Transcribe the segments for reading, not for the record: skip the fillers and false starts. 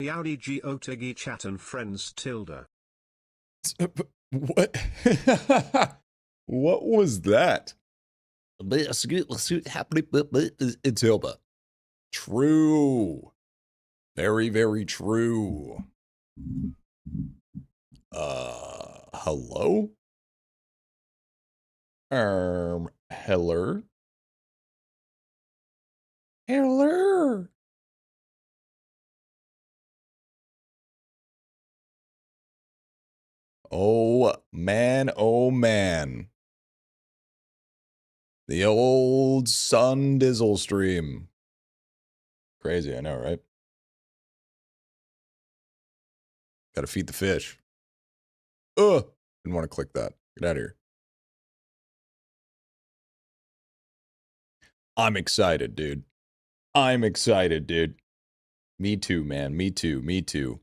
Yowdy G Otegi chat and friends tilde. What? What was that? Tilda. True. Very, very true. Hello? Hello? Hello? Oh man, oh man. The old Sun Dizzle stream. Crazy, I know, right? Gotta feed the fish. Ugh! Didn't want to click that. Get out of here. I'm excited, dude. I'm excited, dude. Me too, man. Me too. Me too.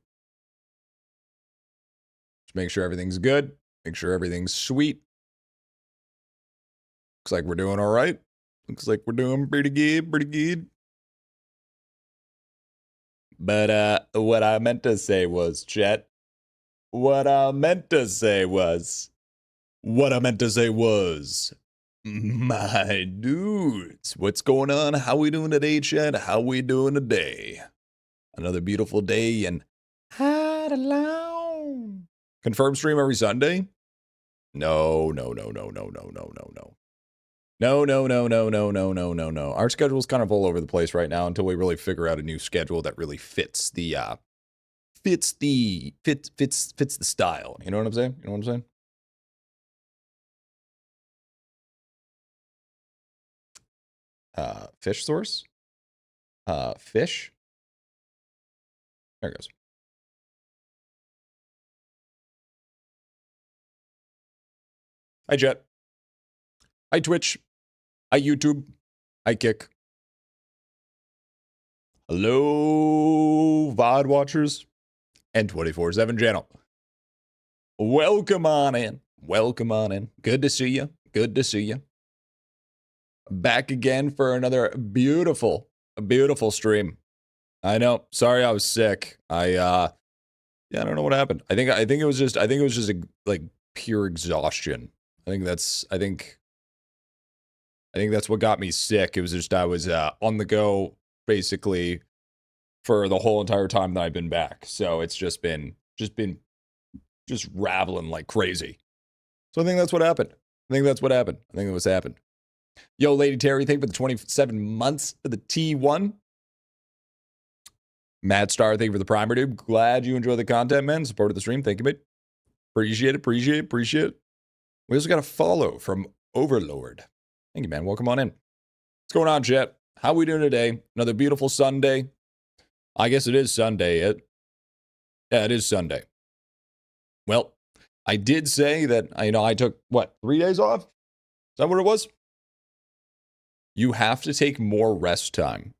Just make sure everything's good. Make sure everything's sweet. Looks like we're doing all right. Looks like we're doing pretty good, pretty good. But what I meant to say was, chat. What I meant to say was, my dudes, what's going on? How we doing today, chat? How we doing today? Another beautiful day in IdleOn. Confirmed stream every Sunday? No. No. Our schedule's kind of all over the place right now until we really figure out a new schedule that really fits the style. You know what I'm saying? You know what I'm saying? Fish source? Fish? There it goes. Hi, Jet. Hi, Twitch. Hi, YouTube. Hi, Kick. Hello, VOD watchers and 24/7 channel. Welcome on in. Welcome on in. Good to see you. Good to see you. Back again for another beautiful stream. I know. Sorry, I was sick. Yeah, I don't know what happened. I think it was just like pure exhaustion. I think that's what got me sick. It was just I was on the go basically for the whole entire time that I've been back. So it's just been raveling like crazy. So I think that's what happened. I think that's what's happened. Yo, Lady Terry, thank you for the 27 months for the T1. Mad Star, thank you for the primer, dude. Glad you enjoy the content, man. Supported the stream. Thank you, mate. Appreciate it. We also got a follow from Overlord. Thank you, man. Welcome on in. What's going on, chat? How we doing today? Another beautiful Sunday. I guess it is Sunday. Yeah, it is Sunday. Well, I did say that, I took, 3 days off? Is that what it was? You have to take more rest time.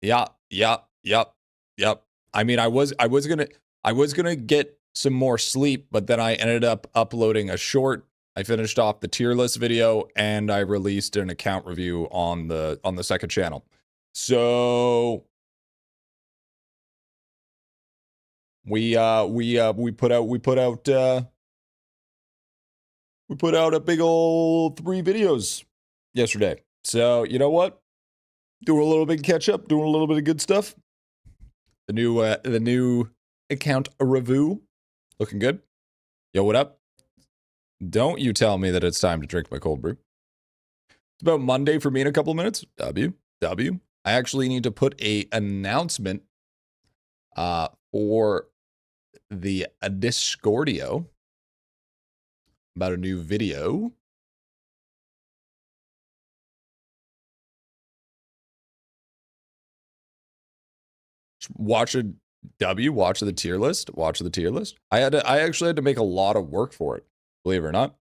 Yep. I mean, I was gonna get some more sleep, but then I ended up uploading a short. I finished off the tier list video and I released an account review on the second channel. So we put out a big old 3 videos yesterday. So you know what? Doing a little bit of catch up, doing a little bit of good stuff. The new account review, looking good. Yo, what up? Don't you tell me that it's time to drink my cold brew. It's about Monday for me in a couple of minutes. W. I actually need to put a announcement for the Discordio about a new video. Watch the tier list. I actually had to make a lot of work for it, believe it or not.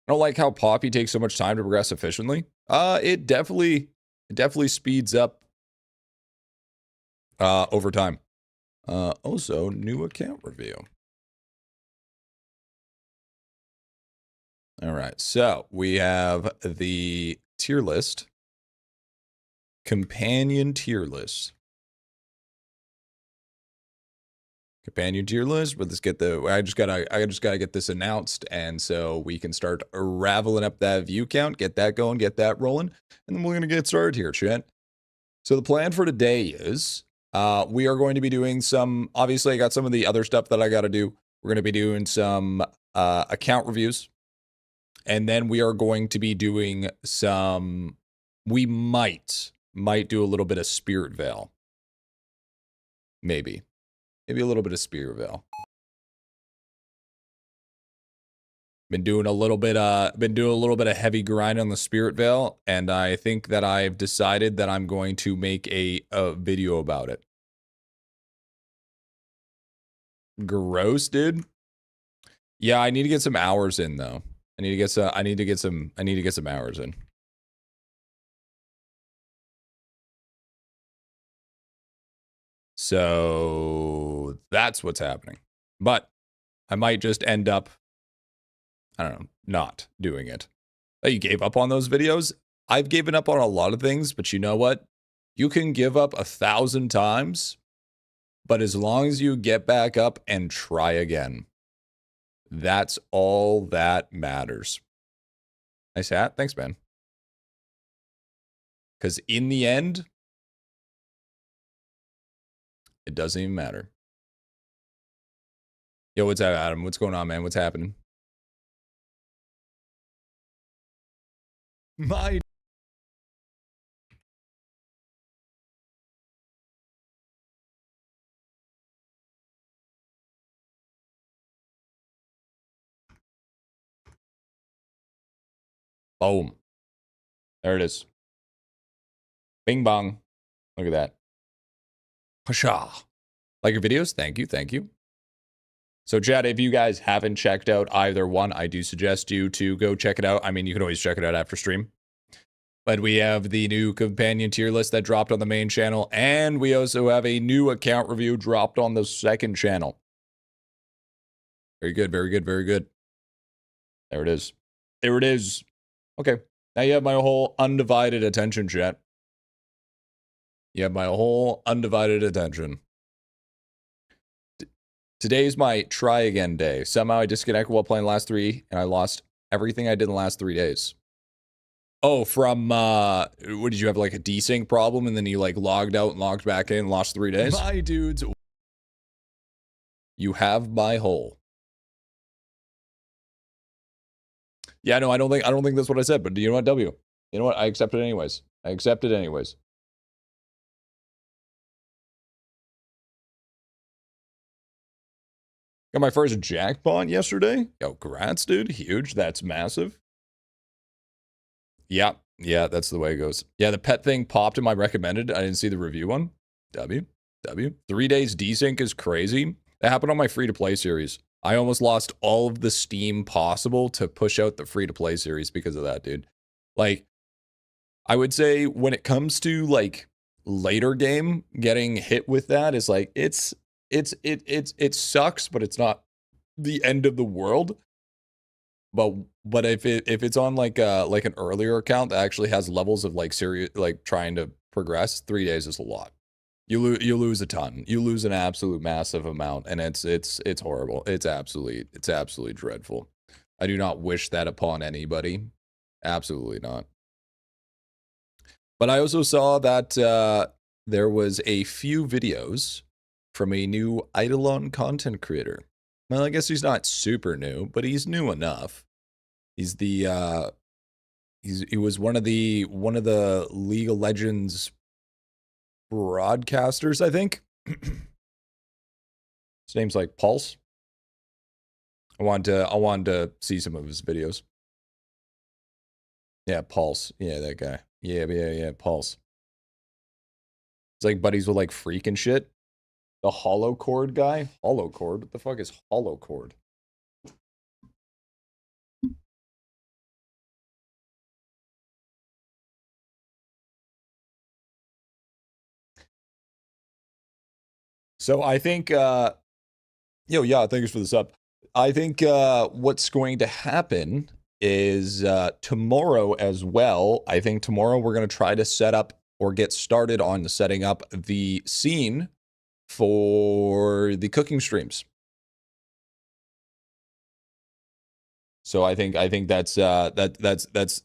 I don't like how Poppy takes so much time to progress efficiently. It definitely speeds up over time. Also, new account review. All right, so we have the tier list, companion tier list. companion tier list, but let's get the, I just gotta get this announced, and so we can start raveling up that view count, get that going, get that rolling, and then we're gonna get started here, chat. So the plan for today is, we are going to be doing some, obviously I got some of the other stuff that I gotta do. We're gonna be doing some account reviews, and then we are going to be doing some, we might do a little bit of Spiritvale. Maybe a little bit of Spiritvale. Been doing a little bit of heavy grind on the Spiritvale, and I think that I've decided that I'm going to make a video about it. Gross, dude. Yeah, I need to get some hours in though. I need to get some hours in. So that's what's happening. But I might just end up, I don't know, not doing it. Oh, you gave up on those videos? I've given up on a lot of things, but you know what? You can give up 1,000 times, but as long as you get back up and try again, that's all that matters. Nice hat. Thanks, man. Because in the end, it doesn't even matter. Yo, what's up, Adam? What's going on, man? What's happening? My boom. There it is. Bing bong. Look at that. Pasha. Like your videos? Thank you. Thank you. So, chat, if you guys haven't checked out either one, I do suggest you to go check it out. I mean, you can always check it out after stream. But we have the new companion tier list that dropped on the main channel, and we also have a new account review dropped on the second channel. Very good, very good, very good. There it is. There it is. Okay. Now you have my whole undivided attention, chat. You have my whole undivided attention. Today's my try again day. Somehow I disconnected while playing the last 3, and I lost everything I did in the last 3 days. Oh, from, what did you have, like a desync problem, and then you, like, logged out and logged back in and lost 3 days? My dudes. You have my whole. Yeah, no, I don't think that's what I said, but you know what, W? You know what? I accept it anyways. I accept it anyways. Got my first jackpot yesterday. Yo, congrats, dude. Huge. That's massive. Yeah, that's the way it goes. Yeah, the pet thing popped in my recommended. I didn't see the review one. W. 3 days desync is crazy. That happened on my free-to-play series. I almost lost all of the steam possible to push out the free-to-play series because of that, dude. Like, I would say when it comes to, like, later game, getting hit with that is like, it sucks, but it's not the end of the world. But if it's on like an earlier account that actually has levels of like serious, like trying to progress, 3 days is a lot. You lose a ton. You lose an absolute massive amount, and it's horrible. It's absolutely dreadful. I do not wish that upon anybody. Absolutely not. But I also saw that there was a few videos from a new IdleOn content creator. Well, I guess he's not super new, but he's new enough. He's the he was one of the League of Legends broadcasters, I think. His name's like Pulse. I wanted to see some of his videos. Yeah, Pulse. Yeah, that guy. Yeah, Pulse. It's like buddies with like Freak and shit. The hollow cord guy? Hollow cord? What the fuck is hollow cord? So I think, yeah, thanks for the sub. I think what's going to happen is tomorrow as well. I think tomorrow we're going to try to set up or get started on setting up the scene for the cooking streams. So I think that's that's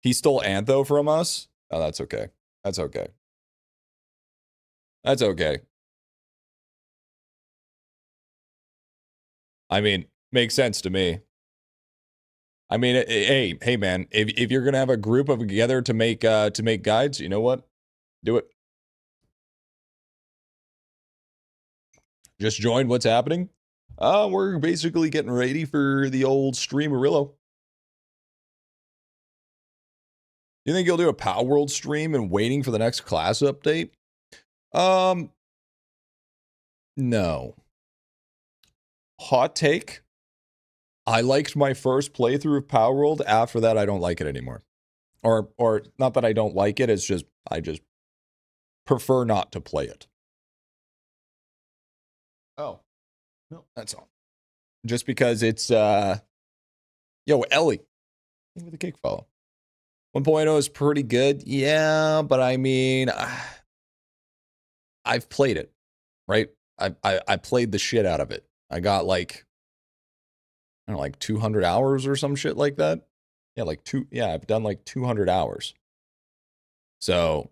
he stole Antho from us. Oh, that's okay. That's okay. That's okay. I mean, makes sense to me. I mean, hey, man, if you're gonna have a group of together to make guides, you know what? Do it. Just joined. What's happening? We're basically getting ready for the old Streamarillo. You think you'll do a Power World stream and waiting for the next class update? No. Hot take. I liked my first playthrough of Power World. After that, I don't like it anymore. Or not that I don't like it, it's just I just prefer not to play it. Oh. No, that's all. Just because it's yo, Ellie. With the kick follow. 1.0 is pretty good. Yeah, but I mean I've played it, right? I played the shit out of it. I got like I don't know, like 200 hours or some shit like that. Yeah, I've done like 200 hours. So,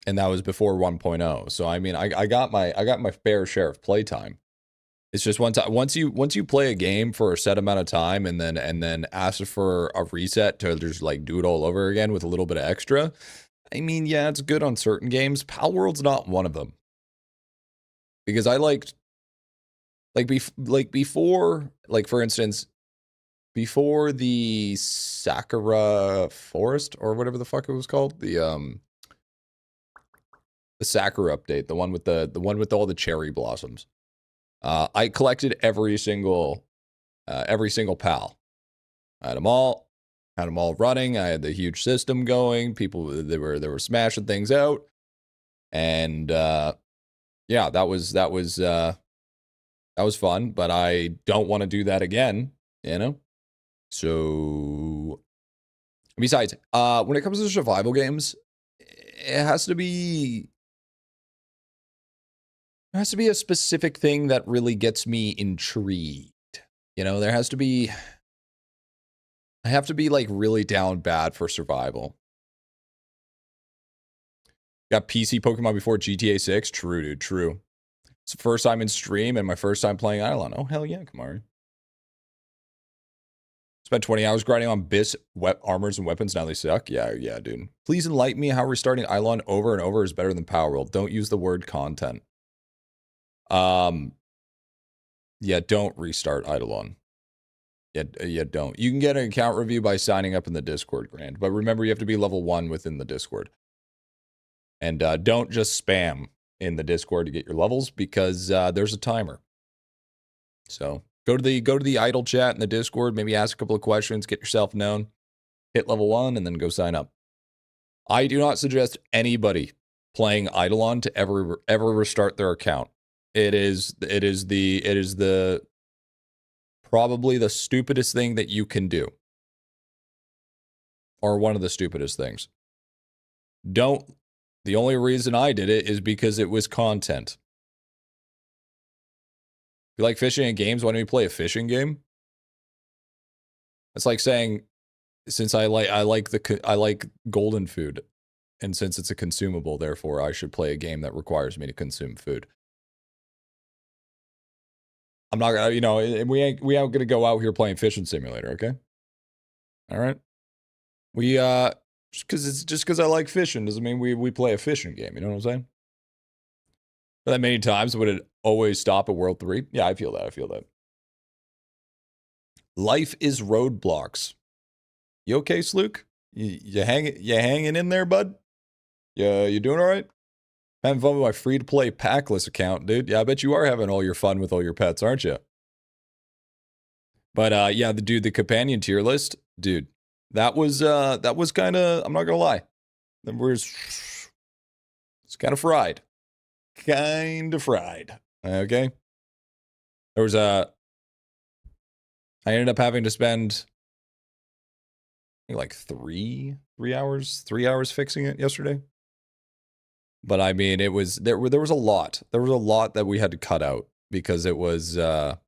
and that was before 1.0. So I mean, I got my fair share of playtime. It's just once you play a game for a set amount of time and then ask for a reset to just like do it all over again with a little bit of extra. I mean, yeah, it's good on certain games. Power World's not one of them. Because I liked before, like for instance, before the Sakura Forest or whatever the fuck it was called, the Sakura update, the one with all the cherry blossoms. I collected every single pal. I had them all running. I had the huge system going. People they were smashing things out, and yeah, that was fun. But I don't want to do that again, you know. So, besides, when it comes to survival games, it has to be a specific thing that really gets me intrigued. You know, I have to be like really down bad for survival. Got PC Pokemon before GTA 6? True, dude, true. It's the first time in stream and my first time playing IdleOn. Oh, hell yeah, Kamari. Spent 20 hours grinding on BIS armors and weapons. Now they suck. Yeah, dude. Please enlighten me how restarting IdleOn over and over is better than Power World. Don't use the word content. Yeah, don't restart IdleOn. Yeah, don't. You can get an account review by signing up in the Discord, Grand. But remember, you have to be level 1 within the Discord. And don't just spam in the Discord to get your levels because there's a timer. So go to the idle chat in the Discord, maybe ask a couple of questions, get yourself known, hit level 1, and then go sign up. I do not suggest anybody playing IdleOn to ever restart their account. It is the probably the stupidest thing that you can do. Or one of the stupidest things. The only reason I did it is because it was content. If you like fishing in games, why don't you play a fishing game? It's like saying, since I like golden food, and since it's a consumable, therefore I should play a game that requires me to consume food. I'm not gonna, you know, we ain't gonna go out here playing fishing simulator, okay? All right. We just because I like fishing doesn't mean we play a fishing game. You know what I'm saying? But that many times would it always stop at World 3? Yeah, I feel that. Life is roadblocks. You okay, Sluke? You hanging in there, bud? Yeah, you doing all right? Having fun with my free-to-play Packless account, dude. Yeah, I bet you are having all your fun with all your pets, aren't you? But yeah, the companion tier list, dude. That was kind of, I'm not gonna lie, it's kind of fried, Okay, there was I ended up having to spend like 3 hours fixing it yesterday. But I mean, it was there was a lot. There was a lot that we had to cut out because it was a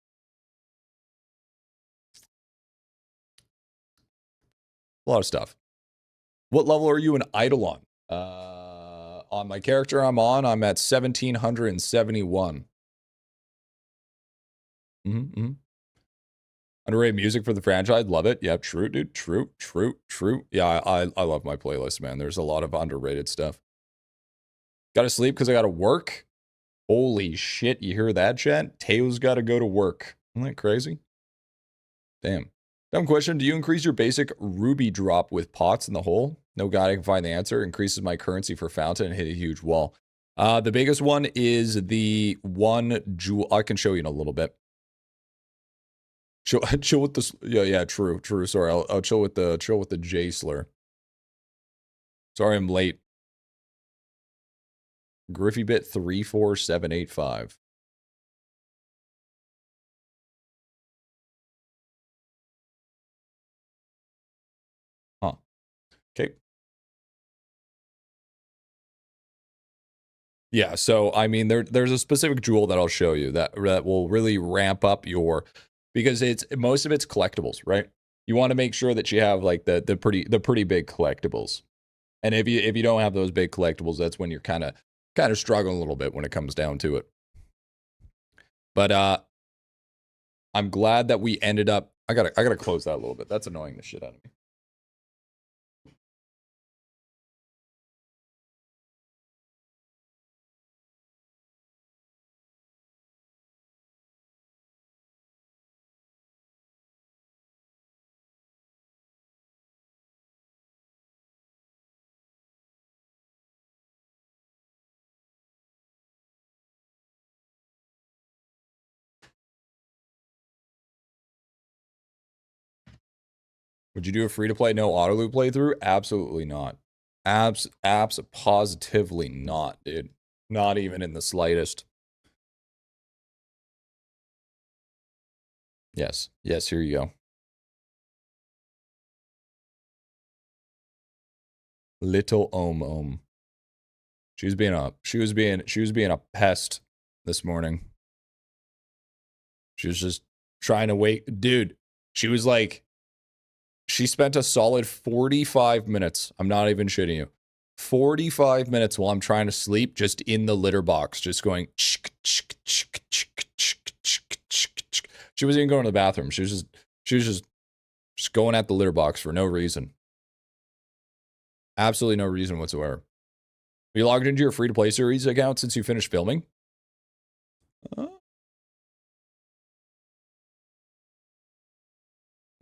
lot of stuff. What level are you in IdleOn? On my character I'm on, I'm at 1771. Underrated music for the franchise. Love it. Yeah, true, dude. True. Yeah, I love my playlist, man. There's a lot of underrated stuff. Gotta sleep because I gotta work. Holy shit, you hear that, chat? Teo's gotta go to work. Isn't that crazy? Damn. Dumb question. Do you increase your basic ruby drop with pots in the hole? No god, I can find the answer. Increases my currency for fountain and hit a huge wall. The biggest one is the one jewel. I can show you in a little bit. Chill with this. Yeah, true. Sorry, I'll chill with the J slur. Sorry, I'm late. Griffybit 34785. Huh. Okay. Yeah, so I mean there's a specific jewel that I'll show you that will really ramp up your, because it's most of it's collectibles, right? You want to make sure that you have like the pretty big collectibles. And if you don't have those big collectibles, that's when you're kind of struggling a little bit when it comes down to it. But I'm glad that we ended up. I gotta close that a little bit. That's annoying the shit out of me. Would you do a free-to-play, no auto-loop playthrough? Absolutely not. Abs positively not, dude. Not even in the slightest. Yes, here you go. Little Om. She was being a pest this morning. She was just trying to wait. Dude, she was like, she spent a solid 45 minutes. I'm not even shitting you. 45 minutes while I'm trying to sleep, just in the litter box, just going. She wasn't even going to the bathroom. She was just going at the litter box for no reason. Absolutely no reason whatsoever. Have you logged into your free-to-play series account since you finished filming?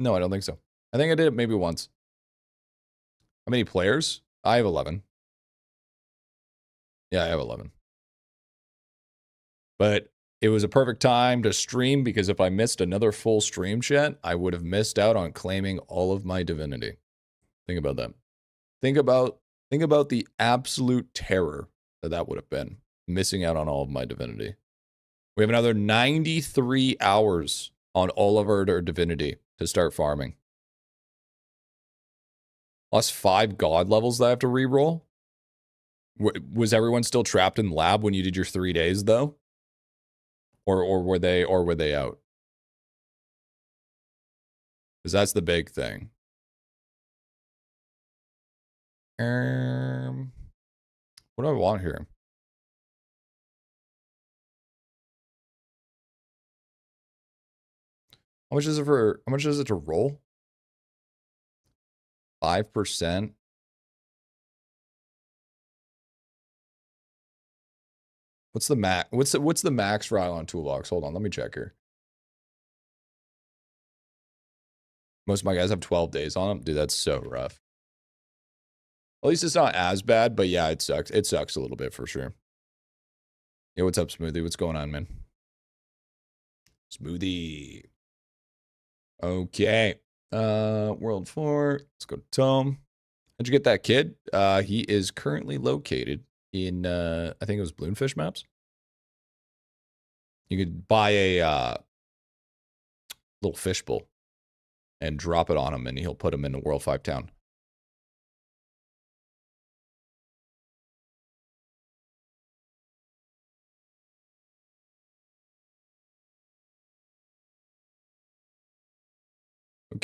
No, I don't think so. I think I did it maybe once. How many players? I have 11. Yeah, I have 11. But it was a perfect time to stream, because if I missed another full stream, chat, I would have missed out on claiming all of my divinity. Think about that. Think about the absolute terror that would have been, missing out on all of my divinity. We have another 93 hours on all of our divinity to start farming. Plus 5 god levels that I have to reroll. Was everyone still trapped in lab when you did your 3 days though? Or were they out? Because that's the big thing. What do I want here? How much is it to roll? 5%. What's the max? What's the max for IdleOn Toolbox? Hold on, let me check here. Most of my guys have 12 days on them. Dude, that's so rough. At least it's not as bad, but yeah, it sucks. It sucks a little bit for sure. Yo, what's up, Smoothie? What's going on, man? Smoothie. Okay. World 4. Let's go to Tom. How'd you get that kid? He is currently located in, I think it was Bloomfish Maps. You could buy a little fishbowl and drop it on him, and he'll put him in a World 5 town.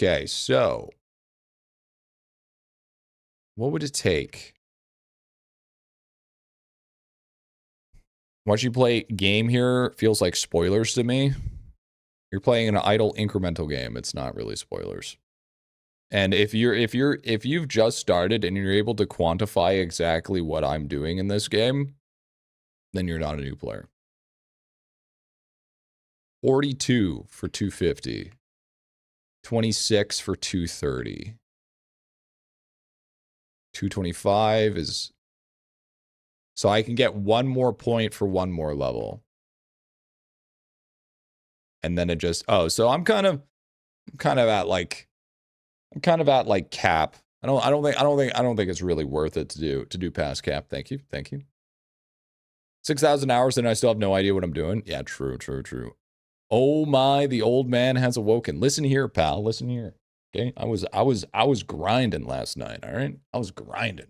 Okay, so what would it take? Watching you play game here feels like spoilers to me. You're playing an idle incremental game. It's not really spoilers. And if you've just started and you're able to quantify exactly what I'm doing in this game, then you're not a new player. 42 for 250. 26 for 230. 225 is... So I can get one more point for one more level. And then it just... Oh, so I'm kind of at like cap. I don't think it's really worth it to do past cap. Thank you. 6,000 hours and I still have no idea what I'm doing. Yeah, true. Oh my, the old man has awoken. Listen here, pal. Listen here. Okay? I was grinding last night, all right? I was grinding.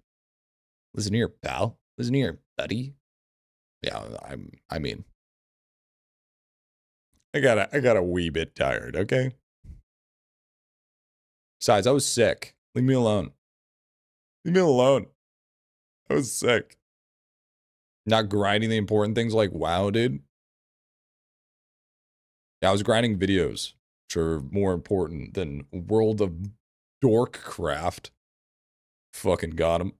Listen here, pal. Listen here, buddy. Yeah, I mean I got a wee bit tired, okay? Besides, I was sick. Leave me alone. Leave me alone. I was sick. Not grinding the important things like WoW, dude. Yeah, I was grinding videos, which are more important than World of Dorkcraft. Fucking got him.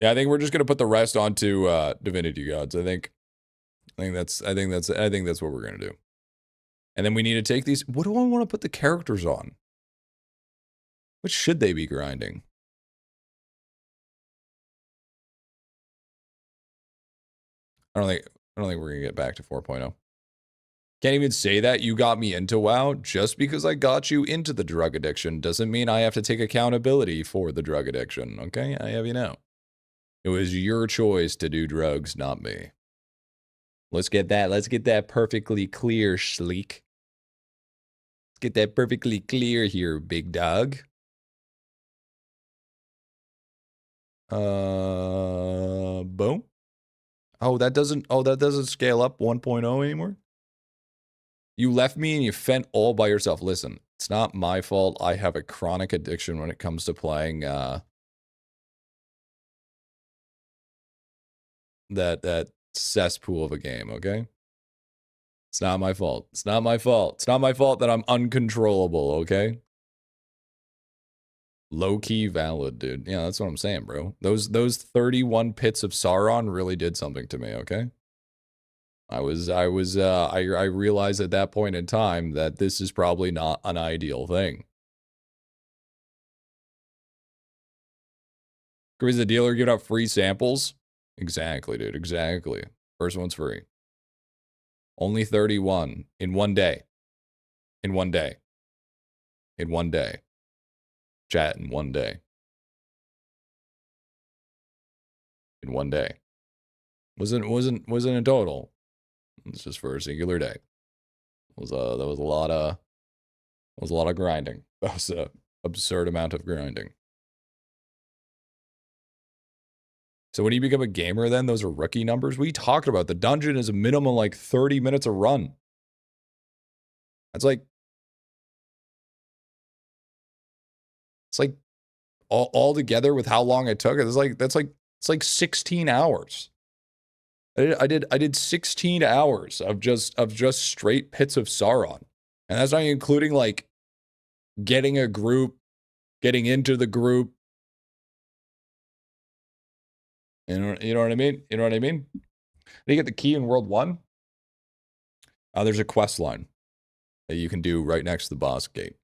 Yeah, I think we're just gonna put the rest onto Divinity Gods. I think that's what we're gonna do. And then we need to take these. What do I want to put the characters on? What should they be grinding? I don't think we're gonna get back to 4.0. Can't even say that. You got me into WoW. Just because I got you into the drug addiction doesn't mean I have to take accountability for the drug addiction, okay? I have you know. It was your choice to do drugs, not me. Let's get that perfectly clear, Sleek. Let's get that perfectly clear here, big dog. Boom. Oh, that doesn't scale up 1.0 anymore? You left me and you fent all by yourself. Listen, it's not my fault. I have a chronic addiction when it comes to playing that cesspool of a game, okay? It's not my fault. It's not my fault. It's not my fault that I'm uncontrollable, okay? Low-key valid, dude. Yeah, that's what I'm saying, bro. Those 31 pits of Sauron really did something to me, okay? I realized at that point in time that this is probably not an ideal thing. Is the dealer giving out free samples? Exactly, dude. Exactly. First one's free. Only 31 in one day. In one day. In one day. Chat in one day. In one day. Wasn't a total. It's just for a singular day. That was a lot of grinding. That was a absurd amount of grinding. So when you become a gamer, then those are rookie numbers. We talked about the dungeon is a minimum like 30 minutes a run. That's like all together with how long it took. It's like 16 hours. I did 16 hours of just straight pits of Sauron. And that's not including like getting a group, getting into the group. You know what I mean? You know what I mean? Did you get the key in World 1? There's a quest line that you can do right next to the boss gate.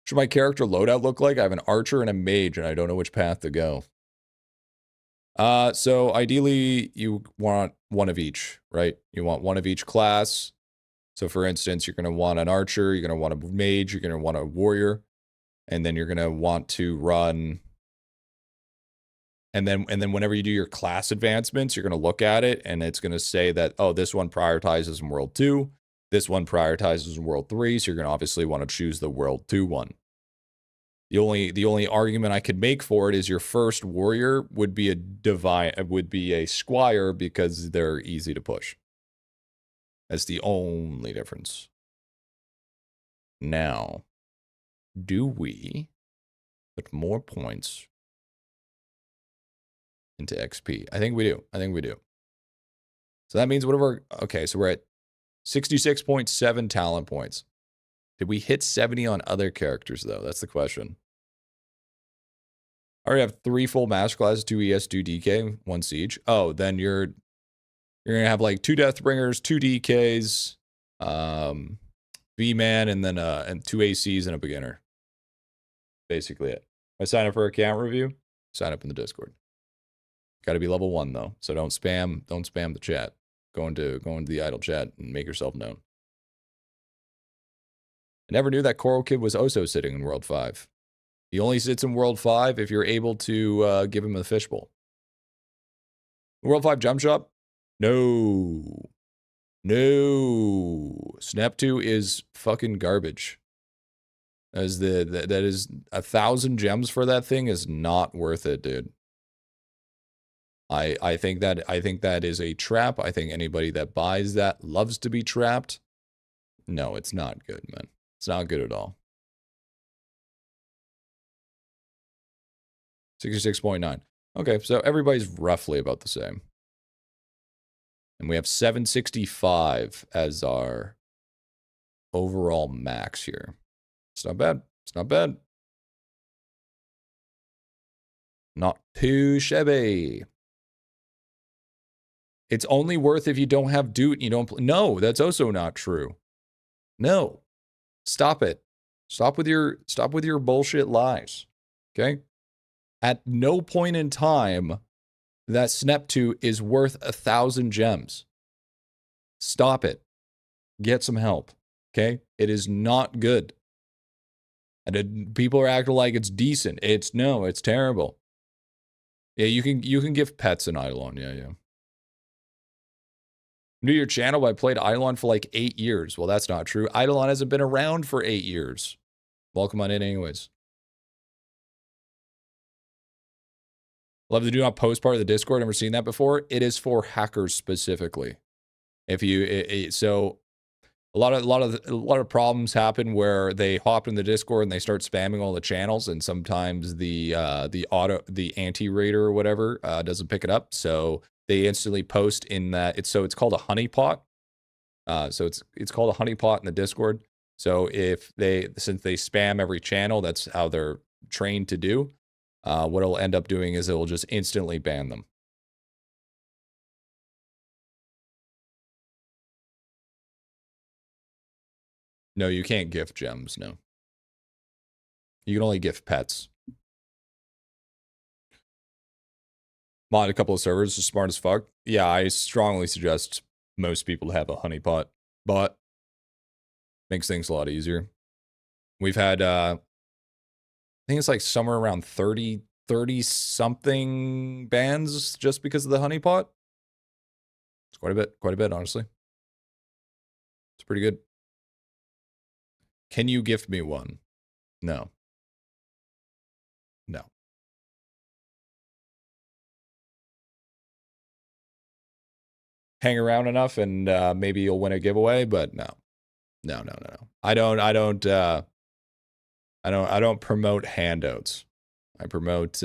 Should my character loadout look like? I have an archer and a mage, and I don't know which path to go. So ideally, you want one of each, right? You want one of each class. So for instance, you're going to want an archer, you're going to want a mage, you're going to want a warrior, and then you're going to want to run. And then whenever you do your class advancements, you're going to look at it, and it's going to say that, oh, this one prioritizes in World 2, this one prioritizes in World 3, so you're going to obviously want to choose the World 2 one. The only argument I could make for it is your first warrior would be a squire because they're easy to push. That's the only difference. Now, do we put more points into XP? I think we do. I think we do. So that means whatever. Okay, so we're at 66.7 talent points. Did we hit 70 on other characters, though? That's the question. I already have 3 full master classes, 2 ES, 2 DK, 1 siege. Oh, then you're gonna have like 2 Deathbringers, 2 DKs, V-Man, and then and 2 ACs and a beginner. Basically it. If I sign up for account review, sign up in the Discord. Got to be level 1 though, so don't spam the chat. Go into the idle chat and make yourself known. I never knew that Coral Kid was also sitting in World 5. He only sits in World 5 if you're able to give him a fishbowl. World 5 jump shop? No. No. Snap 2 is fucking garbage. That is 1,000 gems for that thing is not worth it, dude. I think that is a trap. I think anybody that buys that loves to be trapped. No, it's not good, man. It's not good at all. 66.9. Okay, so everybody's roughly about the same. And we have 765 as our overall max here. It's not bad. It's not bad. Not too shabby. It's only worth if you don't have Doot and you don't play. No, that's also not true. No. Stop it. Stop with your bullshit lies. Okay? At no point in time that Snep 2 is worth 1,000 gems. Stop it. Get some help. Okay? It is not good. And people are acting like it's decent. It's terrible. Yeah, you can give pets an IdleOn. Yeah. New your channel, but I played IdleOn for like 8 years. Well, that's not true. IdleOn hasn't been around for 8 years. Welcome on in anyways. Love the do not post part of the Discord. Never seen that before. It is for hackers specifically. If you so a lot of problems happen where they hop in the Discord and they start spamming all the channels, and sometimes the anti-raider or whatever doesn't pick it up, so they instantly post in that. It's called a honeypot. So it's called a honeypot in the Discord. So since they spam every channel, that's how they're trained to do. What it'll end up doing is it will just instantly ban them. No, you can't gift gems, no. You can only gift pets. Mod a couple of servers, just smart as fuck. Yeah, I strongly suggest most people have a honeypot, but makes things a lot easier. We've had, I think it's like somewhere around 30 something bans just because of the honeypot. It's quite a bit, honestly. It's pretty good. Can you gift me one? No. No. Hang around enough and maybe you'll win a giveaway, but no. No. I don't promote handouts. I promote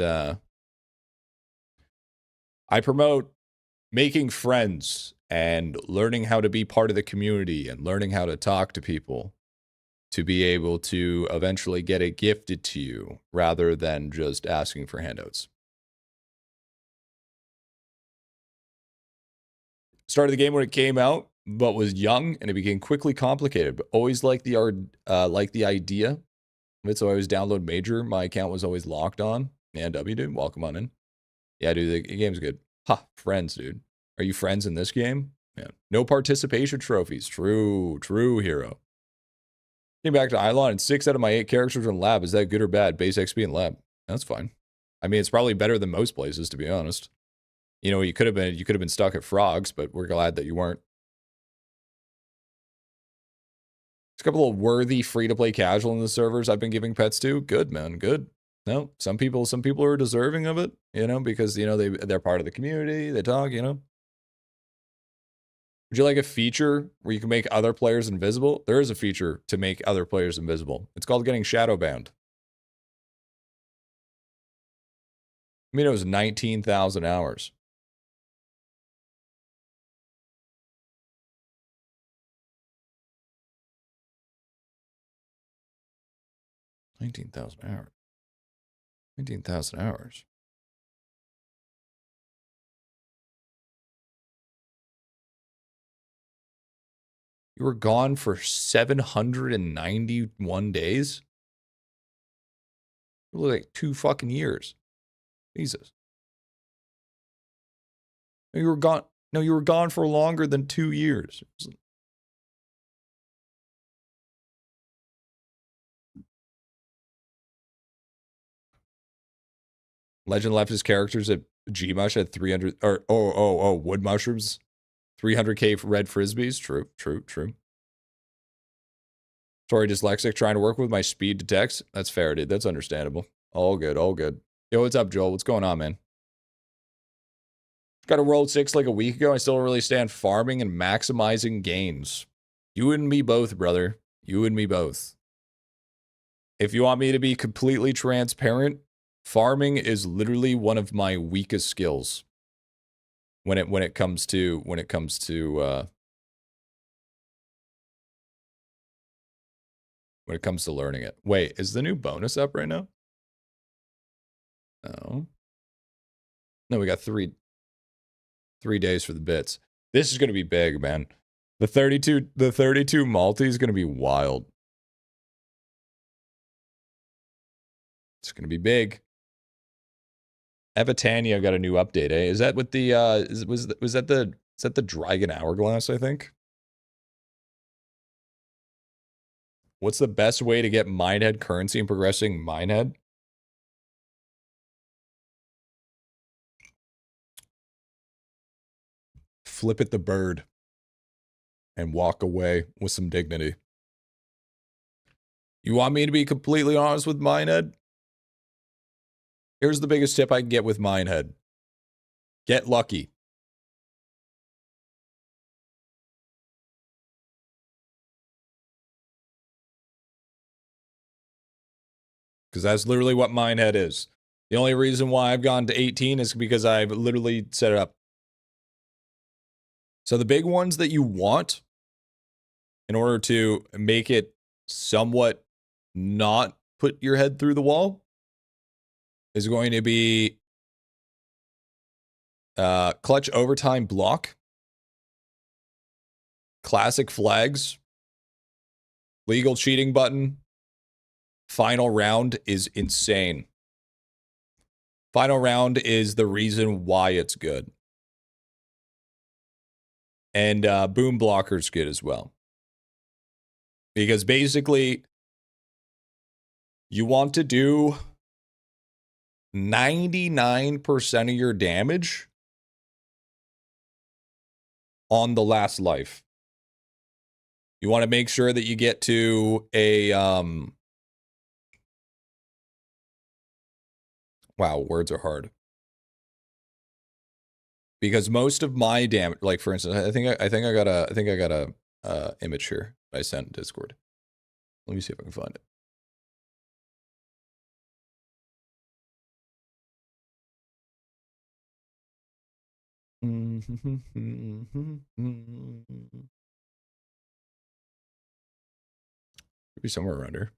making friends and learning how to be part of the community and learning how to talk to people to be able to eventually get it gifted to you rather than just asking for handouts. Started the game when it came out, but was young and it became quickly complicated, but always liked the idea of it, so I always download Major. My account was always locked on. Man, W, dude, welcome on in. Yeah, dude, the game's good. Ha, friends, dude. Are you friends in this game? Yeah. No participation trophies. True, hero. Came back to IdleOn and 6 out of my 8 characters in lab. Is that good or bad? Base XP in lab. That's fine. I mean, it's probably better than most places, to be honest. You know, you could have been stuck at frogs, but we're glad that you weren't. There's a couple of worthy free-to-play casual in the servers I've been giving pets to. Good, man, good. No, some people are deserving of it, you know, because, you know, they're part of the community, they talk, you know. Would you like a feature where you can make other players invisible? There is a feature to make other players invisible. It's called getting shadow bound. I mean, it was 19,000 hours. 19,000 hours. 19,000 hours. You were gone for 791 days? It was like 2 fucking years. Jesus. No, you were gone. No, you were gone for longer than 2 years. Legend left his characters at Gmush at 300 or wood mushrooms. 300k for red frisbees. True. Sorry, dyslexic, trying to work with my speed to text. That's fair, dude. That's understandable. All good. Yo, what's up, Joel? What's going on, man? Got a rolled 6 like a week ago. I still don't really stand farming and maximizing gains. You and me both, brother. You and me both. If you want me to be completely transparent, farming is literally one of my weakest skills. When it comes to learning it. Wait, is the new bonus up right now? No. No, we got three days for the bits. This is gonna be big, man. The 32 multi is gonna be wild. It's gonna be big. Evitania got a new update, eh? Is that with the was that the Dragon Hourglass, I think? What's the best way to get Minehead currency and progressing Minehead? Flip it the bird and walk away with some dignity. You want me to be completely honest with Minehead? Here's the biggest tip I can get with Minehead. Get lucky. Because that's literally what Minehead is. The only reason why I've gone to 18 is because I've literally set it up. So the big ones that you want in order to make it somewhat not put your head through the wall is going to be clutch overtime block, classic flags, legal cheating button. Final round is insane. Final round is the reason why it's good. And boom blocker's good as well. Because basically, you want to do 99% of your damage on the last life. You want to make sure that you get to a wow, words are hard. Because most of my damage, like for instance, I think I got a image here I sent in Discord. Let me see if I can find it. Could be somewhere around here.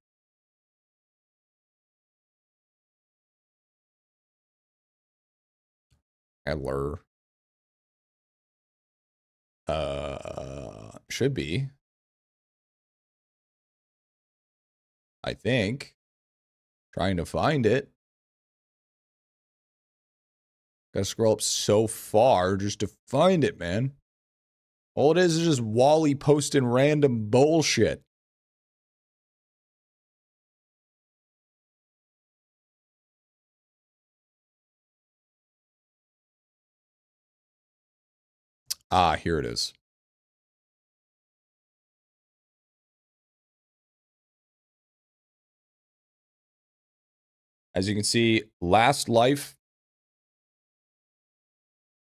Adler. Should be. I think. Trying to find it. Gotta scroll up so far just to find it, man. All it is just Wally posting random bullshit. Ah, here it is. As you can see, last life,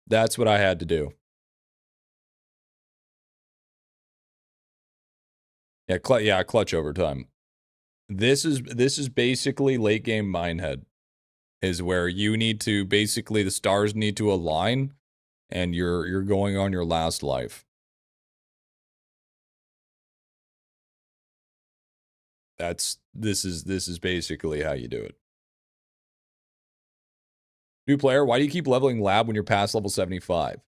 that's what I had to do. Yeah, clutch overtime. This is basically late game Minehead, is where you need to basically the stars need to align, and you're going on your last life. This is basically how you do it. New player, why do you keep leveling lab when you're past level 75?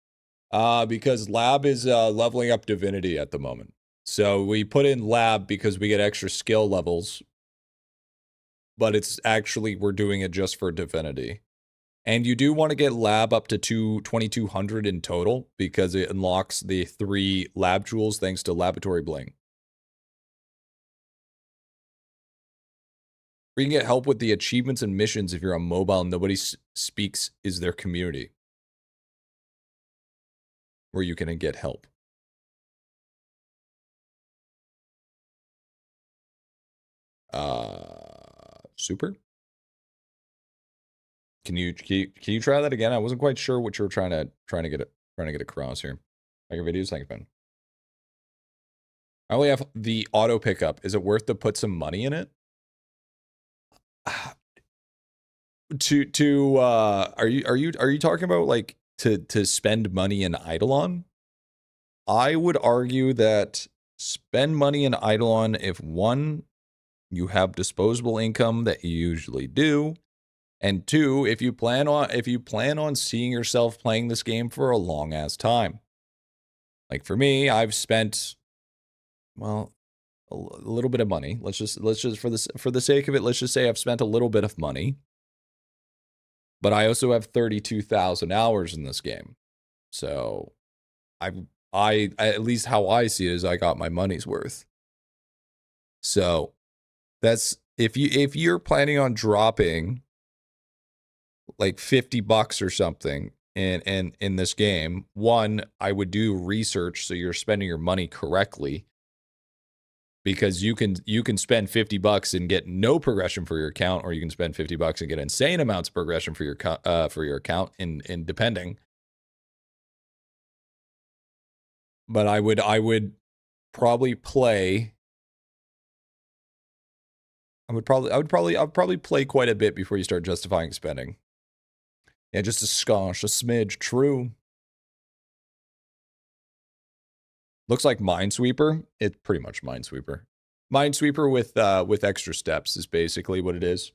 Because lab is leveling up divinity at the moment. So we put in lab because we get extra skill levels, but it's actually, we're doing it just for divinity. And you do want to get lab up to 2200 in total because it unlocks the 3 lab jewels thanks to laboratory bling. We can get help with the achievements and missions if you're on mobile and nobody speaks is their community. Where you can get help. Super. Can you try that again? I wasn't quite sure what you were trying to get across here. Like your videos, thanks, Ben. I only have the auto pickup. Is it worth to put some money in it? Are you talking about like to spend money in IdleOn? I would argue that spend money in IdleOn if one, you have disposable income that you usually do. And 2, if you plan on seeing yourself playing this game for a long ass time. Like for me, I've spent, well, a little bit of money. Let's just for the sake of it, let's just say I've spent a little bit of money. But I also have 32,000 hours in this game. So I at least how I see it is I got my money's worth. So that's if you're planning on dropping like $50 or something in this game, one, I would do research so you're spending your money correctly, because you can spend $50 and get no progression for your account, or you can spend $50 and get insane amounts of progression for your account in depending. But I would probably play. I'll probably play quite a bit before you start justifying spending. Yeah, just a skosh, a smidge. True. Looks like Minesweeper. It's pretty much Minesweeper. Minesweeper with extra steps is basically what it is.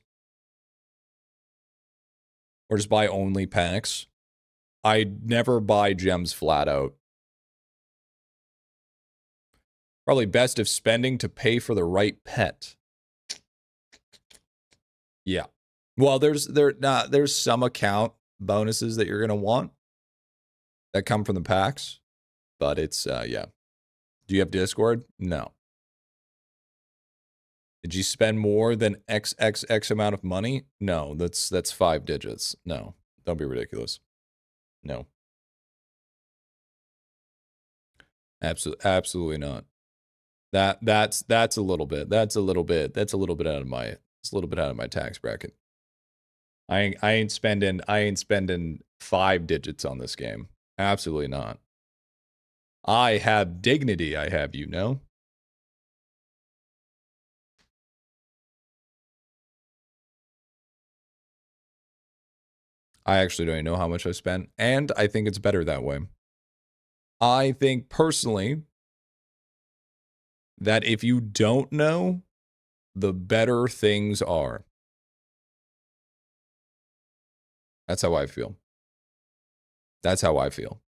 Or just buy only packs. I never buy gems flat out. Probably best if spending to pay for the right pet. Yeah. Well, there's some account bonuses that you're gonna want that come from the packs, but it's yeah. Do you have Discord? No. Did you spend more than X amount of money? No, that's 5 digits. No, don't be ridiculous. No. Absolutely not. That's a little bit. That's a little bit out of my tax bracket. I ain't spending 5 digits on this game. Absolutely not. I have dignity, I have, you know. I actually don't even know how much I spent, and I think it's better that way. I think personally that if you don't know, the better things are. That's how I feel. That's how I feel.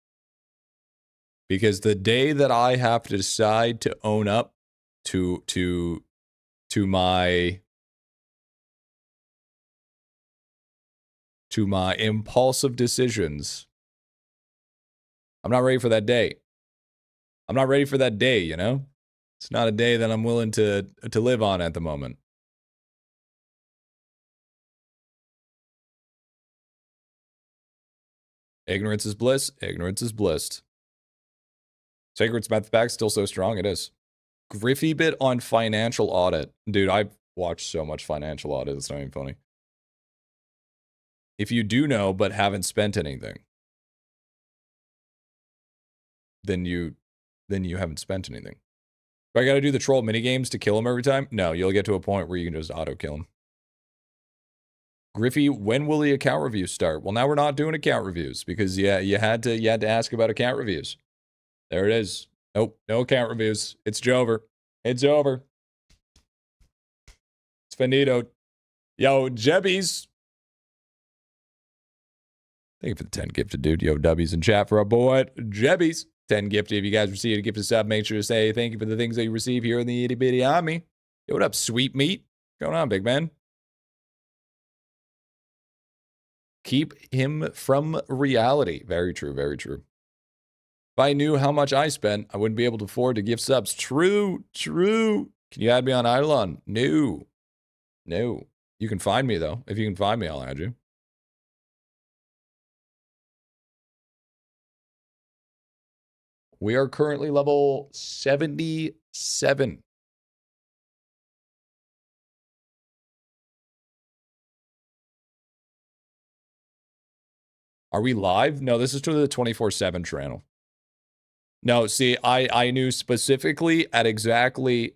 Because the day that I have to decide to own up to my impulsive decisions, I'm not ready for that day. I'm not ready for that day, you know? It's not a day that I'm willing to live on at the moment. Ignorance is bliss. Ignorance is bliss. Sacred's math back still so strong. It is. Griffybit on financial audit. Dude, I've watched so much financial audit. It's not even funny. If you do know but haven't spent anything, then you haven't spent anything. Do I got to do the troll minigames to kill him every time? No, you'll get to a point where you can just auto-kill him. Griffy, when will the account reviews start? Well, now we're not doing account reviews because you had to ask about account reviews. There it is. Nope, no account reviews. It's over. It's over. It's finito. Yo, Jebbies. Thank you for the 10 gifted, dude. Yo, W's in chat for our boy, Jebbies. 10 gifted. If you guys receive a gifted sub, make sure to say thank you for the things that you receive here in the itty bitty army. Yo, what up, sweet meat? What's going on, big man? Keep him from reality. Very true, very true. If I knew how much I spent, I wouldn't be able to afford to gift subs. True, true. Can you add me on IdleOn? No. No. You can find me, though. If you can find me, I'll add you. We are currently level 77. Are we live? No, this is to the 24/7 channel. No, see, I knew specifically at exactly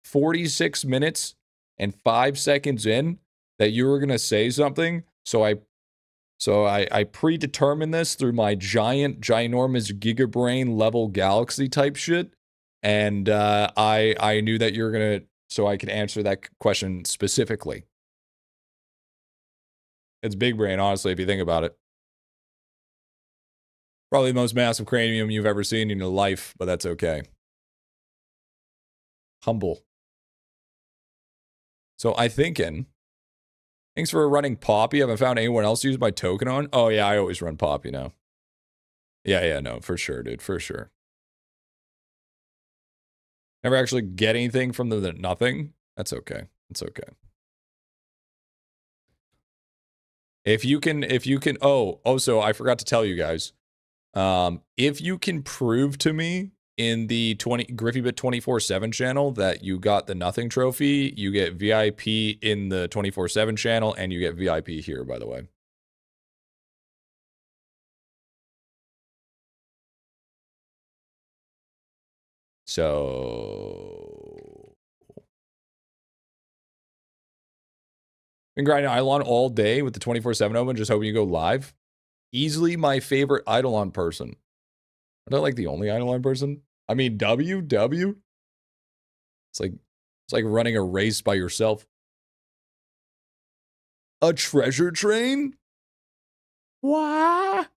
46 minutes and 5 seconds in that you were going to say something. So I predetermined this through my ginormous gigabrain level galaxy type shit. And I knew that you were going to, so I could answer that question specifically. It's big brain, honestly, if you think about it. Probably the most massive cranium you've ever seen in your life, but that's okay. Humble. So I thinking, thanks for running Poppy. I haven't found anyone else use my token on. Oh yeah, I always run Poppy now. Yeah, no, for sure, dude, for sure. Never actually get anything from the nothing. That's okay. It's okay. If you can, so I forgot to tell you guys. If you can prove to me in the Griffybit 24/7 channel that you got the nothing trophy, you get VIP in the 24/7 channel, and you get VIP here, by the way. So been grinding IdleOn all day with the 24/7 open, just hoping you go live. Easily my favorite IdleOn person. Am I like the only IdleOn person? I mean, W. It's like running a race by yourself. A treasure train? What?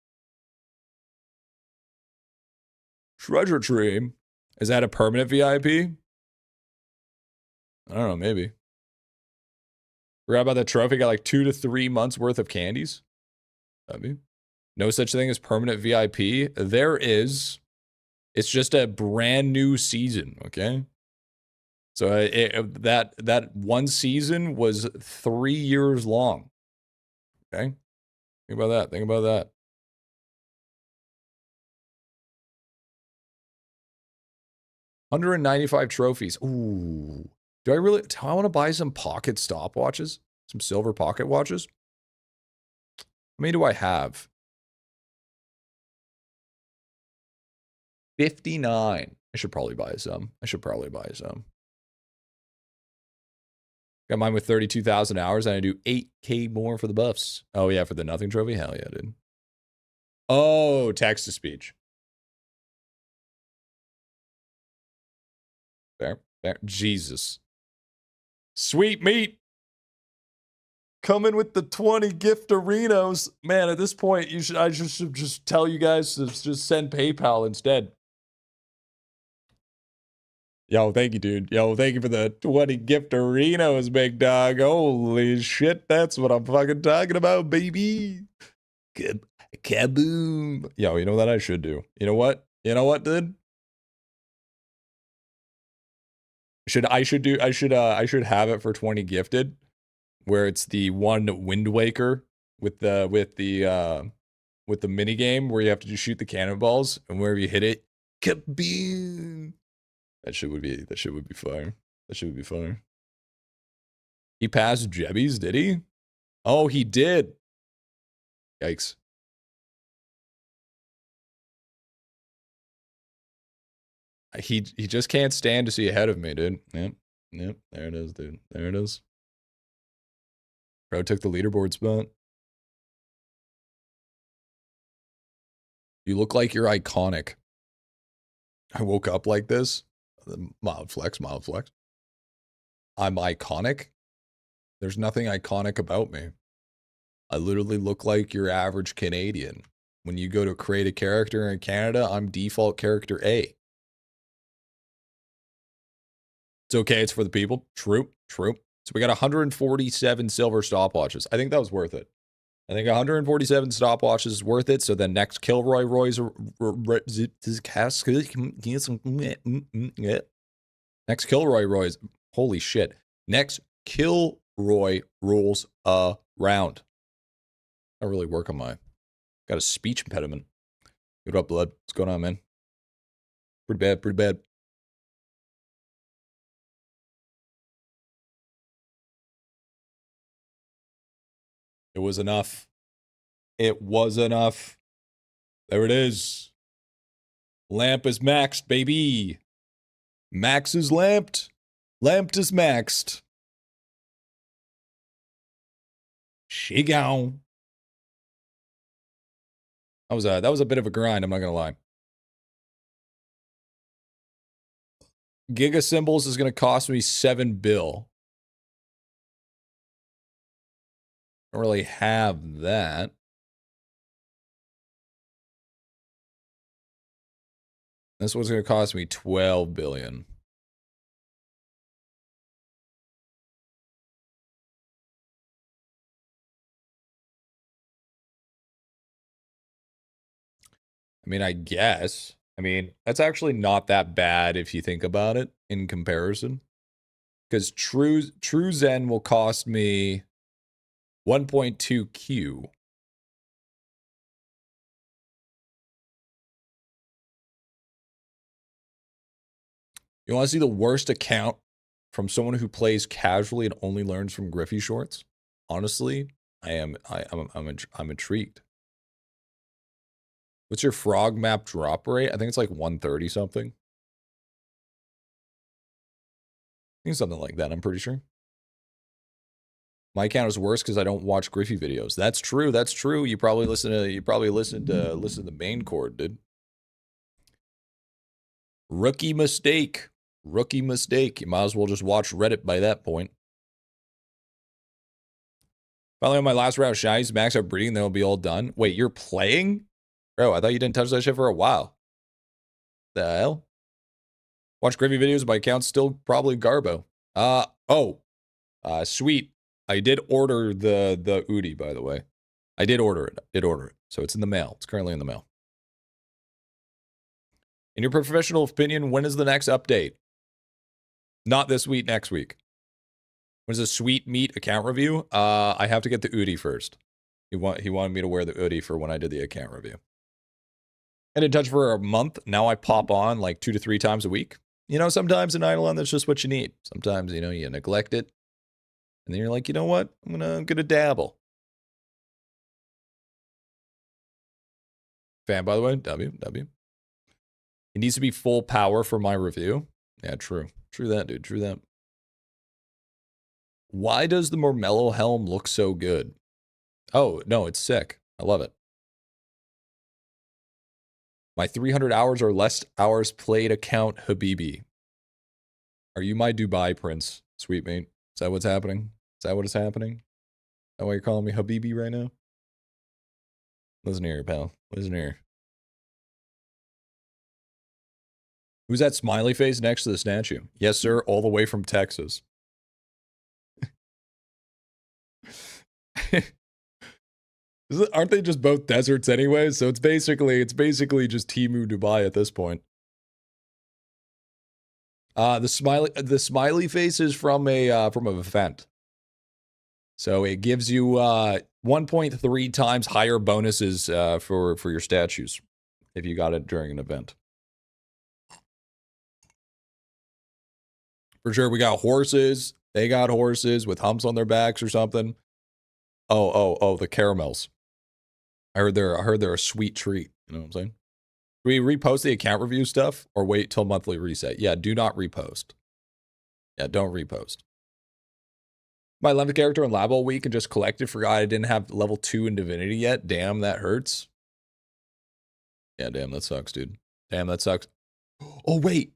Treasure train? Is that a permanent VIP? I don't know, maybe. Forgot about that trophy, got like 2 to 3 months worth of candies. Maybe. No such thing as permanent VIP. There is. It's just a brand new season, okay? So that one season was 3 years long. Okay? Think about that. Think about that. $195 trophies. Ooh. Do I want to buy some pocket stopwatches? Some silver pocket watches? How many do I have? 59. I should probably buy some. Got mine with 32,000 hours, and I do 8K more for the buffs. Oh, yeah, for the nothing trophy? Hell yeah, dude. Oh, text-to-speech. Fair. Jesus. Sweet meat. Coming with the 20 gift-arinos. Man, at this point, I should just tell you guys to just send PayPal instead. Yo, thank you, dude. Yo, thank you for the 20 gift-arinos, big dog. Holy shit, that's what I'm fucking talking about, baby. Kaboom. Yo, you know what I should do? You know what? You know what, dude? I should have it for 20 gifted, where it's the one Wind Waker with the mini game where you have to just shoot the cannonballs, and wherever you hit it, kaboom. That shit would be fire. That shit would be fire. He passed Jebbies, did he? Oh, he did. Yikes. He just can't stand to see ahead of me, dude. Yep. There it is, dude. There it is. Bro took the leaderboard spot. You look like you're iconic. I woke up like this. Mild flex, mild flex. I'm iconic. There's nothing iconic about me. I literally look like your average Canadian. When you go to create a character in Canada, I'm default character A. It's okay, it's for the people. True, true. So we got 147 silver stopwatches. I think that was worth it. I think 147 stopwatches is worth it. So the next Kilroy Roy's next Kilroy Roy's, holy shit. Next Kilroy rolls around. I really work on my, got a speech impediment. What up, blood? What's going on, man? Pretty bad, pretty bad. It was enough. It was enough. There it is. Lamp is maxed, baby. Max is lamped. Lamped is maxed. Shigow. That was a bit of a grind, I'm not gonna lie. Giga Symbols is gonna cost me 7 bill. Don't really have that. This one's gonna cost me 12 billion. I mean, I guess. I mean, that's actually not that bad if you think about it in comparison. Because True Zen will cost me 1.2 Q. You want to see the worst account from someone who plays casually and only learns from Griffy shorts? Honestly, I'm intrigued. What's your frog map drop rate? I think it's like 130 something. I think something like that, I'm pretty sure. My account is worse because I don't watch Griffy videos. That's true, that's true. You probably listen to the main chord, dude. Rookie mistake. Rookie mistake. You might as well just watch Reddit by that point. Finally on my last round of shinies, max out breeding, then it'll be all done. Wait, you're playing? Bro, I thought you didn't touch that shit for a while. The hell? Watch Griffy videos, my account's still probably Garbo. Sweet. I did order the Udi, by the way. I did order it. So it's in the mail. It's currently in the mail. In your professional opinion, when is the next update? Not this week, next week. When's the Sweet Meat account review? I have to get the Udi first. He wanted me to wear the Udi for when I did the account review. I didn't touch for a month. Now I pop on like 2 to 3 times a week. You know, sometimes in IdleOn, that's just what you need. Sometimes, you know, you neglect it. And then you're like, you know what? I'm gonna dabble. Fan, by the way, W. It needs to be full power for my review. Yeah, true. True that, dude. True that. Why does the Mormello helm look so good? Oh, no, it's sick. I love it. My 300 hours or less hours played account, Habibi. Are you my Dubai prince, sweet mate? Is that what's happening? Is that what is happening? Is that why you're calling me Habibi right now? Listen here, pal. Listen here. Who's that smiley face next to the statue? Yes, sir, all the way from Texas. Aren't they just both deserts anyway? So it's basically just Temu Dubai at this point. The smiley face is from an event. So it gives you 1.3 times higher bonuses for your statues if you got it during an event. For sure, we got horses. They got horses with humps on their backs or something. Oh, the caramels. I heard they're a sweet treat. You know what I'm saying? we repost the account review stuff or wait till monthly reset? Yeah, do not repost. Yeah, don't repost. My 11th character in lab all week and just collected. Forgot I didn't have level 2 in Divinity yet. Damn, that hurts. Yeah, damn, that sucks, dude. Damn, that sucks. Oh, wait.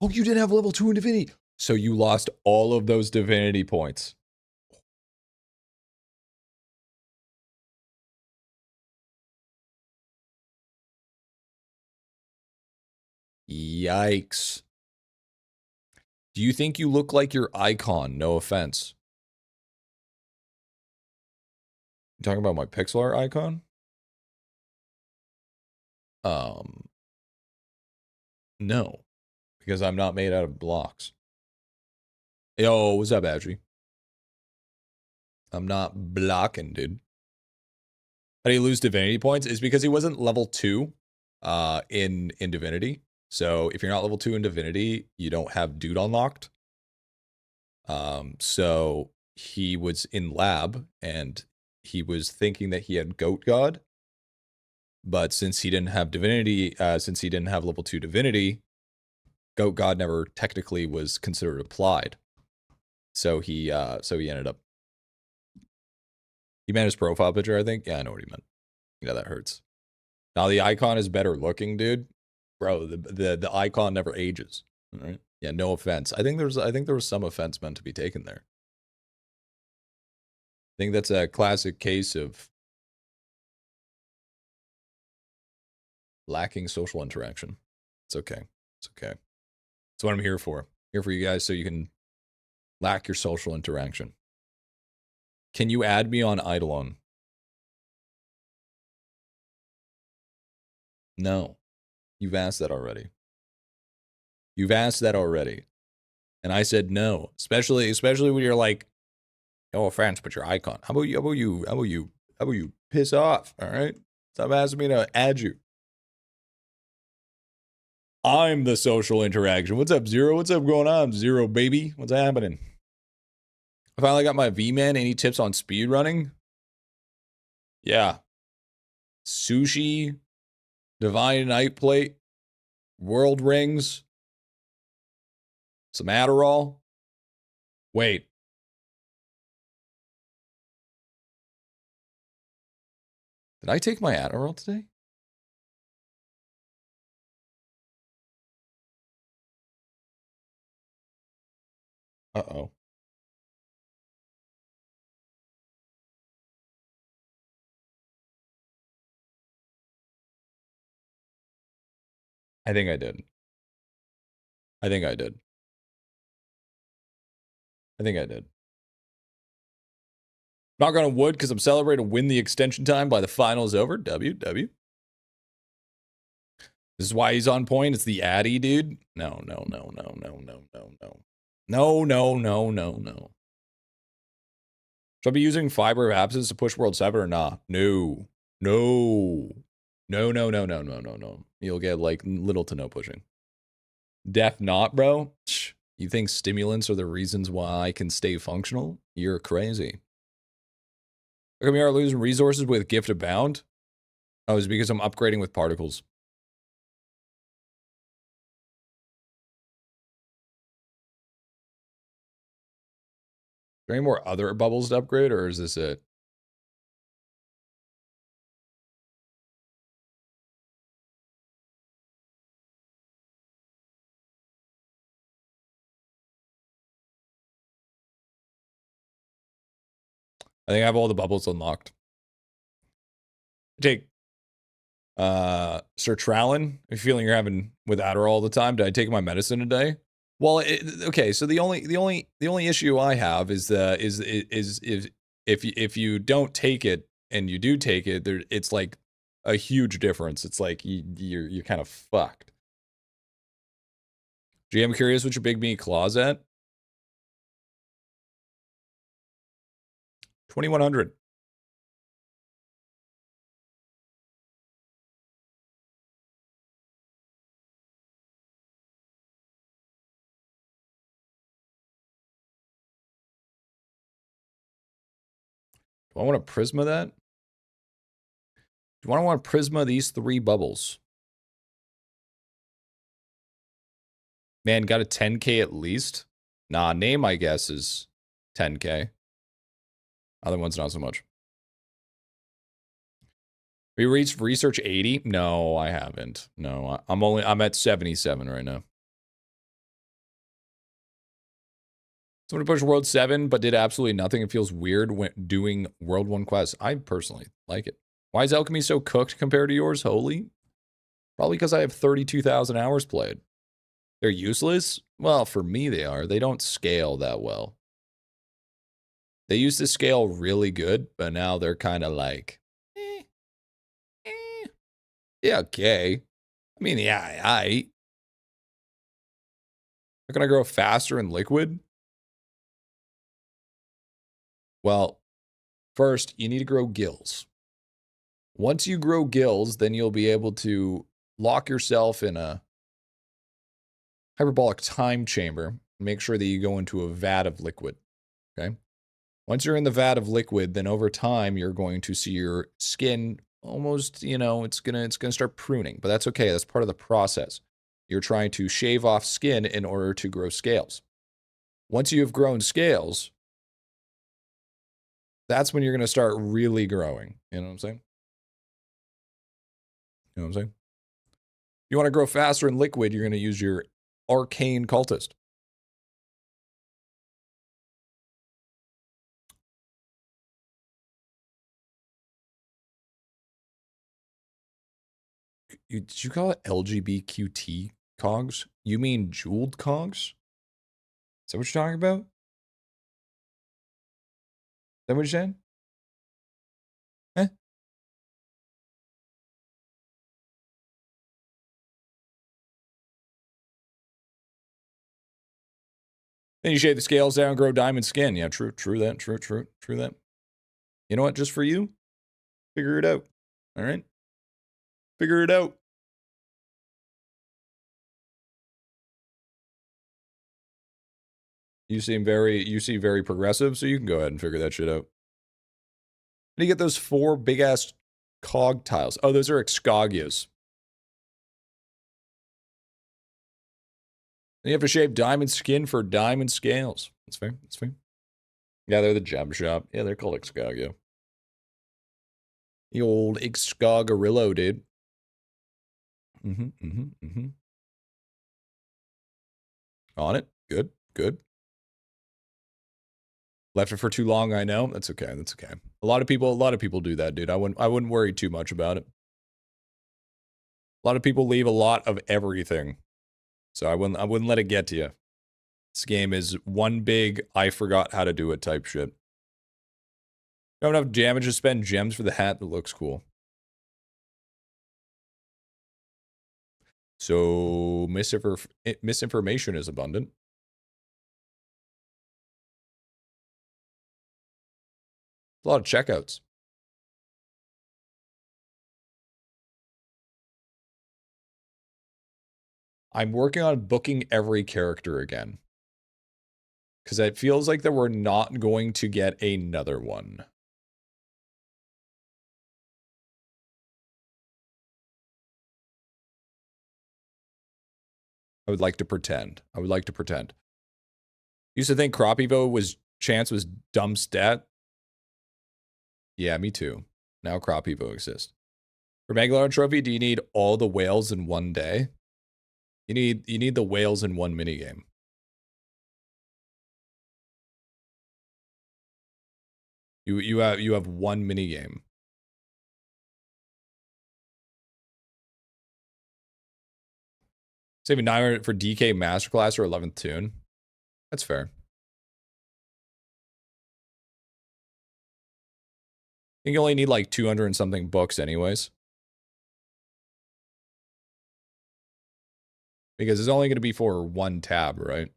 Oh, you didn't have level 2 in Divinity. So you lost all of those Divinity points. Yikes. Do you think you look like your icon? No offense. You talking about my pixel art icon? No. Because I'm not made out of blocks. Yo, what's up, Adri? I'm not blocking, dude. How do you lose Divinity points? Is because he wasn't level 2 in Divinity. So if you're not level 2 in Divinity, you don't have Dude unlocked. So he was in lab and he was thinking that he had Goat God. But since he didn't have Divinity, since he didn't have level 2 Divinity, Goat God never technically was considered applied. So he ended up. He meant his profile picture, I think. Yeah, I know what he meant. You know, that hurts. Now the icon is better looking, dude. Bro, the icon never ages. All right. Yeah, no offense. I think there was some offense meant to be taken there. I think that's a classic case of lacking social interaction. It's okay. It's okay. That's what I'm here for. Here for you guys so you can lack your social interaction. Can you add me on IdleOn? No. You've asked that already. You've asked that already. And I said no. Especially when you're like, no offense, but your icon. How about you piss off? All right? Stop asking me to add you. I'm the social interaction. What's up, Zero? What's up going on, Zero, baby? What's happening? I finally got my V-Man. Any tips on speed running? Yeah. Sushi, Divine Night Plate, World Rings, some Adderall. Wait. Did I take my Adderall today? Uh-oh. I think I did. I think I did. I think I did. Knock on wood because I'm celebrating to win the extension time by the finals over. W. This is why he's on point. It's the Addy, dude. No. Should I be using Fiber of Absence to push World 7 or not? No. You'll get like little to no pushing. Death not, bro? You think stimulants are the reasons why I can stay functional? You're crazy. How come you are losing resources with Gift Abound? Oh, it's because I'm upgrading with particles. Is there any more other bubbles to upgrade, or is this it? I think I have all the bubbles unlocked. Take Sertralin. Are you feeling you're having with Adderall all the time? Did I take my medicine today? Well, okay. So the only issue I have is if you don't take it and you do take it, it's like a huge difference. It's like you're kind of fucked. Gee, I'm curious what your big meat claws at. 2100. Do I want to Prisma that? Do I want to Prisma these 3 bubbles? Man, got a 10K at least? Nah, name, I guess, is 10K. Other ones, not so much. We reached research 80? No, I haven't. No, I'm at 77 right now. Somebody pushed World 7, but did absolutely nothing. It feels weird when doing World 1 quests. I personally like it. Why is Alchemy so cooked compared to yours? Holy? Probably because I have 32,000 hours played. They're useless? Well, for me they are. They don't scale that well. They used to scale really good, but now they're kind of like, yeah, okay. I mean, yeah, How can I grow faster in liquid? Well, first, you need to grow gills. Once you grow gills, then you'll be able to lock yourself in a hyperbolic time chamber. Make sure that you go into a vat of liquid, okay? Once you're in the vat of liquid, then over time, you're going to see your skin almost, you know, it's gonna start pruning, but that's okay. That's part of the process. You're trying to shave off skin in order to grow scales. Once you have grown scales, that's when you're going to start really growing. You know what I'm saying? You know what I'm saying? If you want to grow faster in liquid, you're going to use your arcane cultist. Did you call it LGBTQT cogs? You mean jeweled cogs? Is that what you're talking about? Is that what you're saying? Eh? Then you shave the scales down, grow diamond skin. Yeah, true that, true that. You know what? Just for you, figure it out. All right? Figure it out. You seem very progressive, so you can go ahead and figure that shit out. How do you get those 4 big-ass cog tiles? Oh, those are excogias. And you have to shave diamond skin for diamond scales. That's fair, that's fair. Yeah, they're the gem shop. Yeah, they're called excogia. The old excogarillo, dude. On it. Good, good. Left it for too long, I know. That's okay, that's okay. A lot of people do that, dude. I wouldn't worry too much about it. A lot of people leave a lot of everything. So I wouldn't let it get to you. This game is one big I forgot how to do it type shit. Don't have damage to spend gems for the hat that looks cool. So misinformation is abundant. A lot of checkouts. I'm working on booking every character again. Because it feels like that we're not going to get another one. I would like to pretend. Used to think Crop Evo was chance was dumb stat. Yeah, me too. Now Crop Evo exists. For Megalodon Trophy, do you need all the whales in one day? You need the whales in one minigame. You have one minigame. Saving 900 for DK Masterclass or 11th tune. That's fair. I think you only need like 200 and something books anyways. Because it's only going to be for one tab, right?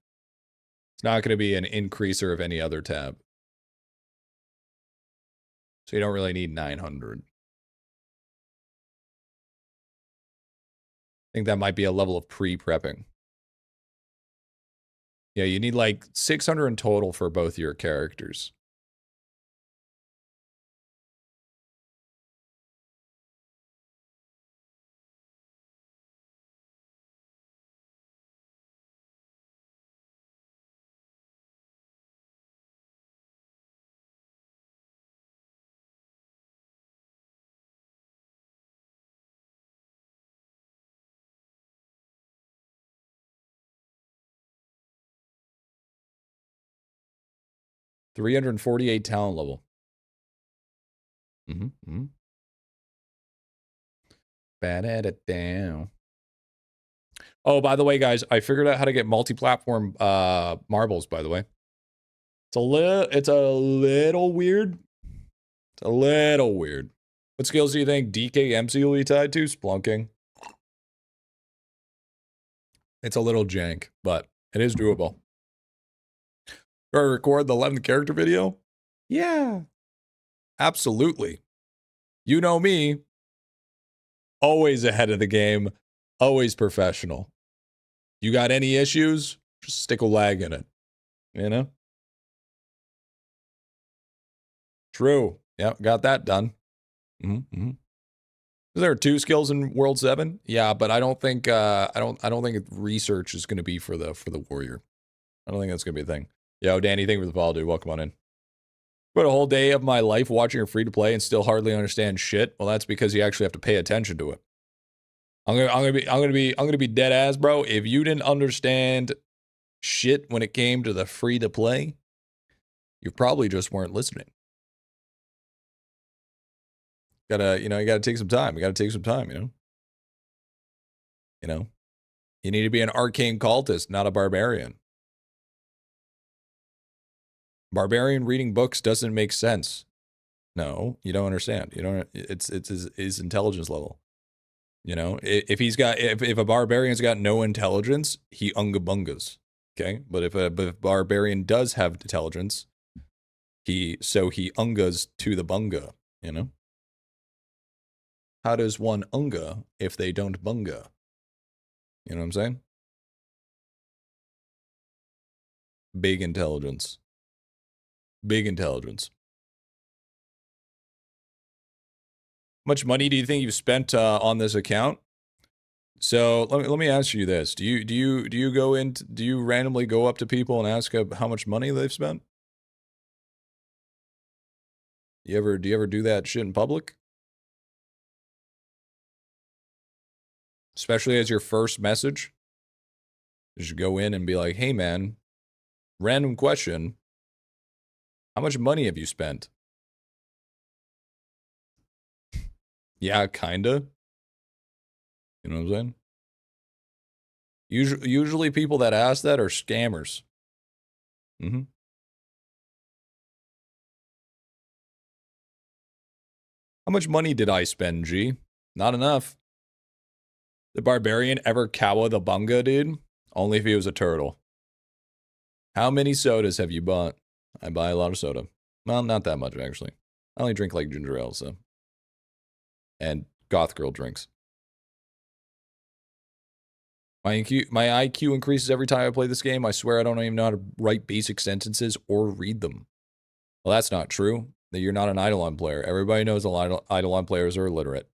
It's not going to be an increaser of any other tab. So you don't really need 900. I think that might be a level of pre-prepping. Yeah, you need like 600 in total for both your characters. 348 talent level. Bad it down. Oh, by the way, guys, I figured out how to get multi-platform marbles, by the way. It's a little weird. It's a little weird. What skills do you think DKMC will be tied to? Splunking. It's a little jank, but it is doable. Do I record the 11th character video? Yeah. Absolutely. You know me. Always ahead of the game. Always professional. You got any issues? Just stick a lag in it. You know? True. Yep, got that done. There are 2 skills in World 7. Yeah, but I don't think I don't think research is going to be for the warrior. I don't think that's going to be a thing. Yo, Danny, thank you for the follow, dude. Welcome on in. But a whole day of my life watching a free to play and still hardly understand shit. Well, that's because you actually have to pay attention to it. I'm gonna be dead ass, bro. If you didn't understand shit when it came to the free to play, you probably just weren't listening. You gotta take some time. You gotta take some time, you know? You need to be an arcane cultist, not a barbarian. Barbarian reading books doesn't make sense. No, you don't understand. You don't. It's his intelligence level. You know, if a barbarian's got no intelligence, he unga bungas. Okay, but if a barbarian does have intelligence, he ungas to the bunga. You know. How does one unga if they don't bunga? You know what I'm saying? Big intelligence. Big intelligence. How much money do you think you've spent on this account? So let me ask you this: do you randomly go up to people and ask how much money they've spent? Do you ever do that shit in public? Especially as your first message? You should go in and be like, "Hey man, random question. How much money have you spent?" Yeah, kinda. You know what I'm saying? Usually people that ask that are scammers. How much money did I spend, G? Not enough. The barbarian ever kawa the bunga, dude? Only if he was a turtle. How many sodas have you bought? I buy a lot of soda. Well, not that much, actually. I only drink like ginger ale, so. And goth girl drinks. My IQ increases every time I play this game. I swear I don't even know how to write basic sentences or read them. Well, that's not true. That you're not an IdleOn player. Everybody knows IdleOn players are illiterate.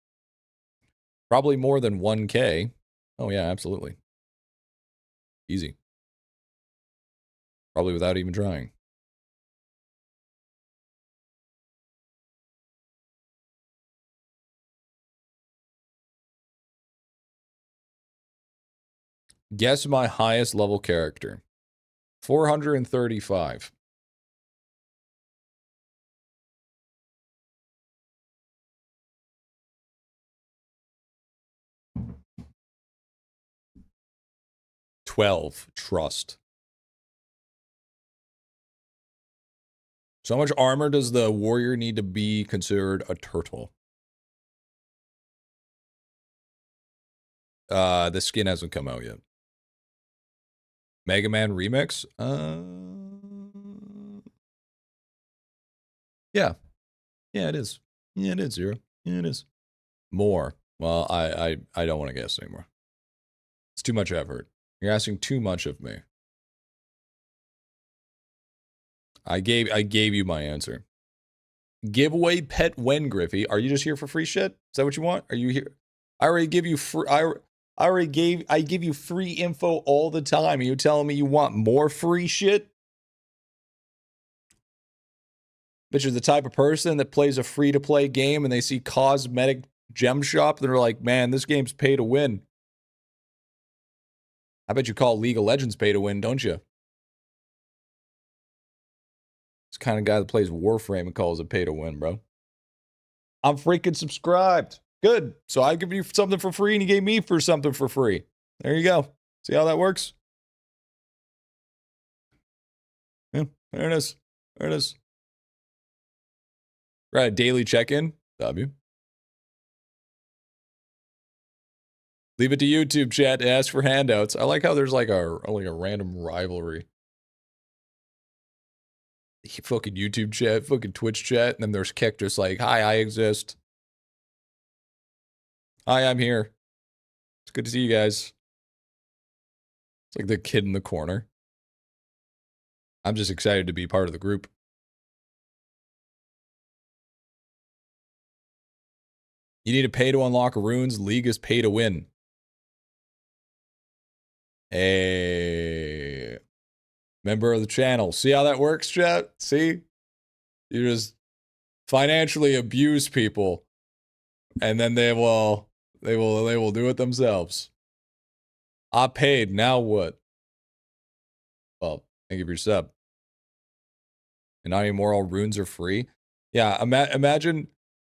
Probably more than 1K. Oh yeah, absolutely. Easy. Probably without even trying. Guess my highest level character. 435. Trust. So much armor does the warrior need to be considered a turtle? The skin hasn't come out yet. Mega Man Remix? Yeah. Yeah, it is. Yeah, it is, Zero. Yeah, it is. More. Well, I don't want to guess anymore. It's too much effort. You're asking too much of me. I gave you my answer. Giveaway pet when, Griffy? Are you just here for free shit? Is that what you want? Are you here? I already give you free. I give you free info all the time. Are you telling me you want more free shit? But you're the type of person that plays a free-to-play game and they see cosmetic gem shop and they're like, man, this game's pay to win. I bet you call League of Legends pay to win, don't you? kind of guy that plays Warframe and calls it pay to win, bro. I'm freaking subscribed. Good. So I give you something for free and you gave me for something for free. There you go. See how that works? Yeah, there it is. There it is. Right, a daily check-in. W. Leave it to YouTube chat to ask for handouts. I like how there's like a random rivalry. Fucking YouTube chat, fucking Twitch chat, and then there's Kick just like, hi, I exist. Hi, I'm here. It's good to see you guys. It's like the kid in the corner. I'm just excited to be part of the group. You need to pay to unlock runes. League is pay to win. Hey. Member of the channel. See how that works, chat? See? You just financially abuse people. And then they will do it themselves. I paid, now what? Well, thank you for your sub. And not anymore, all runes are free. Yeah, imagine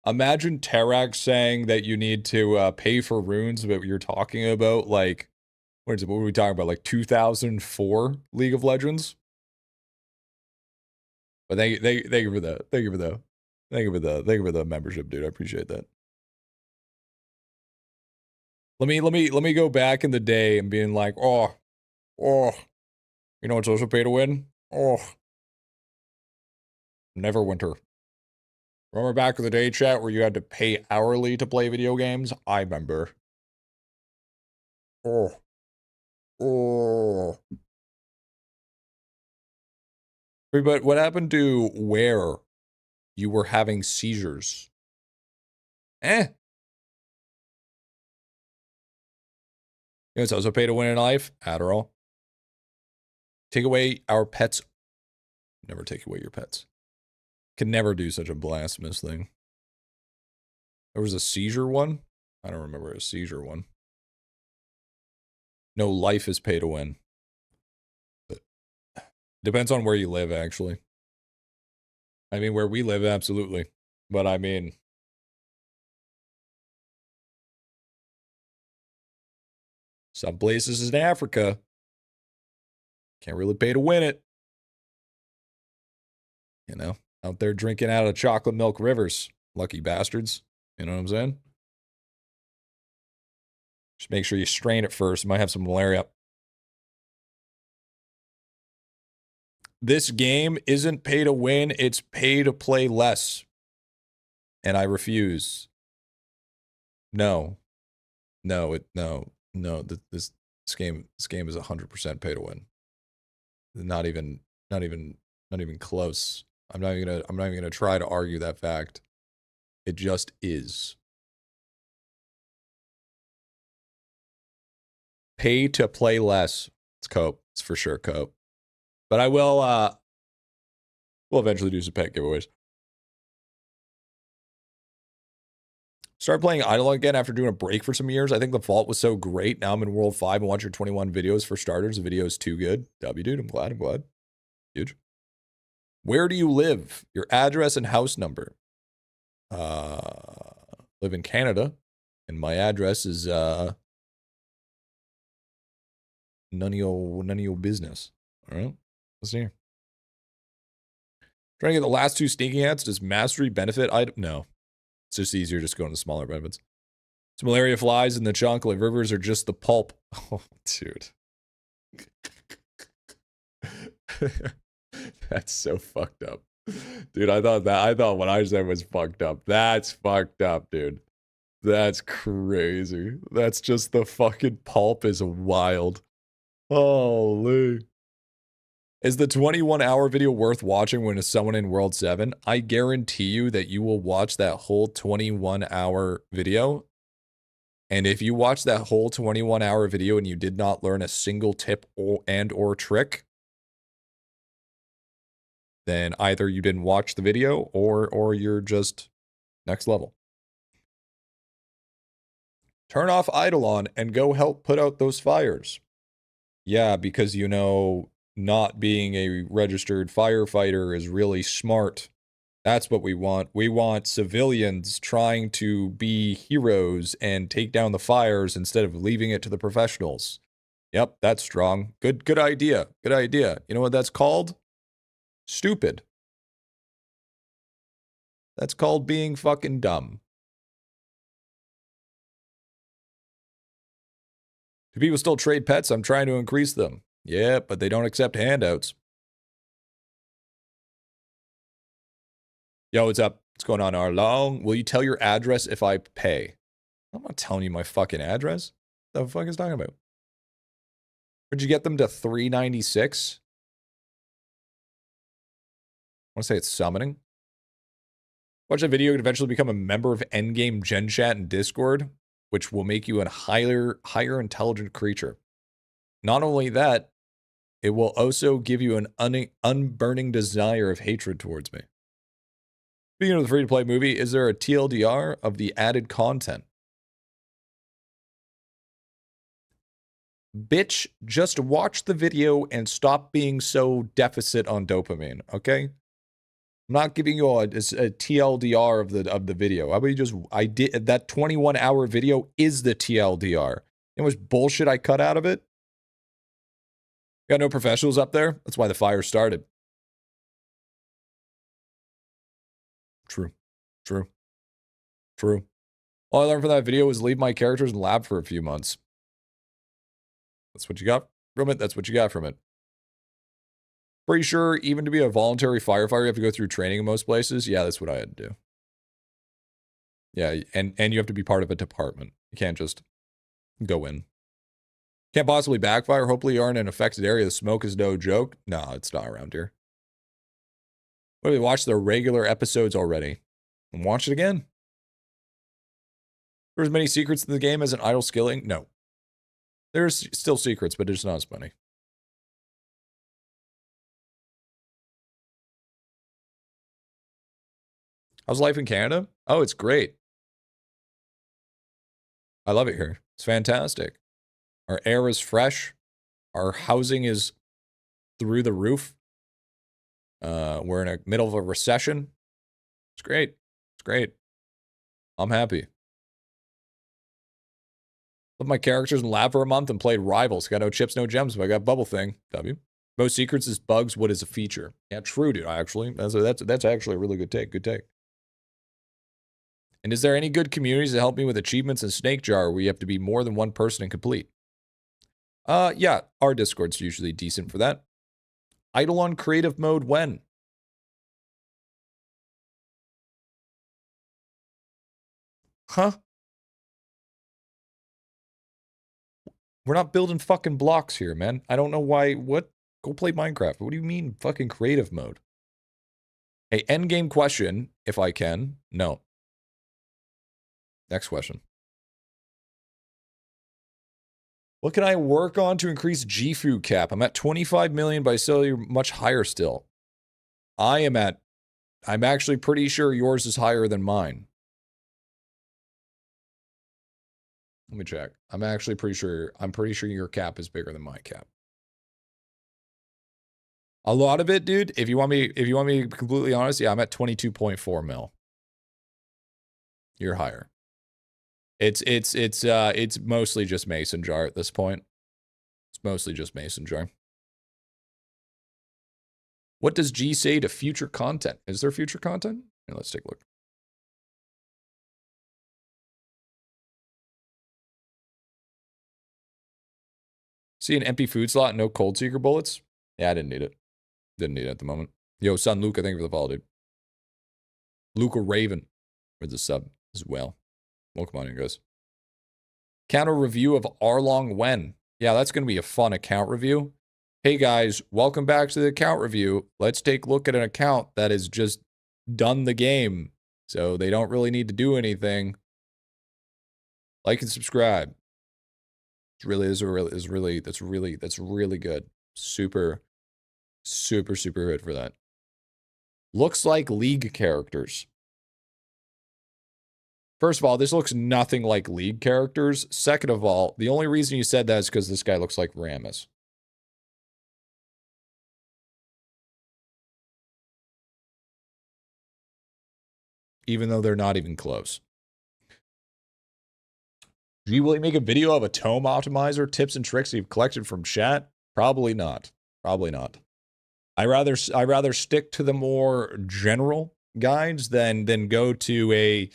Tarak saying that you need to pay for runes, but you're talking about like, what are we talking about? Like 2004 League of Legends? But thank you for that. Thank you for the membership, dude. I appreciate that. Let me go back in the day and being like, oh, you know it's also pay to win? Oh, Neverwinter. Remember back in the day, chat, where you had to pay hourly to play video games? I remember. Oh. But what happened to where you were having seizures? You know, it's also pay to win in life. Adderall. Take away our pets. Never take away your pets. Can never do such a blasphemous thing. There was a seizure one? I don't remember a seizure one. No, life is pay to win. But depends on where you live, actually. I mean, where we live, absolutely. But I mean, some places in Africa can't really pay to win it. You know, out there drinking out of chocolate milk rivers. Lucky bastards. You know what I'm saying? Just make sure you strain it first. You might have some malaria. This game isn't pay to win. It's pay to play less. And I refuse. No. No. This game is 100% pay to win. Not even close. I'm not even gonna try to argue that fact. It just is. Pay to play less. It's cope. It's for sure cope. But I will we'll eventually do some pet giveaways. Start playing IdleOn again after doing a break for some years. I think the vault was so great. Now I'm in World 5 and watch your 21 videos for starters. The video is too good. W, dude. I'm glad. Huge. Where do you live? Your address and house number. Live in Canada. And my address is none of your business. All right. Let's see here. Trying to get the last two sneaking hats. Does mastery benefit item? No. It's just easier just going to smaller benefits. It's malaria flies in the chocolate rivers are just the pulp. Oh, dude. That's so fucked up. Dude, I thought what I said was fucked up. That's fucked up, dude. That's crazy. That's just the fucking pulp is wild. Holy. Is the 21-hour video worth watching when it's someone in World 7? I guarantee you that you will watch that whole 21-hour video. And if you watch that whole 21-hour video and you did not learn a single tip or trick, then either you didn't watch the video or you're just next level. Turn off IdleOn and go help put out those fires. Yeah, because you know not being a registered firefighter is really smart. That's what we want. We want civilians trying to be heroes and take down the fires instead of leaving it to the professionals. Yep, that's strong. Good idea. Good idea. You know what that's called? Stupid. That's called being fucking dumb. Do people still trade pets? I'm trying to increase them. Yeah, but they don't accept handouts. Yo, what's up? What's going on, Arlong? Will you tell your address if I pay? I'm not telling you my fucking address. What the fuck is talking about? Where'd you get them to 396? I want to say it's summoning. Watch that video and eventually become a member of Endgame Gen Chat and Discord, which will make you a higher intelligent creature. Not only that, it will also give you an unburning desire of hatred towards me. Speaking of the free-to-play movie, is there a TLDR of the added content? Bitch, just watch the video and stop being so deficit on dopamine, okay? I'm not giving you a TLDR of the video. How about you just, that 21-hour video is the TLDR. How much bullshit I cut out of it? Got no professionals up there? That's why the fire started. True. All I learned from that video was leave my characters in lab for a few months. That's what you got from it. That's what you got from it. Pretty sure even to be a voluntary firefighter, you have to go through training in most places. Yeah, that's what I had to do. Yeah, and you have to be part of a department. You can't just go in. Can't possibly backfire. Hopefully you aren't in an affected area. The smoke is no joke. No, it's not around here. Well, we watched the regular episodes already. And watch it again. There's many secrets in the game as an idle skilling. No. There's still secrets, but it's not as funny. How's life in Canada? Oh, it's great. I love it here. It's fantastic. Our air is fresh. Our housing is through the roof. We're in the middle of a recession. It's great. It's great. I'm happy. Left my characters in lab for a month and played Rivals. Got no chips, no gems, but I got Bubble Thing. W. Most secrets is bugs. What is a feature? Yeah, true, dude. Actually, that's actually a really good take. Good take. And is there any good communities that help me with achievements in Snake Jar where you have to be more than one person and complete? Yeah, our Discord's usually decent for that. IdleOn creative mode when? Huh? We're not building fucking blocks here, man. I don't know why. What? Go play Minecraft. What do you mean fucking creative mode? Hey, endgame question, if I can. No. Next question. What can I work on to increase GFU cap? I'm at 25 million, but I still you're much higher still. I'm actually pretty sure yours is higher than mine. Let me check. I'm pretty sure your cap is bigger than my cap. A lot of it, dude, if you want me to be completely honest, yeah, I'm at 22.4 mil. You're higher. It's mostly just mason jar at this point. It's mostly just mason jar. What does G say to future content? Is there future content? Here, let's take a look. See an empty food slot, no cold seeker bullets? Yeah, I didn't need it. Didn't need it at the moment. Yo, son Luca, thank you for the follow, dude. Luca Raven for the sub as well. Welcome on in, guys. Counter review of Arlong Wen. Yeah, that's going to be a fun account review. Hey, guys, welcome back to the account review. Let's take a look at an account that has just done the game. So they don't really need to do anything. Like and subscribe. That's really good. Super good for that. Looks like League characters. First of all, this looks nothing like League characters. Second of all, the only reason you said that is because this guy looks like Rammus. even though they're not even close. G, will you make a video of a tome optimizer, tips and tricks you've collected from chat? Probably not. Probably not. I rather stick to the more general guides than go to a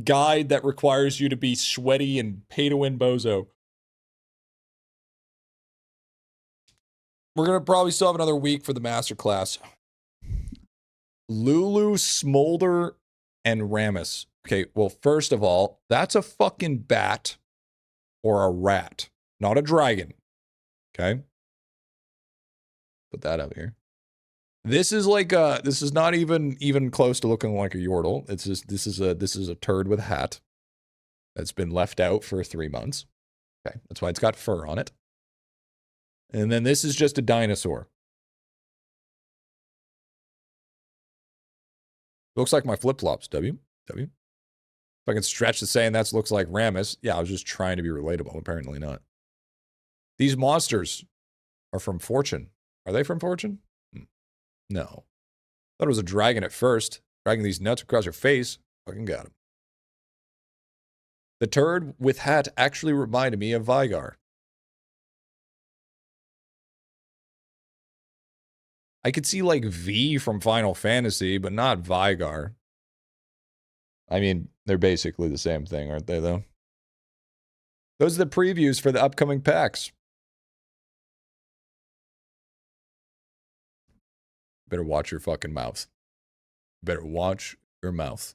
guide that requires you to be sweaty and pay to win bozo. We're gonna probably still have another week for the masterclass. Lulu, Smolder, and Rammus. Okay, well, first of all, that's a fucking bat or a rat, not a dragon. Okay? Put that up here. This is like this is not even close to looking like a Yordle. It's just this is a turd with a hat that's been left out for 3 months. Okay, that's why it's got fur on it. And then this is just a dinosaur. Looks like my flip-flops, W. If I can stretch the saying that looks like Rammus. Yeah, I was just trying to be relatable. Apparently not. These monsters are from Fortune. Are they from Fortune? No. Thought it was a dragon at first. Dragging these nuts across your face. Fucking got him. The turd with hat actually reminded me of Vigar. I could see like V from Final Fantasy, but not Vigar. I mean, they're basically the same thing, aren't they, though? Those are the previews for the upcoming packs. Better watch your fucking mouth. Better watch your mouth.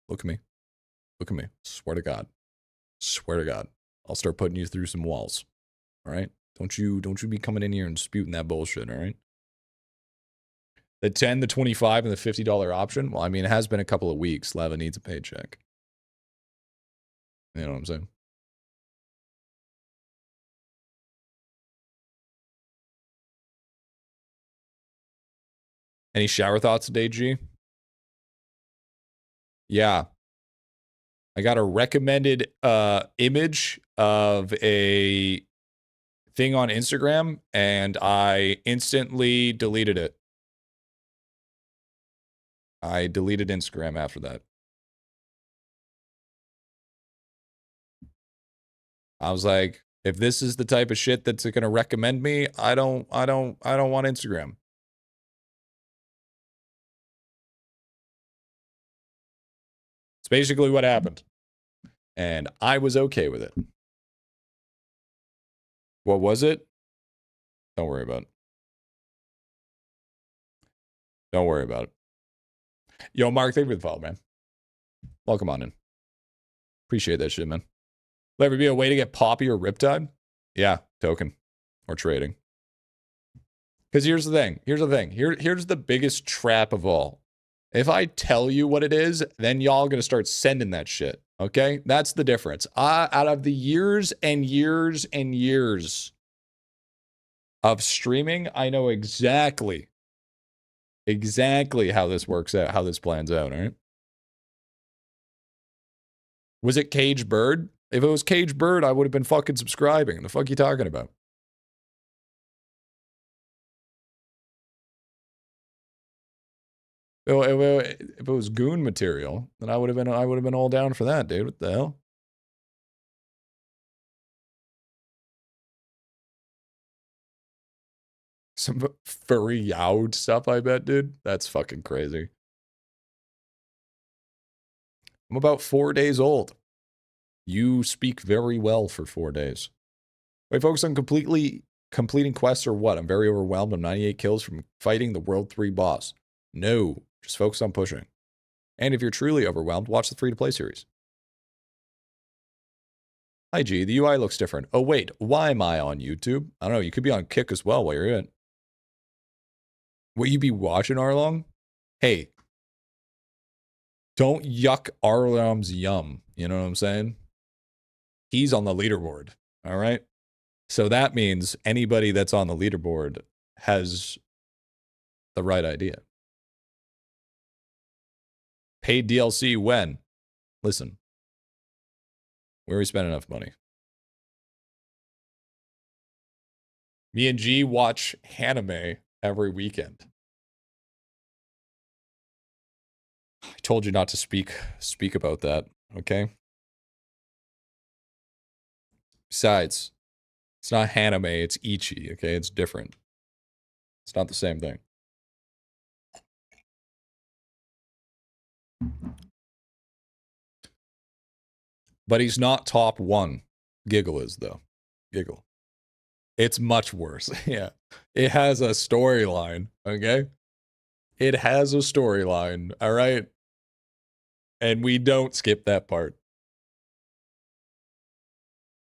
Look at me. Look at me. Swear to God. Swear to God. I'll start putting you through some walls. All right? Don't you be coming in here and disputing that bullshit, all right? The 10, the 25, and the $50 option. Well, I mean, it has been a couple of weeks. Lava needs a paycheck. You know what I'm saying? Any shower thoughts today, G? Yeah. I got a recommended image of a thing on Instagram, and I instantly deleted it. I deleted Instagram after that. I was like, if this is the type of shit that's going to recommend me, I don't want Instagram. It's basically what happened. And I was okay with it. What was it? Don't worry about it. Don't worry about it. Yo, Mark, thank you for the follow, man. Welcome on in. Appreciate that shit, man. Will ever be a way to get Poppy or Riptide? Yeah, token. Or trading. Because here's the thing. Here's the biggest trap of all. If I tell you what it is, then y'all are going to start sending that shit. Okay? That's the difference. Out of the years and years and years of streaming, I know exactly how this works out, how this plans out, all right? Was it Cage Bird? If it was Cage Bird, I would have been fucking subscribing. The fuck you talking about? If it was goon material, then I would have been all down for that, dude. What the hell? Some furry yowed stuff, I bet, dude. That's fucking crazy. I'm about 4 days old. You speak very well for 4 days. Wait, focus on completing quests or what? I'm very overwhelmed. I'm 98 kills from fighting the World 3 boss. No, just focus on pushing. And if you're truly overwhelmed, watch the free-to-play series. Hi, G. The UI looks different. Oh, wait. Why am I on YouTube? I don't know. You could be on Kick as well while you're in. Will you be watching Arlong? Hey, don't yuck Arlong's yum. You know what I'm saying? He's on the leaderboard. All right? So that means anybody that's on the leaderboard has the right idea. Paid DLC when? Listen. Where we spend enough money. Me and G watch anime every weekend. told you not to speak about that, okay? Besides, it's not Haname, it's Ichi, okay? It's different. It's not the same thing. But he's not top 1. Giggle is, though. Giggle. It's much worse. Yeah. It has a storyline, okay? It has a storyline, all right? And we don't skip that part.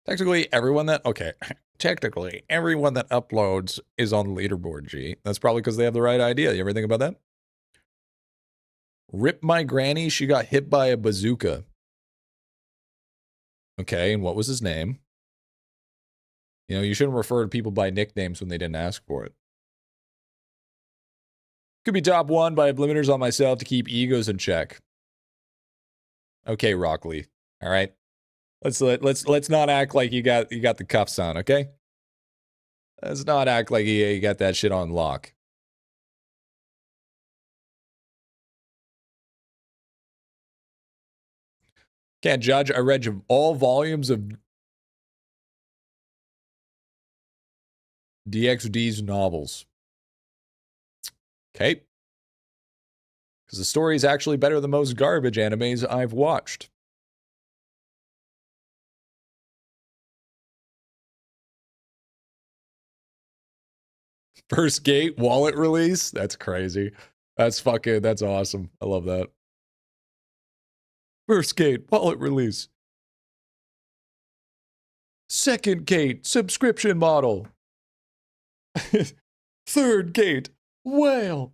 Technically, everyone that uploads is on the leaderboard, G. That's probably because they have the right idea. You ever think about that? Rip my granny, she got hit by a bazooka. Okay, and what was his name? You know, you shouldn't refer to people by nicknames when they didn't ask for it. Could be top 1 by blimiters on myself to keep egos in check. Okay, Rockley. All right. Let's not act like you got the cuffs on, okay? Let's not act like you got that shit on lock. Can't judge. I read all volumes of DXD's novels. Okay. Because the story is actually better than most garbage animes I've watched. First Gate wallet release? That's crazy. That's awesome. I love that. First Gate wallet release. Second Gate subscription model. Third Gate whale.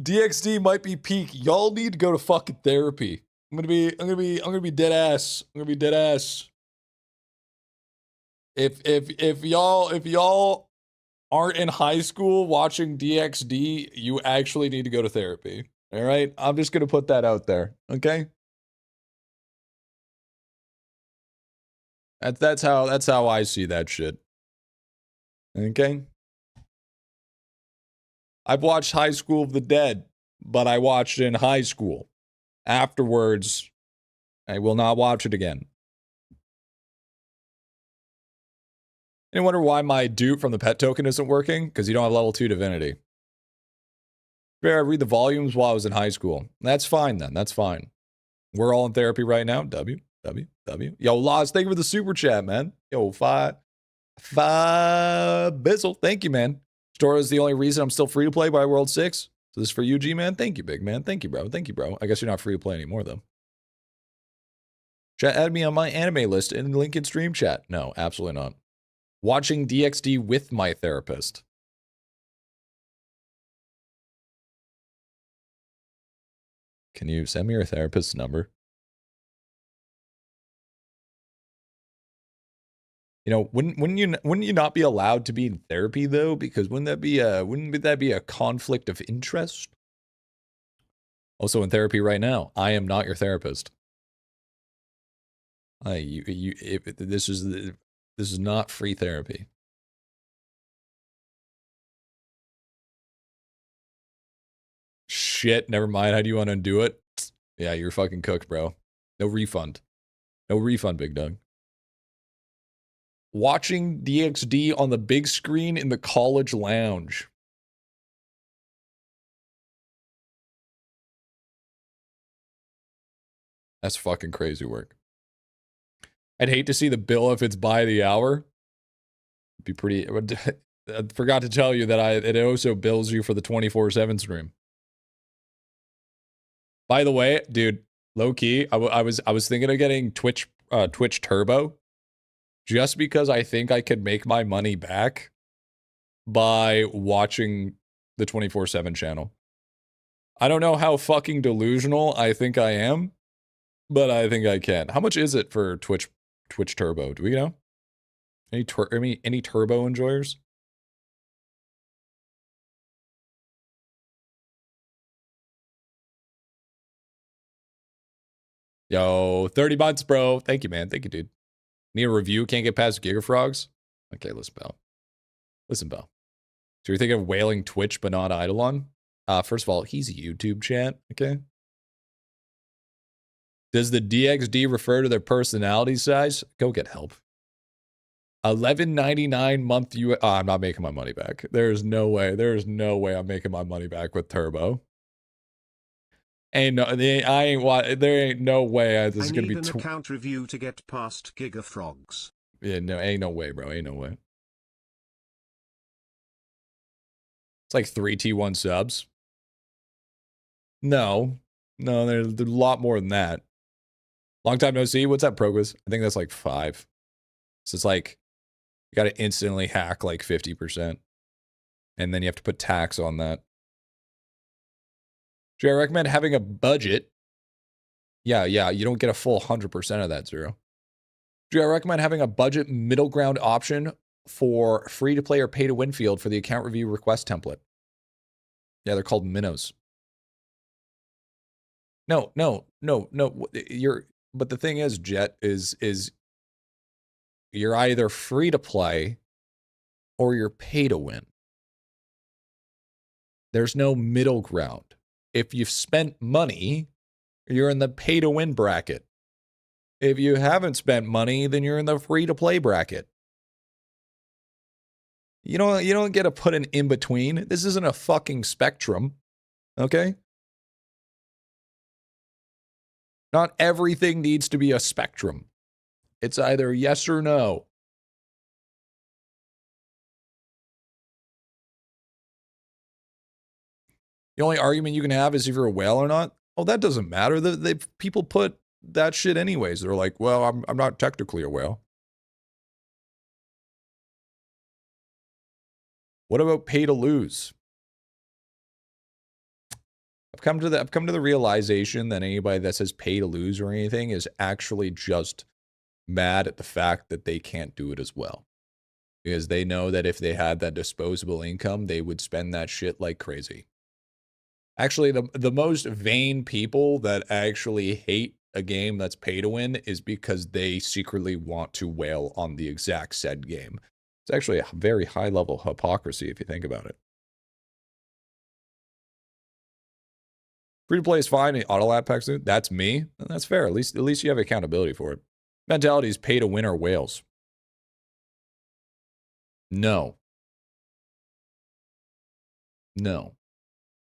DXD might be peak. Y'all need to go to fucking therapy. I'm gonna be dead ass. I'm gonna be dead ass. If y'all aren't in high school watching DXD, you actually need to go to therapy. All right? I'm just gonna put that out there. Okay? That's how I see that shit. Okay? I've watched High School of the Dead, but I watched it in high school. Afterwards, I will not watch it again. You wonder why my dupe from the pet token isn't working? Because you don't have level 2 divinity. I read the volumes while I was in high school. That's fine then. That's fine. We're all in therapy right now. W. Yo, Laws, thank you for the super chat, man. Yo, five Bizzle. Thank you, man. Store is the only reason I'm still free to play by World 6. So this is for you, G, man. Thank you, big man. Thank you, bro. Thank you, bro. I guess you're not free to play anymore, though. Chat, add me on my anime list in link in stream chat. No, absolutely not. Watching DXD with my therapist. Can you send me your therapist's number? You know, wouldn't you not be allowed to be in therapy though? Because wouldn't that be a conflict of interest? Also in therapy right now, I am not your therapist. This is not free therapy. Shit, never mind. How do you want to undo it? Yeah, you're fucking cooked, bro. No refund. No refund, big dog. Watching DXD on the big screen in the college lounge. That's fucking crazy work. I'd hate to see the bill if it's by the hour. It'd be pretty. I forgot to tell you that it also bills you for the 24/7 stream. By the way, dude, low key, I was thinking of getting Twitch Turbo, just because I think I could make my money back by watching the 24/7 channel. I don't know how fucking delusional I think I am, but I think I can. How much is it for Twitch Turbo? Do we know? Any Turbo enjoyers? Yo, 30 months, bro. Thank you, man. Thank you, dude. Need a review? Can't get past Gigafrogs? Okay, listen, pal. Listen, pal. So you're thinking of whaling Twitch but not IdleOn? First of all, he's a YouTube chat, okay? Does the DXD refer to their personality size? Go get help. $11.99 month I'm not making my money back. There's no way. There's no way I'm making my money back with Turbo. There ain't no way this is gonna be. I need an account review to get past Gigafrogs. Yeah, no, ain't no way, bro. Ain't no way. It's like 3 T1 subs. No, there's a lot more than that. Long time no see. What's that progress? I think that's like 5. So it's like you got to instantly hack like 50%, and then you have to put tax on that. Do I recommend having a budget? Yeah, you don't get a full 100% of that, Zero. Do I recommend having a budget middle ground option for free-to-play or pay-to-win field for the account review request template? Yeah, they're called minnows. No. But the thing is, Jet, is you're either free-to-play or you're pay-to-win. There's no middle ground. If you've spent money, you're in the pay-to-win bracket. If you haven't spent money, then you're in the free-to-play bracket. You don't get to put an in-between. This isn't a fucking spectrum, okay? Not everything needs to be a spectrum. It's either yes or no. The only argument you can have is if you're a whale or not. Oh, that doesn't matter. People put that shit anyways. They're like, well, I'm not technically a whale. What about pay to lose? I've come to the realization that anybody that says pay to lose or anything is actually just mad at the fact that they can't do it as well. Because they know that if they had that disposable income, they would spend that shit like crazy. Actually, the most vain people that actually hate a game that's pay to win is because they secretly want to whale on the exact said game. It's actually a very high level hypocrisy if you think about it. Free to play is fine. Auto lap packs, that's me. That's fair. At least you have accountability for it. Mentality is pay to win or whales. No.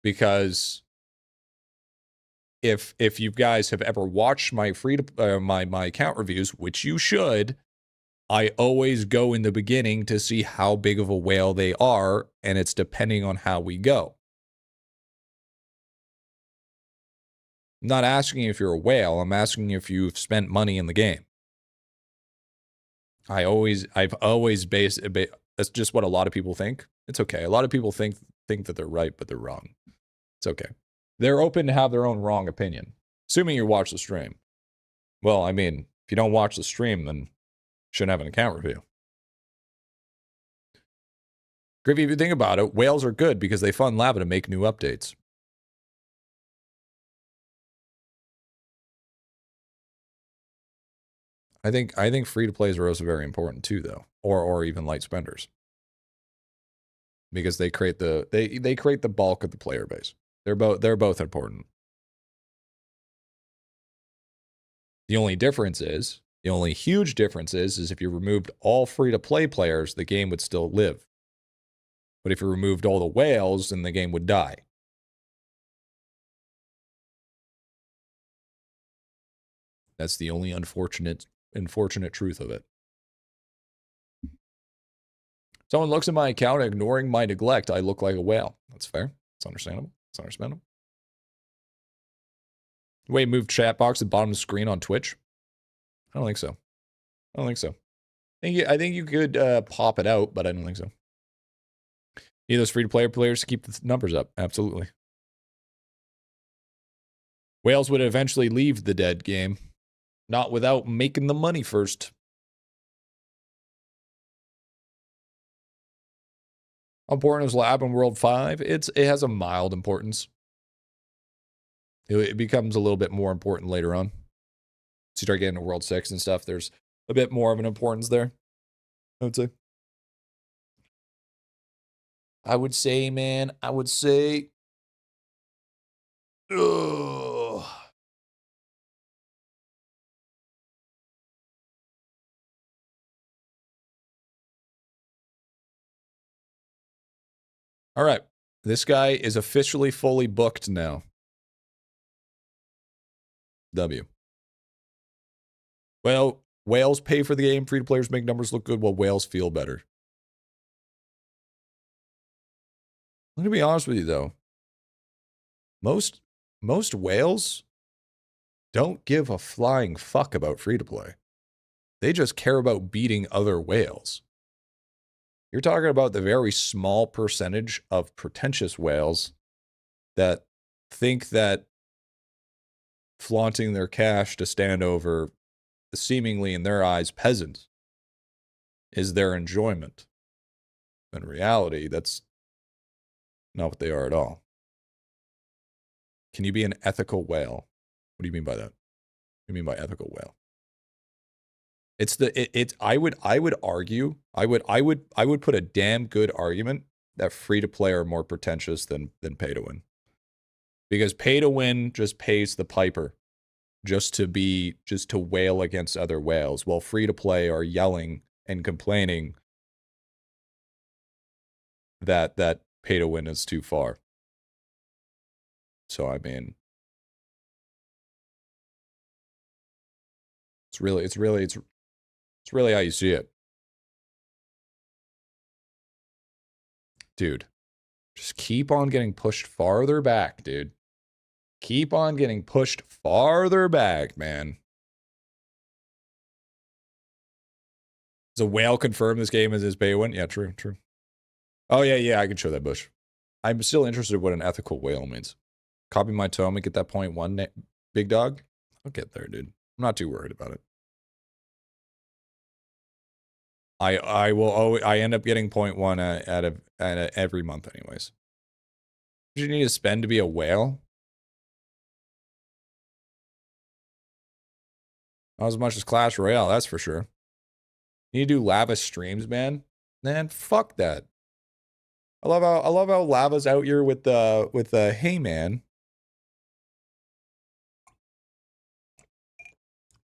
Because if you guys have ever watched my my account reviews, which you should, I always go in the beginning to see how big of a whale they are, and it's depending on how we go. I'm not asking if you're a whale. I'm asking if you've spent money in the game. I've always based that's just what a lot of people think. It's okay. A lot of people think that they're right, but they're wrong. It's okay. They're open to have their own wrong opinion, assuming you watch the stream. Well, I mean, if you don't watch the stream, then you shouldn't have an account review. Griffy, if you think about it, whales are good because they fund lava to make new updates. I think free-to-plays are also very important too, though, or even light spenders, because they create they create the bulk of the player base. They're both important. The only huge difference is if you removed all free-to-play players, the game would still live. But if you removed all the whales, then the game would die. That's the only unfortunate truth of it. Someone looks at my account ignoring my neglect. I look like a whale. That's fair. It's understandable. It's understandable. Wait, move chat box to the bottom of the screen on Twitch? I don't think so. I think you could pop it out, but I don't think so. Need those free-to-play players to keep the numbers up. Absolutely. Whales would eventually leave the dead game. Not without making the money first. How important is lab in World 5? It has a mild importance. It becomes a little bit more important later on. So you start getting to World 6 and stuff, there's a bit more of an importance there, I would say. Man, Ugh. All right. This guy is officially fully booked now. W. Well, whales pay for the game. Free to players make numbers look good while whales feel better. I'm gonna be honest with you though. Most whales don't give a flying fuck about free to play. They just care about beating other whales. You're talking about the very small percentage of pretentious whales that think that flaunting their cash to stand over seemingly in their eyes peasants is their enjoyment. In reality, that's not what they are at all. Can you be an ethical whale? What do you mean by that? What do you mean by ethical whale? I would argue, I would put a damn good argument that free to play are more pretentious than pay to win. Because pay to win just pays the piper just to wail against other whales, while free to play are yelling and complaining that pay to win is too far. So I mean, it's really how you see it. Dude, just keep on getting pushed farther back, dude. Keep on getting pushed farther back, man. Does a whale confirm this game as his pay win? Yeah, true. Oh, yeah, I can show that bush. I'm still interested in what an ethical whale means. Copy my tome and get that 0.1, big dog. I'll get there, dude. I'm not too worried about it. I end up getting 0.1 out of every month anyways. What do you need to spend to be a whale? Not as much as Clash Royale, that's for sure. You need to do lava streams, man. Man, fuck that. I love how Lava's out here with the hey man.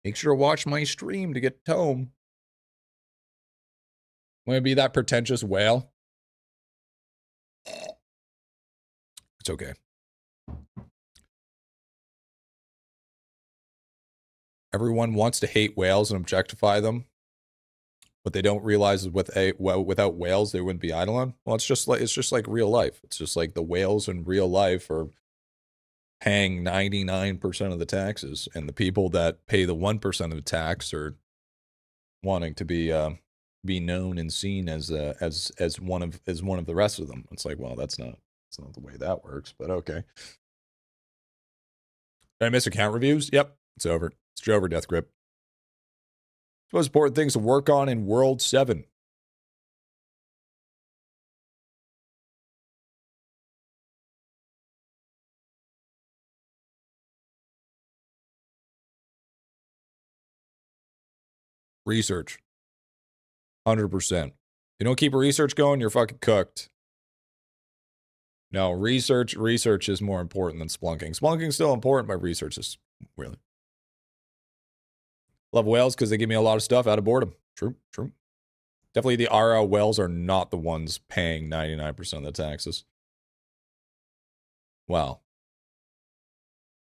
Make sure to watch my stream to get tome. Want to be that pretentious whale? It's okay. Everyone wants to hate whales and objectify them. What they don't realize is without whales, they wouldn't be IdleOn. Well, it's just like real life. It's just like the whales in real life are paying 99% of the taxes, and the people that pay the 1% of the tax are wanting to be known and seen as one of the rest of them. It's like, well, that's not the way that works, but okay. Did I miss account reviews? Yep, it's over. It's over, Death Grip. Most important things to work on in World 7. Research. 100%. If you don't keep research going, you're fucking cooked. No, research is more important than splunking. Splunking's still important, but research is really. Love whales because they give me a lot of stuff out of boredom. True. Definitely the RL whales are not the ones paying 99% of the taxes. Well,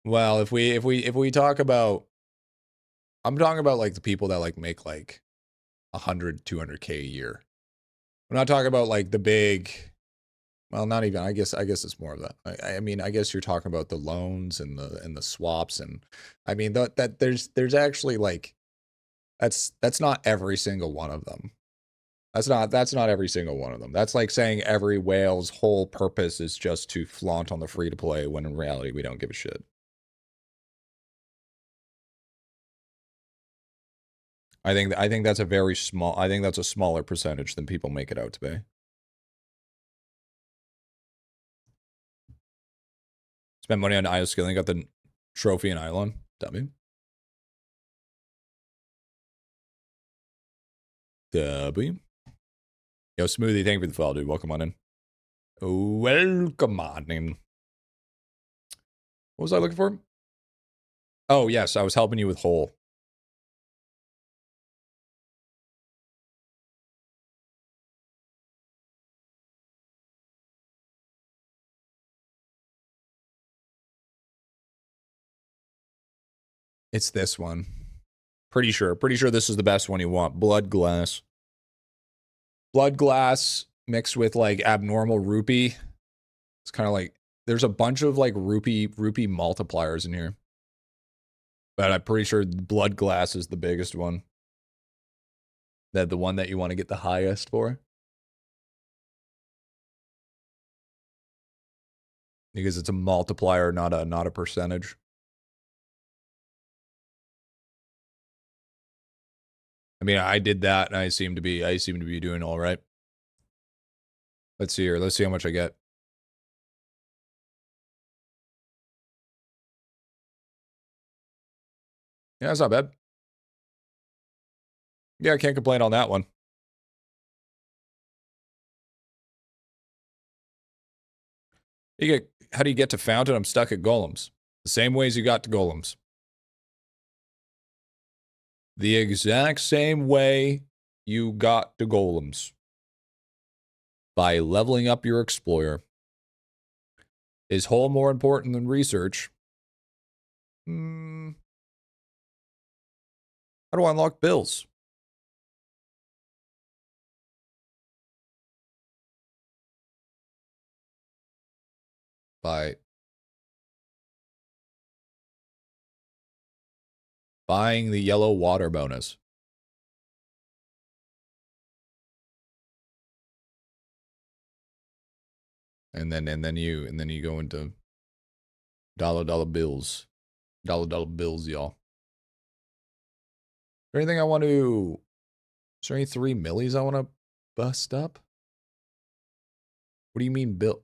if we talk about, I'm talking about like the people that like make like 100, 200K a year. I'm not talking about like the big, well, not even, I guess it's more of that. I mean, I guess you're talking about the loans and the swaps, and I mean that there's actually like, that's not every single one of them. That's not every single one of them. That's like saying every whale's whole purpose is just to flaunt on the free to play, when in reality we don't give a shit. I think that's a very small, I think that's a smaller percentage than people make it out to be. Spend money on IO skilling, got the trophy in IdleOn. W. Yo, Smoothie, thank you for the follow, dude. Welcome on in. Welcome on in. What was I looking for? Oh, yes, I was helping you with whole. It's this one. Pretty sure this is the best one you want. Blood glass. Blood glass mixed with like abnormal rupee. It's kind of like, there's a bunch of like rupee multipliers in here. But I'm pretty sure blood glass is the biggest one. That the one that you want to get the highest for. Because it's a multiplier, not a percentage. I mean, I did that and I seem to be doing all right. Let's see here. Let's see how much I get. Yeah, it's not bad. Yeah, I can't complain on that one. How do you get to Fountain? I'm stuck at golems. The same ways you got to golems. The exact same way you got to golems. By leveling up your explorer. Is whole more important than research? How do I unlock bills? By buying the yellow water bonus. And then you go into dollar bills. Dollar bills, y'all. Is there anything I want to... Is there any 3 millis I want to bust up? What do you mean, Bill?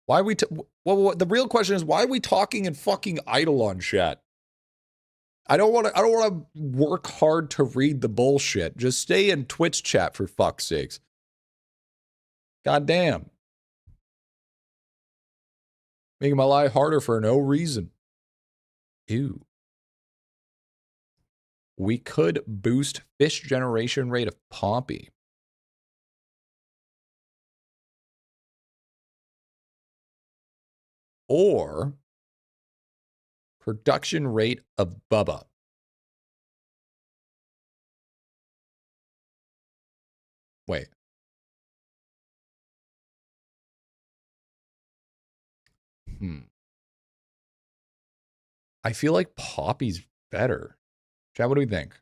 Why are we... Well, the real question is, why are we talking in fucking IdleOn chat? I don't want to work hard to read the bullshit. Just stay in Twitch chat, for fuck's sakes. God damn. Making my life harder for no reason. Ew. We could boost fish generation rate of Poppy. Or production rate of Bubba. Wait. I feel like Poppy's better. Chat, what do we think?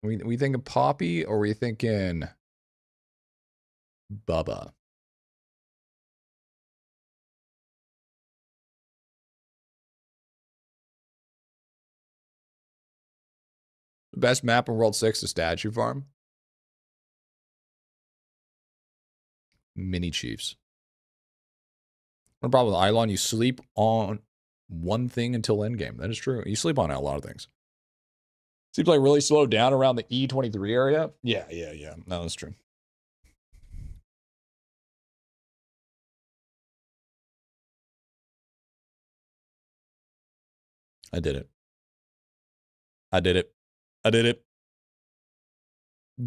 We thinking Poppy or we thinking Bubba? The best map in World 6 is Statue Farm. Mini Chiefs. No problem with IdleOn. You sleep on one thing until endgame. That is true. You sleep on a lot of things. Seems like really slowed down around the E23 area. Yeah. No, that's true. I did it.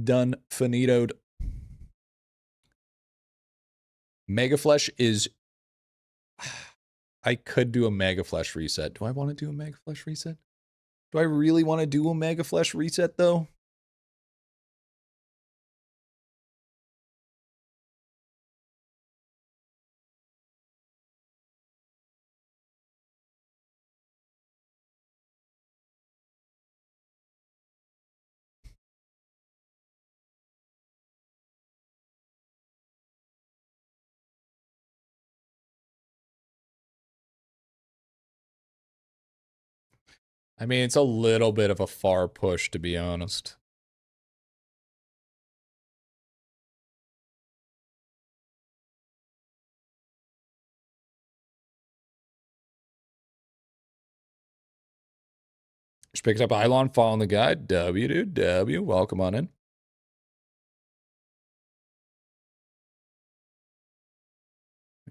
Done. Finitoed. Mega Flesh is... I could do a Mega Flesh reset. Do I want to do a Mega Flesh reset? Do I really want to do a Mega Flesh reset, though? I mean, it's a little bit of a far push, to be honest. Just picked up IdleOn, following the guide. W. Welcome on in.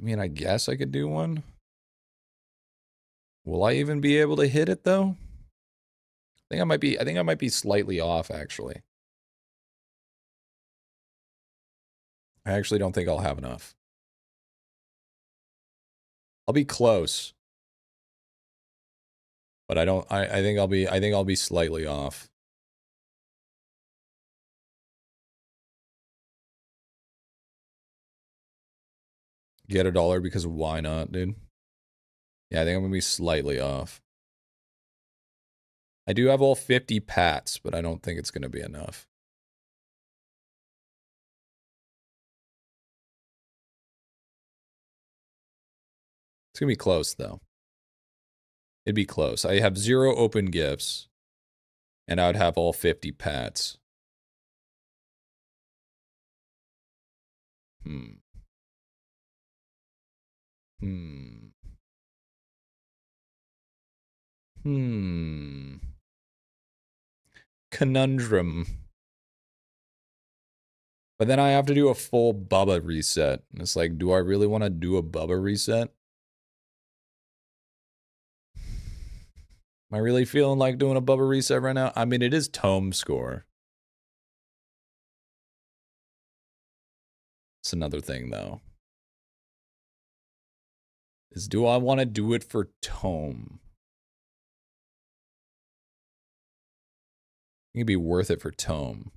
I mean, I guess I could do one. Will I even be able to hit it though? I think I might be slightly off actually. I actually don't think I'll have enough. I'll be close. But I think I'll be slightly off. Get $1 because why not, dude? Yeah, I think I'm gonna be slightly off. I do have all 50 pats, but I don't think it's gonna be enough. It's gonna be close though. It'd be close. I have 0 open gifts, and I would have all 50 pats. Conundrum. But then I have to do a full Bubba reset. And it's like, do I really want to do a Bubba reset? Am I really feeling like doing a Bubba reset right now? I mean, it is tome score. It's another thing, though. Is do I want to do it for tome? It'd be worth it for tome.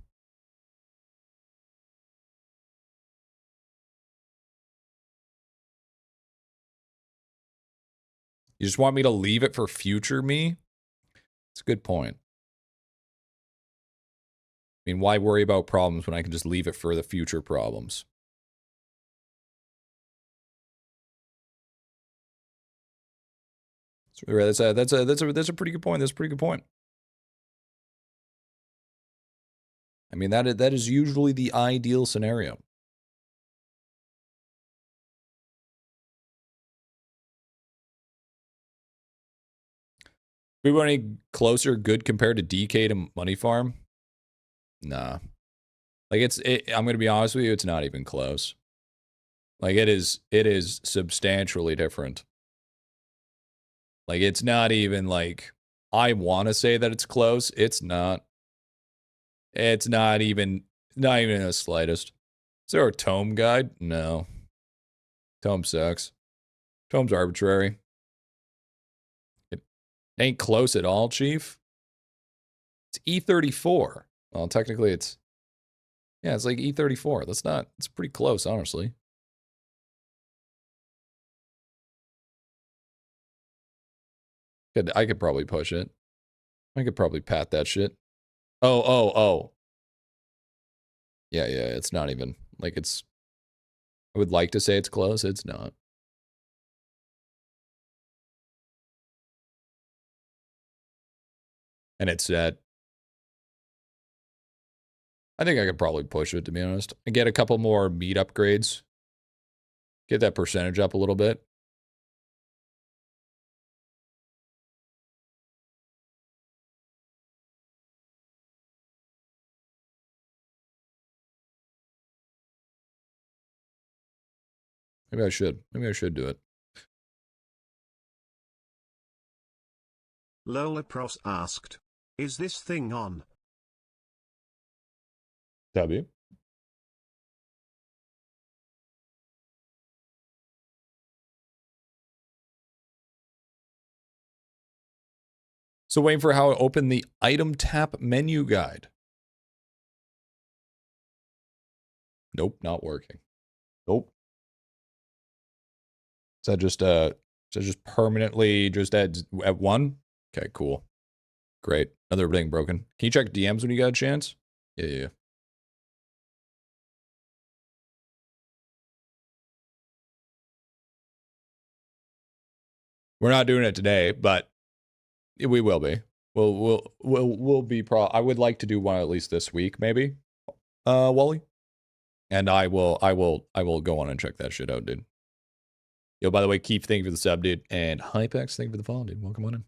You just want me to leave it for future me? It's a good point. I mean, why worry about problems when I can just leave it for the future problems? That's a pretty good point. That's a pretty good point. I mean, that is usually the ideal scenario. We want any closer good compared to DK to Money Farm? Nah. Like I'm gonna be honest with you, it's not even close. Like it is substantially different. Like it's not even like I want to say that it's close. It's not. It's not even in the slightest. Is there a tome guide? No. Tome sucks. Tome's arbitrary. It ain't close at all, Chief. It's E34. Well, technically it's like E34. It's pretty close, honestly. I could probably push it. I could probably pat that shit. Oh. Yeah, it's not even. Like, I would like to say it's close. It's not. And it's set. I think I could probably push it, to be honest. And get a couple more meat upgrades. Get that percentage up a little bit. Maybe I should. Maybe I should do it. Lola Pros asked, is this thing on? W. So waiting for how to open the item tap menu guide. Nope, not working. Nope. Is that just permanently just at 1? Okay, cool. Great. Another thing broken. Can you check DMs when you got a chance? Yeah. We're not doing it today, but we will be. We'll be I would like to do one at least this week, maybe. Wally. And I will go on and check that shit out, dude. Yo, by the way, Keith, thank you for the sub, dude. And Hypex, thank you for the follow, dude. Welcome on in.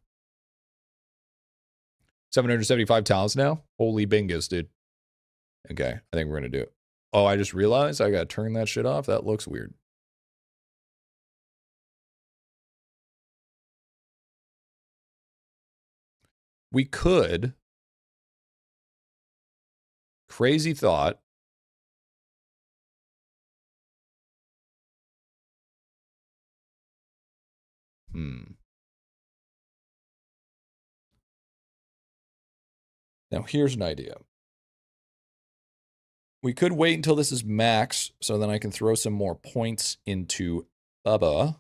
775 talents now? Holy bingus, dude. Okay, I think we're gonna do it. Oh, I just realized I gotta turn that shit off. That looks weird. we could, crazy thought, Now here's an idea. We could wait until this is max, so then I can throw some more points into Bubba.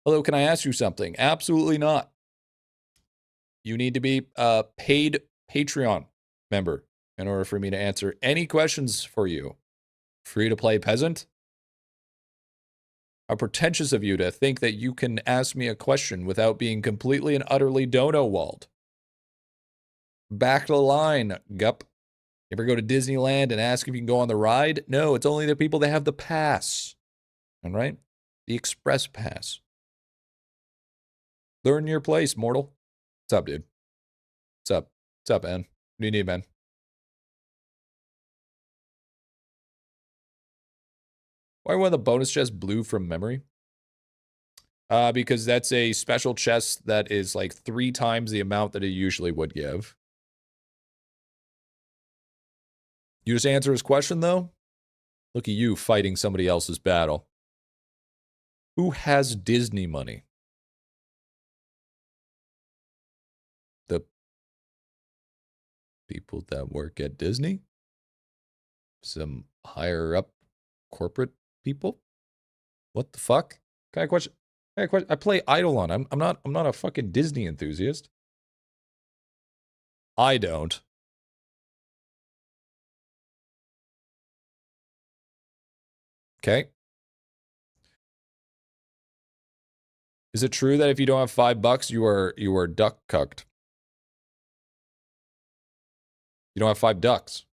Although, can I ask you something? Absolutely not. You need to be a paid Patreon member in order for me to answer any questions for you. Free to play peasant? How pretentious of you to think that you can ask me a question without being completely and utterly dono-walled. Back to the line, gup. You ever go to Disneyland and ask if you can go on the ride? No, it's only the people that have the pass. All right? The express pass. Learn your place, mortal. What's up, dude? What's up? What's up, man? What do you need, man? Why are one of the bonus chests blue from memory? Because that's a special chest that is like 3 times the amount that it usually would give. You just answer his question, though? Look at you fighting somebody else's battle. Who has Disney money? The people that work at Disney? Some higher up corporate people? What the fuck? Can I question? I play IdleOn. I'm not a fucking Disney enthusiast. I don't. Okay. Is it true that if you don't have $5, you are duck cucked? You don't have 5 ducks.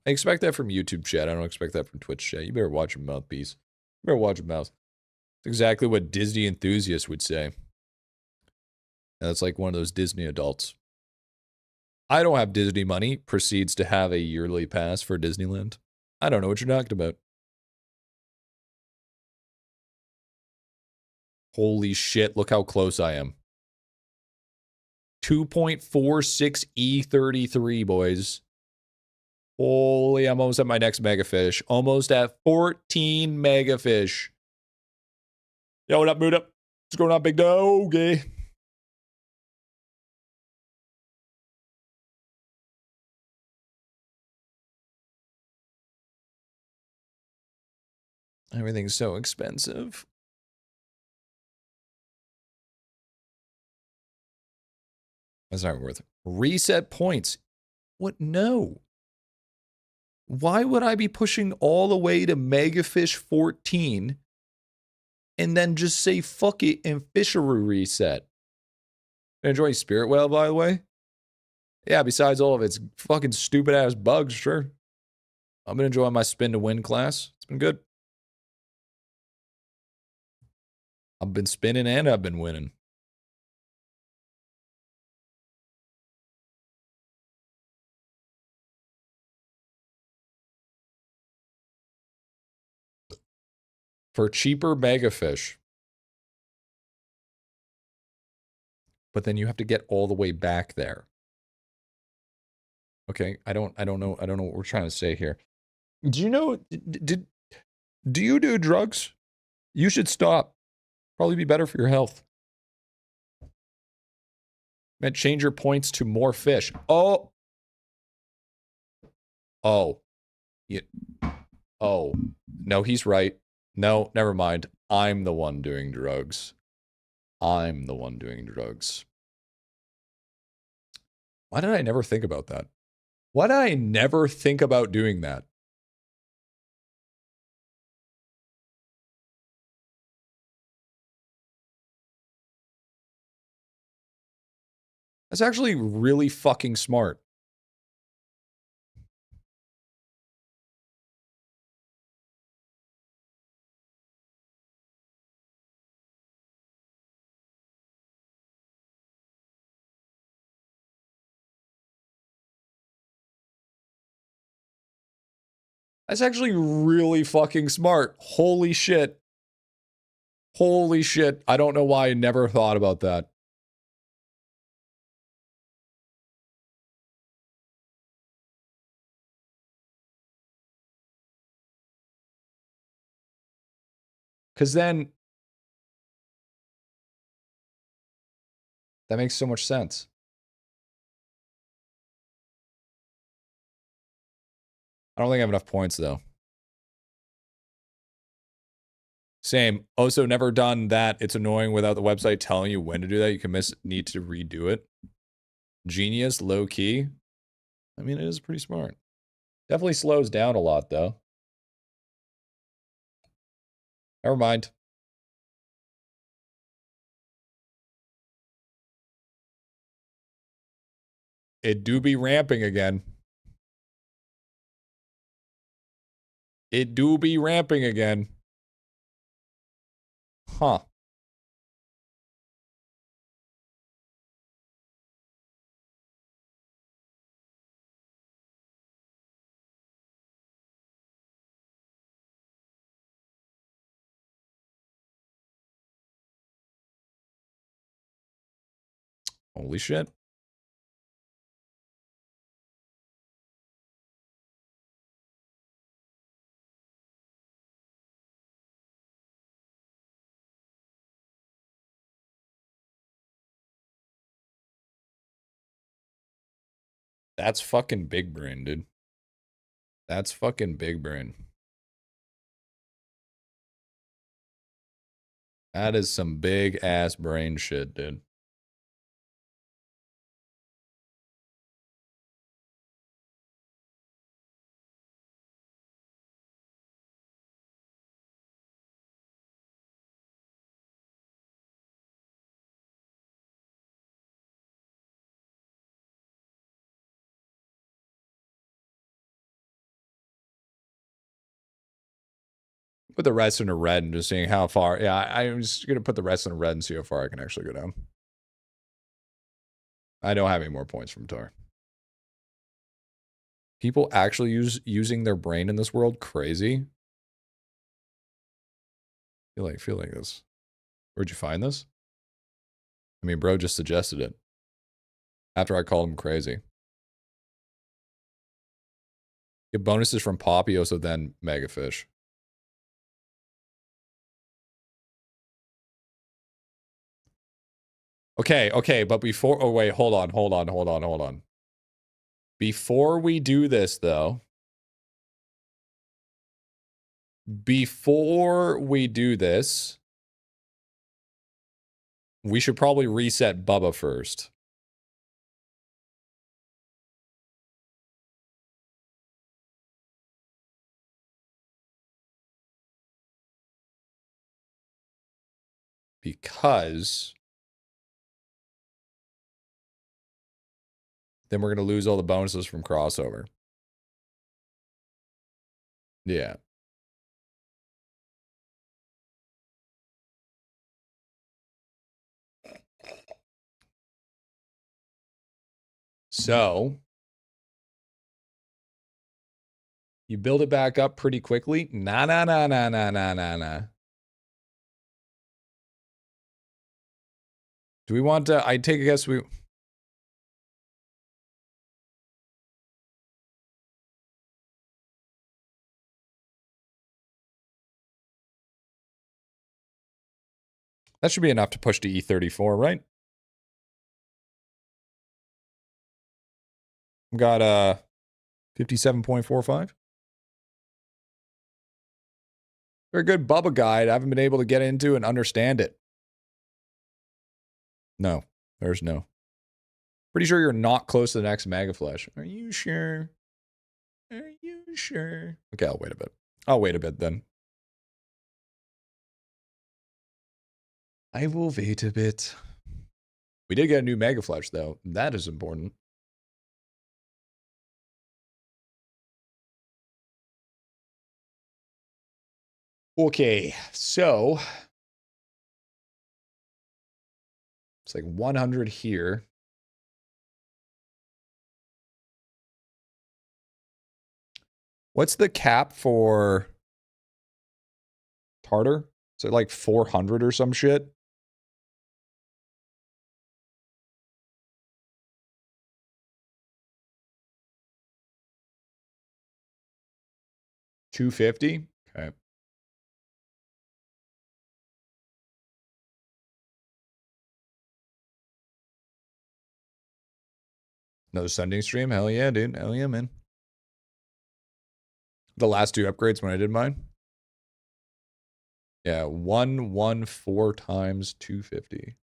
I expect that from YouTube chat. I don't expect that from Twitch chat. You better watch your mouthpiece. You better watch your mouth. It's exactly what Disney enthusiasts would say. And that's like one of those Disney adults. I don't have Disney money, proceeds to have a yearly pass for Disneyland. I don't know what you're talking about. Holy shit, look how close I am. 2.46 E33, boys. Holy, I'm almost at my next megafish. Almost at 14 megafish. Yo, what up, mood up? What's going on, big dog? Everything's so expensive. That's not worth it. Reset points. What? No. Why would I be pushing all the way to Megafish 14 and then just say fuck it and fishery reset? Enjoying Spiritvale, by the way? Yeah, besides all of its fucking stupid ass bugs, sure. I've been enjoying my spin to win class. It's been good. I've been spinning and I've been winning. For cheaper megafish. But then you have to get all the way back there. Okay, I don't know what we're trying to say here. Do you know, do you do drugs? You should stop. Probably be better for your health. Man, change your points to more fish. Oh. Yeah. Oh. No, he's right. No, never mind. I'm the one doing drugs. I'm the one doing drugs. Why did I never think about that? Why did I never think about doing that? That's actually really fucking smart. That's actually really fucking smart. Holy shit. Holy shit. I don't know why I never thought about that. Because then that makes so much sense. I don't think I have enough points, though. Same. Also, never done that. It's annoying without the website telling you when to do that. You can need to redo it. Genius, low key. I mean, it is pretty smart. Definitely slows down a lot, though. Never mind. It do be ramping again. It do be ramping again. Huh. Holy shit. That's fucking big brain, dude. That's fucking big brain. That is some big ass brain shit, dude. Put the rest in a red and just seeing how far. Yeah, I'm just going to put the rest in a red and see how far I can actually go down. I don't have any more points from Tar. People actually using their brain in this world? Crazy. Feel like this. Where'd you find this? I mean, bro just suggested it. After I called him crazy. Get bonuses from Poppy, so then Megafish. Okay, but before, oh wait, hold on. Before we do this though, we should probably reset Bubba first. Because then we're going to lose all the bonuses from crossover. Yeah. So you build it back up pretty quickly. Nah. Do we want to, I take a guess that should be enough to push to E34, right? Got 57.45. Very good Bubba guide. I haven't been able to get into and understand it. No, there's no. Pretty sure you're not close to the next Mega Flash. Are you sure? Are you sure? Okay, I'll wait a bit. I'll wait a bit then. I will wait a bit. We did get a new Mega Flash, though. That is important. Okay, so it's like 100 here. What's the cap for Tartar? Is it like 400 or some shit? $250? Okay. Another Sunday stream? Hell yeah, dude. Hell yeah, man. The last two upgrades when I did mine. Yeah, 114 times 250.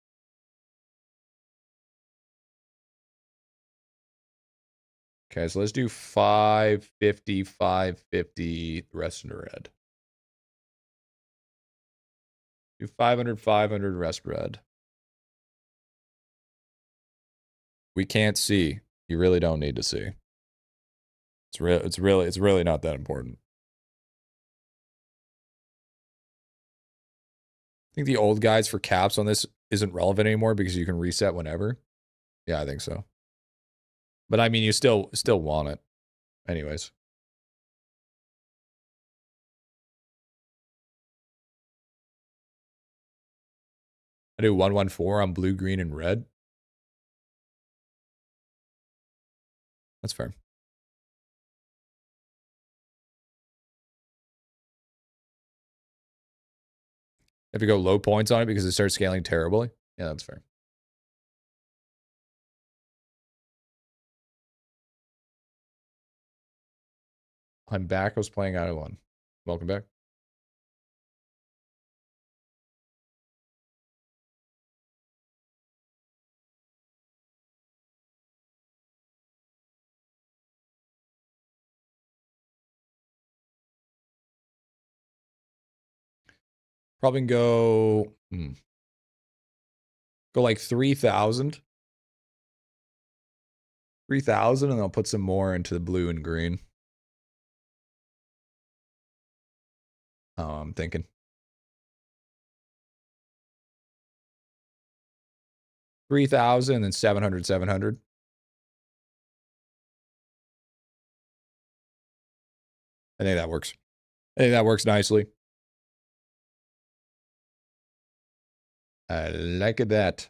Okay, so let's do 550, 550, the rest in red. Do 500, 500, rest red. We can't see. You really don't need to see. It's really not that important. I think the old guides for caps on this isn't relevant anymore because you can reset whenever. Yeah, I think so. But I mean, you still want it. Anyways. I do 114 on blue, green, and red. That's fair. If you go low points on it because it starts scaling terribly. Yeah, that's fair. I'm back. I was playing IdleOn. Welcome back. Probably go go like 3,000. 3,000, and I'll put some more into the blue and green. Oh, I'm thinking. $3,000 and then 700, 700. I think that works. I think that works nicely. I like it that.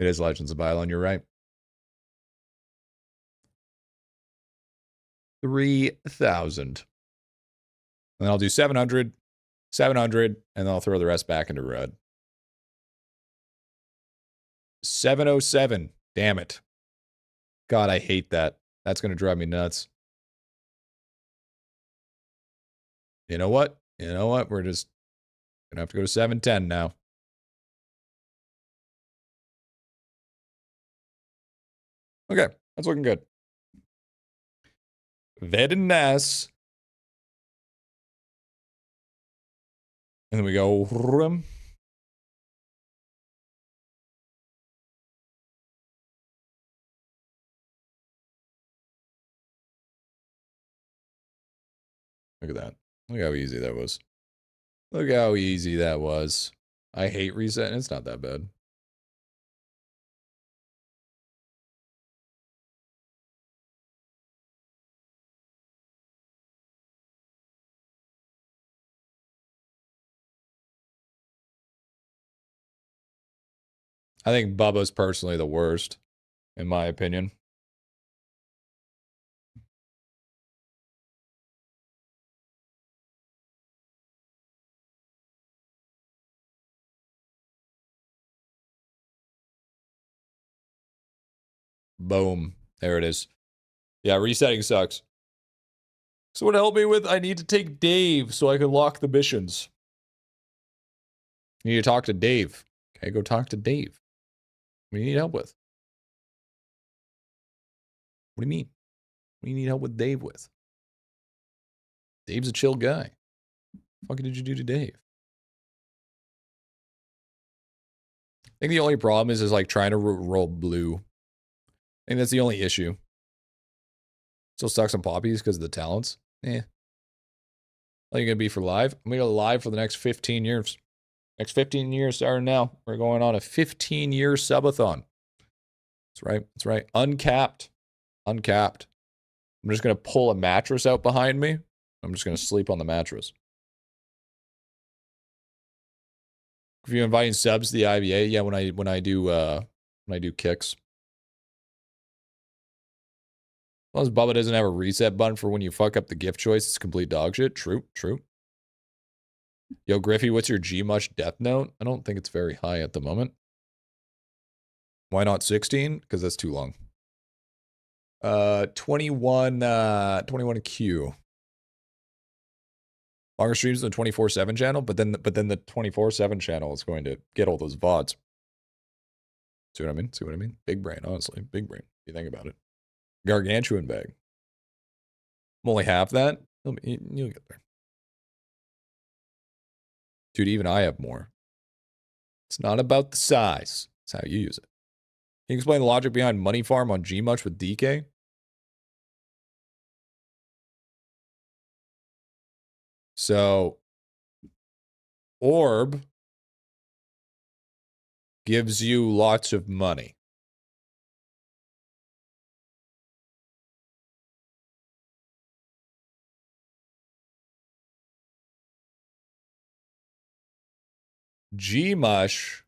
It is Legends of IdleOn, you're right. 3,000. And then I'll do 700, 700, and then I'll throw the rest back into red. 707. Damn it. God, I hate that. That's going to drive me nuts. You know what? You know what? We're just going to have to go to 710 now. Okay, that's looking good. Very nice. And then we go. Look at that. Look how easy that was. Look how easy that was. I hate resetting. It's not that bad. I think Bubba's personally the worst, in my opinion. Boom. There it is. Yeah, resetting sucks. So what help me with? I need to take Dave so I can lock the missions. You need to talk to Dave. Okay, go talk to Dave. What do you need help with? What do you mean? What do you need help with Dave with? Dave's a chill guy. What the fuck did you do to Dave? I think the only problem is like trying to roll blue. I think that's the only issue. Still sucks on poppies because of the talents. Eh. How are you going to be for live? I'm going to go live for the next 15 years. Next 15 years starting now. We're going on a 15-year subathon. That's right. That's right. Uncapped. Uncapped. I'm just going to pull a mattress out behind me. I'm just going to sleep on the mattress. If you're inviting subs to the IBA, yeah, when I do kicks. As long as Bubba doesn't have a reset button for when you fuck up the gift choice, it's complete dog shit. True, true. Yo, Griffy, what's your Gmush death note? I don't think it's very high at the moment. Why not 16? Because that's too long. 21Q. Longer streams than the 24/7 channel, but then the 24/7 channel is going to get all those VODs. See what I mean? See what I mean? Big brain, honestly. Big brain. If you think about it. Gargantuan bag. I'm only half that. You'll get there. Dude, even I have more. It's not about the size. It's how you use it. Can you explain the logic behind Money Farm on Gmush with DK? So, Orb gives you lots of money. Gmush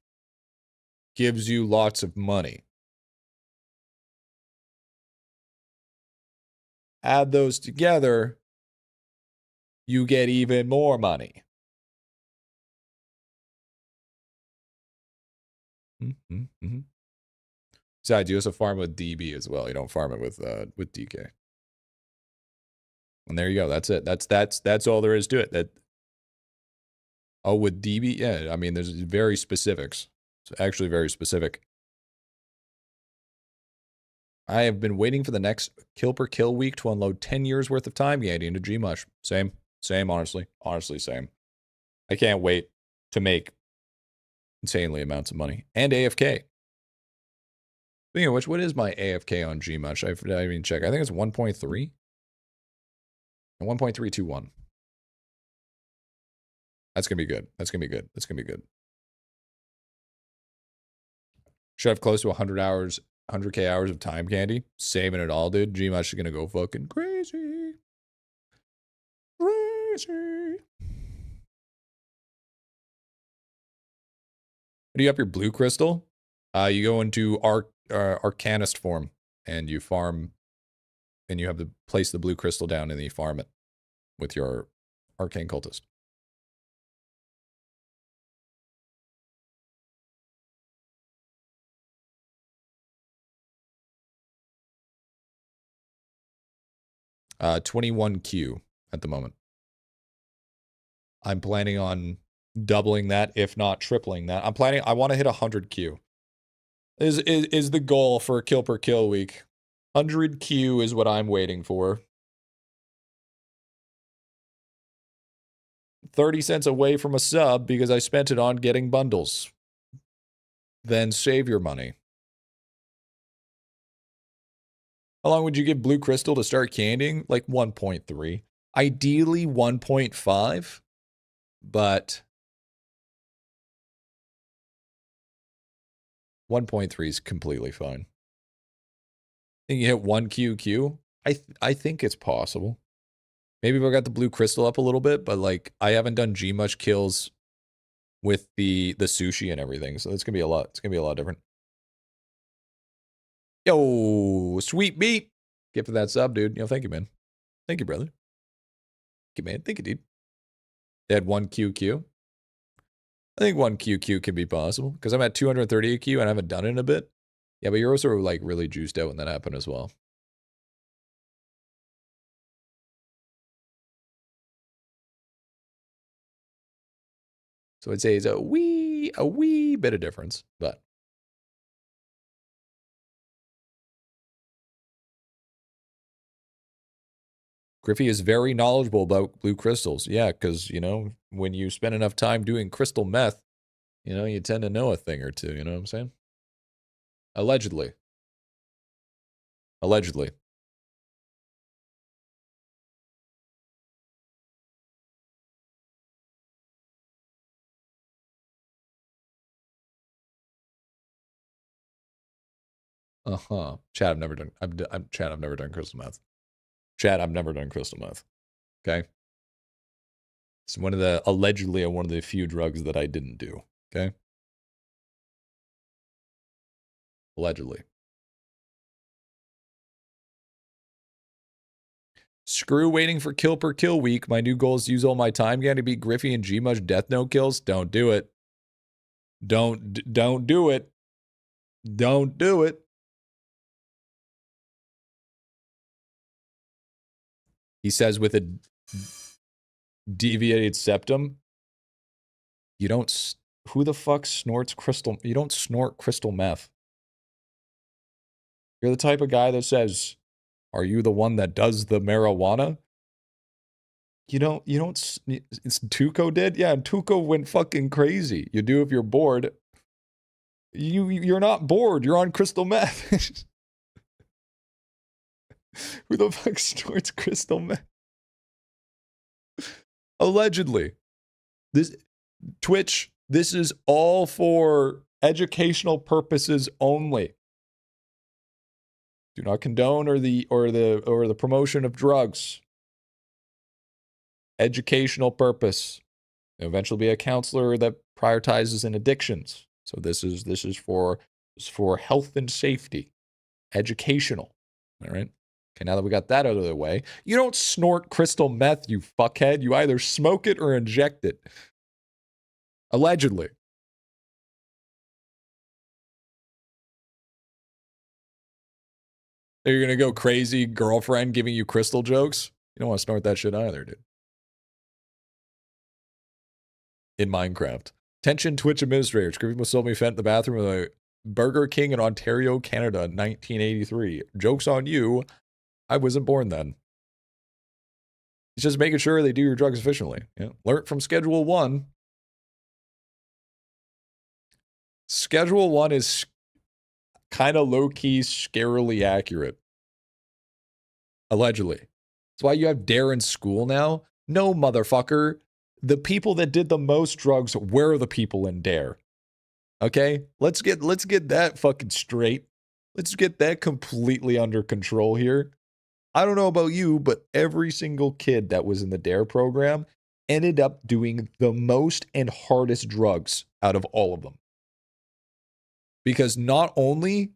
gives you lots of money. Add those together, you get even more money. Besides, you also farm with DB as well. You don't farm it with DK. And there you go. That's it. That's all there is to it. With DB, yeah. I mean, there's very specifics. It's actually very specific. I have been waiting for the next kill per kill week to unload 10 years worth of time Yandy into Gmush. Same, honestly. Honestly, same. I can't wait to make insanely amounts of money. And AFK. Speaking of which, what is my AFK on Gmush? I didn't even check. I think it's 1.3. And 1.321. That's going to be good. That's going to be good. That's going to be good. Should have close to 100 hours, 100K hours of time candy. Saving it all, dude. Gmush is going to go fucking crazy. Crazy. Do you up your blue crystal? You go into Arcanist form, and you farm, and you have to place the blue crystal down, and then you farm it with your Arcane Cultist. Uh, 21Q at the moment. I'm planning on doubling that, if not tripling that. I want to hit 100Q. Is the goal for a kill per kill week. 100Q is what I'm waiting for. 30 cents away from a sub because I spent it on getting bundles. Then save your money. How long would you give Blue Crystal to start candying? Like 1.3. Ideally 1.5. But 1.3 is completely fine. I think you hit 1QQ. I think it's possible. Maybe if I got the blue crystal up a little bit, but like I haven't done Gmush kills with the sushi and everything, so it's gonna be a lot. It's gonna be a lot different. Yo, sweet beat. Get for that sub, dude. Thank you, man. Thank you, brother. Thank you, man. Thank you, dude. They had 1QQ. I think 1QQ can be possible because I'm at 230 AQ and I haven't done it in a bit. Yeah, but you're also like really juiced out when that happened as well. So I'd say it's a wee bit of difference, but. Griffy is very knowledgeable about blue crystals. Yeah, because, when you spend enough time doing crystal meth, you tend to know a thing or two. You know what I'm saying? Allegedly. Allegedly. Chad, I've never done. Chad, I've never done crystal meth. Chad, I've never done crystal meth. Okay. It's one of the few drugs that I didn't do. Okay. Allegedly. Screw waiting for kill per kill week. My new goal is to use all my time again to beat Griffy and Gmush Death Note kills. Don't do it. Don't do it. Don't do it. He says with a deviated septum. You don't. Who the fuck snorts crystal? You don't snort crystal meth. You're the type of guy that says, "Are you the one that does the marijuana?" You don't. It's Tuco did. Yeah, Tuco went fucking crazy. You do if you're bored. You're not bored. You're on crystal meth. Who the fuck snorts crystal meth? Allegedly. This Twitch, this is all for educational purposes only. Do not condone or the promotion of drugs. Educational purpose. You'll eventually be a counselor that prioritizes in addictions. So this is for health and safety. Educational. All right. Okay, now that we got that out of the way, you don't snort crystal meth, you fuckhead. You either smoke it or inject it. Allegedly. Are you going to go crazy girlfriend giving you crystal jokes? You don't want to snort that shit either, dude. In Minecraft. Attention Twitch administrators. Griffy must me fent in the bathroom of a Burger King in Ontario, Canada, 1983. Joke's on you. I wasn't born then. It's just making sure they do your drugs efficiently. Yeah. Learn from Schedule 1. Schedule 1 is kind of low-key, scarily accurate. Allegedly. That's why you have DARE in school now. No, motherfucker. The people that did the most drugs were the people in DARE. Okay? Let's get that fucking straight. Let's get that completely under control here. I don't know about you, but every single kid that was in the DARE program ended up doing the most and hardest drugs out of all of them. Because not only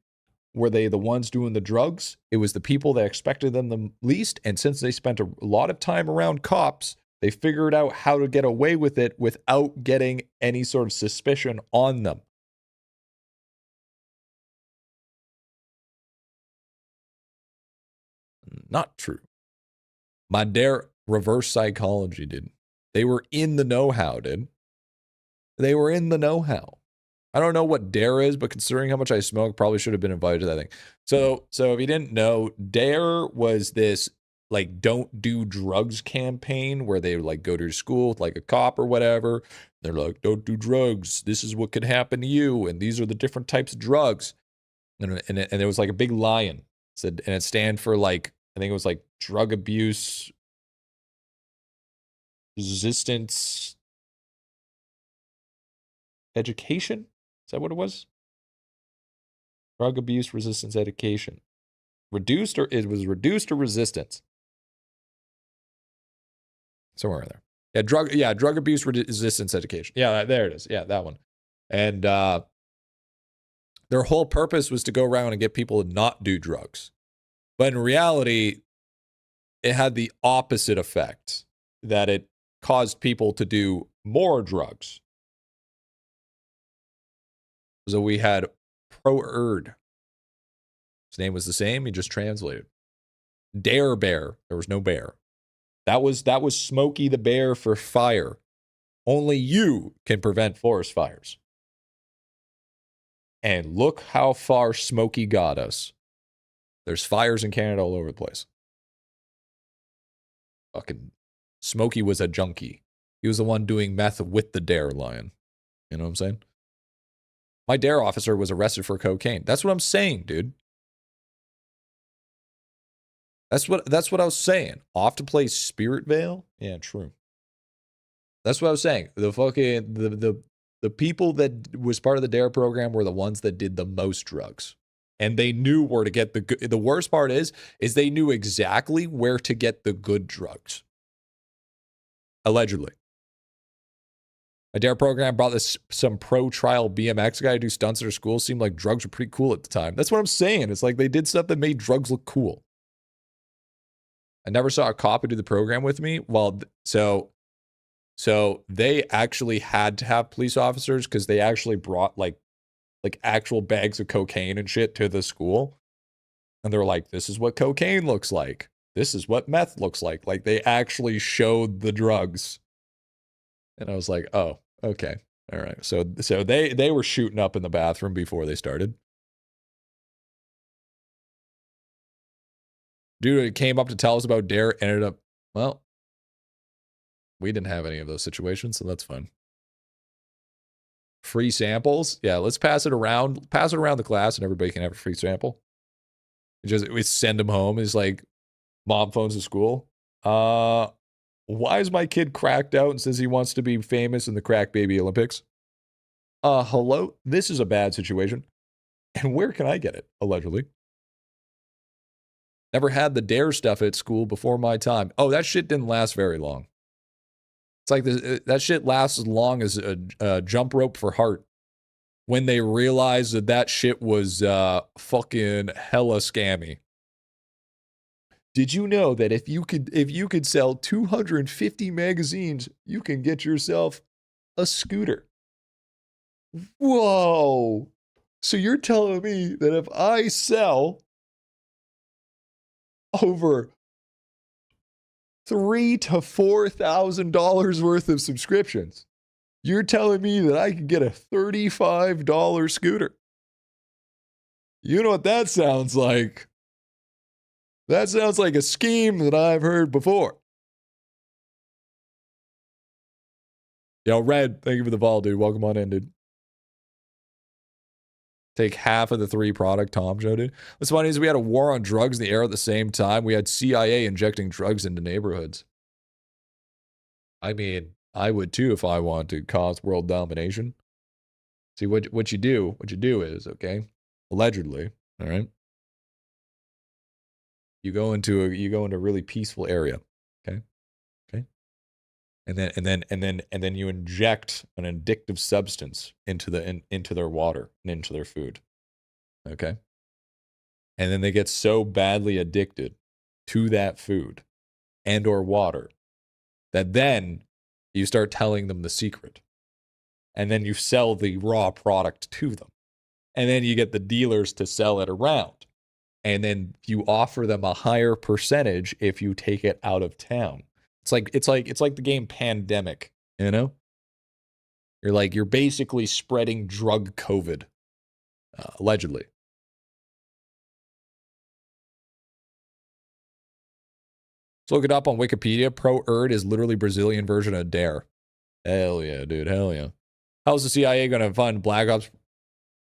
were they the ones doing the drugs, it was the people that expected them the least. And since they spent a lot of time around cops, they figured out how to get away with it without getting any sort of suspicion on them. Not true. My DARE reverse psychology, dude. They were in the know-how, dude. They were in the know-how. I don't know what DARE is, but considering how much I smoke, probably should have been invited to that thing. So if you didn't know, DARE was this like don't do drugs campaign where they like go to school with like a cop or whatever. They're like, don't do drugs. This is what could happen to you, and these are the different types of drugs. And there was like a big lion. And it stand for like, I think it was like drug abuse resistance education. Is that what it was? Drug abuse resistance education. Reduced or resistance. Somewhere in there. Drug abuse resistance education. Yeah, there it is. Yeah, that one. And their whole purpose was to go around and get people to not do drugs. But in reality, it had the opposite effect, that it caused people to do more drugs. So we had Pro-Erd. His name was the same, he just translated. Dare Bear, there was no bear. That was Smokey the Bear for fire. Only you can prevent forest fires. And look how far Smokey got us. There's fires in Canada all over the place. Fucking Smokey was a junkie. He was the one doing meth with the Dare Lion. You know what I'm saying? My Dare officer was arrested for cocaine. That's what I'm saying, dude. That's what I was saying. Off to play Spiritvale? Yeah, true. That's what I was saying. The fucking the people that was part of the Dare program were the ones that did the most drugs. And they knew where to get the worst part is they knew exactly where to get the good drugs. Allegedly. A DARE program brought some pro-trial BMX guy to do stunts at her school. Seemed like drugs were pretty cool at the time. That's what I'm saying. It's like they did stuff that made drugs look cool. I never saw a cop who did the program with me. Well, so they actually had to have police officers because they actually brought like actual bags of cocaine and shit to the school. And they're like, this is what cocaine looks like. This is what meth looks like. Like they actually showed the drugs. And I was like, oh, okay. All right. So they were shooting up in the bathroom before they started. Dude came up to tell us about DARE, ended up, well, we didn't have any of those situations, so that's fine. Free samples? Yeah, let's pass it around. Pass it around the class and everybody can have a free sample. We send them home. It's like, mom phones to school. Why is my kid cracked out and says he wants to be famous in the Crack Baby Olympics? Hello? This is a bad situation. And where can I get it, allegedly? Never had the DARE stuff at school before my time. Oh, that shit didn't last very long. It's like that shit lasts as long as a jump rope for heart. When they realized that shit was fucking hella scammy. Did you know that if you could sell 250 magazines, you can get yourself a scooter? Whoa. So you're telling me that if I sell over $3,000 to $4,000 worth of subscriptions, you're telling me that I can get a $35 scooter? You know what that sounds like? That sounds like a scheme that I've heard before. Yo, Red, thank you for the vol, dude. Welcome on in, dude. Take half of the 3 product Tom Joe, dude. What's funny is we had a war on drugs in the air at the same time. We had CIA injecting drugs into neighborhoods. I mean, I would too if I wanted to cause world domination. See, what you do is, okay, allegedly, all right, you go into a really peaceful area, okay, and then you inject an addictive substance into their water and into their food, okay, and then they get so badly addicted to that food and or water that then you start telling them the secret, and then you sell the raw product to them, and then you get the dealers to sell it around. And then you offer them a higher percentage if you take it out of town. It's like the game Pandemic, you know? You're basically spreading drug COVID, allegedly. Let's look it up on Wikipedia. Pro-Erd is literally Brazilian version of DARE. Hell yeah, dude. Hell yeah. How's the CIA going to fund Black Ops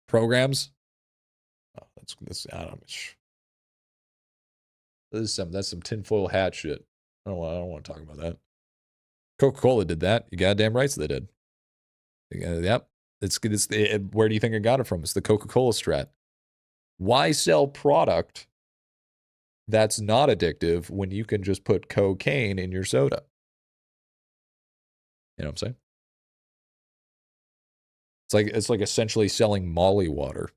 programs? Oh, that's I don't know. That's some tinfoil hat shit. I don't want to talk about that. Coca-Cola did that. You goddamn right they did. Yep. Where do you think I got it from? It's the Coca-Cola strat. Why sell product that's not addictive when you can just put cocaine in your soda? You know what I'm saying? It's like essentially selling Molly water.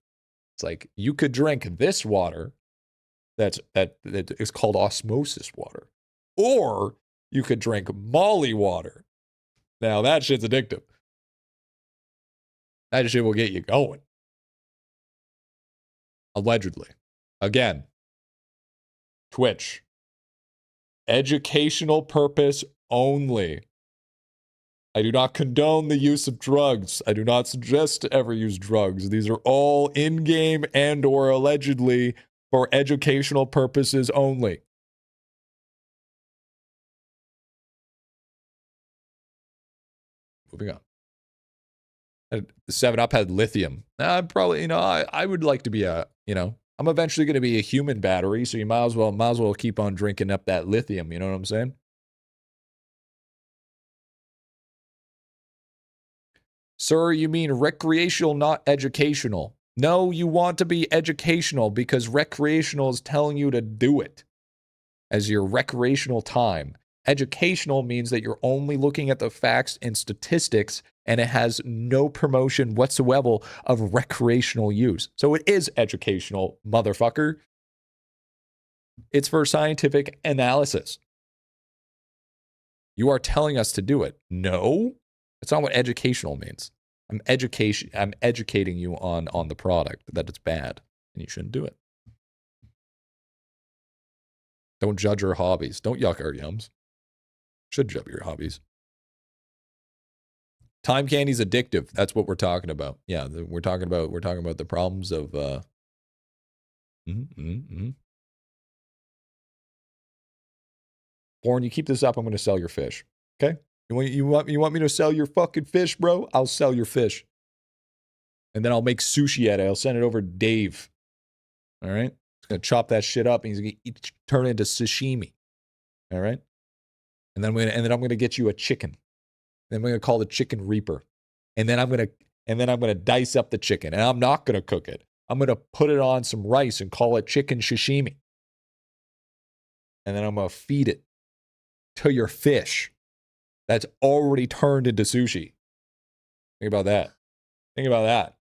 It's like you could drink this water that is called osmosis water, or you could drink Molly water. Now that shit's addictive. That shit will get you going. Allegedly. Again, Twitch. Educational purpose only. I do not condone the use of drugs. I do not suggest to ever use drugs. These are all in-game and or allegedly for educational purposes only. Moving on. 7-Up had lithium. Probably, I would like to be I'm eventually going to be a human battery, so you might as well keep on drinking up that lithium. You know what I'm saying? Sir, you mean recreational, not educational. No, you want to be educational because recreational is telling you to do it as your recreational time. Educational means that you're only looking at the facts and statistics, and it has no promotion whatsoever of recreational use. So it is educational, motherfucker. It's for scientific analysis. You are telling us to do it. No, that's not what educational means. I'm educating you on the product, that it's bad and you shouldn't do it. Don't judge our hobbies. Don't yuck our yums. Should judge your hobbies. Time candy's addictive. That's what we're talking about. Yeah, we're talking about the problems of Born, you keep this up, I'm going to sell your fish. Okay? You want me to sell your fucking fish, bro? I'll sell your fish. And then I'll make sushi at it. I'll send it over to Dave. All right? He's going to chop that shit up and he's going to turn it into sashimi. All right? And then I'm going to get you a chicken. Then I'm going to call the chicken Reaper. And then I'm going to dice up the chicken, and I'm not going to cook it. I'm going to put it on some rice and call it chicken sashimi. And then I'm going to feed it to your fish that's already turned into sushi. Think about that. Think about that.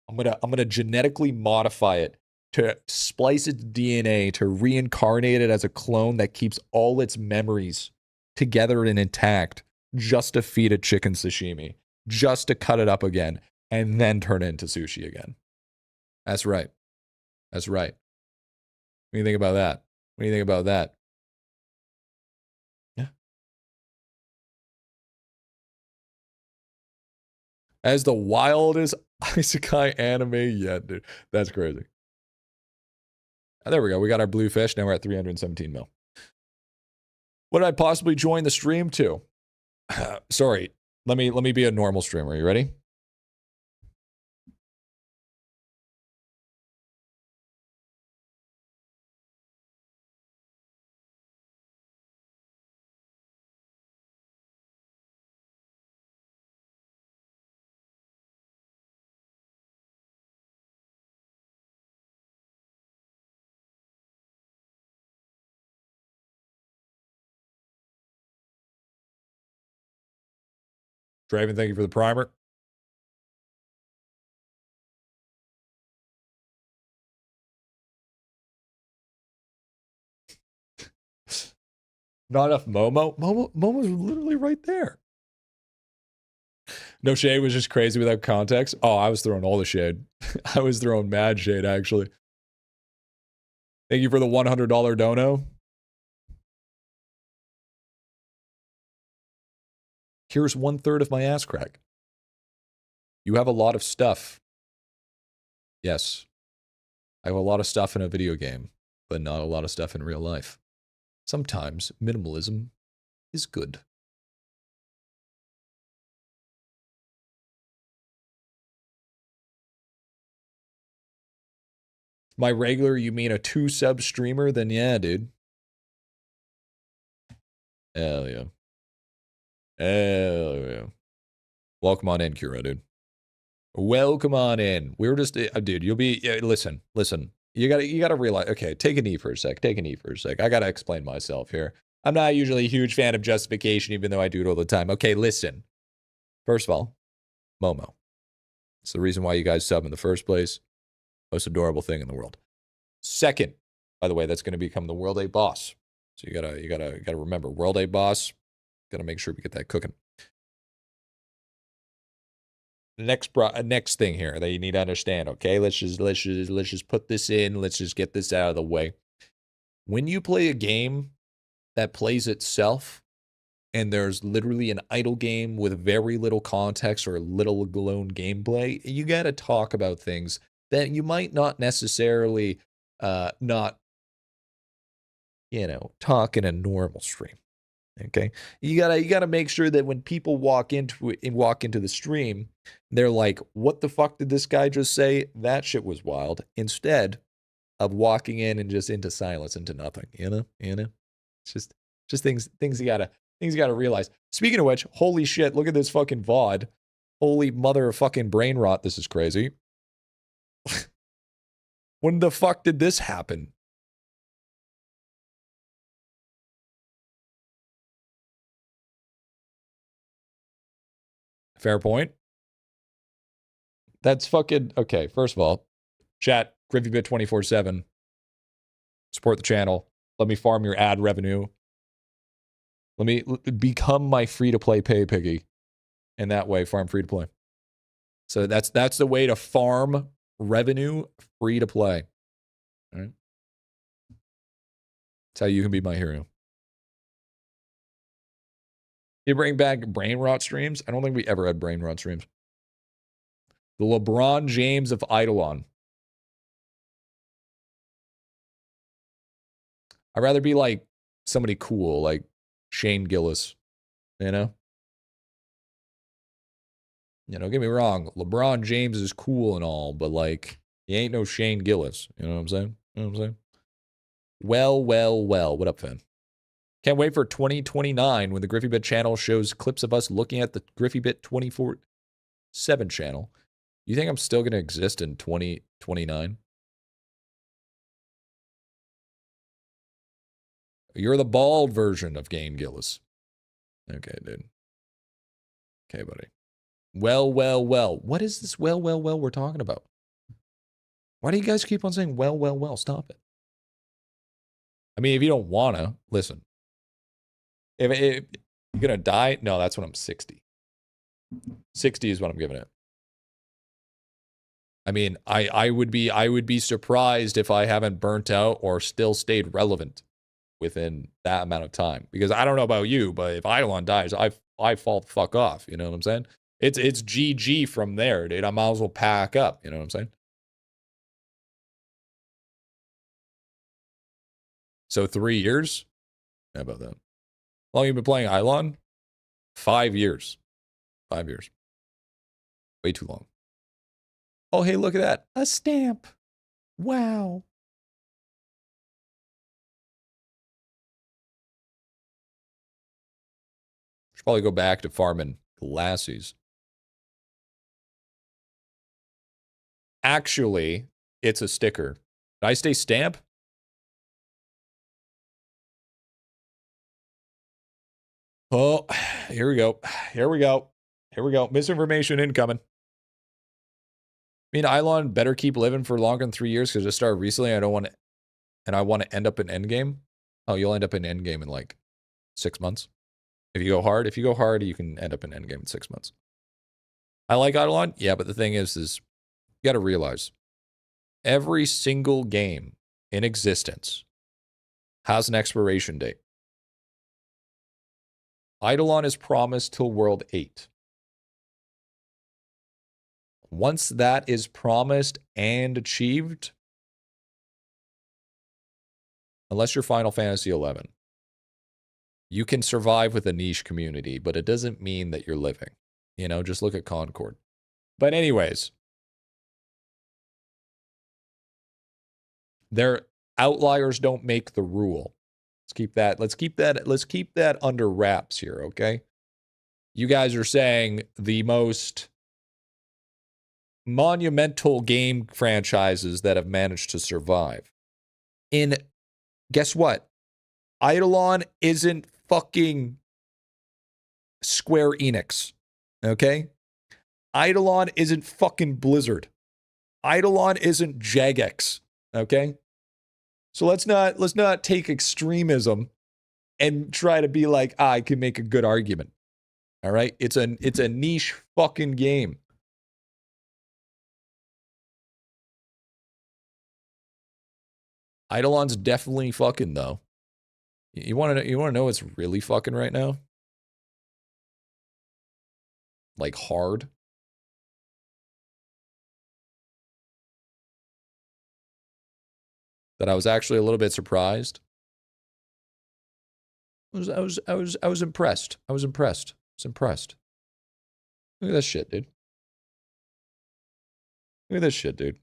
I'm gonna genetically modify it to splice its DNA to reincarnate it as a clone that keeps all its memories together and intact, just to feed it chicken sashimi, just to cut it up again, and then turn it into sushi again. That's right. That's right. What do you think about that? What do you think about that? Yeah. As the wildest isekai anime yet, dude. That's crazy. Oh, there we go. We got our blue fish. Now we're at 317 mil. What did I possibly join the stream to? Sorry. Let me be a normal streamer. You ready? Draven, thank you for the primer. Not enough Momo? Momo's literally right there. No shade was just crazy without context. Oh, I was throwing all the shade. I was throwing mad shade, actually. Thank you for the $100 dono. Here's 1/3 of my ass crack. You have a lot of stuff. Yes. I have a lot of stuff in a video game, but not a lot of stuff in real life. Sometimes minimalism is good. My regular, you mean a 2-sub streamer? Then yeah, dude. Hell yeah. Hell yeah. Welcome on in, Kira, dude. Welcome on in. We were just, dude, you'll be, listen. You gotta realize, okay, take a knee for a sec. I gotta explain myself here. I'm not usually a huge fan of justification, even though I do it all the time. Okay, listen. First of all, Momo. It's the reason why you guys sub in the first place. Most adorable thing in the world. Second, by the way, that's going to become the World A boss. So you gotta remember, World A boss. Gotta make sure we get that cooking. The next thing here that you need to understand. Okay, let's just put this in. Let's just get this out of the way. When you play a game that plays itself, and there's literally an idle game with very little context or little alone gameplay, you got to talk about things that you might not necessarily not, talk in a normal stream. Okay, you gotta make sure that when people walk into the stream, they're like, "What the fuck did this guy just say? That shit was wild." Instead of walking in and just into silence, into nothing. It's just things you gotta realize. Speaking of which, holy shit, look at this fucking VOD. Holy mother of fucking brain rot. This is crazy. When the fuck did this happen? Fair point. That's fucking okay. First of all, chat Griffybit 24/7. Support the channel. Let me farm your ad revenue. Let me become my free-to-play pay piggy. And that way, farm free-to-play. So that's the way to farm revenue free-to-play. All right? That's how you can be my hero. You bring back brain rot streams? I don't think we ever had brain rot streams. The LeBron James of IdleOn. I'd rather be like somebody cool, like Shane Gillis, you know? Don't get me wrong. LeBron James is cool and all, but like, he ain't no Shane Gillis. You know what I'm saying? You know what I'm saying? Well. What up, fan? Can't wait for 2029 when the Griffybit channel shows clips of us looking at the Griffybit 24/7 channel. You think I'm still going to exist in 2029? You're the bald version of Shane Gillis. Okay, dude. Okay, buddy. Well. What is this well we're talking about? Why do you guys keep on saying well? Stop it. I mean, if you don't want to, listen. If you're going to die, no, that's when I'm 60. 60 is what I'm giving it. I mean, I would be surprised if I haven't burnt out or still stayed relevant within that amount of time. Because I don't know about you, but if IdleOn dies, I fall the fuck off. You know what I'm saying? It's GG from there, dude. I might as well pack up. You know what I'm saying? So 3 years? How about that? How long have you been playing IdleOn? 5 years. 5 years. Way too long. Oh, hey, look at that. A stamp. Wow. Should probably go back to farming glassies. Actually, it's a sticker. Did I say stamp? Oh, here we go. Here we go. Misinformation incoming. I mean, IdleOn better keep living for longer than 3 years because it started recently. I want to end up in endgame. Oh, you'll end up in endgame in like 6 months. If you go hard, you can end up in endgame in 6 months. I like IdleOn, yeah, but the thing is you got to realize every single game in existence has an expiration date. IdleOn is promised till World 8. Once that is promised and achieved, unless you're Final Fantasy 11, you can survive with a niche community, but it doesn't mean that you're living. Just look at Concord. But anyways, outliers don't make the rule. Let's keep that under wraps here, okay? You guys are saying the most monumental game franchises that have managed to survive. Guess what? IdleOn isn't fucking Square Enix, okay? IdleOn isn't fucking Blizzard. IdleOn isn't Jagex, okay? So let's not take extremism and try to be like, I can make a good argument. All right? It's a niche fucking game. IdleOn's definitely fucking though. You want to know what's really fucking right now? Like hard. That I was actually a little bit surprised. I was impressed. I was impressed. Look at this shit, dude. Look at this shit, dude.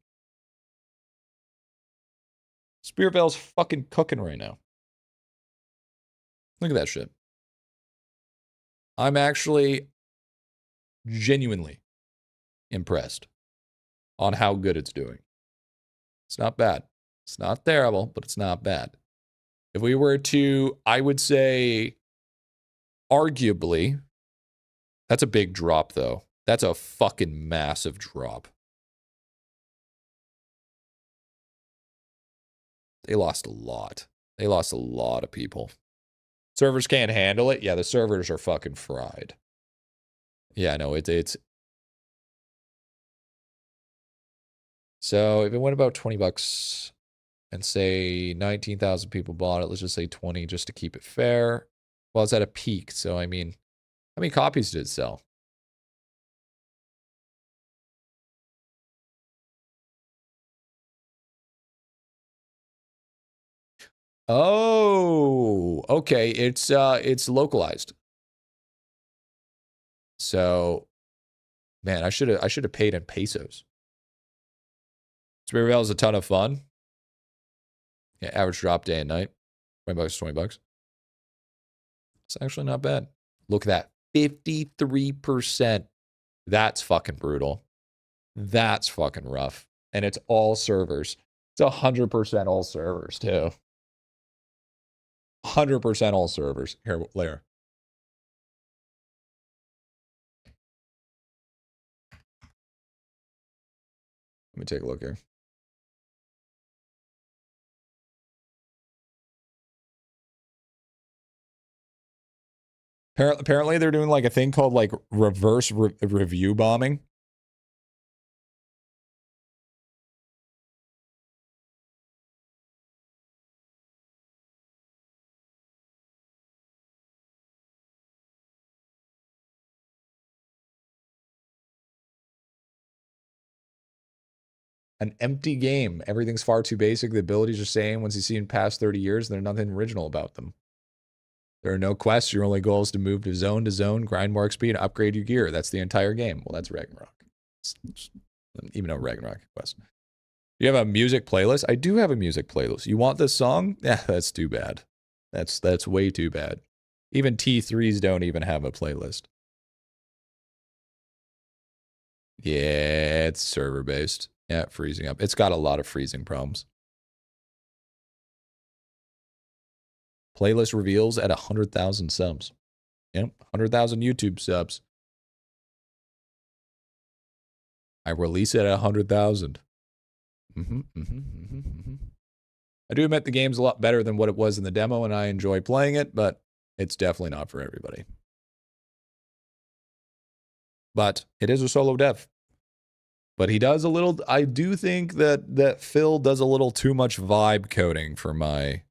Spiritvale's fucking cooking right now. Look at that shit. I'm actually genuinely impressed on how good it's doing. It's not bad. It's not terrible, but it's not bad. If we were to, I would say, arguably, that's a big drop, though. That's a fucking massive drop. They lost a lot. They lost a lot of people. Servers can't handle it. Yeah, the servers are fucking fried. Yeah, no, it's... So if it went about $20 and say 19,000 people bought it, let's just say 20 just to keep it fair. Well, it's at a peak, so I mean, how many copies did it sell? Oh, okay. It's localized. So, man, I should have paid in pesos. Spiritvale is a ton of fun. Yeah, average drop day and night. $20, $20. It's actually not bad. Look at that. 53%. That's fucking brutal. That's fucking rough. And it's all servers. It's 100% all servers, too. 100% all servers. Here, layer. Let me take a look here. Apparently, they're doing like a thing called like reverse review bombing. An empty game. Everything's far too basic. The abilities are same once you've seen past 30 years, and there's nothing original about them. There are no quests. Your only goal is to move to zone, grind more XP, and upgrade your gear. That's the entire game. Well, that's Ragnarok. Even a Ragnarok quest. Do you have a music playlist? I do have a music playlist. You want this song? Yeah, that's too bad. That's way too bad. Even T3s don't even have a playlist. Yeah, it's server-based. Yeah, freezing up. It's got a lot of freezing problems. Playlist reveals at 100,000 subs. Yep, 100,000 YouTube subs. I release it at 100,000. I do admit the game's a lot better than what it was in the demo, and I enjoy playing it, but it's definitely not for everybody. But it is a solo dev. But he does a little, I do think that Phil does a little too much vibe coding for my...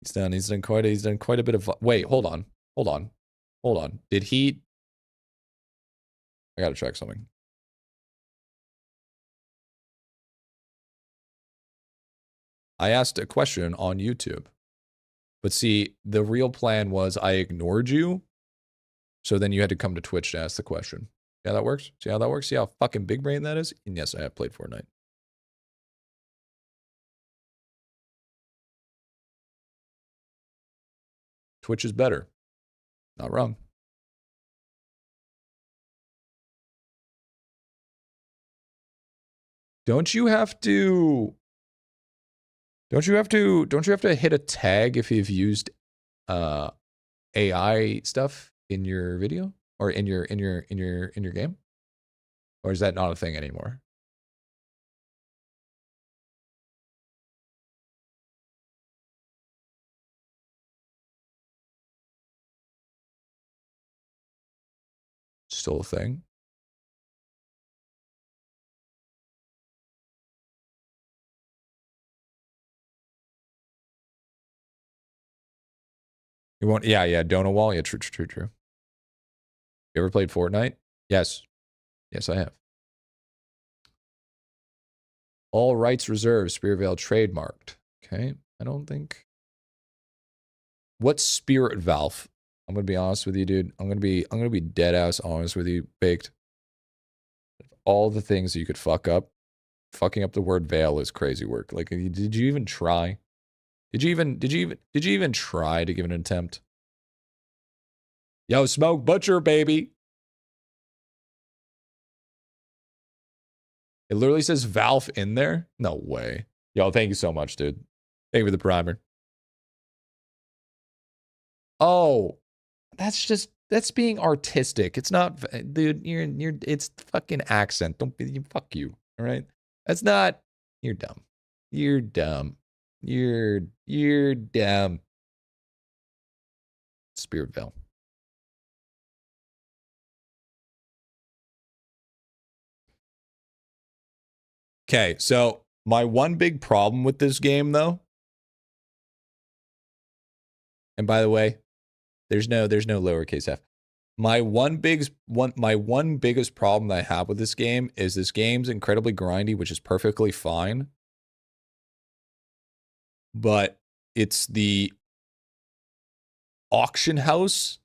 He's done quite a bit of... Wait, hold on. Did he... I gotta check something. I asked a question on YouTube. But see, the real plan was I ignored you. So then you had to come to Twitch to ask the question. See how that works? See how that works? See how fucking big brain that is? And yes, I have played Fortnite. Twitch is better. Not wrong. Don't you have to hit a tag if you've used AI stuff in your video or in your game? Or is that not a thing anymore? Still a thing? You won't, yeah, Donut Wall. Yeah, true. You ever played Fortnite? Yes. Yes, I have. All rights reserved, Spiritvale trademarked. Okay, I don't think. What's Spiritvale? I'm gonna be honest with you, dude. I'm gonna be dead ass honest with you, Baked. All the things that you could fuck up, fucking up the word veil is crazy work. Like, did you even try? Did you even try to give an attempt? Yo, Smoke Butcher, baby. It literally says Valve in there. No way. Yo, thank you so much, dude. Thank you for the primer. Oh, that's being artistic. It's not, dude. It's fucking accent. Don't be, fuck you. All right. That's not. You're dumb. You're dumb. You're dumb. Spiritvale. Okay, so my one big problem with this game, though, and by the way, there's no lowercase f. My one biggest problem that I have with this game is this game's incredibly grindy, which is perfectly fine. But it's the auction house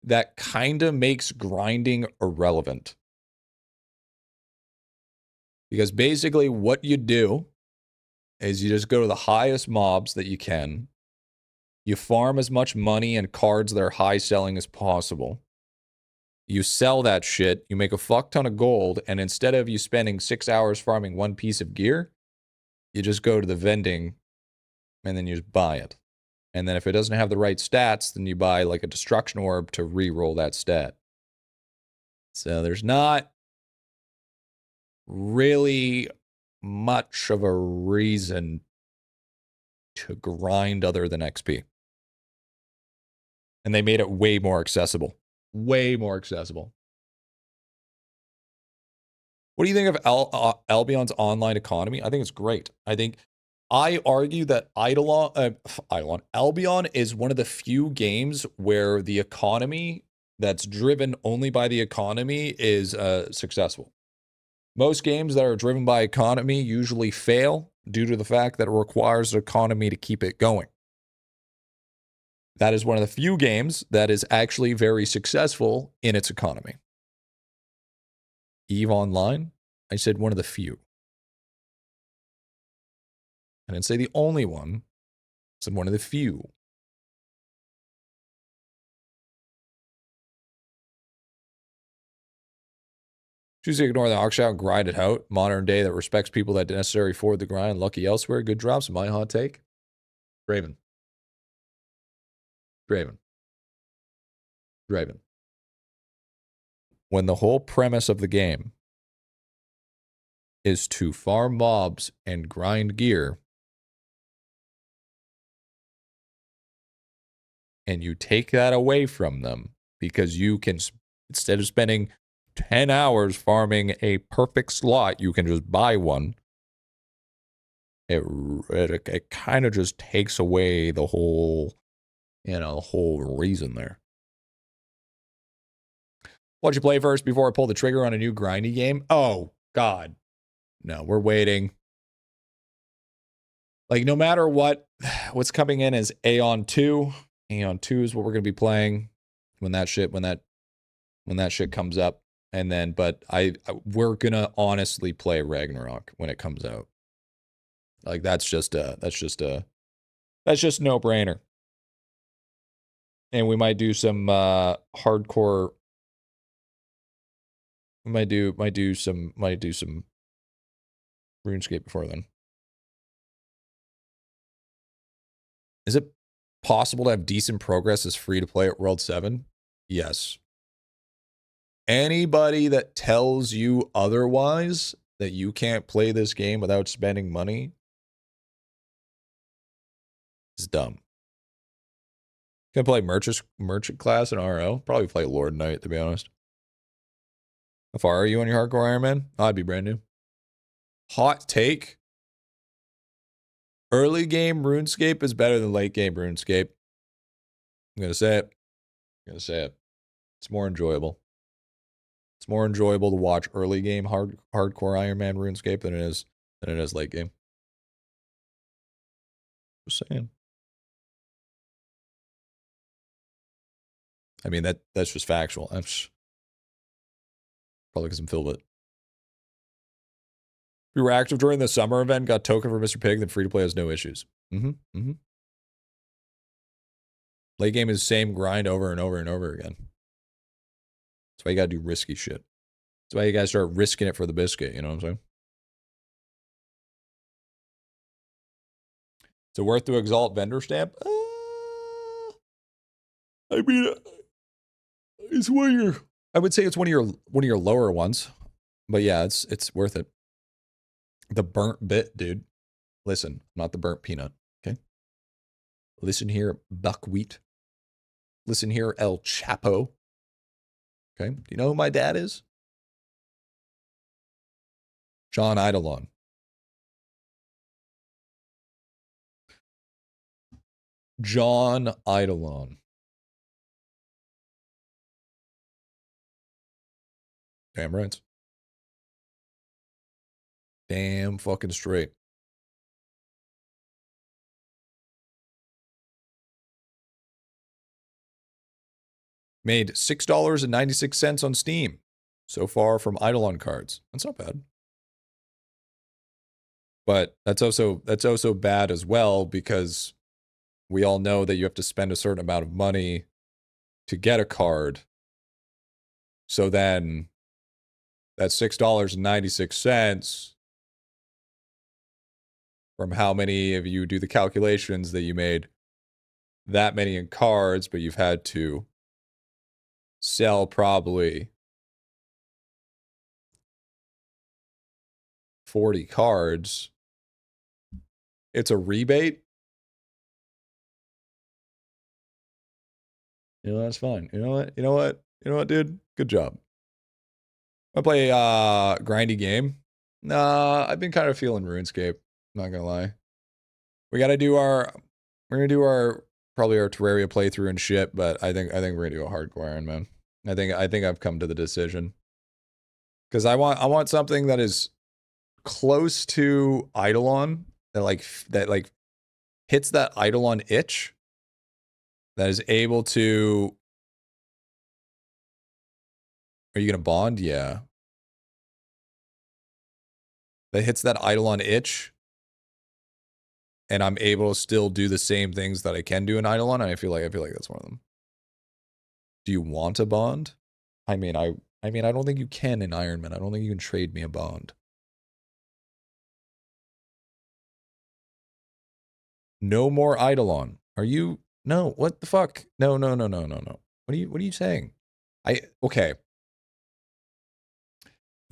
that kind of makes grinding irrelevant. Because basically what you do is you just go to the highest mobs that you can. You farm as much money and cards that are high selling as possible. You sell that shit, you make a fuck ton of gold, and instead of you spending 6 hours farming one piece of gear, you just go to the vending and then you just buy it. And then if it doesn't have the right stats, then you buy like a destruction orb to re-roll that stat. So there's not really much of a reason to grind other than XP. And they made it way more accessible. Way more accessible. What do you think of Albion's online economy? I think it's great. I argue that Albion is one of the few games where the economy that's driven only by the economy is successful. Most games that are driven by economy usually fail due to the fact that it requires the economy to keep it going. That is one of the few games that is actually very successful in its economy. EVE Online, I said one of the few. I didn't say the only one. I said one of the few. Choose to ignore the auction out and grind it out. Modern day that respects people that necessarily afford the grind. Lucky elsewhere. Good drops. My hot take. Draven. When the whole premise of the game is to farm mobs and grind gear, and you take that away from them because you can, instead of spending 10 hours farming a perfect slot, you can just buy one. It kind of just takes away the whole, the whole reason there. What'd you play first before I pull the trigger on a new grindy game? Oh, God. No, we're waiting. Like, no matter what's coming in is Aeon 2. Aeon 2 is what we're going to be playing when that shit comes up. And then, but we're going to honestly play Ragnarok when it comes out. Like, that's just no brainer. And we might do some hardcore. We might do some RuneScape before then. Is it possible to have decent progress as free to play at World 7? Yes. Anybody that tells you otherwise, that you can't play this game without spending money, is dumb. Can I play merchant class in RO? Probably play Lord Knight, to be honest. How far are you on your hardcore Iron Man? Oh, I'd be brand new. Hot take. Early game RuneScape is better than late game RuneScape. I'm going to say it. It's more enjoyable. It's more enjoyable to watch early game hardcore Iron Man RuneScape than it is late game. Just saying. I mean, that's just factual. That's probably because I'm filled with it. We were active during the summer event, got token for Mr. Pig, then free to play has no issues. Late game is the same grind over and over and over again. That's why you gotta do risky shit. That's why you guys start risking it for the biscuit, you know what I'm saying? So worth to exalt vendor stamp? I mean, it's one of your. I would say it's one of your lower ones, but yeah, it's worth it. The burnt bit, dude. Listen, not the burnt peanut. Okay. Listen here, buckwheat. Listen here, El Chapo. Okay. Do you know who my dad is? John IdleOn. John IdleOn. Damn right. Damn fucking straight. Made $6.96 on Steam so far from IdleOn cards. That's not bad. But that's also bad as well because we all know that you have to spend a certain amount of money to get a card. So then that $6.96 from how many of you do the calculations that you made that many in cards, but you've had to sell probably 40 cards. It's a rebate. You know, that's fine. You know what? You know what? You know what, dude? Good job. I play grindy game. Nah, I've been kind of feeling RuneScape. Not gonna lie. We're gonna do our probably our Terraria playthrough and shit, but I think we're gonna do a hardcore Iron Man. I think I've come to the decision. Because I want something that is close to IdleOn, that like hits that IdleOn itch, that is able to. Are you gonna bond? Yeah. That hits that IdleOn itch, and I'm able to still do the same things that I can do in IdleOn, and I feel like that's one of them. Do you want a bond? I mean, I don't think you can in Iron Man. I don't think you can trade me a bond. No more IdleOn. Are you? No. What the fuck? No. What are you saying? Okay.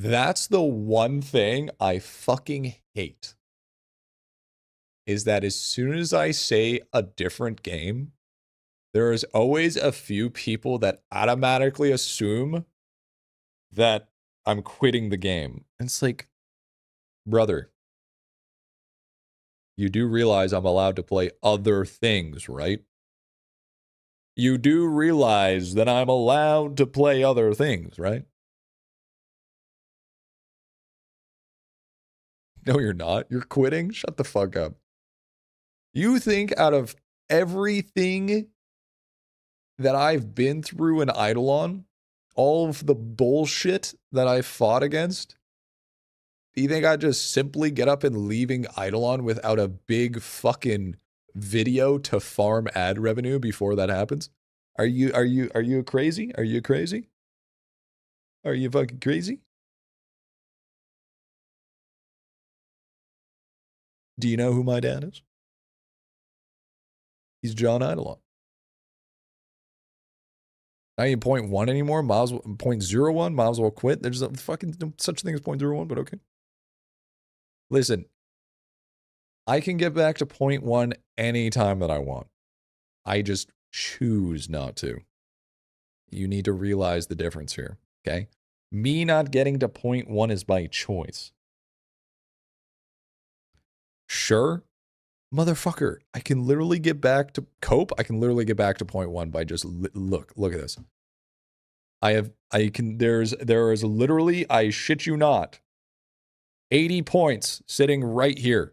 That's the one thing I fucking hate. Is that as soon as I say a different game, there is always a few people that automatically assume that I'm quitting the game. And it's like, brother, you do realize I'm allowed to play other things, right? You do realize that I'm allowed to play other things, right? No, you're not. You're quitting? Shut the fuck up. You think out of everything that I've been through in IdleOn, all of the bullshit that I fought against, do you think I just simply get up and leaving IdleOn without a big fucking video to farm ad revenue before that happens? Are you crazy? Are you crazy? Are you fucking crazy? Do you know who my dad is? He's John IdleOn. Not even 0.1 anymore. Miles 0.01. Might as well quit. There's a fucking no such thing as 0.01, but okay. Listen, I can get back to 0.1 anytime that I want. I just choose not to. You need to realize the difference here, okay? Me not getting to 0.1 is by choice. Sure, motherfucker, I can literally get back to cope. I can literally get back to 0.1 by just look at this. There is literally, I shit you not, 80 points sitting right here.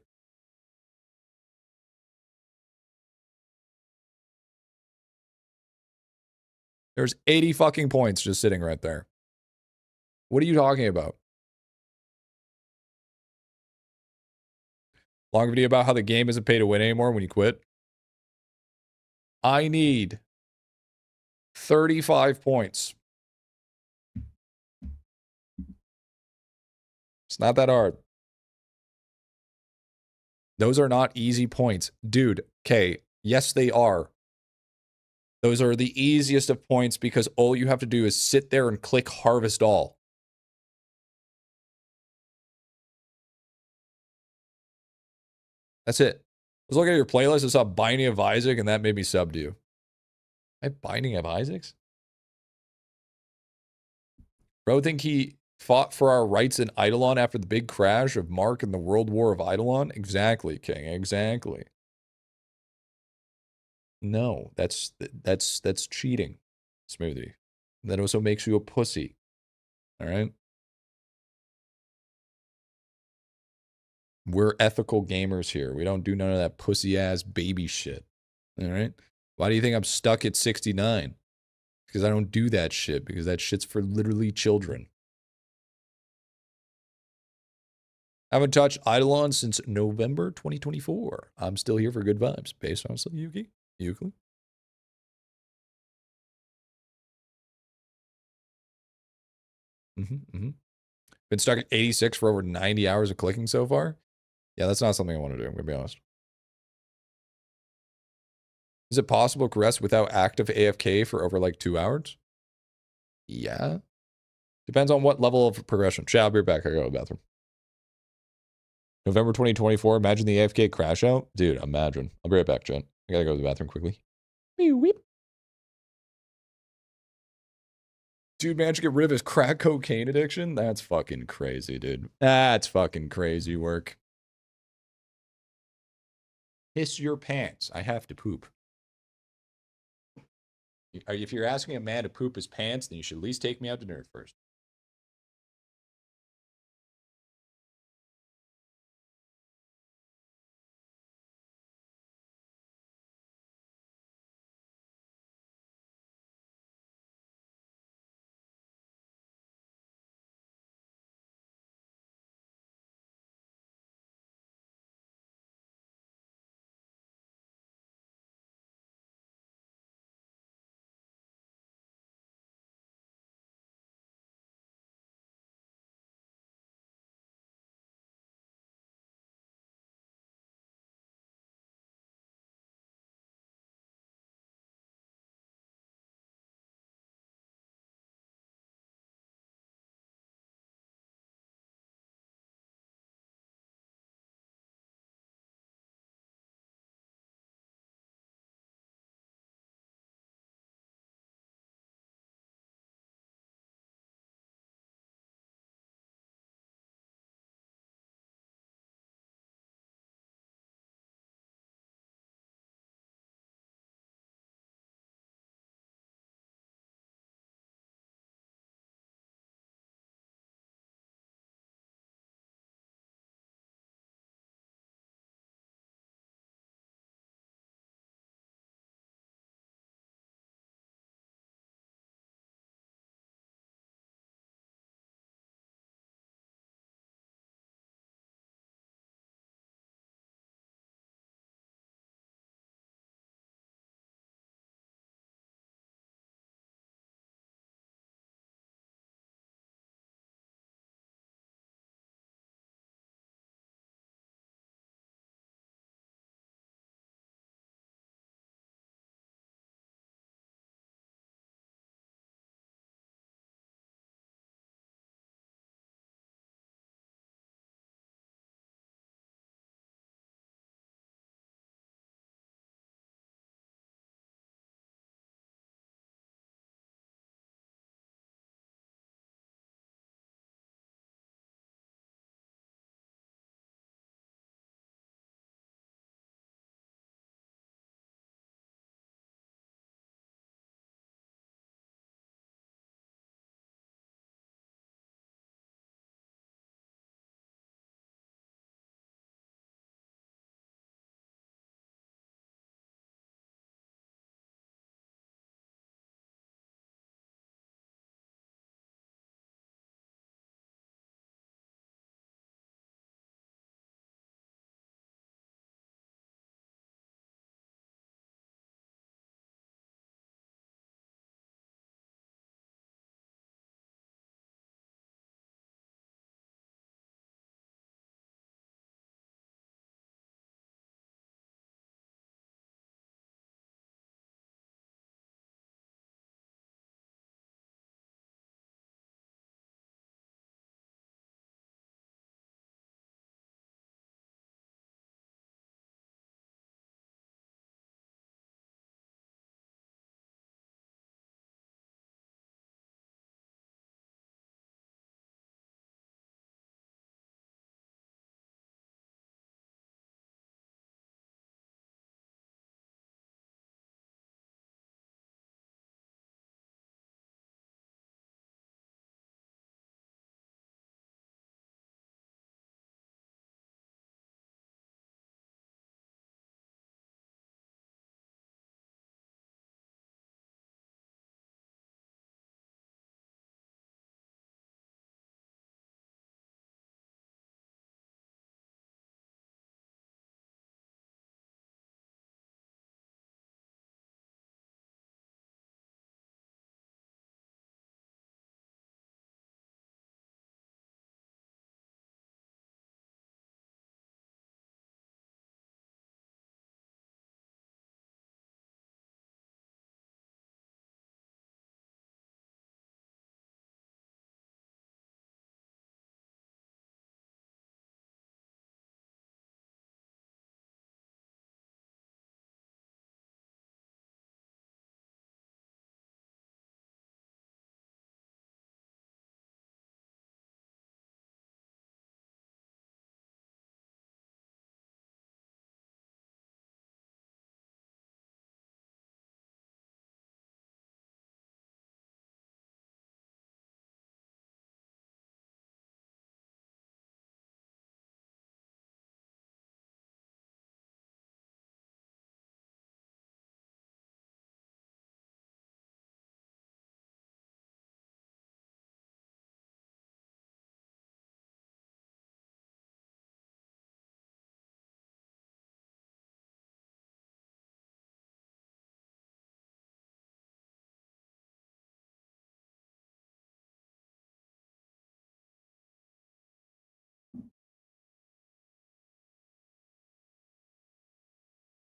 There's 80 fucking points just sitting right there. What are you talking about? Long video about how the game isn't pay to win anymore when you quit. I need 35 points. It's not that hard. Those are not easy points. Dude, okay, yes, they are. Those are the easiest of points because all you have to do is sit there and click Harvest All. That's it. I was looking at your playlist, I saw Binding of Isaac, and that made me sub to you. I have Binding of Isaacs? Bro, think he fought for our rights in IdleOn after the big crash of Mark and the World War of IdleOn? Exactly, King, exactly. No, that's cheating, Smoothie. That also makes you a pussy. All right? We're ethical gamers here. We don't do none of that pussy-ass baby shit. All right? Why do you think I'm stuck at 69? Because I don't do that shit, because that shit's for literally children. I haven't touched IdleOn since November 2024. I'm still here for good vibes. Based on Yuki? Euclid? Been stuck at 86 for over 90 hours of clicking so far. Yeah, that's not something I want to do, I'm going to be honest. Is it possible to rest without active AFK for over like 2 hours? Yeah. Depends on what level of progression. Chat, I'll be back. I go to the bathroom. November 2024. Imagine the AFK crash out. Dude, imagine. I'll be right back, Jen. I gotta go to the bathroom quickly. Dude managed to get rid of his crack cocaine addiction? That's fucking crazy, dude. That's fucking crazy work. Piss your pants. I have to poop. If you're asking a man to poop his pants, then you should at least take me out to dinner first.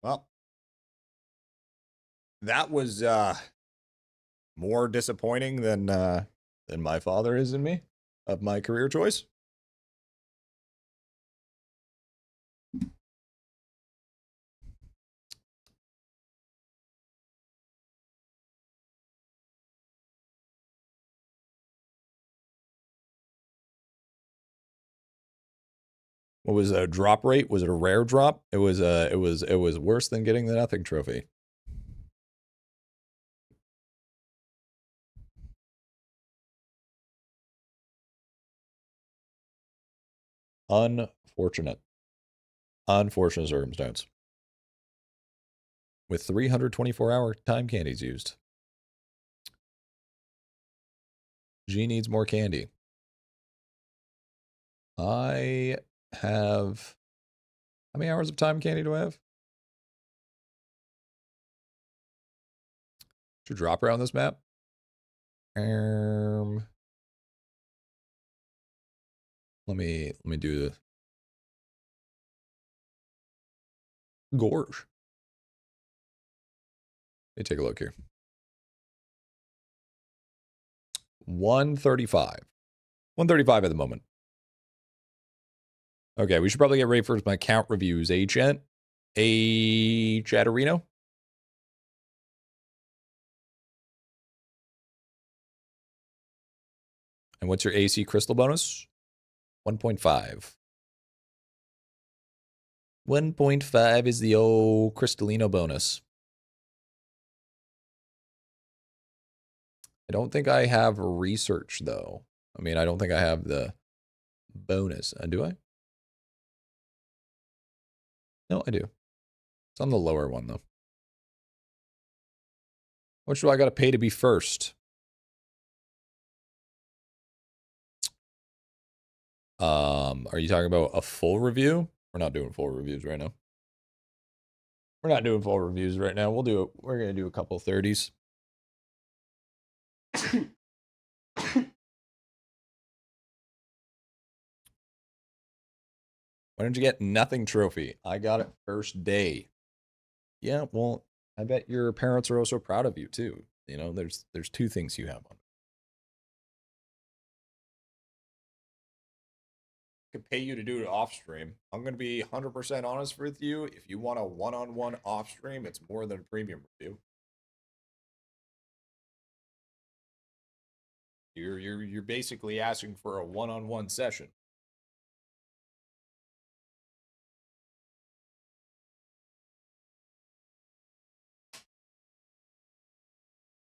Well, that was more disappointing than my father is in me of my career choice. What was a drop rate? Was it a rare drop? It was worse than getting the nothing trophy. Unfortunate circumstance. With 324-hour time candies used. G needs more candy. I have... How many hours of time candy do I have? Should drop around this map? Let me do the gorge. Let me take a look here. 135. 135 at the moment. Okay, we should probably get ready for my count reviews. Chatterino? And what's your AC crystal bonus? 1.5. 1.5 is the old Crystalino bonus. I don't think I have research, though. I mean, I don't think I have the bonus. Do I? No, I do. It's on the lower one, though. How much do I got to pay to be first? Are you talking about a full review? We're not doing full reviews right now. We're not doing full reviews right now. We're going to do a couple 30s. Why didn't you get nothing trophy? I got it first day. Yeah, well, I bet your parents are also proud of you too. You know, there's two things you have on. I could pay you to do it off stream. I'm going to be 100% honest with you. If you want a one-on-one off stream, it's more than a premium review. You're basically asking for a one-on-one session.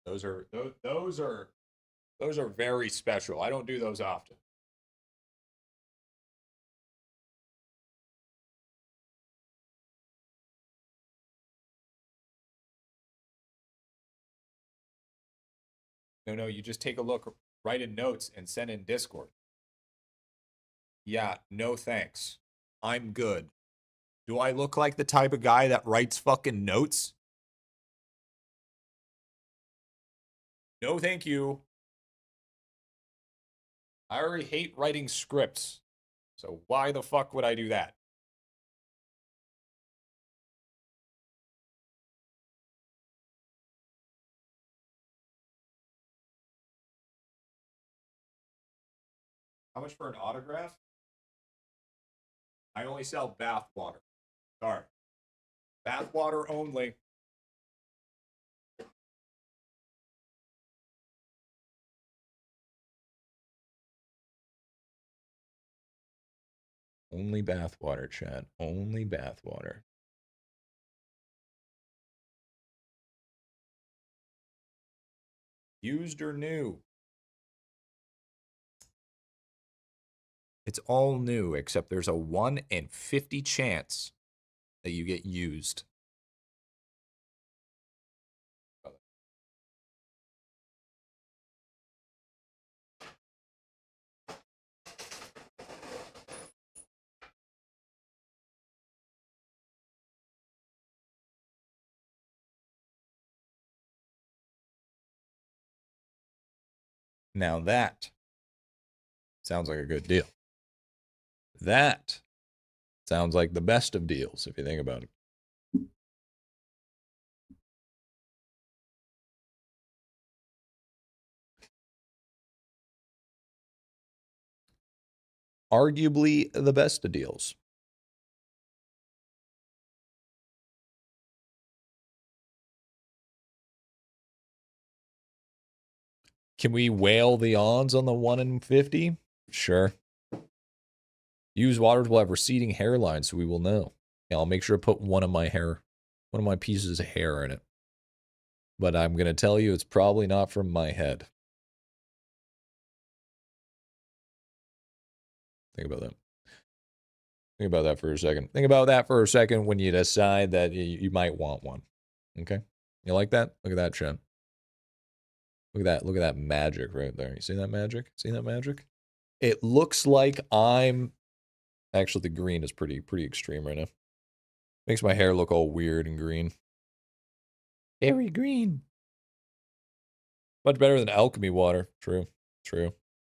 Those are very special. I don't do those often. No, you just take a look, write in notes, and send in Discord. Yeah, no thanks. I'm good. Do I look like the type of guy that writes fucking notes? No, thank you. I already hate writing scripts. So why the fuck would I do that? How much for an autograph? I only sell bath water. Sorry. Bath water only. Only bath water, Chad. Only bath water. Used or new? It's all new, except there's a 1 in 50 chance that you get used. Now that sounds like a good deal. That sounds like the best of deals, if you think about it. arguably the best of deals. Can we whale the ons on the 1 in 50? Sure. Use waters will have receding hairline, so we will know. Yeah, I'll make sure to put one of my pieces of hair in it. But I'm going to tell you it's probably not from my head. Think about that. Think about that for a second. Think about that for a second when you decide that you might want one. Okay? You like that? Look at that, Chen. Look at that magic right there. You see that magic? See that magic? It looks like I'm... Actually, the green is pretty extreme right now. Makes my hair look all weird and green. Very green. Much better than alchemy water. True.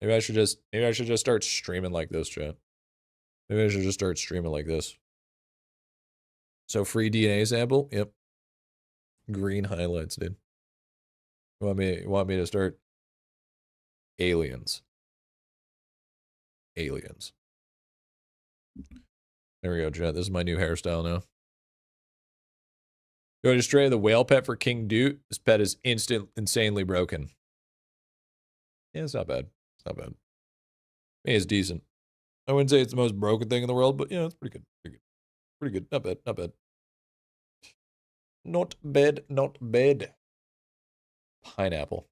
Maybe I should just start streaming like this, chat. Maybe I should just start streaming like this. So free DNA sample? Yep. Green highlights, dude. You want me to start? Aliens. There we go, chat. This is my new hairstyle now. Do I just trade the whale pet for King Doot? This pet is insanely broken. Yeah, it's not bad. It's not bad. I mean, it's decent. I wouldn't say it's the most broken thing in the world, but yeah, it's pretty good. Pretty good. Not bad. Not bad. Pineapple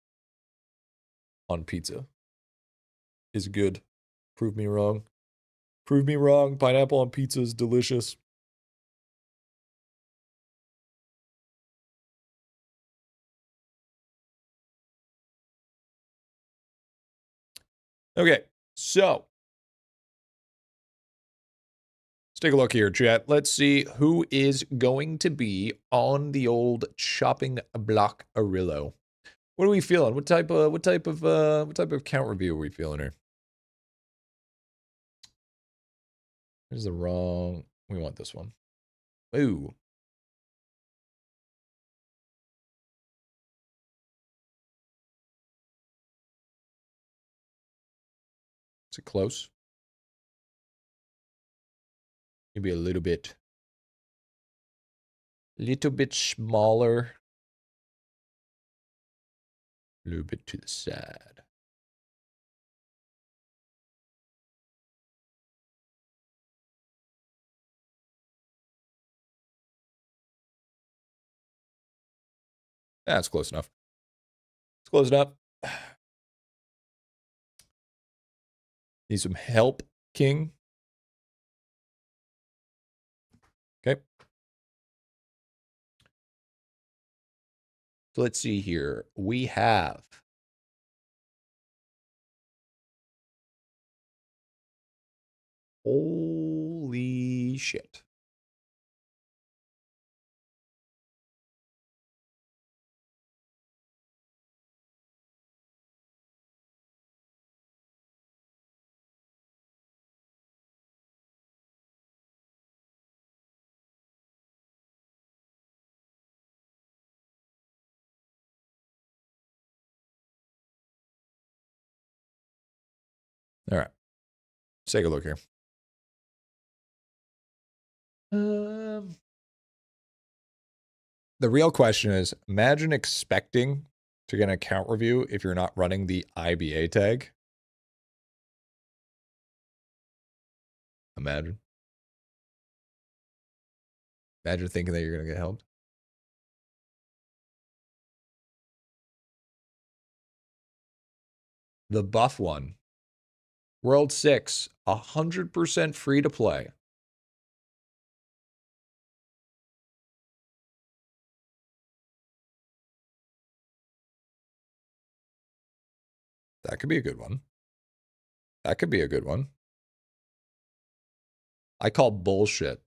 on pizza is good. Prove me wrong. Pineapple on pizza is delicious. Okay, so let's take a look here, chat. Let's see who is going to be on the old chopping block Arillo. What are we feeling? What type of count review are we feeling here? This is the wrong. We want this one. Ooh. Is it close? Maybe a little bit smaller. A little bit to the side. That's close enough. It's close enough. Need some help, King. Okay. So let's see here. We have holy shit. All right. Let's take a look here. The real question is, imagine expecting to get an account review if you're not running the IBA tag. Imagine thinking that you're going to get helped. The buff one. World 6, 100% free to play. That could be a good one. That could be a good one. I call bullshit.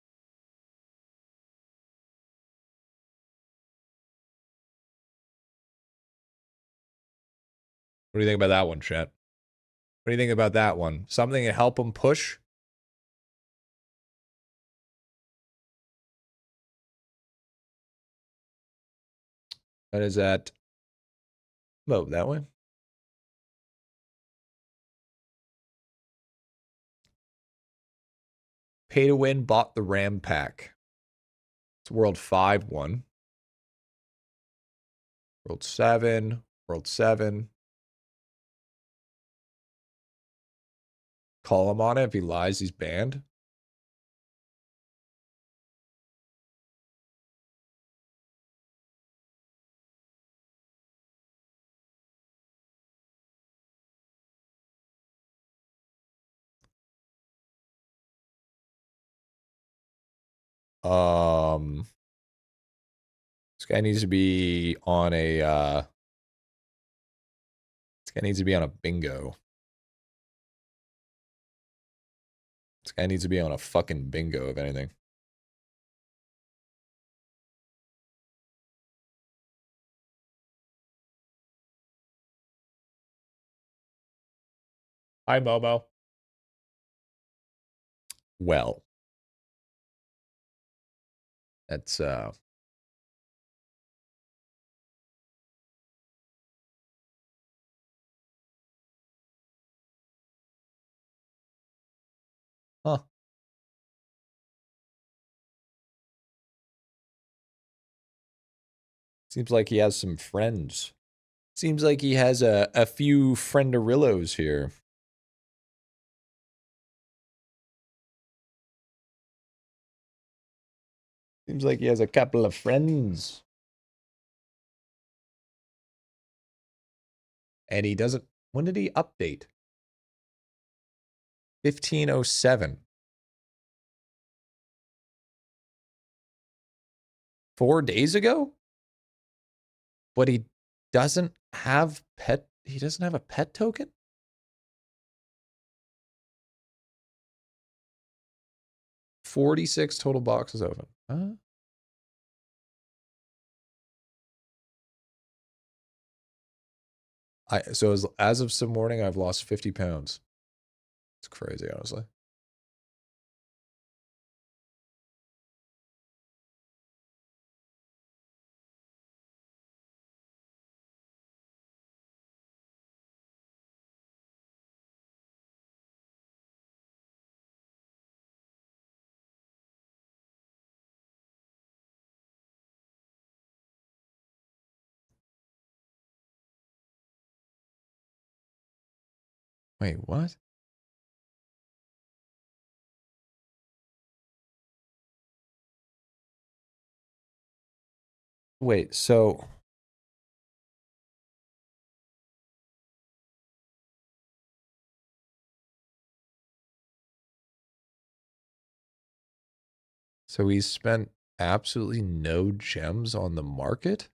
What do you think about that one, chat? What do you think about that one? Something to help them push? That is at... Oh, that way? Pay to win, bought the RAM pack. It's World 5 one. World 7. World 7. Call him on it. If he lies, he's banned. This guy needs to be on a this guy needs to be on a bingo. This guy needs to be on a fucking bingo, if anything. Hi, Momo. Well, that's huh. Seems like he has some friends. Seems like he has a few friendarillos here. Seems like he has a couple of friends. And he doesn't. When did he update? 1507. 4 days ago? But he doesn't have pet. He doesn't have a pet token? $46 total boxes open. Huh? So as of some morning, I've lost 50 pounds. It's crazy, honestly. Wait, what? Wait, so he's spent absolutely no gems on the market?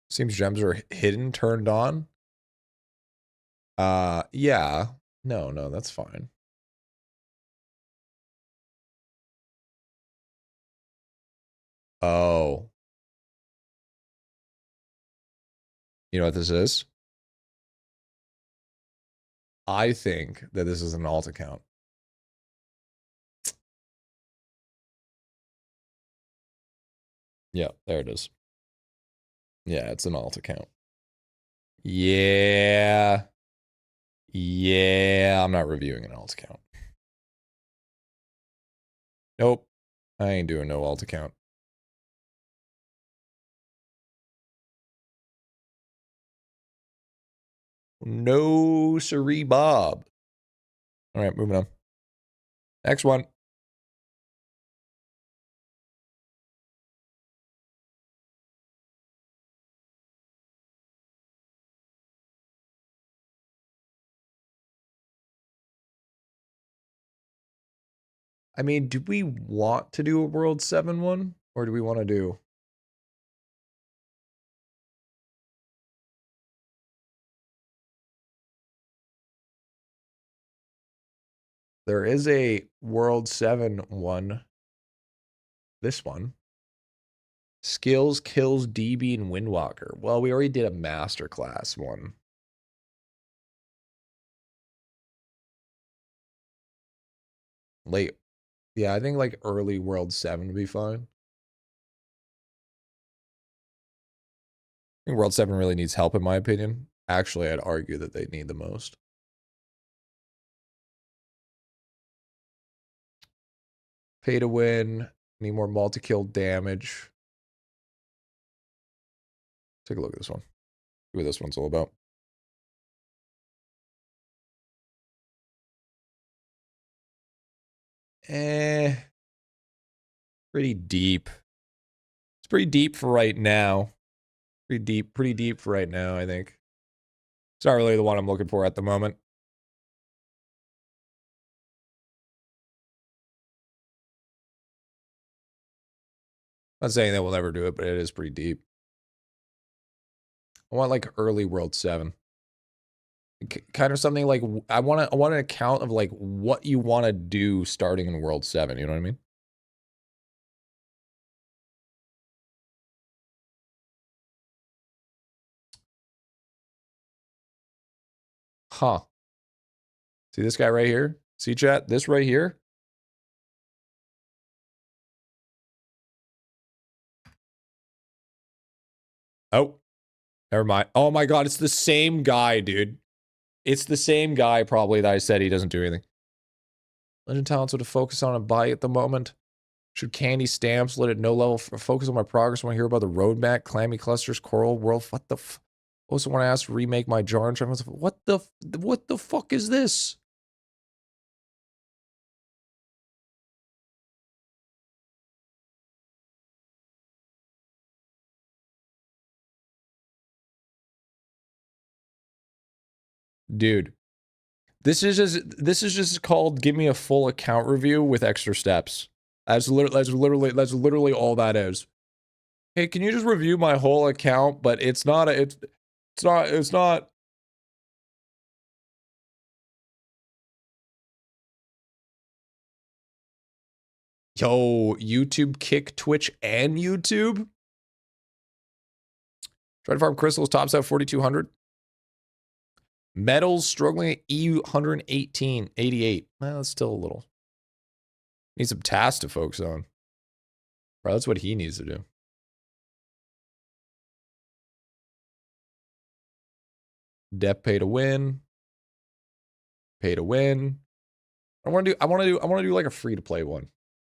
Seems gems are hidden, turned on. Yeah. No, that's fine. Oh. You know what this is? I think that this is an alt account. Yeah, there it is. Yeah, it's an alt account. Yeah. Yeah, I'm not reviewing an alt account. Nope. I ain't doing no alt account. No siree, Bob. All right, moving on. Next one. I mean, do we want to do a World 7 one? Or do we want to do... There is a World 7 one. This one. Skills, kills, DB, and Windwalker. Well, we already did a masterclass one. Late. Yeah, I think like early World 7 would be fine. I think World 7 really needs help, in my opinion. Actually, I'd argue that they need the most. Pay to win. Need more multi-kill damage. Take a look at this one. See what this one's all about. Pretty deep. It's pretty deep for right now. Pretty deep for right now, I think. It's not really the one I'm looking for at the moment. Not saying that we'll never do it, but it is pretty deep. I want like early World 7. Kind of something like I want an account of like what you want to do starting in World 7, you know what I mean? Huh. See this guy right here? See chat? This right here? Oh. Never mind. Oh my god, it's the same guy, dude. It's the same guy probably that I said he doesn't do anything. Legend talents to focus on and buy at the moment. Should candy stamps let it no level focus on my progress when I hear about the roadmap, clammy clusters, coral world. What the also want to ask to remake my jar and what the fuck is this? Dude. This is just called give me a full account review with extra steps. That's literally all that is. Hey, can you just review my whole account? But it's not. Yo, YouTube kick Twitch and YouTube. Try to farm crystals. Tops out 4,200. Metals struggling at EU 118, 88. Well, that's still a little. Need some tasks to focus on. Bro, that's what he needs to do. Depth pay to win. Pay to win. I want to do like a free to play one.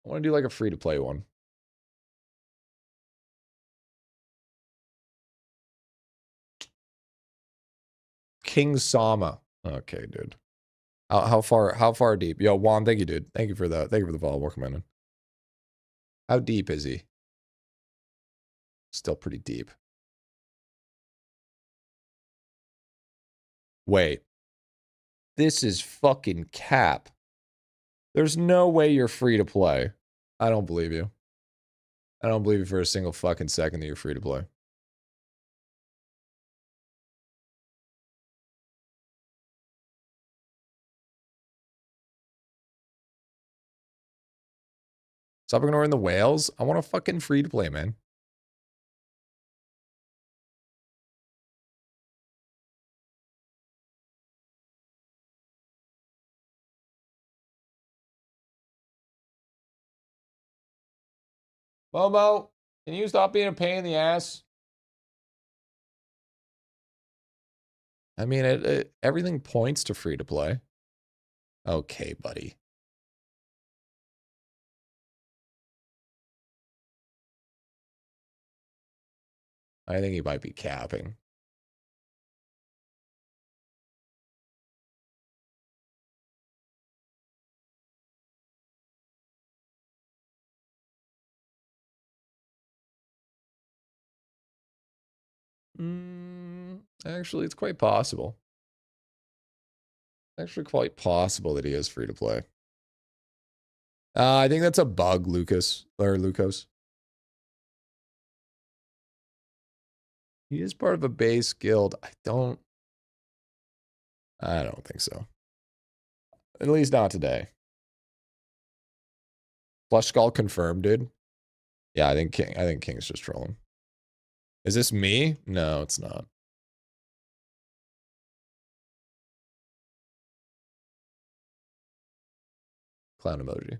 I want to do like a free to play one. King Sama. Okay, dude. How far deep? Yo, Juan, thank you, dude. Thank you for the follow. Welcome in. How deep is he? Still pretty deep. Wait. This is fucking cap. There's no way you're free to play. I don't believe you. I don't believe you for a single fucking second that you're free to play. Stop ignoring the whales. I want a fucking free to play, man. Momo, can you stop being a pain in the ass? I mean, everything points to free to play. Okay, buddy. I think he might be capping. Actually, it's quite possible. Actually, quite possible that he is free to play. I think that's a bug, Lucas. Or Lucas. He is part of a base guild. I don't think so. At least not today. Flush Skull confirmed, dude. Yeah, I think King's just trolling. Is this me? No, it's not. Clown emoji.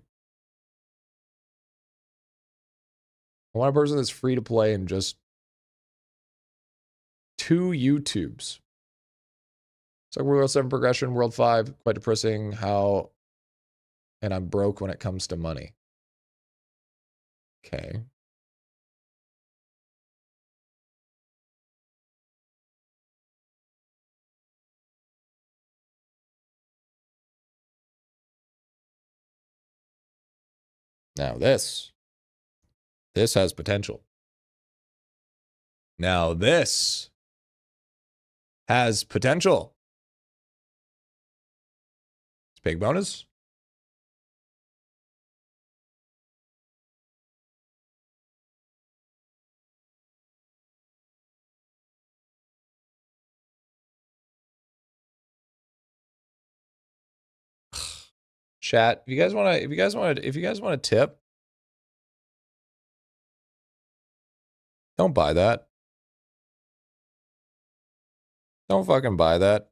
I want a person that's free to play and just 2 YouTubes. It's like World 7 progression, World 5, quite depressing. How, and I'm broke when it comes to money. Okay. Now this has potential. Now this has potential. It's big bonus. Chat, if you guys want to tip, don't buy that. Don't fucking buy that.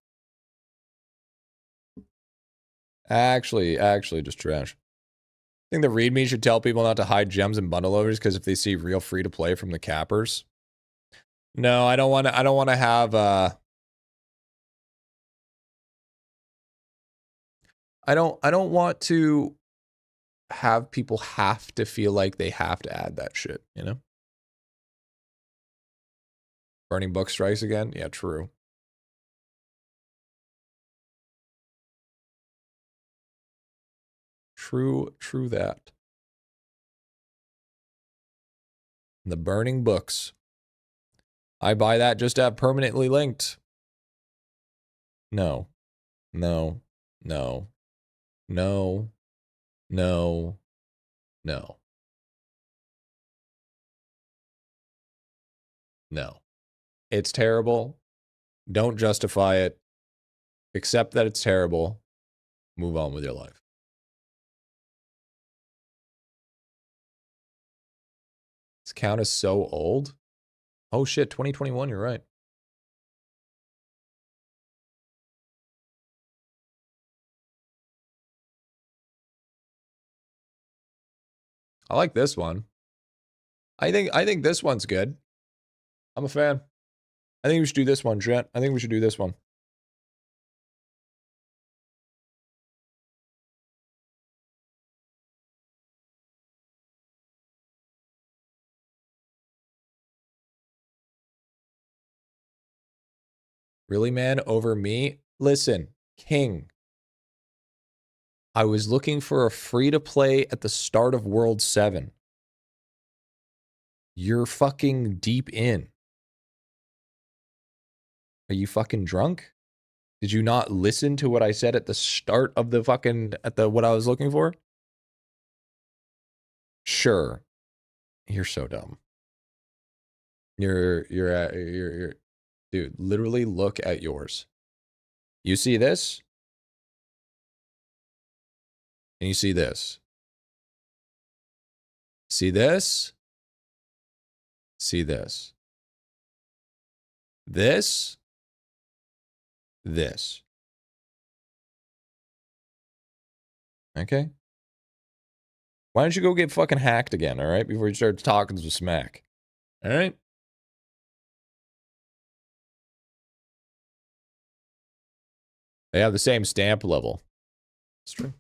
Actually, just trash. I think the readme should tell people not to hide gems and bundle overs because if they see real free to play from the cappers. No, I don't want to have I don't want to have people have to feel like they have to add that shit, you know? Burning book strikes again? Yeah, true. True that. The burning books. I buy that just to have permanently linked. No. No. No. No. No. No. No. It's terrible. Don't justify it. Accept that it's terrible. Move on with your life. This count is so old. Oh shit, 2021, you're right. I like this one. I think this one's good. I'm a fan. I think we should do this one, Trent. I think we should do this one. Really, man? Over me? Listen, King. I was looking for a free-to-play at the start of World 7. You're fucking deep in. Are you fucking drunk? Did you not listen to what I said at the start of the fucking, what I was looking for? Sure. You're so dumb. You're dude, literally look at yours. You see this? And you see this. See this? See this. This. This. Okay? Why don't you go get fucking hacked again, all right? Before you start talking some smack. All right? They have the same stamp level. It's true.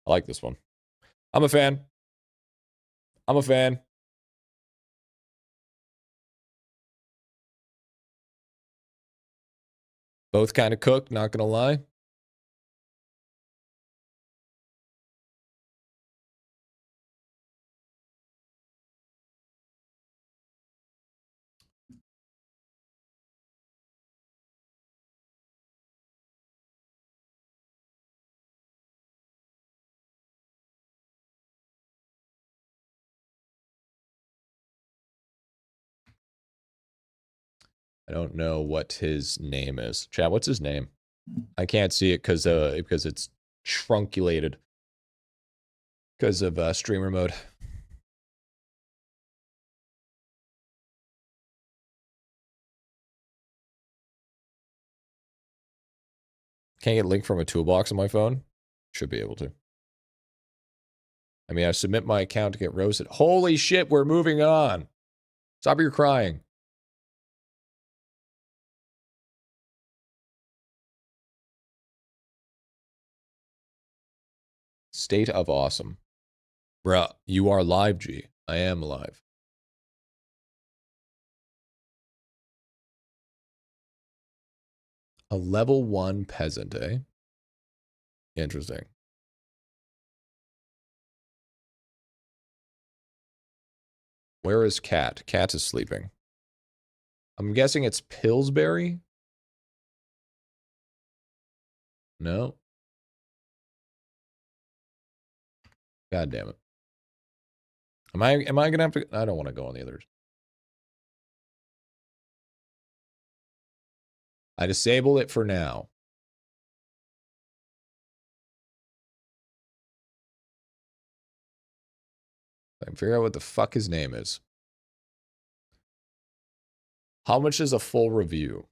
I like this one. I'm a fan. I'm a fan. Both kind of cooked, not gonna lie. I don't know what his name is. Chat, what's his name? I can't see it because it's trunculated. Because of streamer mode. Can't get link from a toolbox on my phone? Should be able to. I mean, I submit my account to get roasted. Holy shit, we're moving on. Stop your crying. State of awesome. Bruh, you are live, G. I am live. A level 1 peasant, eh? Interesting. Where is Cat? Cat is sleeping. I'm guessing it's Pillsbury? No. God damn it. Am I gonna have to? I don't want to go on the others. I disable it for now. I can figure out what the fuck his name is. How much is a full review?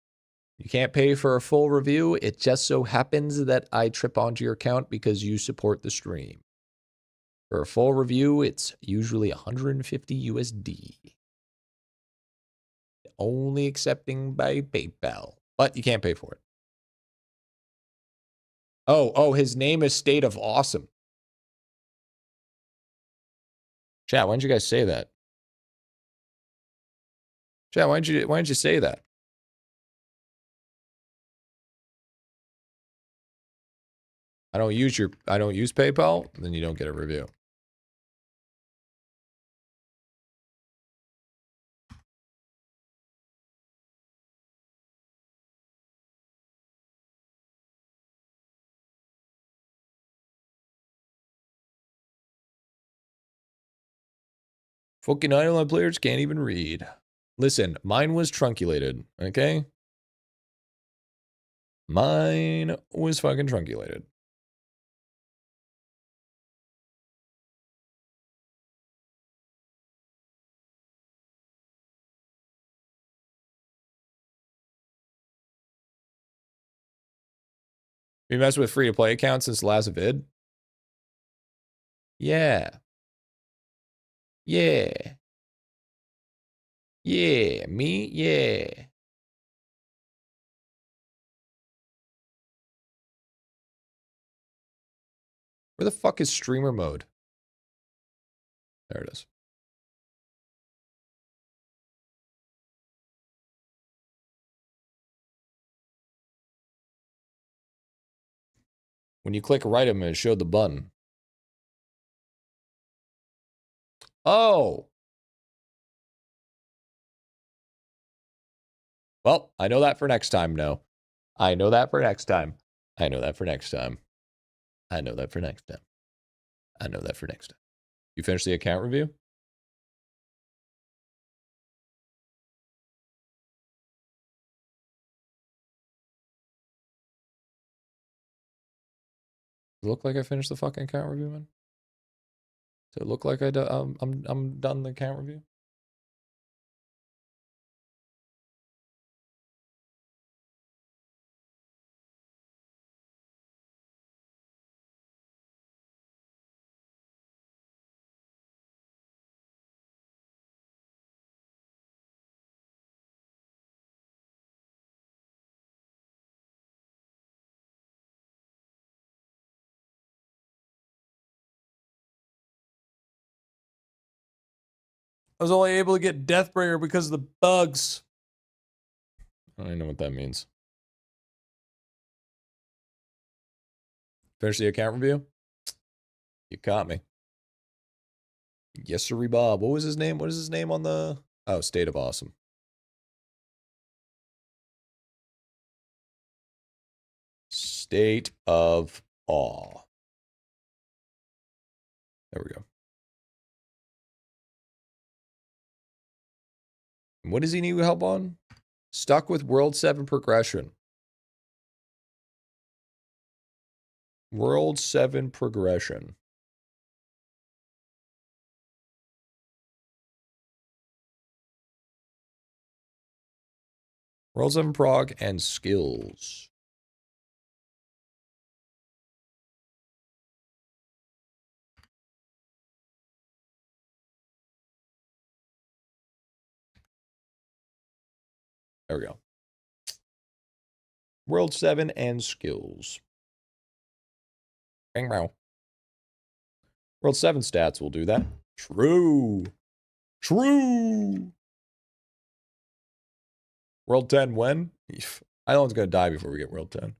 You can't pay for a full review. It just so happens that I trip onto your account because you support the stream. For a full review, it's usually 150 USD. Only accepting by PayPal, but you can't pay for it. Oh, his name is State of Awesome. Chat, why didn't you guys say that? Chat, why didn't you say that? I don't use PayPal, then you don't get a review. Fucking IdleOn players can't even read. Listen, mine was trunculated, okay? Mine was fucking trunculated. You messed with free-to-play accounts since the last vid? Yeah. Yeah. Yeah. Me? Yeah. Where the fuck is streamer mode? There it is. When you click right him, it showed the button. Oh. Well, I know that for next time, no. I know that for next time. I know that for next time. I know that for next time. I know that for next time. You finished the account review? Does it look like I finished the fucking account review, man? Does it look like I'm done the account review? I was only able to get Deathbringer because of the bugs. I don't even know what that means. Finish the account review? You caught me. Yes, sir, Bob. What was his name? What is his name on the... Oh, State of Awesome. State of Awe. There we go. What does he need help on? Stuck with World 7 progression. World 7 progression. World 7 prog and skills. There we go. World 7 and skills. Bang, bow. World 7 stats will do that. True. True. World 10 when? Idleon's going to die before we get World 10.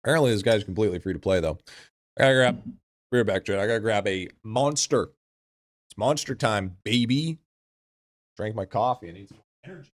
Apparently this guy's completely free to play, though. I gotta grab, we're back to it. I gotta grab a monster. It's monster time, baby. Drank my coffee. I need some energy.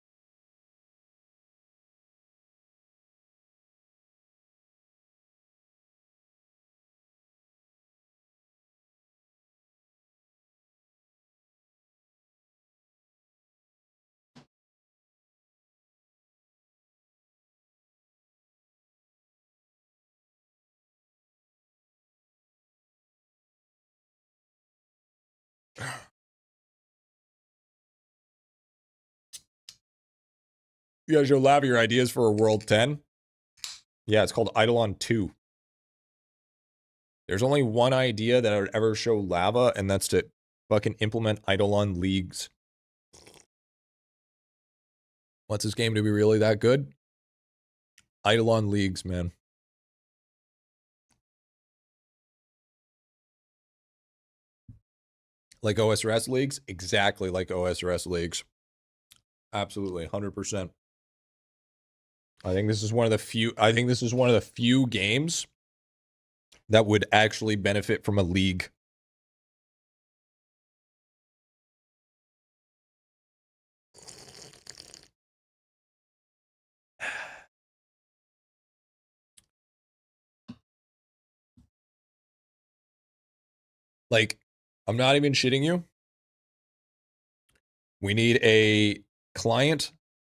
You guys show Lava your ideas for a World 10? Yeah, it's called IdleOn 2. There's only one idea that I would ever show Lava, and that's to fucking implement IdleOn leagues. What's this game to be really that good? IdleOn leagues, man. Like OSRS leagues? Exactly like OSRS leagues. Absolutely, 100%. I think this is one of the few games that would actually benefit from a league. Like, I'm not even shitting you. We need a client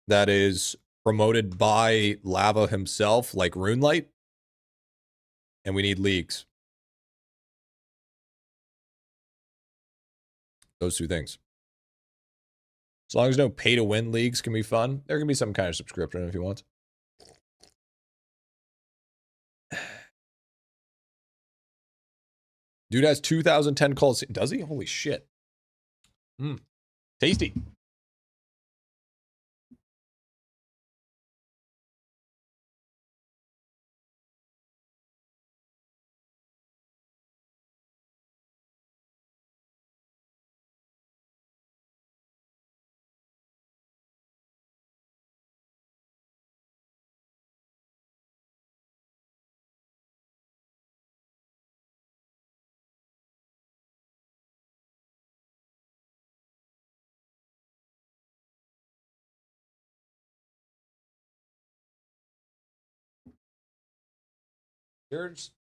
that is promoted by Lava himself, like RuneLight. And we need leagues. Those two things. As long as no pay-to-win leagues can be fun, there can be some kind of subscription if you want. Dude has 2010 calls. Does he? Holy shit. Tasty.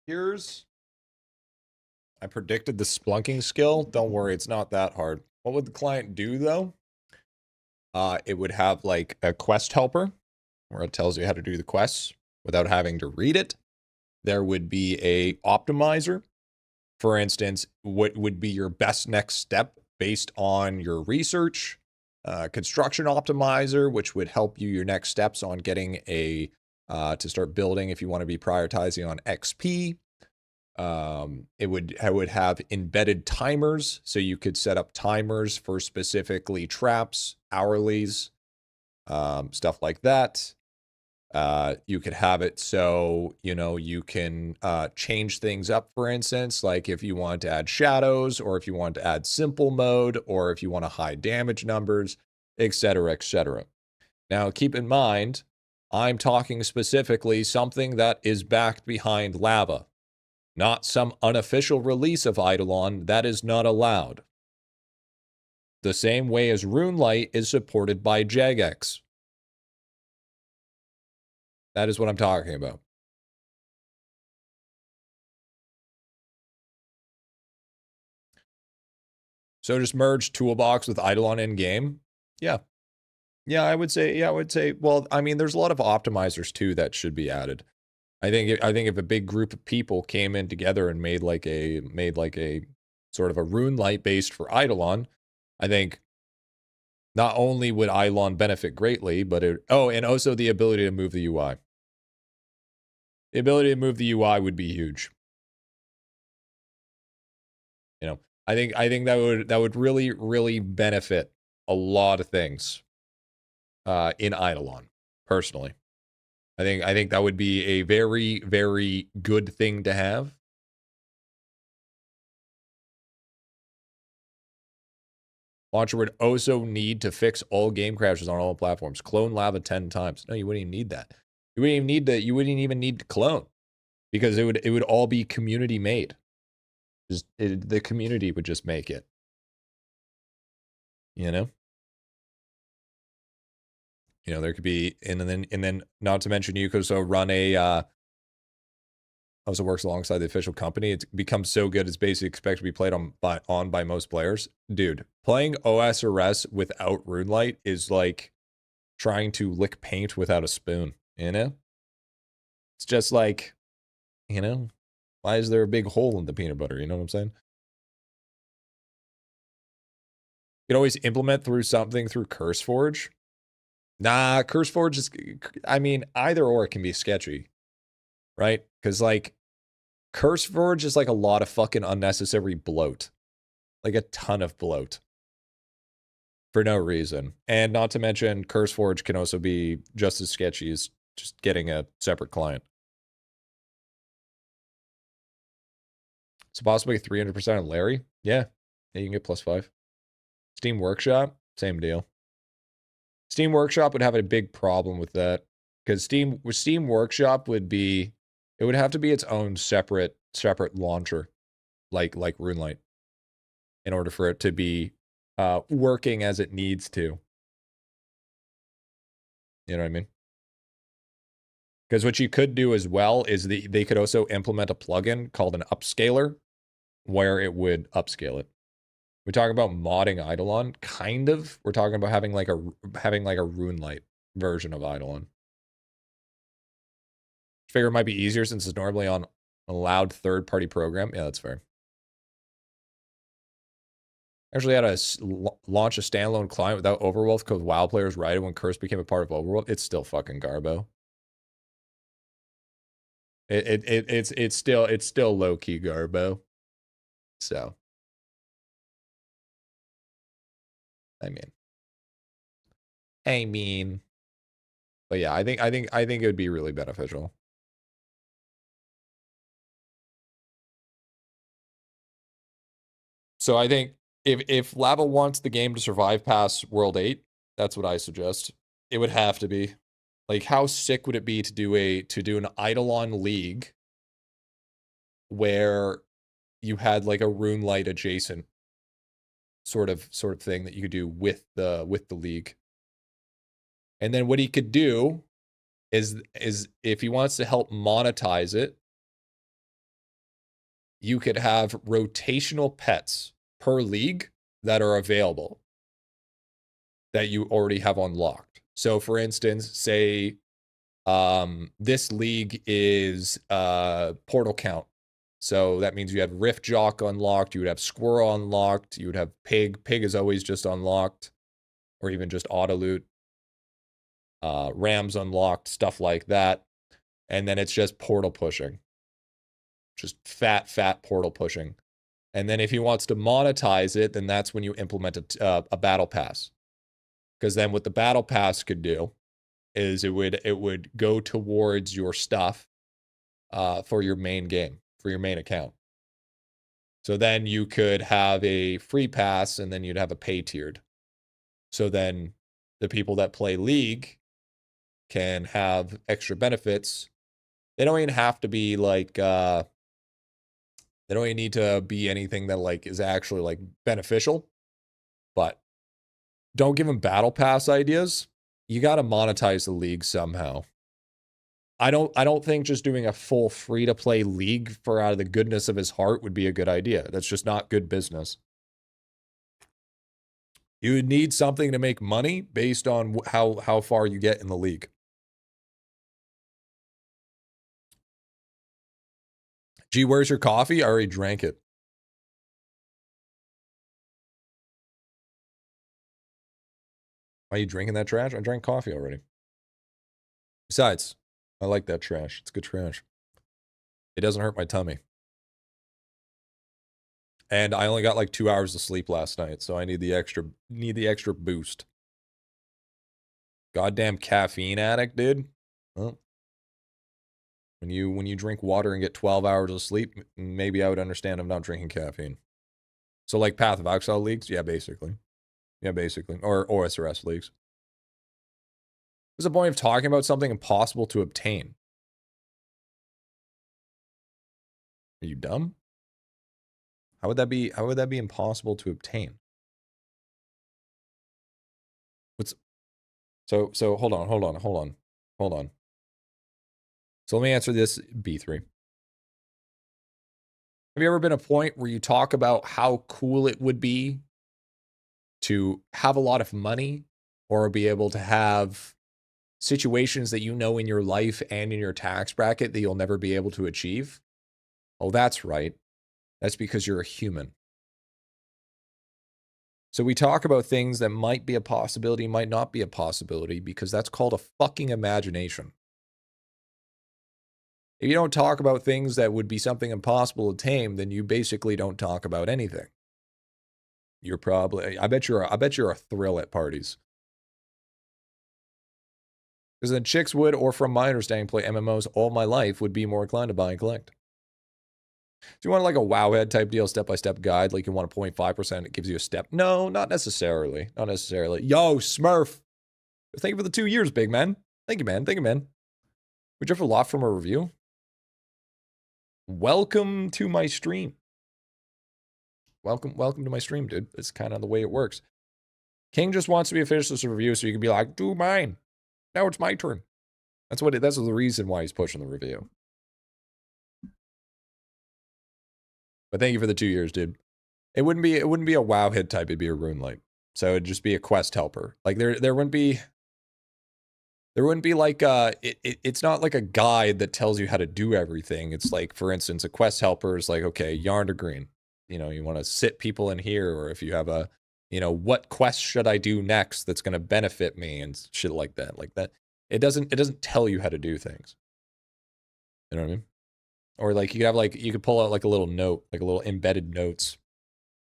Here's I predicted the splunking skill. Don't worry, it's not that hard. What would the client do though? It would have like a quest helper where it tells you how to do the quests without having to read it. There would be a optimizer. For instance, what would be your best next step based on your research? Construction optimizer, which would help you your next steps on getting a to start building if you want to be prioritizing on XP. It would have embedded timers, so you could set up timers for specifically traps, hourlies, stuff like that. You could have it so, you know, you can change things up, for instance, like if you want to add shadows, or if you want to add simple mode, or if you want to hide damage numbers, etc., etc. Now, keep in mind, I'm talking specifically something that is backed behind Lava, not some unofficial release of IdleOn that is not allowed. The same way as RuneLight is supported by Jagex. That is what I'm talking about. So just merge Toolbox with IdleOn in game. Yeah. Yeah, I would say, well, I mean, there's a lot of optimizers too that should be added. I think if a big group of people came in together and made like a sort of a RuneLight based for IdleOn, I think not only would IdleOn benefit greatly, but and also the ability to move the UI. The ability to move the UI would be huge. You know, I think that would really, really benefit a lot of things in IdleOn, personally. I think that would be a very, very good thing to have. Launcher would also need to fix all game crashes on all platforms. Clone lava 10 times. No, you wouldn't even need that. You wouldn't even need to. You wouldn't even need to clone, because it would all be community made. The community would just make it. You know. There could be, and then not to mention you could also run a. Also works alongside the official company. It becomes so good it's basically expected to be played on by most players. Dude, playing OSRS without RuneLight is like trying to lick paint without a spoon, you know? It's just like, why is there a big hole in the peanut butter? You know what I'm saying? You can always implement something through CurseForge. Nah, CurseForge is, I mean, either or it can be sketchy, right? Because like, CurseForge is like a lot of fucking unnecessary bloat. Like a ton of bloat. For no reason. And not to mention, CurseForge can also be just as sketchy as just getting a separate client. So possibly 300% on Larry? Yeah. You can get +5. Steam Workshop? Same deal. Steam Workshop would have a big problem with that. Because Steam Workshop would be... It would have to be its own separate launcher. Like RuneLight. In order for it to be working as it needs to. You know what I mean? Because what you could do as well is they could also implement a plugin called an upscaler, where it would upscale it. We talk about modding IdleOn, kind of. We're talking about having like a RuneLight version of IdleOn. Figure it might be easier since it's normally on a loud third-party program. Yeah, that's fair. Actually had to launch a standalone client without Overworld because WoW players righted when Curse became a part of Overworld. It's still fucking garbo. It's still low key garbo. So, I mean, but yeah, I think it would be really beneficial. So I think if Lava wants the game to survive past World 8, that's what I suggest. It would have to be. Like, how sick would it be to do an IdleOn league where you had like a RuneLight adjacent sort of thing that you could do with the league. And then what he could do is if he wants to help monetize it, you could have rotational pets per league that are available that you already have unlocked. So for instance, say this league is portal count. So that means you had Rift Jock unlocked, you would have Squirrel unlocked, you would have Pig. Pig is always just unlocked, or even just auto loot. Rams unlocked, stuff like that. And then it's just portal pushing. Just fat portal pushing. And then if he wants to monetize it, then that's when you implement a battle pass. Because then what the battle pass could do is it would go towards your stuff for your main game, for your main account. So then you could have a free pass and then you'd have a pay tiered. So then the people that play League can have extra benefits. They don't even have to be like they don't even need to be anything that like is actually like beneficial. But don't give them battle pass ideas. You got to monetize the league somehow. I don't think just doing a full free to play league for out of the goodness of his heart would be a good idea. That's just not good business. You would need something to make money based on how far you get in the league. Gee, where's your coffee? I already drank it. Why are you drinking that trash? I drank coffee already. Besides, I like that trash. It's good trash. It doesn't hurt my tummy. And I only got like 2 hours of sleep last night, so I need the extra boost. Goddamn caffeine addict, dude. Well, when you drink water and get 12 hours of sleep, maybe I would understand I'm not drinking caffeine. So like Path of Exile leagues? Yeah, basically. Yeah, basically. Or OSRS leagues. What's the point of talking about something impossible to obtain? Are you dumb? How would that be impossible to obtain? So hold on. So let me answer this, B3. Have you ever been a point where you talk about how cool it would be to have a lot of money or be able to have situations that you know in your life and in your tax bracket that you'll never be able to achieve? Oh, that's right. That's because you're a human. So we talk about things that might be a possibility, might not be a possibility, because that's called a fucking imagination. If you don't talk about things that would be something impossible to tame, then you basically don't talk about anything. You're probably, I bet you're a thrill at parties. Because then chicks would, or from my understanding, play MMOs all my life, would be more inclined to buy and collect. Do you want like a Wowhead type deal, step-by-step guide, like you want a 0.5%, it gives you a step? No, not necessarily. Not necessarily. Yo, Smurf! Thank you for the 2 years, big man. Thank you, man. Thank you, man. We drift a lot from a review. Welcome to my stream. Welcome to my stream, dude. It's kind of the way it works. King just wants to be a finishless review, so you can be like, do mine. Now it's my turn. That's the reason why he's pushing the review. But thank you for the 2 years, dude. It wouldn't be a Wowhead type, it'd be a Runelight. So it'd just be a quest helper. Like there wouldn't be like it's not like a guide that tells you how to do everything. It's like, for instance, a quest helper is like, okay, yarn to green. You know, you want to sit people in here, or if you have a, you know, what quest should I do next that's going to benefit me and shit like that. Like that. It doesn't tell you how to do things. You know what I mean? Or like you could have like, you could pull out like a little note, like a little embedded notes.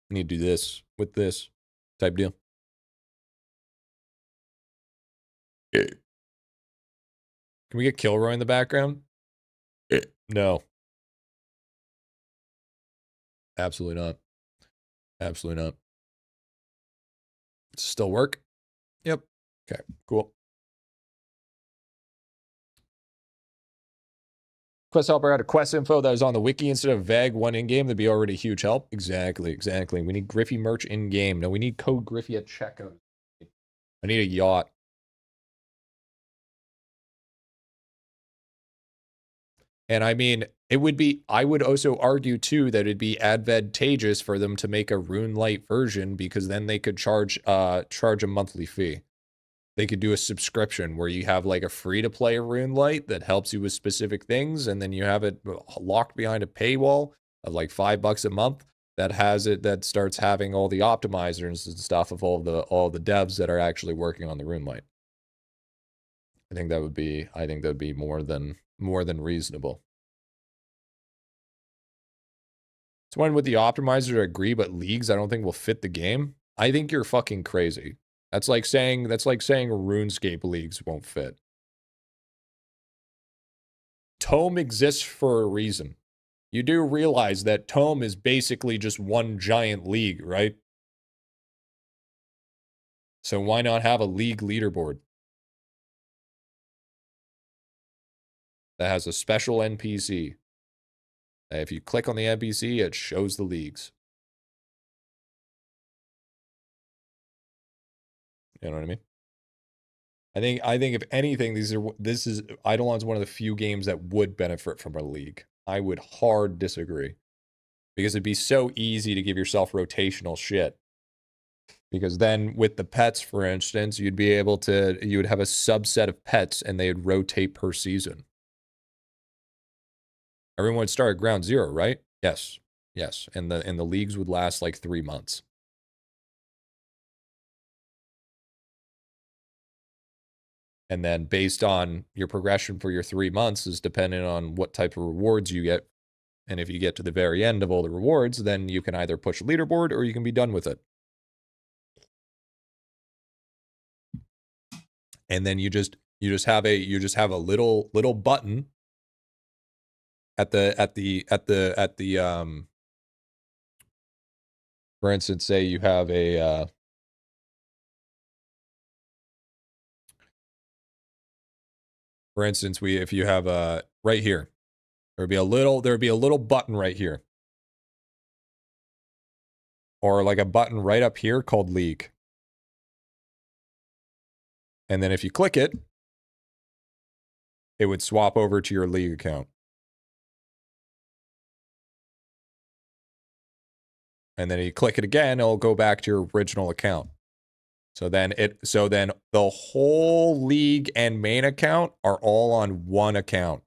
You need to do this with this type deal. Can we get Kilroy in the background? No. Absolutely not. Absolutely not. Still work? Yep. Okay, cool. Quest helper had a quest info that was on the wiki instead of vague one in-game. That'd be already a huge help. Exactly. We need Griffy merch in-game. No, we need code Griffy at checkout. I need a yacht. And I mean, I would also argue too that it'd be advantageous for them to make a Runelight version, because then they could charge a monthly fee. They could do a subscription where you have like a free-to-play Runelight that helps you with specific things, and then you have it locked behind a paywall of like $5 a month that starts having all the optimizers and stuff of all the devs that are actually working on the Runelight. I think that would be more than reasonable. So when with the optimizer agree, but leagues I don't think will fit the game. I think you're fucking crazy. That's like saying RuneScape leagues won't fit. Tome exists for a reason. You do realize that Tome is basically just one giant league, right? So why not have a league leaderboard that has a special NPC? If you click on the NPC, it shows the leagues. You know what I mean? I think if anything, IdleOn's one of the few games that would benefit from a league. I would hard disagree, because it'd be so easy to give yourself rotational shit. Because then with the pets, for instance, you would have a subset of pets and they'd rotate per season. Everyone would start at ground zero, right? Yes. Yes. And the leagues would last like 3 months. And then based on your progression for your 3 months is dependent on what type of rewards you get. And if you get to the very end of all the rewards, then you can either push a leaderboard or you can be done with it. And then you just have a little button at the for instance, say you have a for instance, if you have a right here, there'd be a little button right here. Or like a button right up here called League. And then if you click it, it would swap over to your League account. And then you click it again, it'll go back to your original account. So then the whole League and main account are all on one account.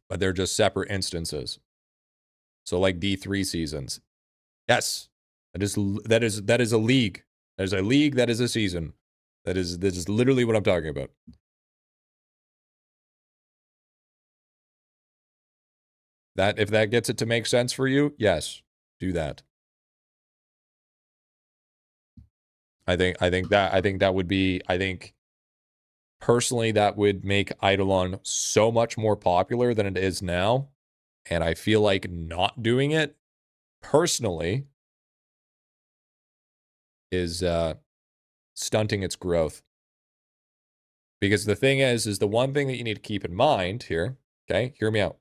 But they're just separate instances. So like D3 seasons. Yes. That is a league. That is a league, that is a season. That is literally what I'm talking about. That if that gets it to make sense for you, yes, do that. I think that would be, personally that would make IdleOn so much more popular than it is now. And I feel like not doing it personally is stunting its growth. Because the thing is the one thing that you need to keep in mind here, okay? Hear me out.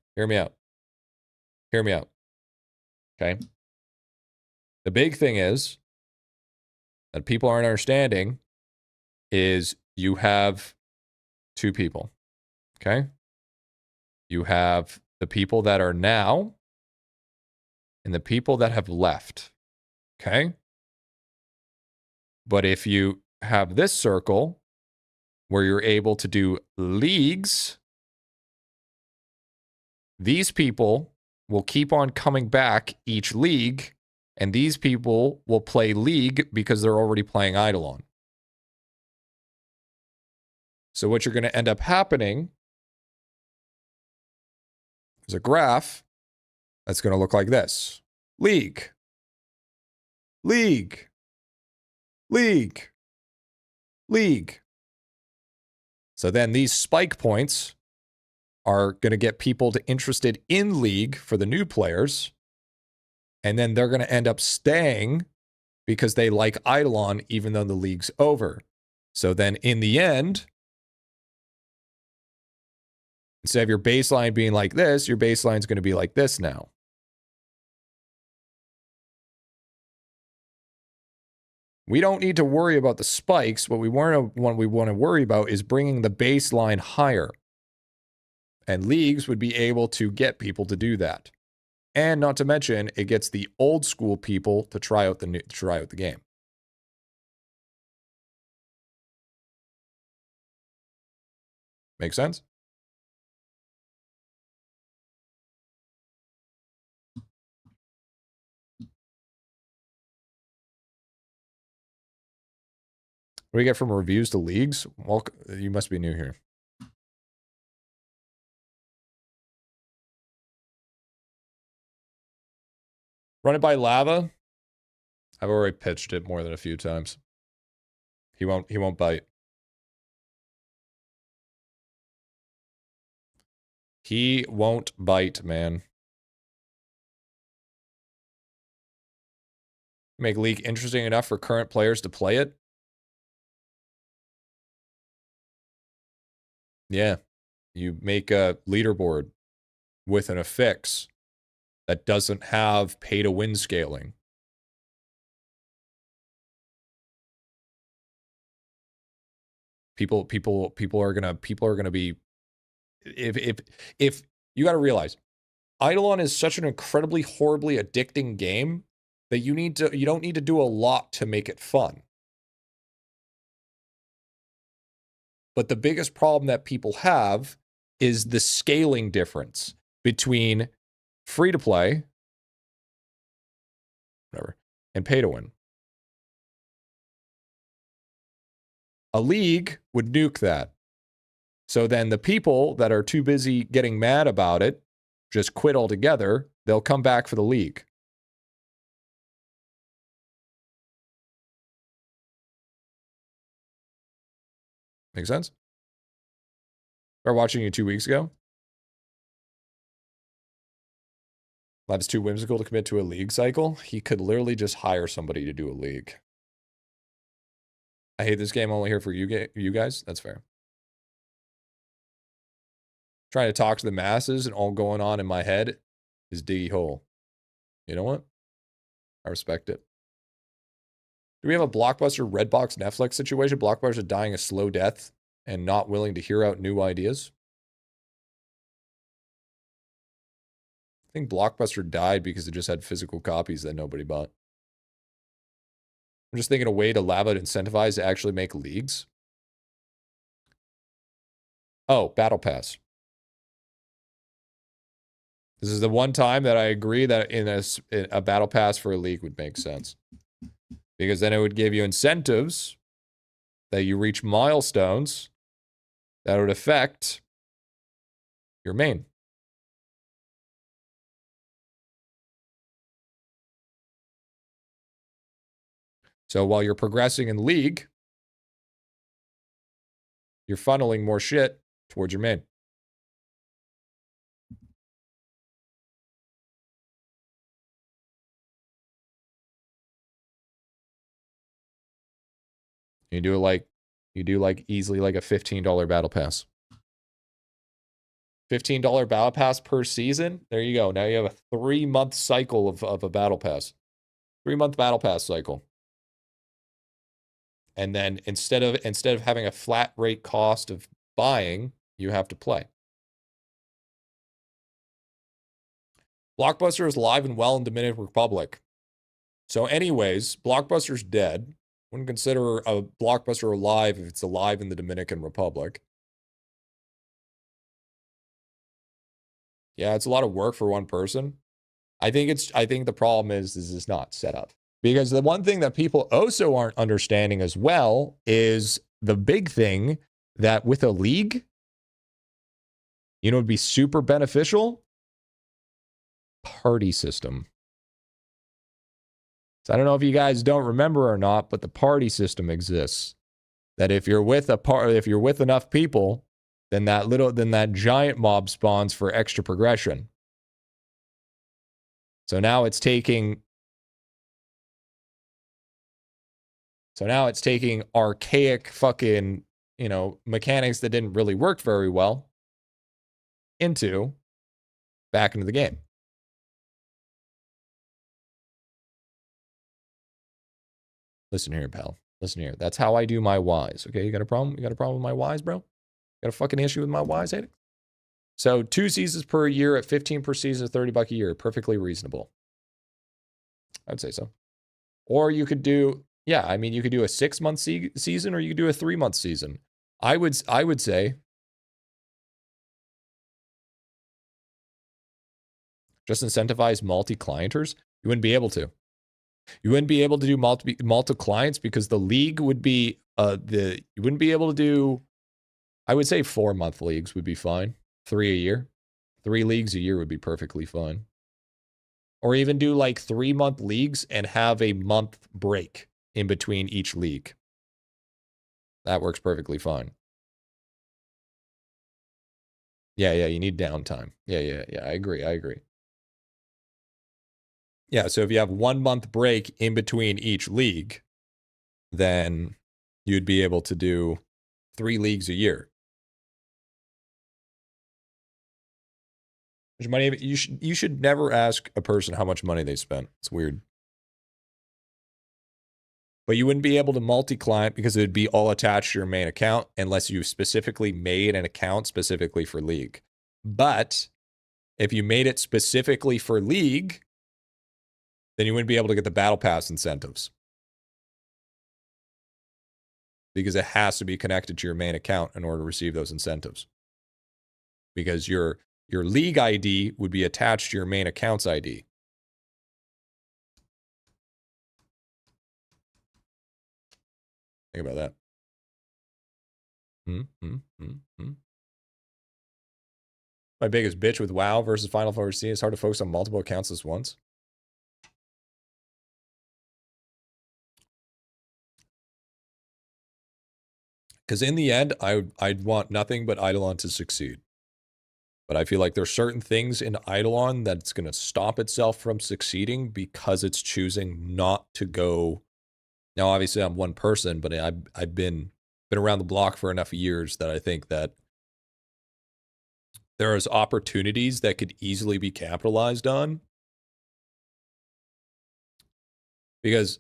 Okay? The big thing is that people aren't understanding is you have two people, okay? You have the people that are now and the people that have left, okay? But if you have this circle where you're able to do leagues, these people will keep on coming back each league, and these people will play league because they're already playing IdleOn. So what you're going to end up happening is a graph that's going to look like this. League. League. League. League. So then these spike points are going to get people interested in League for the new players. And then they're going to end up staying because they like IdleOn even though the league's over. So then in the end, instead of your baseline being like this, your baseline is going to be like this now. We don't need to worry about the spikes. What we want to worry about is bringing the baseline higher. And leagues would be able to get people to do that. And not to mention, it gets the old school people to try out the game. Make sense? What do we get from reviews to leagues? Well, you must be new here. Run it by Lava. I've already pitched it more than a few times. He won't bite. He won't bite, man. Make League interesting enough for current players to play it? Yeah. You make a leaderboard with an affix that doesn't have pay-to-win scaling. People are gonna be, if you got to realize, IdleOn is such an incredibly horribly addicting game that you don't need to do a lot to make it fun. But the biggest problem that people have is the scaling difference between free to play, whatever, and pay to win. A league would nuke that. So then the people that are too busy getting mad about it just quit altogether. They'll come back for the league. Make sense? Started watching you 2 weeks ago. Lab's too whimsical to commit to a league cycle. He could literally just hire somebody to do a league. I hate this game, only here for you guys. That's fair. Trying to talk to the masses and all going on in my head is diggy hole. You know what? I respect it. Do we have a Blockbuster Redbox Netflix situation? Blockbuster dying a slow death and not willing to hear out new ideas? I think Blockbuster died because it just had physical copies that nobody bought. I'm just thinking a way to lava to incentivize to actually make leagues. Oh, Battle Pass. This is the one time that I agree that in a Battle Pass for a league would make sense. Because then it would give you incentives that you reach milestones that would affect your main. So while you're progressing in league, you're funneling more shit towards your main. You do like easily like a $15 battle pass. $15 battle pass per season. There you go. Now you have a 3-month cycle of a battle pass. 3-month battle pass cycle. And then instead of having a flat rate cost of buying, you have to play. Blockbuster is live and well in Dominican Republic. So anyways, Blockbuster's dead. Wouldn't consider a Blockbuster alive if it's alive in the Dominican Republic. Yeah, it's a lot of work for one person. I think the problem is it's not set up. Because the one thing that people also aren't understanding as well is the big thing that with a league, you know, would be super beneficial. Party system. So I don't know if you guys don't remember or not, but the party system exists. That if you're with enough people, then that giant mob spawns for extra progression. So now it's taking archaic fucking, you know, mechanics that didn't really work very well back into the game. Listen here, pal. Listen here. That's how I do my whys. Okay, you got a problem? You got a problem with my whys, bro? Got a fucking issue with my whys, Hayden? So 2 seasons per year at 15 per season, $30 a year. Perfectly reasonable. I'd say so. Or you could do, yeah, I mean, you could do a 6-month season or you could do a 3-month season. I would say just incentivize multi-clienters. You wouldn't be able to. You wouldn't be able to do multi-clients because the league would be, you wouldn't be able to do, I would say 4-month leagues would be fine. 3 a year. 3 leagues a year would be perfectly fine. Or even do like 3-month leagues and have a month break in between each league. That works perfectly fine. Yeah, you need downtime. Yeah, I agree. Yeah, so if you have 1-month break in between each league, then you'd be able to do 3 leagues a year. Money, you should never ask a person how much money they spent. It's weird. But you wouldn't be able to multi-client because it would be all attached to your main account unless you specifically made an account specifically for league. But if you made it specifically for league, then you wouldn't be able to get the battle pass incentives. Because it has to be connected to your main account in order to receive those incentives. Because your league ID would be attached to your main account's ID. Think about that. My biggest bitch with WoW versus Final Fantasy. It's hard to focus on multiple accounts at once. Because in the end, I'd want nothing but IdleOn to succeed. But I feel like there's certain things in IdleOn that's going to stop itself from succeeding because it's choosing not to go. Now, obviously, I'm one person, but I've been around the block for enough years that I think that there is opportunities that could easily be capitalized on. Because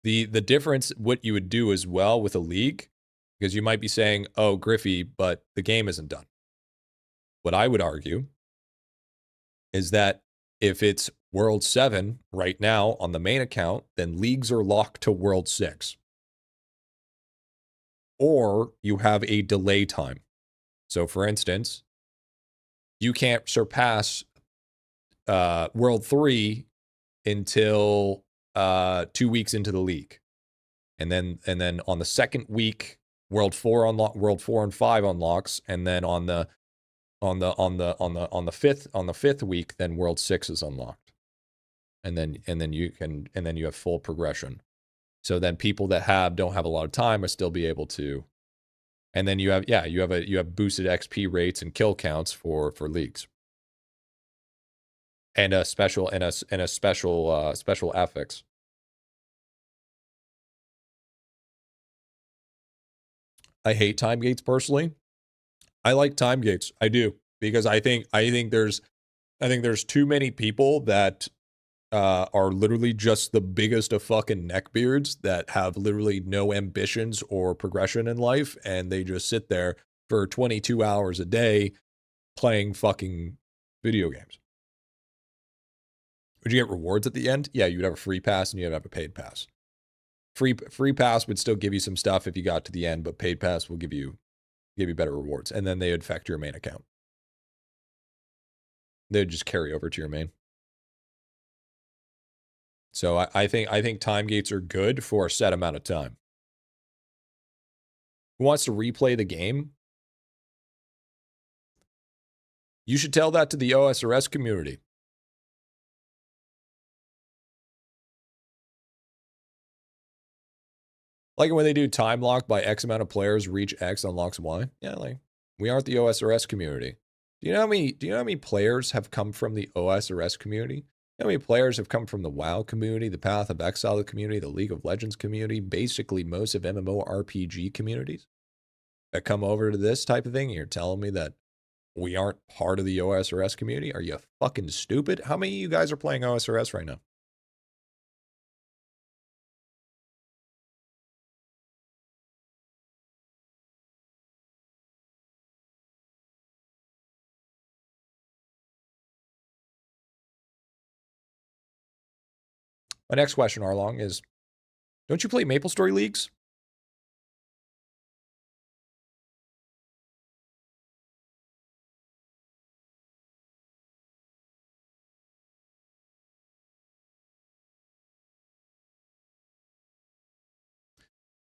the difference, what you would do as well with a league, because you might be saying, oh, Griffy, but the game isn't done. What I would argue is that if it's World 7 right now on the main account, then leagues are locked to World 6. Or you have a delay time. So, for instance, you can't surpass World 3 until 2 weeks into the league. And then on the second week, World 4 and 5 unlocks, and then on the fifth week, then World 6 is unlocked. And then you have full progression. So then people that don't have a lot of time will still be able to. And then you have boosted XP rates and kill counts for leagues. And a special affix. I hate time gates personally. I like time gates. I do, because I think there's too many people that are literally just the biggest of fucking neckbeards that have literally no ambitions or progression in life, and they just sit there for 22 hours a day playing fucking video games. Would you get rewards at the end? Yeah, you would have a free pass and you'd have a paid pass. Free pass would still give you some stuff if you got to the end, but paid pass will give you better rewards, and then they would affect your main account. They would just carry over to your main. So I think time gates are good for a set amount of time. Who wants to replay the game? You should tell that to the OSRS community. Like when they do time lock by X amount of players reach X unlocks Y. Yeah, like we aren't the OSRS community. Do you know how many players have come from the OSRS community? You know how many players have come from the WoW community, the Path of Exile community, the League of Legends community, basically most of MMORPG communities that come over to this type of thing? And you're telling me that we aren't part of the OSRS community? Are you fucking stupid? How many of you guys are playing OSRS right now? My next question, Arlong, is don't you play MapleStory leagues?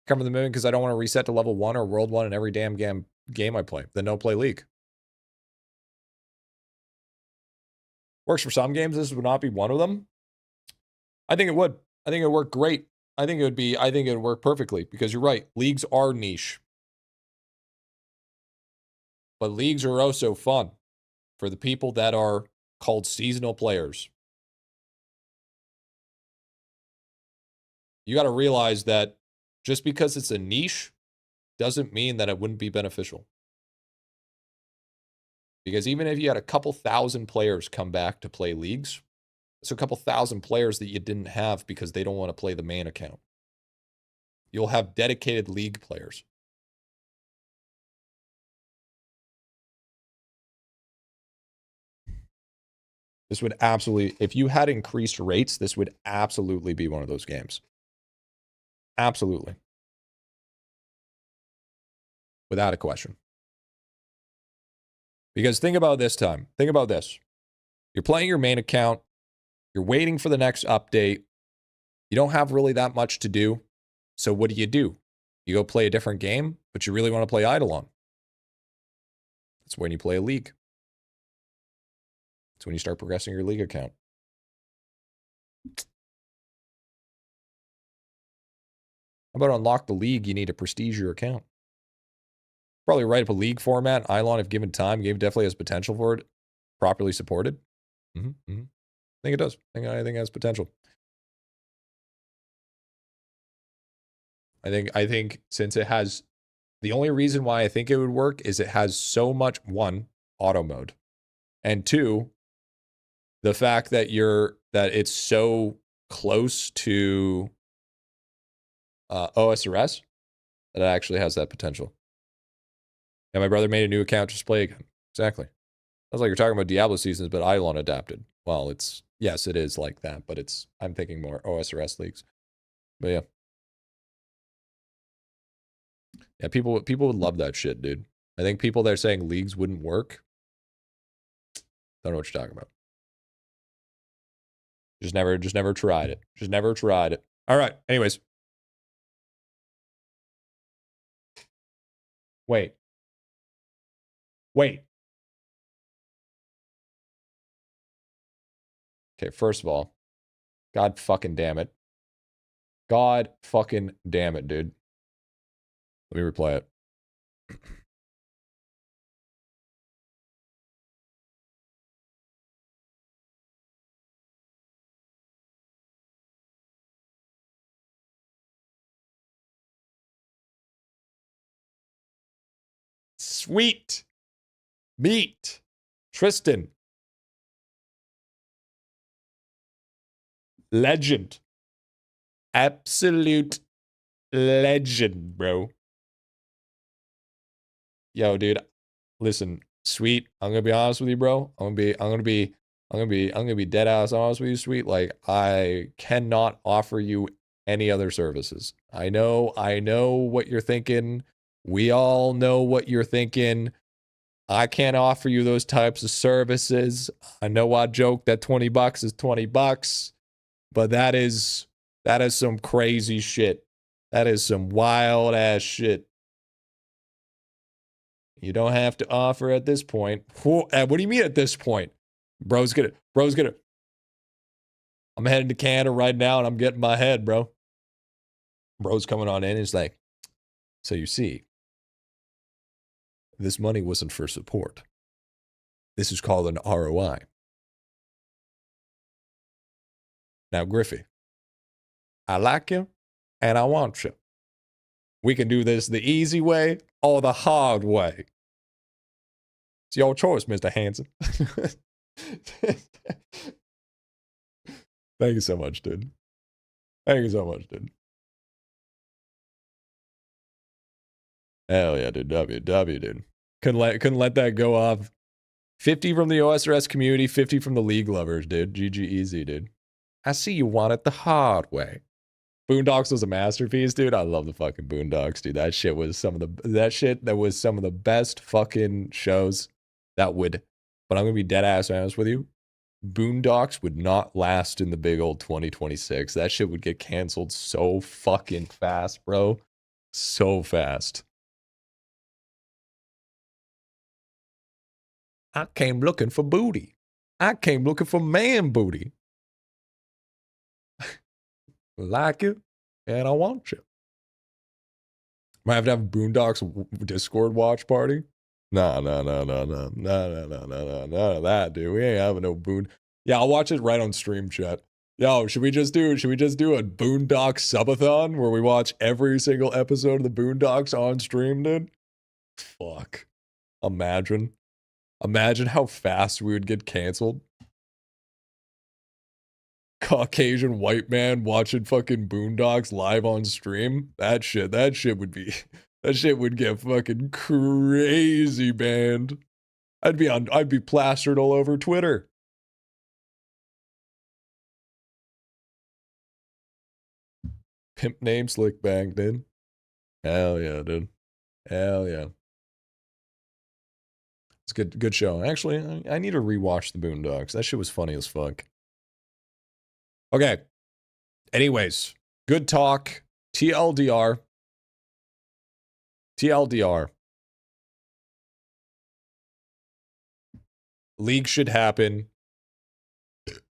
Come from the moon because I don't want to reset to level 1 or world 1 in every damn game I play. Then don't play League. Works for some games. This would not be one of them. I think it would. I think it would work great. I think it would work perfectly, because you're right. Leagues are niche. But leagues are also fun for the people that are called seasonal players. You got to realize that just because it's a niche doesn't mean that it wouldn't be beneficial. Because even if you had a couple thousand players come back to play leagues, it's a couple thousand players that you didn't have because they don't want to play the main account. You'll have dedicated league players. This would absolutely, if you had increased rates, this would absolutely be one of those games. Absolutely. Without a question. Because think about this time. Think about this. You're playing your main account. You're waiting for the next update. You don't have really that much to do. So what do? You go play a different game, but you really want to play IdleOn. It's when you play a league. It's when you start progressing your league account. How about unlock the league? You need to prestige your account. Probably write up a league format. IdleOn, if given time, game definitely has potential for it. Properly supported. I think it does. I think it has potential. I think since it has, the only reason why I think it would work is it has so much, one, auto mode, and two, the fact that it's so close to OSRS that it actually has that potential. And my brother made a new account just to play again. Exactly. Sounds like you're talking about Diablo seasons, but IdleOn adapted. Well, yes, it is like that, but I'm thinking more OSRS leagues. But yeah. Yeah, people would love that shit, dude. I think people that are saying leagues wouldn't work don't know what you're talking about. Just never tried it. Just never tried it. All right. Anyways. Wait. Okay, first of all, God fucking damn it. God fucking damn it, dude. Let me replay it. Sweet meat. Tristan. Legend. Absolute legend, bro. Yo, dude. Listen, Sweet. I'm gonna be honest with you, bro. I'm gonna be dead ass honest with you, Sweet. Like, I cannot offer you any other services. I know what you're thinking. We all know what you're thinking. I can't offer you those types of services. I know I joke that $20 is $20, but that is some crazy shit. That is some wild ass shit. You don't have to offer at this point. What do you mean at this point? Bro's gonna. I'm heading to Canada right now and I'm getting my head, bro. Bro's coming on in. He's like, so you see, this money wasn't for support. This is called an ROI. Now, Griffy, I like you and I want you. We can do this the easy way or the hard way. It's your choice, Mr. Hanson. Thank you so much, dude. Thank you so much, dude. Hell yeah, dude. WW, dude. Couldn't let that go off. 50 from the OSRS community, 50 from the league lovers, dude. GG easy, dude. I see you want it the hard way. Boondocks was a masterpiece, dude. I love the fucking Boondocks, dude. That shit was some of the best fucking shows that would, but I'm gonna be dead ass honest with you. Boondocks would not last in the big old 2026. That shit would get canceled so fucking fast, bro. So fast. I came looking for booty. I came looking for man booty. Like you, and I want you. Might have to have Boondocks Discord watch party. No, none of that, dude. We ain't having no boon. Yeah, I'll watch it right on stream chat. Yo, should we just do a Boondocks subathon where we watch every single episode of the Boondocks on stream, dude? Fuck. Imagine how fast we would get canceled. Caucasian white man watching fucking Boondocks live on stream. That shit would get fucking crazy banned. I'd be plastered all over Twitter. Pimp name Slickbang, dude. Hell yeah, dude. Hell yeah. It's good show. Actually, I need to rewatch the Boondocks. That shit was funny as fuck. Okay. Anyways, good talk. TLDR. League should happen.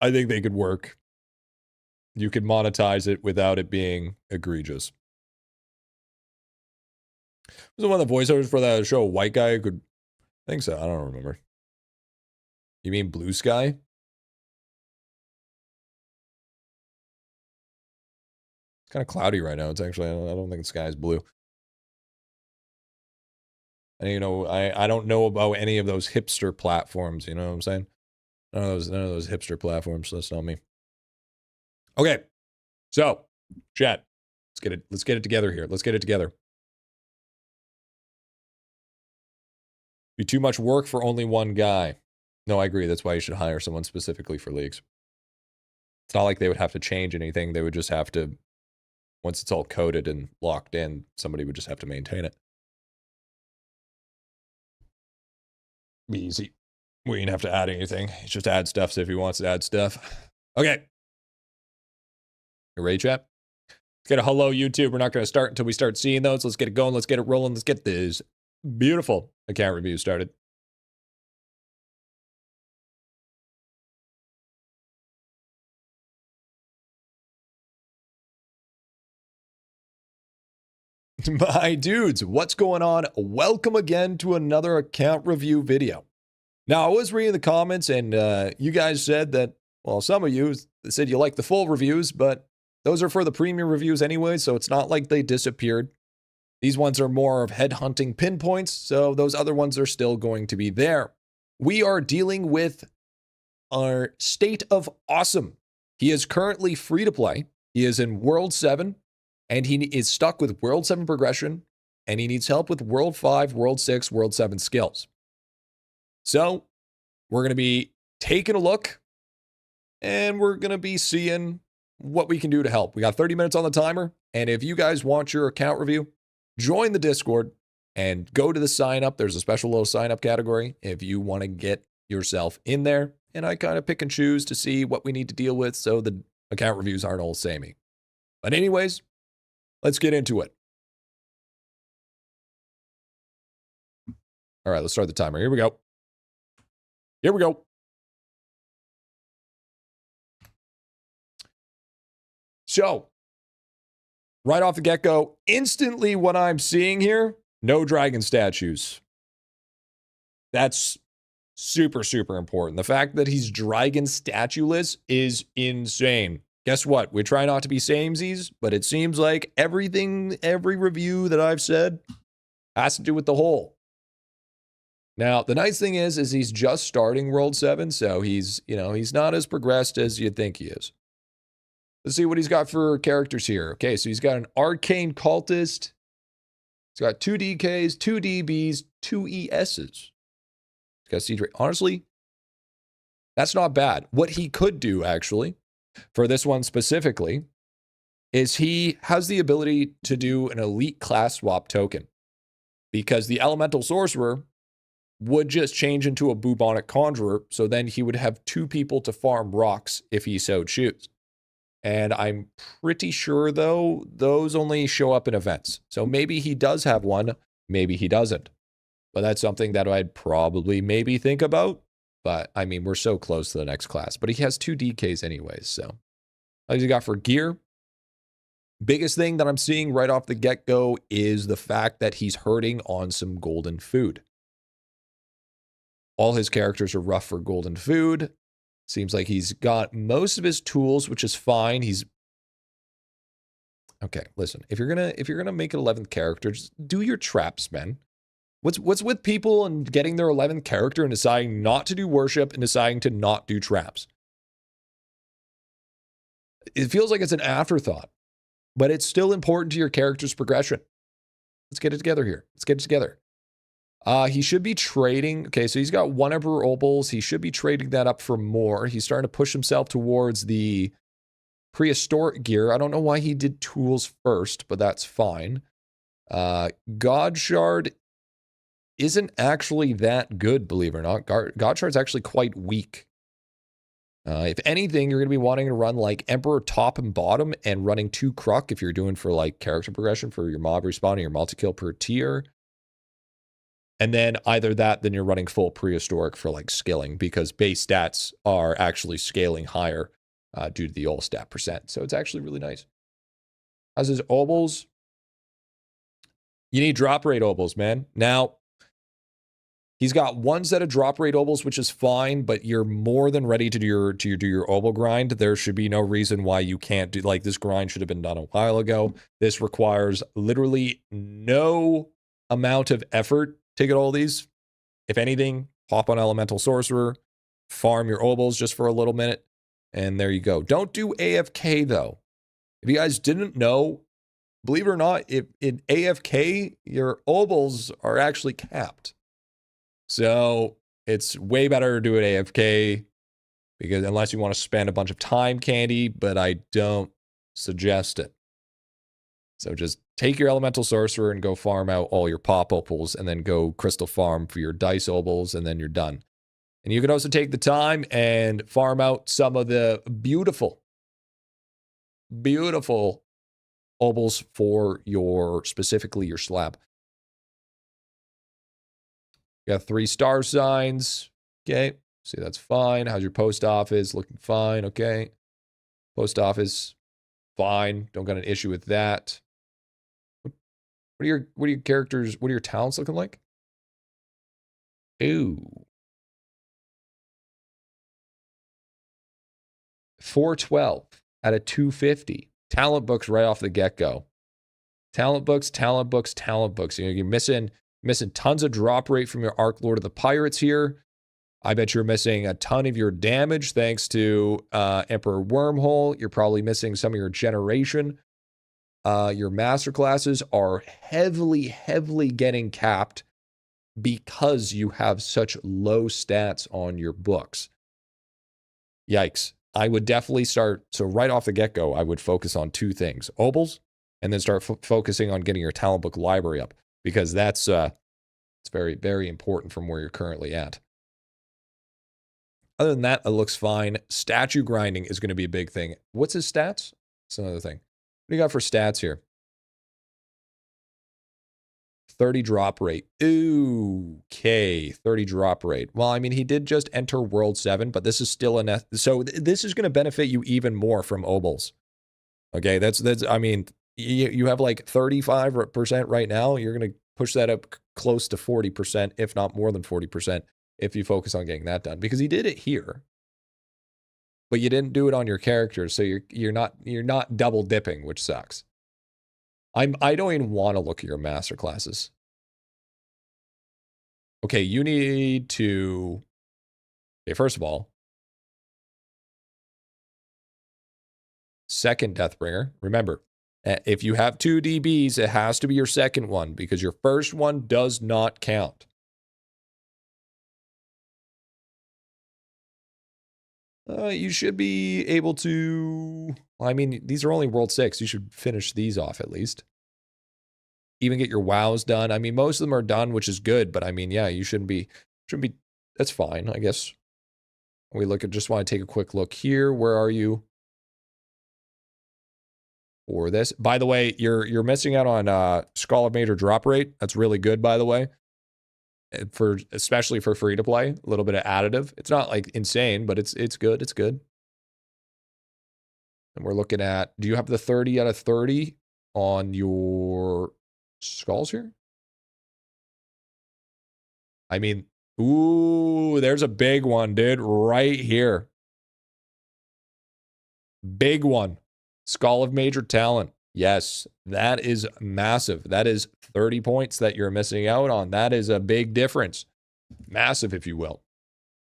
I think they could work. You could monetize it without it being egregious. Was it one of the voiceovers for that show, White Guy? I think so. I don't remember. You mean Blue Sky? It's kind of cloudy right now. It's actually, I don't think the sky is blue. And, you know, I don't know about any of those hipster platforms. You know what I'm saying? None of those hipster platforms. So that's not me. Okay. So, chat. Let's get it together here. Let's get it together. Be too much work for only one guy. No, I agree. That's why you should hire someone specifically for leagues. It's not like they would have to change anything. They would just have to, once it's all coded and locked in, somebody would just have to maintain it. Be easy. We didn't have to add anything. It's just add stuff if he wants to add stuff. Okay. You ready, chat? Let's get a hello, YouTube. We're not going to start until we start seeing those. Let's get it going. Let's get it rolling. Let's get this beautiful account review started. My dudes, what's going on? Welcome again to another account review video. Now, I was reading the comments, and you guys said that, well, some of you said you like the full reviews, but those are for the premium reviews anyway, so it's not like they disappeared. These ones are more of headhunting pinpoints, so those other ones are still going to be there. We are dealing with our State of Awesome. He is currently free to play. He is in World 7, and he is stuck with World 7 progression, and he needs help with World 5, World 6, World 7 skills. So, we're going to be taking a look, and we're going to be seeing what we can do to help. We got 30 minutes on the timer, and if you guys want your account review, join the Discord and go to the sign up. There's a special little sign up category if you want to get yourself in there. And I kind of pick and choose to see what we need to deal with so the account reviews aren't all samey. But anyways, let's get into it. All right, let's start the timer. Here we go. Here we go. So, right off the get-go, instantly what I'm seeing here, no dragon statues. That's super, super important. The fact that he's dragon statueless is insane. Guess what? We try not to be samesies, but it seems like every review that I've said has to do with the whole. Now, the nice thing is he's just starting World 7, so he's not as progressed as you'd think he is. Let's see what he's got for characters here. Okay, so he's got an Arcane Cultist. He's got 2 DKs, 2 DBs, 2 ESs. He's got Cedric. Honestly, that's not bad. What he could do, actually, for this one specifically, is he has the ability to do an elite class swap token. Because the Elemental Sorcerer would just change into a Bubonic Conjurer, so then he would have 2 people to farm rocks if he so choose. And I'm pretty sure, though, those only show up in events. So maybe he does have one, maybe he doesn't. But that's something that I'd probably maybe think about. But, I mean, we're so close to the next class. But he has 2 DKs anyways, so. What he got for gear? Biggest thing that I'm seeing right off the get-go is the fact that he's hurting on some golden food. All his characters are rough for golden food. Seems like he's got most of his tools, which is fine. He's okay. Listen, if you're gonna make an 11th character, just do your traps, man. What's with people and getting their 11th character and deciding not to do worship and deciding to not do traps? It feels like it's an afterthought, but it's still important to your character's progression. Let's get it together here. Let's get it together. He should be trading. Okay, so he's got 1 Emperor Opals. He should be trading that up for more. He's starting to push himself towards the prehistoric gear. I don't know why he did tools first, but that's fine. God Shard isn't actually that good, believe it or not. God Shard's actually quite weak. If anything, you're going to be wanting to run like Emperor top and bottom and running 2 Kruk if you're doing for like character progression for your mob respawn and your multi-kill per tier. And then either that, then you're running full prehistoric for like scaling, because base stats are actually scaling higher due to the all stat percent. So it's actually really nice. As is obols, you need drop rate obols, man. Now, he's got one set of drop rate obols, which is fine, but you're more than ready to do your obol grind. There should be no reason why you can't do, like, this grind should have been done a while ago. This requires literally no amount of effort to get all these. If anything, hop on Elemental Sorcerer, farm your obols just for a little minute, and there you go. Don't do AFK, though. If you guys didn't know, believe it or not, if in AFK, your obols are actually capped. So it's way better to do it AFK, because unless you want to spend a bunch of time candy, but I don't suggest it. So just take your Elemental Sorcerer and go farm out all your pop opals, and then go crystal farm for your dice obols, and then you're done. And you can also take the time and farm out some of the beautiful obols for your, specifically your slab. You got 3 star signs. Okay. See, that's fine. How's your post office? Looking fine. Okay. Post office, fine. Don't got an issue with that. What are your characters, what are your talents looking like? Ooh. 412 out of 250. Talent books right off the get-go. Talent books. You're missing tons of drop rate from your Arc Lord of the Pirates here. I bet you're missing a ton of your damage thanks to Emperor Wormhole. You're probably missing some of your generation. Your master classes are heavily getting capped because you have such low stats on your books. Yikes. I would definitely start, so right off the get-go, I would focus on 2 things. Obols, and then start focusing on getting your talent book library up, because that's it's very important from where you're currently at. Other than that, it looks fine. Statue grinding is going to be a big thing. What's his stats? That's another thing. What do you got for stats here? 30 drop rate. Ooh, okay, 30 drop rate. Well, I mean, he did just enter World 7, but this is still so this is going to benefit you even more from obols. Okay, that's I mean, you have like 35% right now. You're going to push that up close to 40%, if not more than 40%, if you focus on getting that done, because he did it here, but you didn't do it on your characters, so you're not double dipping, which sucks. I don't even want to look at your master classes. Okay, you need to. Okay, first of all, second Deathbringer. Remember, if you have 2 DBs, it has to be your second one, because your first one does not count. You should be able to. I mean, these are only World 6. You should finish these off at least. Even get your wows done. I mean, most of them are done, which is good, but I mean, yeah, you shouldn't be, that's fine, I guess. We look at, just want to take a quick look here. Where are you for this? By the way, you're missing out on Skull of Major drop rate. That's really good, by the way. Especially for free to play, a little bit of additive. It's not like insane, but it's good. It's good. And we're looking at, do you have the 30 out of 30 on your skulls here? I mean, ooh, there's a big one, dude, right here. Big one. Skull of Major Talent. Yes, that is massive. That is 30 points that you're missing out on. That is a big difference. Massive, if you will.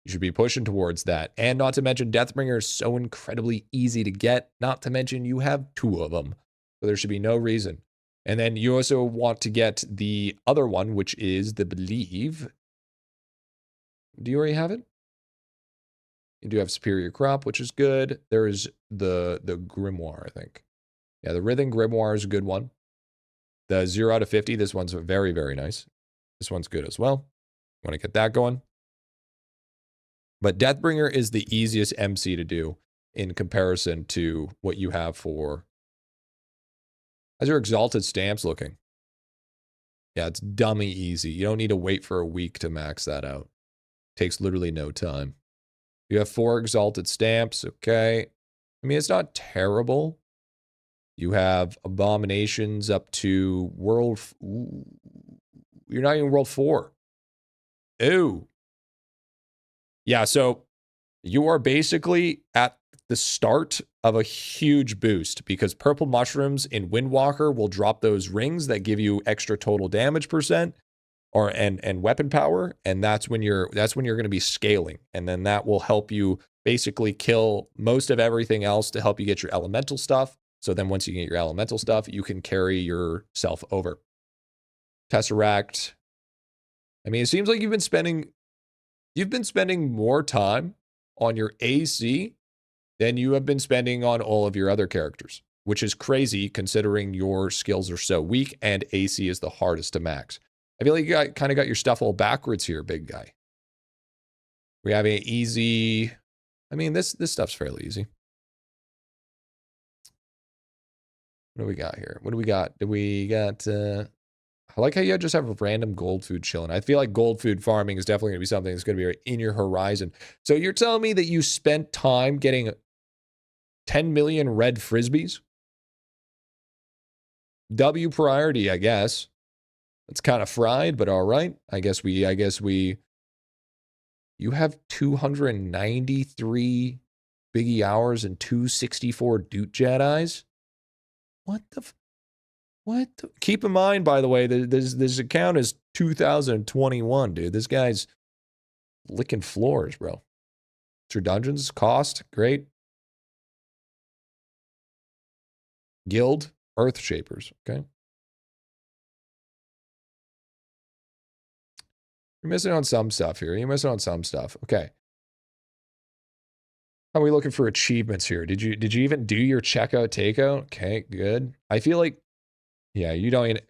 You should be pushing towards that. And not to mention, Deathbringer is so incredibly easy to get. Not to mention, you have 2 of them. So there should be no reason. And then you also want to get the other one, which is the Believe. Do you already have it? You do have Superior Crop, which is good. There is the Grimoire, I think. Yeah, the Rhythm Grimoire is a good one. The 0 out of 50, this one's very nice. This one's good as well. Want to get that going. But Deathbringer is the easiest MC to do in comparison to what you have for. How's your Exalted Stamps looking? Yeah, it's dummy easy. You don't need to wait for a week to max that out. Takes literally no time. You have 4 exalted stamps. Okay. I mean, it's not terrible. You have abominations up to world. Ooh, you're not even world 4. Ooh. Yeah, so you are basically at the start of a huge boost because purple mushrooms in Windwalker will drop those rings that give you extra total damage percent or and weapon power, and that's when you're going to be scaling, and then that will help you basically kill most of everything else to help you get your elemental stuff. So then once you get your elemental stuff, you can carry yourself over. Tesseract. I mean, it seems like you've been spending more time on your AC than you have been spending on all of your other characters, which is crazy considering your skills are so weak and AC is the hardest to max. I feel like you kind of got your stuff all backwards here, big guy. We have an easy. I mean, this stuff's fairly easy. What do we got here? What do we got? I like how you just have random gold food chilling. I feel like gold food farming is definitely going to be something that's going to be in your horizon. So you're telling me that you spent time getting 10 million red frisbees? W priority, I guess. It's kind of fried, but all right. I guess we. You have 293 Biggie hours and 264 Doot Jedis. What the? Keep in mind, by the way, this account is 2021, dude. This guy's licking floors, bro. True Dungeons, cost, great. Guild, Earth Shapers, okay. You're missing on some stuff here. You're missing on some stuff. Okay. How are we looking for achievements here? Did you even do your checkout takeout? Okay, good. I feel like, yeah, you don't even.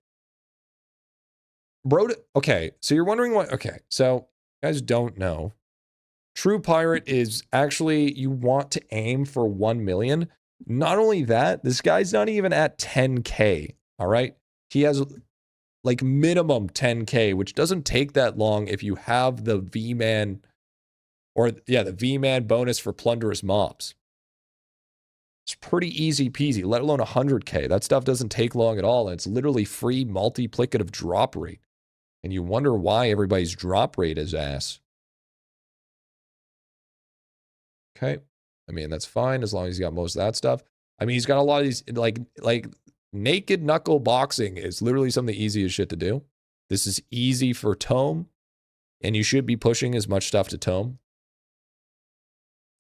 Bro, okay, so you're wondering what, okay, so you guys don't know. True Pirate is actually, you want to aim for 1 million. Not only that, this guy's not even at 10K, all right? He has like minimum 10K, which doesn't take that long if you have the V-Man, or yeah, the V-Man bonus for plunderous mobs. It's pretty easy peasy, let alone 100K. That stuff doesn't take long at all, and it's literally free multiplicative drop rate. And you wonder why everybody's drop rate is ass. Okay. I mean, that's fine as long as he's got most of that stuff. I mean, he's got a lot of these, like naked knuckle boxing is literally some of the easiest shit to do. This is easy for Tome, and you should be pushing as much stuff to Tome.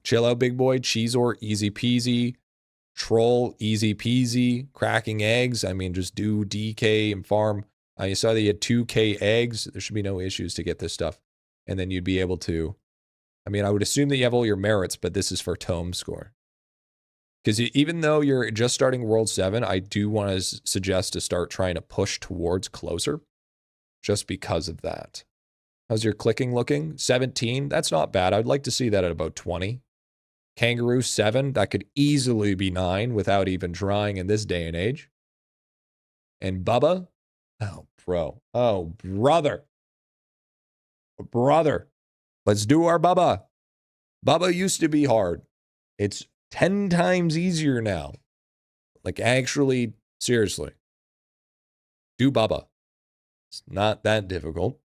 Chill out, big boy. Cheezor, easy peasy. Troll, easy peasy. Cracking eggs. I mean, just do DK and farm. You saw that you had 2K eggs. There should be no issues to get this stuff. And then you'd be able to, I mean, I would assume that you have all your merits, but this is for Tome score. Because even though you're just starting World 7, I do want to suggest to start trying to push towards closer. Just because of that. How's your clicking looking? 17? That's not bad. I'd like to see that at about 20. Kangaroo, 7. That could easily be 9 without even trying in this day and age. And Bubba? Oh, bro. Oh, brother. Brother. Let's do our Bubba. Bubba used to be hard. It's 10 times easier now. Like, actually, seriously. Do Bubba. It's not that difficult.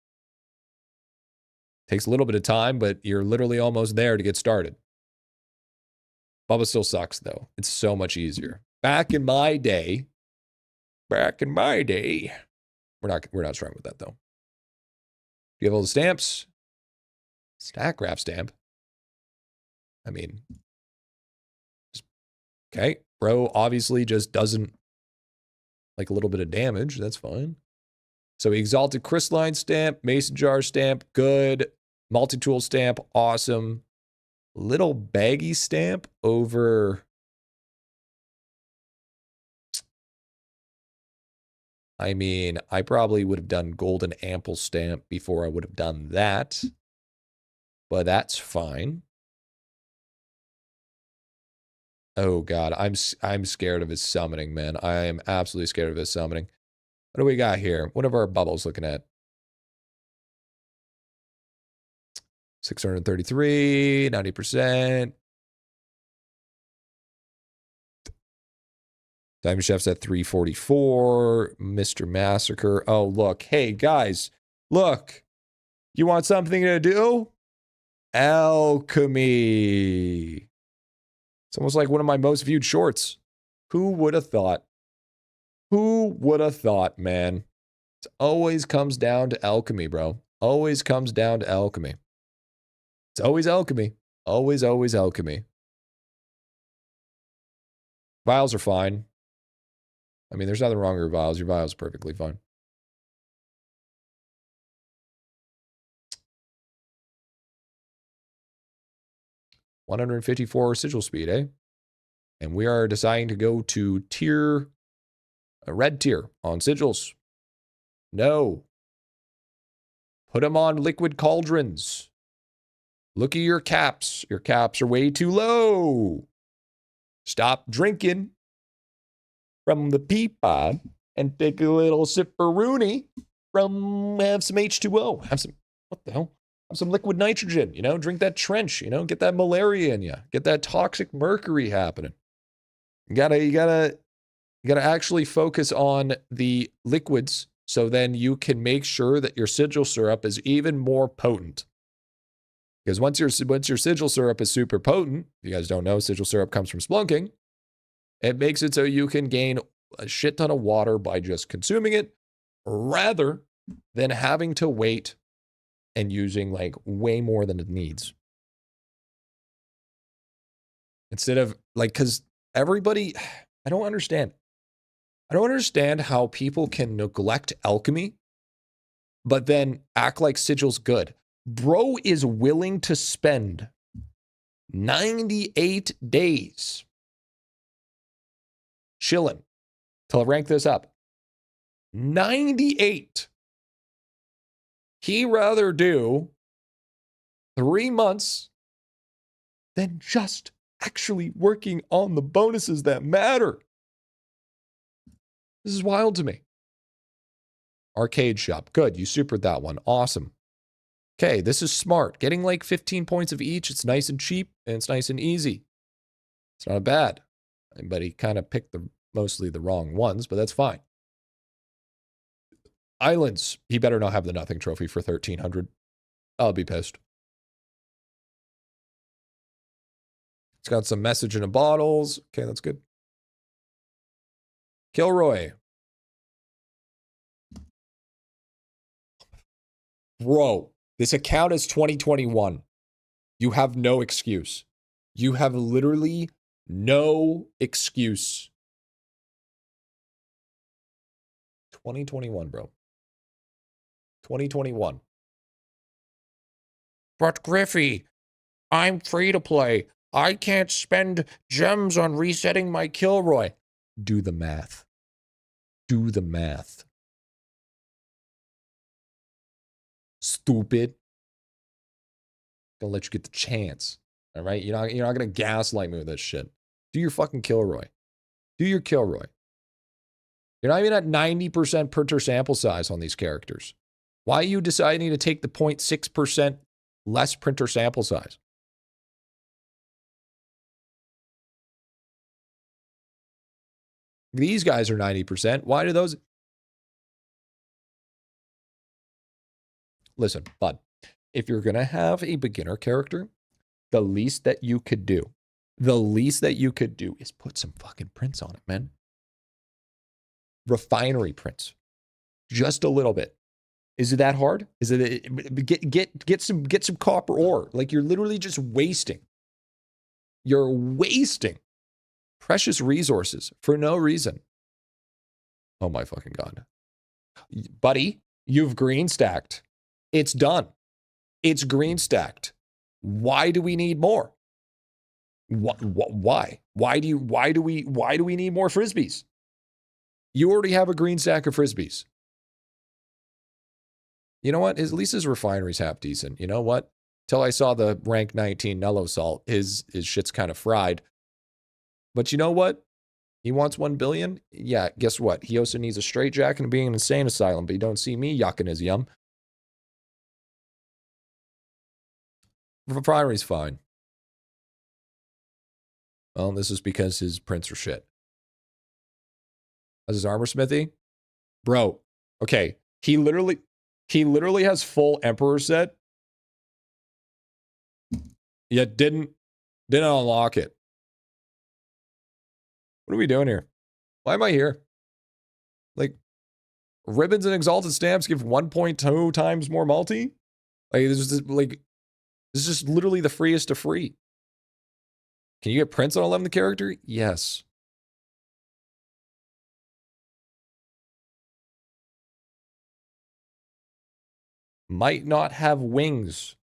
Takes a little bit of time, but you're literally almost there to get started. Bubba still sucks, though. It's so much easier. Back in my day, we're not starting with that, though. Do you have all the stamps? Stack wrap stamp. I mean, okay. Bro obviously just doesn't like a little bit of damage. That's fine. So Exalted Crystalline stamp, Mason Jar stamp, good. Multi-tool stamp, awesome. Little baggy stamp over. I mean, I probably would have done golden ample stamp before I would have done that. But that's fine. Oh god, I'm scared of his summoning, man. I am absolutely scared of his summoning. What do we got here? What are our bubbles looking at? 633, 90%. Diamond Chef's at 344. Mr. Massacre. Oh, look. Hey, guys. Look. You want something to do? Alchemy. It's almost like one of my most viewed shorts. Who would have thought? Who would have thought, man? It always comes down to alchemy, bro. Always comes down to alchemy. It's always alchemy. Always, always alchemy. Vials are fine. I mean, there's nothing wrong with your vials. Your vials are perfectly fine. $154 sigil speed, eh? And we are deciding to go to tier, a red tier on sigils. No. Put them on liquid cauldrons. Look at your caps. Your caps are way too low. Stop drinking from the peapod and take a little sipperoonie from, have some H2O. Have some, what the hell? Have some liquid nitrogen, you know, drink that trench, you know, get that malaria in you, get that toxic mercury happening. You gotta actually focus on the liquids so then you can make sure that your sigil syrup is even more potent. Because once your sigil syrup is super potent, if you guys don't know, sigil syrup comes from splunking. It makes it so you can gain a shit ton of water by just consuming it rather than having to wait and using like way more than it needs. Instead of like, because everybody, I don't understand. I don't understand how people can neglect alchemy, but then act like sigil's good. Bro is willing to spend 98 days chilling till I rank this up. 98. He rather do 3 months than just actually working on the bonuses that matter. This is wild to me. Arcade shop. Good. You supered that one. Awesome. Okay, this is smart. Getting like 15 points of each. It's nice and cheap and it's nice and easy. It's not bad. But he kind of picked mostly the wrong ones, but that's fine. Islands. He better not have the nothing trophy for 1,300. I'll be pissed. It's got some message in a bottles. Okay, that's good. Kilroy. Bro, this account is 2021. You have no excuse. You have literally no excuse. 2021, bro. 2021. But Griffy, I'm free to play. I can't spend gems on resetting my Kilroy. Do the math. Do the math. Stupid. Gonna let you get the chance. All right? You're not gonna gaslight me with this shit. Do your fucking Kilroy. Do your Kilroy. You're not even at 90% printer sample size on these characters. Why are you deciding to take the 0.6% less printer sample size? These guys are 90%. Why do those? Listen, bud, if you're going to have a beginner character, the least that you could do is put some fucking prints on it, man. Refinery prints. Just a little bit. Is it that hard? Is it get some copper ore? Like you're literally just wasting. You're wasting precious resources for no reason. Oh my fucking God. Buddy, you've green stacked. It's done. It's green stacked. Why do we need more? Why? Why do we need more frisbees? You already have a green stack of frisbees. You know what? At least his refinery's half decent. You know what? Till I saw the rank 19 Nello salt, his shit's kind of fried. But you know what? He wants 1 billion? Yeah, guess what? He also needs a straitjacket and being in an insane asylum, but you don't see me yucking his yum. For primary's fine. Well, this is because his prints are shit. That's his armor smithy? Bro, okay. He literally has full Emperor set, yet didn't unlock it. What are we doing here? Why am I here? Like, ribbons and exalted stamps give 1.2 times more multi? Like, this is just literally the freest of free. Can you get prints on 11th character? Yes. Might not have wings.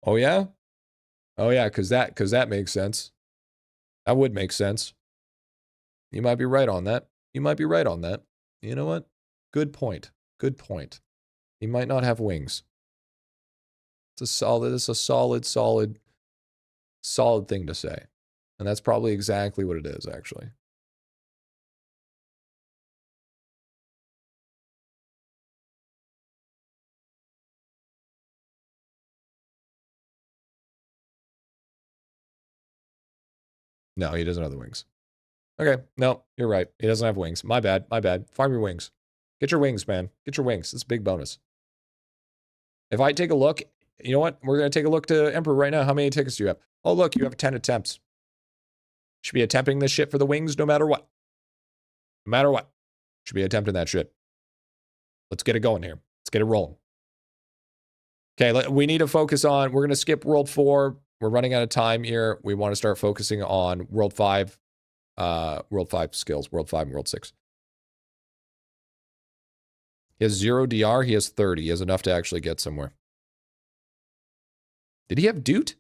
Oh yeah? Oh yeah, cause that makes sense. That would make sense. You might be right on that. You might be right on that. You know what? Good point. Good point. He might not have wings. It's a solid thing to say. And that's probably exactly what it is, actually. No, he doesn't have the wings. Okay, no, you're right. He doesn't have wings. My bad, my bad. Farm your wings. Get your wings, man. Get your wings. It's a big bonus. If I take a look, you know what? We're going to take a look to Emperor right now. How many tickets do you have? Oh, look, you have 10 attempts. Should be attempting this shit for the wings no matter what. No matter what. Should be attempting that shit. Let's get it going here. Let's get it rolling. Okay, we need to focus on, we're going to skip World 4. We're running out of time here. We want to start focusing on World 5. World 5 skills. World 5 and World 6. He has 0 DR. He has 30. He has enough to actually get somewhere. Did he have Doot?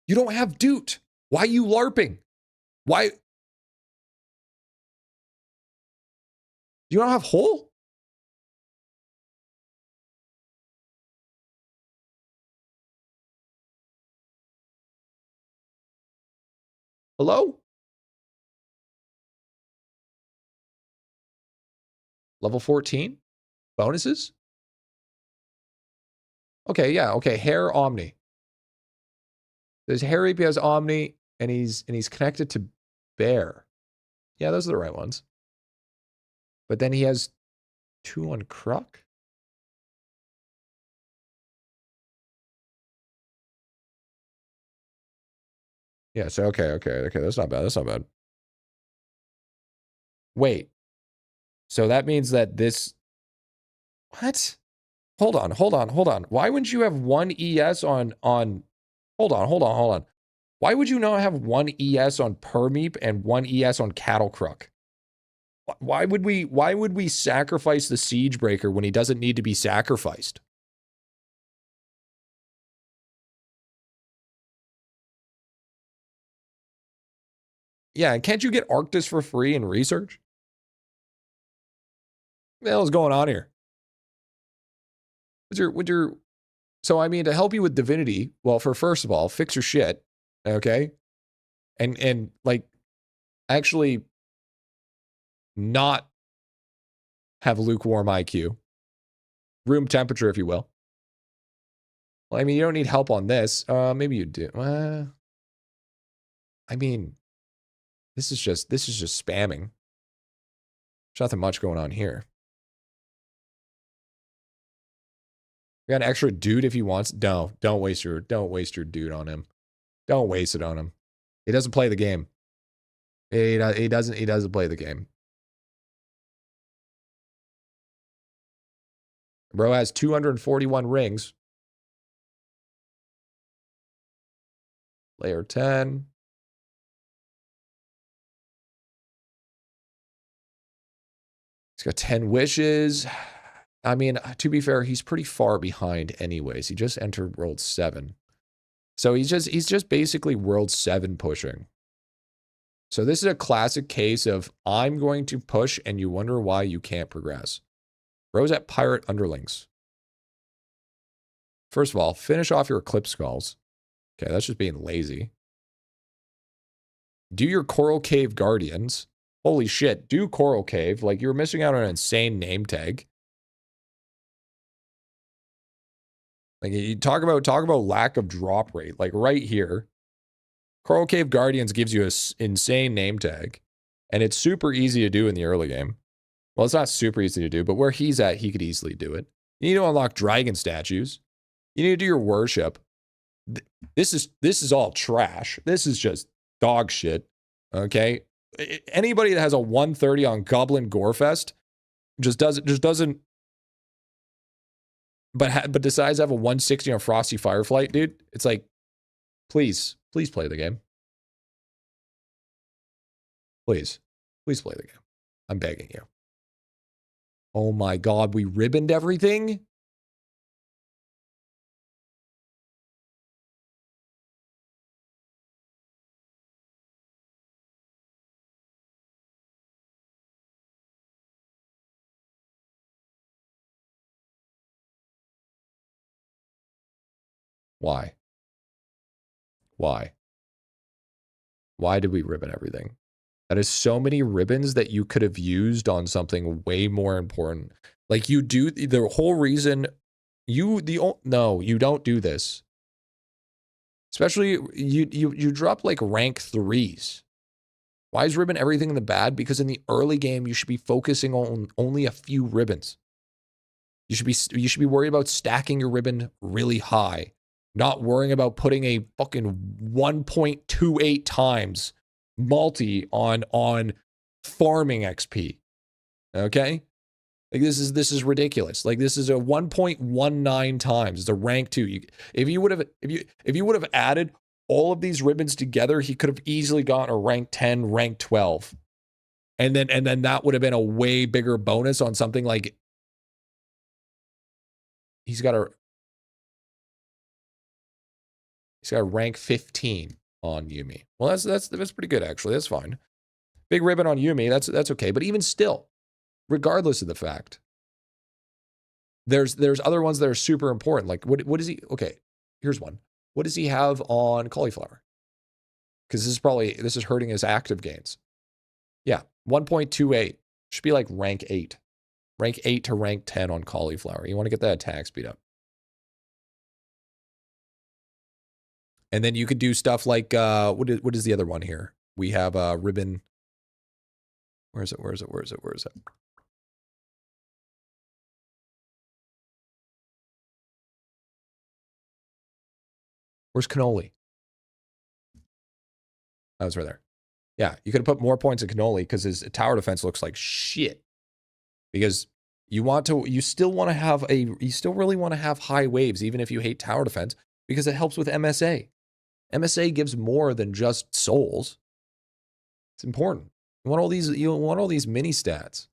You don't have Doot. Why are you LARPing? Why? You don't have Hole? Hello? Level 14? Bonuses? Okay, yeah, okay. Hair Omni. There's Harry has Omni, and he's connected to Bear. Yeah, those are the right ones. But then he has 2 on Kruk. Yeah, so okay. That's not bad. That's not bad. Wait. So that means that this... What? Hold on. Why wouldn't you have 1 ES on... Hold on. Why would you not have 1 ES on Permeep and 1 ES on Cattle Crook? Why would we sacrifice the Siegebreaker when he doesn't need to be sacrificed? Yeah, can't you get Arctis for free in research? What the hell is going on here? So I mean, to help you with Divinity, well, first of all, fix your shit, okay? And like, actually not have lukewarm IQ. Room temperature, if you will. Well, I mean, you don't need help on this. Maybe you do. I mean, this is just spamming. There's nothing much going on here. We got an extra dude if he wants. No, don't waste your dude on him. Don't waste it on him. He doesn't play the game. He doesn't play the game. Bro has 241 rings. Layer 10. He's got 10 wishes. I mean, to be fair, he's pretty far behind anyways. He just entered World 7. So he's just basically World 7 pushing. So this is a classic case of I'm going to push and you wonder why you can't progress. Bro's at Pirate Underlings. First of all, finish off your Eclipse Skulls. Okay, that's just being lazy. Do your Coral Cave Guardians. Holy shit, do Coral Cave. Like, you're missing out on an insane name tag. Like, you talk about lack of drop rate. Like, right here, Coral Cave Guardians gives you an insane name tag. And it's super easy to do in the early game. Well, it's not super easy to do, but where he's at, he could easily do it. You need to unlock dragon statues. You need to do your worship. This is all trash. This is just dog shit. Okay? Anybody that has a 130 on Goblin Gorefest just doesn't but decides to have a 160 on Frosty Fireflight, dude. It's like, please play the game. Please play the game. I'm begging you. Oh my God, we ribboned everything? Why? Why? Why did we ribbon everything? That is so many ribbons that you could have used on something way more important. Like, you do the whole reason no, you don't do this. Especially you drop like rank 3s. Why is ribbon everything in the bad? Because in the early game you should be focusing on only a few ribbons. You should be worried about stacking your ribbon really high, not worrying about putting a fucking 1.28 times multi on farming XP. Okay? Like, this is ridiculous. Like, this is a 1.19 times. It's a rank 2. If you would have added all of these ribbons together, he could have easily gotten a rank 10, rank 12. And then that would have been a way bigger bonus on something like he's got a rank 15 on Yuumi. Well, that's pretty good, actually. That's fine. Big ribbon on Yuumi, that's okay. But even still, regardless of the fact, there's other ones that are super important. Like, what is he? Okay, here's one. What does he have on Cauliflower? Because this is hurting his active gains. Yeah, 1.28 should be like rank 8. Rank 8 to rank 10 on Cauliflower. You want to get that attack speed up. And then you could do stuff like, what is the other one here? We have a ribbon. Where is it? Where's Cannoli? Oh, it's right there. Yeah, you could have put more points in Cannoli because his tower defense looks like shit. Because you still really want to have high waves, even if you hate tower defense, because it helps with MSA. MSA gives more than just souls. It's important. You want all these mini stats.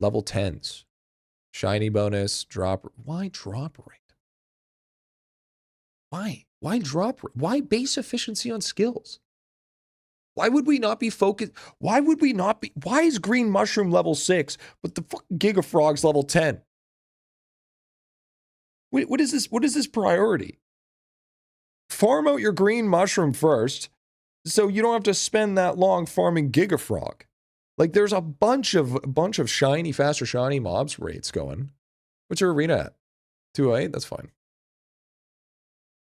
Level 10s. Shiny bonus, drop. Why drop rate? Why? Why drop rate? Why base efficiency on skills? Why would we not be focused? Why is Green Mushroom level 6, but the fucking Giga Frog's level 10? What is this priority? Farm out your Green Mushroom first, so you don't have to spend that long farming Giga Frog. Like, there's a bunch of faster shiny mobs rates going. What's your arena at? 208? That's fine.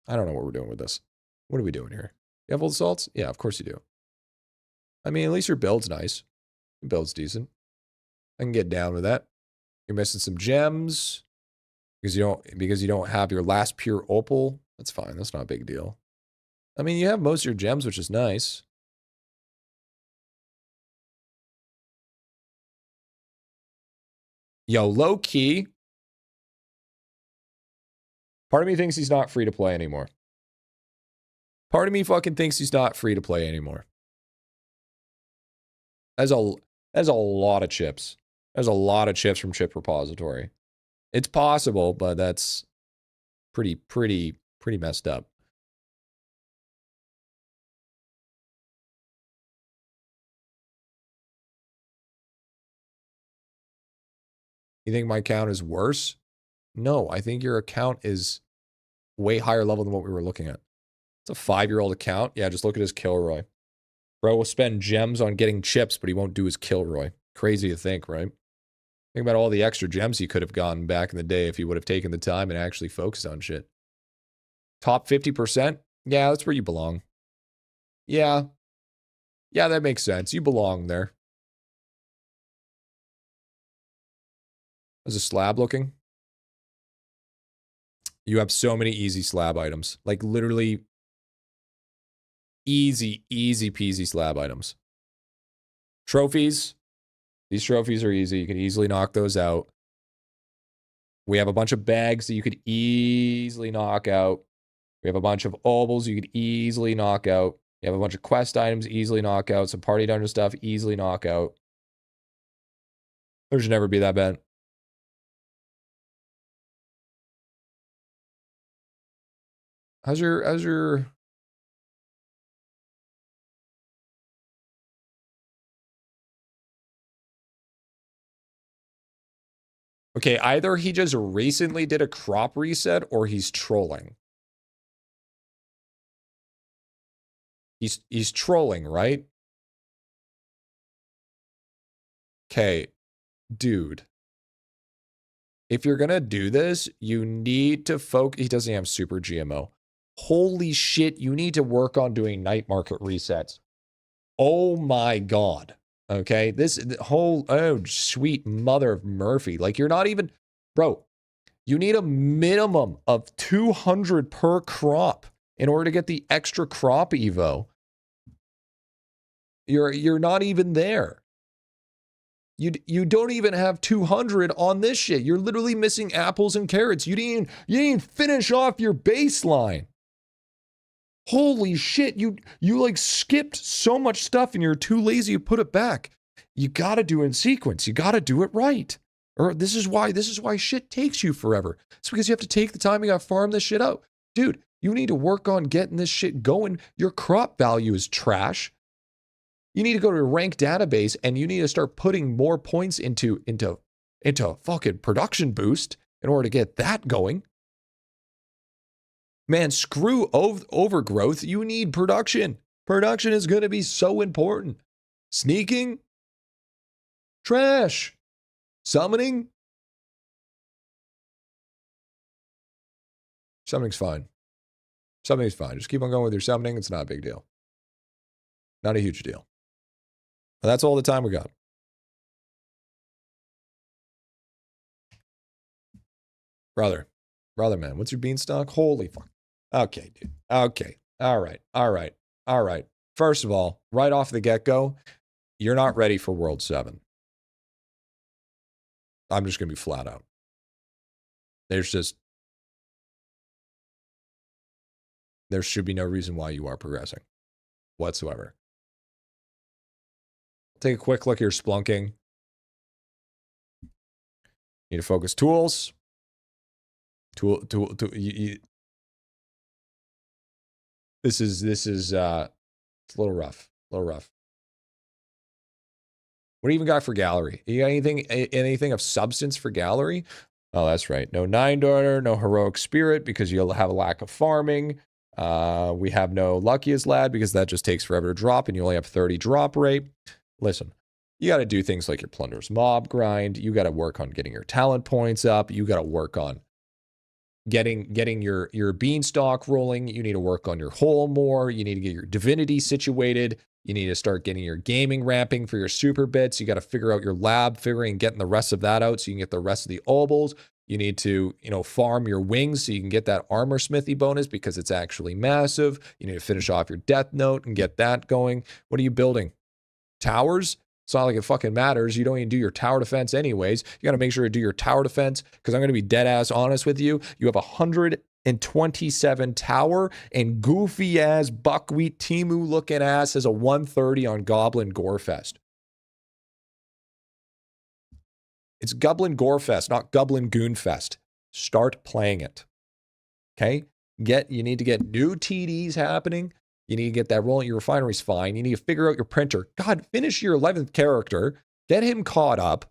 I don't know what we're doing with this. What are we doing here? You have all the salts? Yeah, of course you do. I mean, at least your build's nice. Your build's decent. I can get down with that. You're missing some gems because you don't have your last pure opal. That's fine. That's not a big deal. I mean, you have most of your gems, which is nice. Yo, low key. Part of me thinks he's not free to play anymore. Part of me fucking thinks he's not free to play anymore. That's a lot of chips. There's a lot of chips from Chip Repository. It's possible, but that's pretty messed up. You think my count is worse? No, I think your account is way higher level than what we were looking at. It's a 5-year-old account. Yeah, just look at his Kilroy. Bro will spend gems on getting chips, but he won't do his Kilroy. Crazy to think, right? Think about all the extra gems he could have gotten back in the day if he would have taken the time and actually focused on shit. Top 50%? Yeah, that's where you belong. Yeah. Yeah, that makes sense. You belong there. How's a slab looking? You have so many easy slab items. Like literally easy peasy slab items. Trophies. These trophies are easy. You can easily knock those out. We have a bunch of bags that you could easily knock out. We have a bunch of obols you could easily knock out. You have a bunch of quest items, easily knock out. Some party dungeon stuff, easily knock out. There should never be that bad. How's your... Okay, either he just recently did a crop reset or he's trolling. He's trolling, right? Okay, dude. If you're gonna do this, you need to focus. He doesn't have super GMO. Holy shit, you need to work on doing night market resets. Oh my god. Okay, this whole, oh, sweet mother of Murphy. Like, you're not even, bro, you need a minimum of 200 per crop in order to get the extra crop evo. You're not even there. You don't even have 200 on this shit. You're literally missing apples and carrots. You didn't even finish off your baseline. Holy shit, you like skipped so much stuff and you're too lazy to put it back. You gotta do it in sequence. You gotta do it right. Or this is why shit takes you forever. It's because you have to take the time, you gotta farm this shit out. Dude, you need to work on getting this shit going. Your crop value is trash. You need to go to a rank database and you need to start putting more points into fucking production boost in order to get that going. Man, screw overgrowth. You need production. Production is going to be so important. Sneaking? Trash. Summoning? Summoning's fine. Summoning's fine. Just keep on going with your summoning. It's not a big deal. Not a huge deal. But that's all the time we got. Brother, man, what's your beanstalk? Holy fuck. Okay, dude. Okay. All right. First of all, right off the get-go, you're not ready for World 7. I'm just going to be flat out. There should be no reason why you are progressing whatsoever. Take a quick look at your splunking. Need to focus tools. This is it's a little rough. What do you even got for gallery? You got anything of substance for gallery? Oh, that's right. No 9 Daughter, no Heroic Spirit because you'll have a lack of farming. We have no Luckiest Lad because that just takes forever to drop and you only have 30 drop rate. Listen, you got to do things like your Plunder's Mob grind. You got to work on getting your talent points up. You got to work on getting your beanstalk rolling. You need to work on your hole more. You need to get your divinity situated. You need to start getting your gaming ramping for your super bits. You got to figure out your lab figuring, getting the rest of that out so you can get the rest of the obols. You need to, farm your wings so you can get that armor smithy bonus because it's actually massive. You need to finish off your death note and get that going. What are you building? Towers? It's not like it fucking matters. You don't even do your tower defense anyways. You got to make sure to do your tower defense because I'm going to be dead ass honest with you. You have 127 tower and goofy ass buckwheat Timu looking ass has a 130 on Goblin Gorefest. It's Goblin Gorefest, not Goblin Goonfest. Start playing it. Okay? You need to get new TDs happening. You need to get that rolling. Your refinery's fine. You need to figure out your printer. God, finish your 11th character. Get him caught up.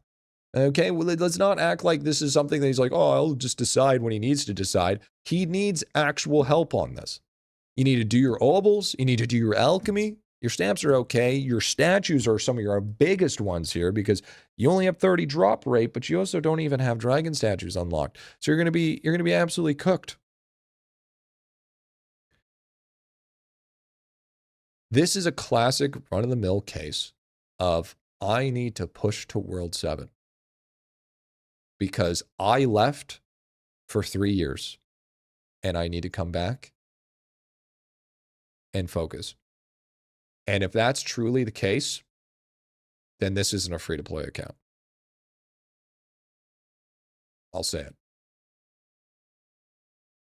Okay, well, let's not act like this is something that he's like, oh, I'll just decide when he needs to decide. He needs actual help on this. You need to do your obols. You need to do your alchemy. Your stamps are okay. Your statues are some of your biggest ones here because you only have 30 drop rate, but you also don't even have dragon statues unlocked. So you're gonna be absolutely cooked. This is a classic run-of-the-mill case of I need to push to World 7 because I left for 3 years and I need to come back and focus. And if that's truly the case, then this isn't a free-to-play account. I'll say it.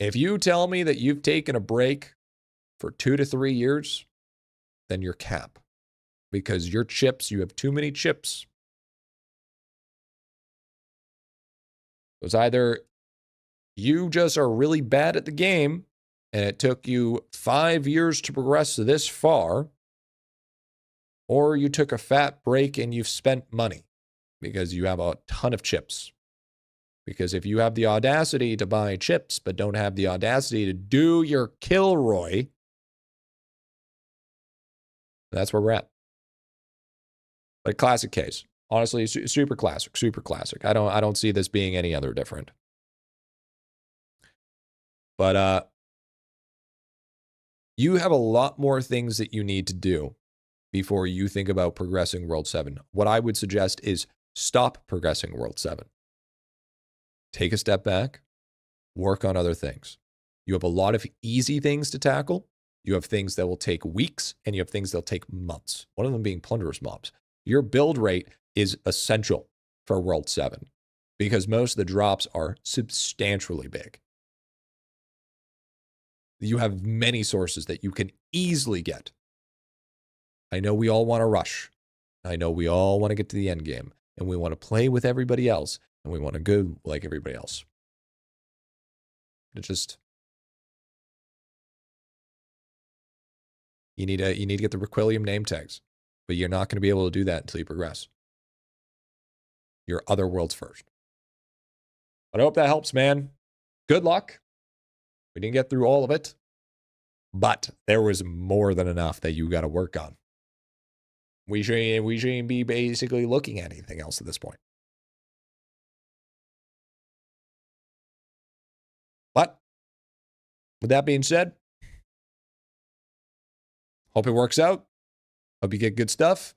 If you tell me that you've taken a break for 2 to 3 years, then you're cap. Because your chips, you have too many chips. It's either you just are really bad at the game and it took you 5 years to progress this far, or you took a fat break and you've spent money because you have a ton of chips. Because if you have the audacity to buy chips but don't have the audacity to do your Kilroy, that's where we're at. But classic case. Honestly, super classic, super classic. I don't see this being any other different. But you have a lot more things that you need to do before you think about progressing World 7. What I would suggest is stop progressing World 7. Take a step back, work on other things. You have a lot of easy things to tackle. You have things that will take weeks, and you have things that will take months. One of them being plunderous mobs. Your build rate is essential for World 7 because most of the drops are substantially big. You have many sources that you can easily get. I know we all want to rush. I know we all want to get to the end game, and we want to play with everybody else, and we want to go like everybody else. It just... You need to get the Requilium name tags, but you're not going to be able to do that until you progress. Your other worlds first. But I hope that helps, man. Good luck. We didn't get through all of it, but there was more than enough that you got to work on. We shouldn't be basically looking at anything else at this point. But with that being said, hope it works out. Hope you get good stuff.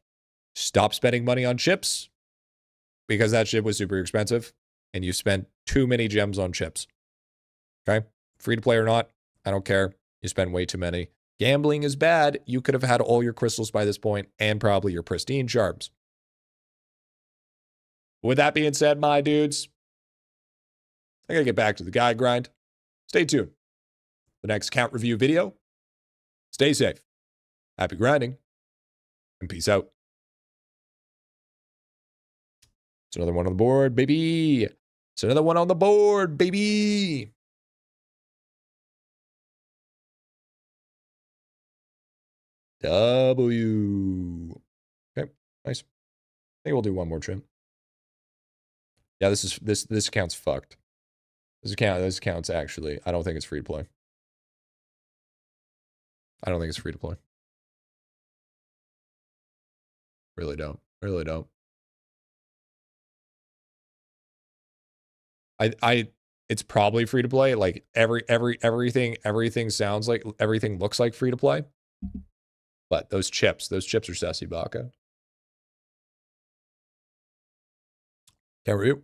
Stop spending money on chips because that shit was super expensive and you spent too many gems on chips. Okay? Free to play or not, I don't care. You spend way too many. Gambling is bad. You could have had all your crystals by this point and probably your pristine sharps. With that being said, my dudes, I gotta get back to the guide grind. Stay tuned. The next count review video. Stay safe. Happy grinding. And peace out. It's another one on the board, baby. It's another one on the board, baby. W. Okay, nice. I think we'll do one more trim. Yeah, this account's fucked. This account's actually, I don't think it's free to play. I don't think it's free to play. Really don't. Really don't. It's probably free to play. Like everything sounds like, everything looks like free to play. But those chips are sassy baka. Karu.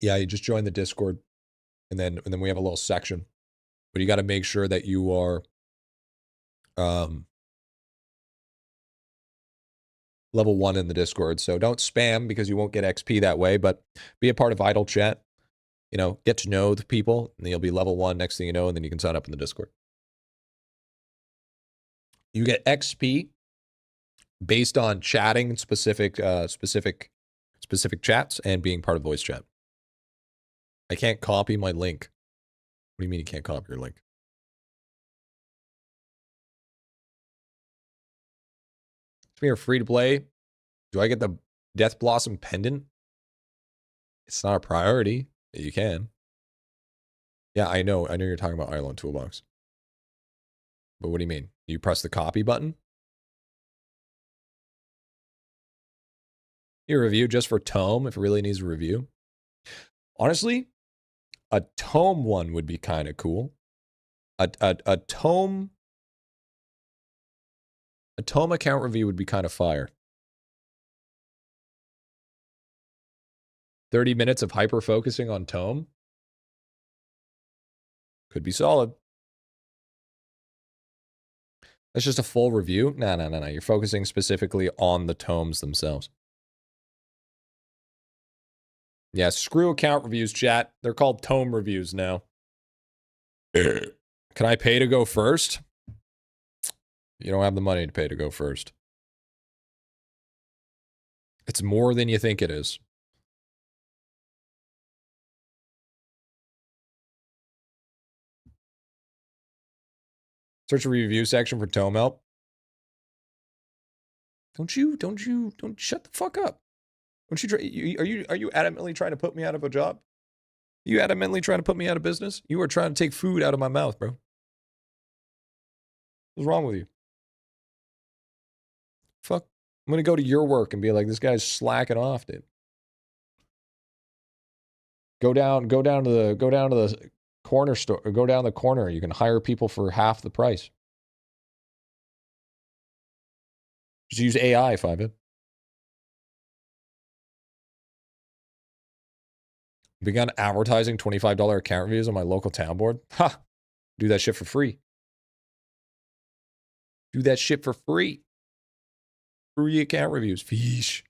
Yeah, you just join the Discord, and then we have a little section. But you got to make sure that you are level 1 in the Discord. So don't spam because you won't get XP that way, but be a part of Idle Chat. You know, get to know the people, and then you'll be level 1 next thing you know, and then you can sign up in the Discord. You get XP based on chatting specific chats and being part of voice chat. I can't copy my link. What do you mean you can't copy your link? If you're free to play, do I get the Death Blossom pendant? It's not a priority. You can. Yeah, I know you're talking about IdleOn Toolbox. But what do you mean? You press the copy button? You review just for tome if it really needs a review. Honestly, a tome one would be kind of cool. A tome account review would be kind of fire. 30 minutes of hyper focusing on tome could be solid. That's just a full review. No. You're focusing specifically on the tomes themselves. Yeah, screw account reviews, chat. They're called tome reviews now. Can I pay to go first? You don't have the money to pay to go first. It's more than you think it is. Search the review section for tome help. Don't shut the fuck up. Don't you, are you adamantly trying to put me out of a job? You adamantly trying to put me out of business? You are trying to take food out of my mouth, bro. What's wrong with you? Fuck. I'm gonna go to your work and be like, this guy's slacking off, dude. Go down to the corner store, or go down the corner. You can hire people for half the price. Just use AI, Five. Begun advertising $25 account reviews on my local town board. Ha! Do that shit for free. Do that shit for free. Free account reviews. Fish.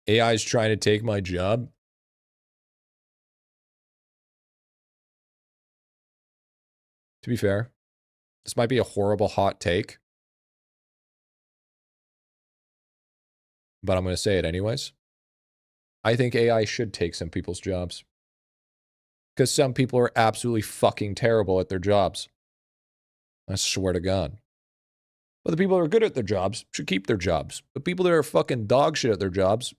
AI is trying to take my job. To be fair, this might be a horrible hot take, but I'm going to say it anyways. I think AI should take some people's jobs. Because some people are absolutely fucking terrible at their jobs. I swear to God. But the people that are good at their jobs should keep their jobs. The people that are fucking dog shit at their jobs,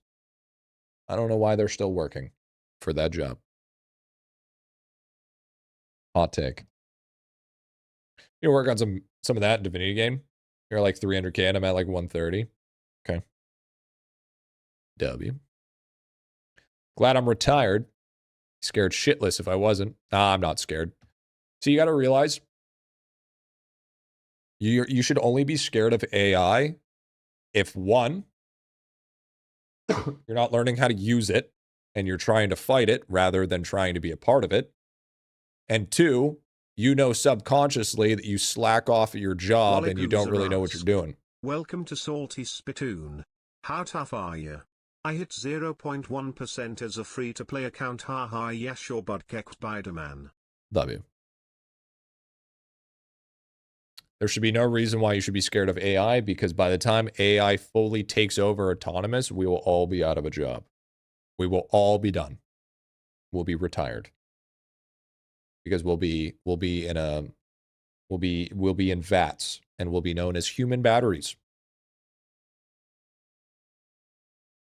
I don't know why they're still working for that job. Hot take. You work on some of that Divinity game. You're like 300K and I'm at like 130. Okay. W. Glad I'm retired. Scared shitless if I wasn't. Nah, I'm not scared. So you got to realize you should only be scared of AI if, one, you're not learning how to use it and you're trying to fight it rather than trying to be a part of it. And two, you know subconsciously that you slack off at your job and you don't really know what you're doing. Welcome to Salty Spittoon. How tough are you? I hit 0.1% as a free-to-play account. Haha, yeah sure, but keck Spider-Man. Love you. There should be no reason why you should be scared of AI, because by the time AI fully takes over autonomous, we will all be out of a job. We will all be done. We'll be retired. Because we'll be in vats and we'll be known as human batteries.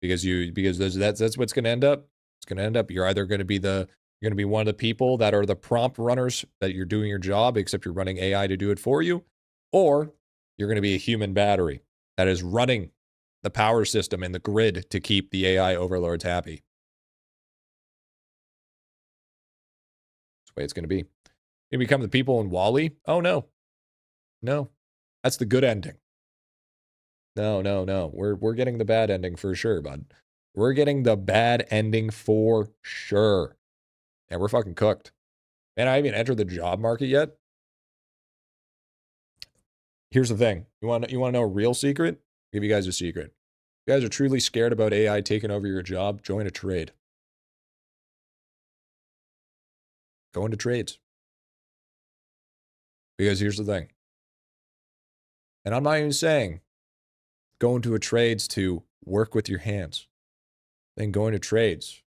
Because that's what's going to end up. It's going to end up you're either going to be one of the people that are the prompt runners that you're doing your job, except you're running AI to do it for you, or you're going to be a human battery that is running the power system and the grid to keep the AI overlords happy. That's the way it's going to be. You become the people in Wall-E? Oh, no. No. That's the good ending. No. We're getting the bad ending for sure, bud. We're getting the bad ending for sure. And we're fucking cooked. Man, I haven't entered the job market yet. Here's the thing. You want to know a real secret? I'll give you guys a secret. If you guys are truly scared about AI taking over your job, join a trade. Go into trades. Because here's the thing. And I'm not even saying go into a trades to work with your hands. Then go into trades.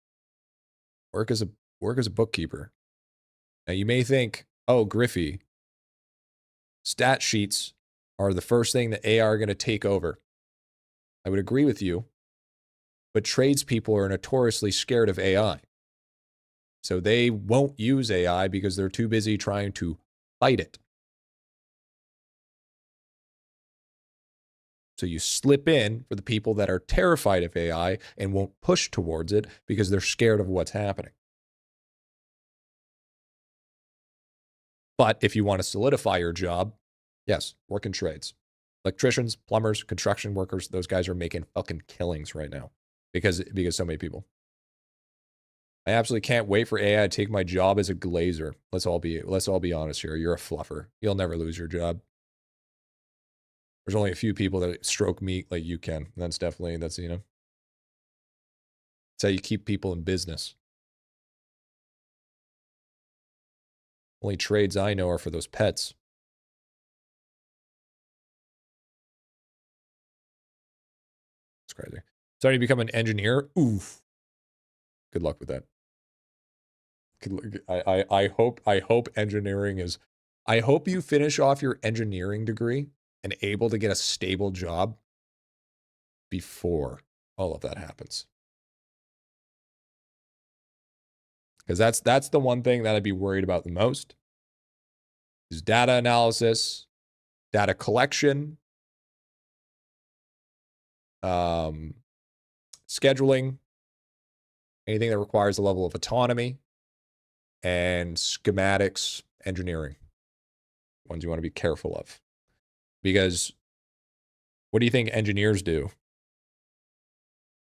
Work as a bookkeeper. Now you may think, oh, Griffy, stat sheets are the first thing that AI are going to take over. I would agree with you. But tradespeople are notoriously scared of AI. So they won't use AI because they're too busy trying to fight it. So you slip in for the people that are terrified of AI and won't push towards it because they're scared of what's happening. But if you want to solidify your job, yes, work in trades. Electricians, plumbers, construction workers, those guys are making fucking killings right now because so many people. I absolutely can't wait for AI to take my job as a glazer. Let's all be honest here. You're a fluffer. You'll never lose your job. There's only a few people that stroke meat like you can. That's you know. It's how you keep people in business. Only trades I know are for those pets. It's crazy. Starting to become an engineer? Oof. Good luck with that. I hope engineering is... I hope you finish off your engineering degree and able to get a stable job before all of that happens. Because that's the one thing that I'd be worried about the most is data analysis, data collection, scheduling, anything that requires a level of autonomy, and schematics engineering. Ones you want to be careful of. Because what do you think engineers do?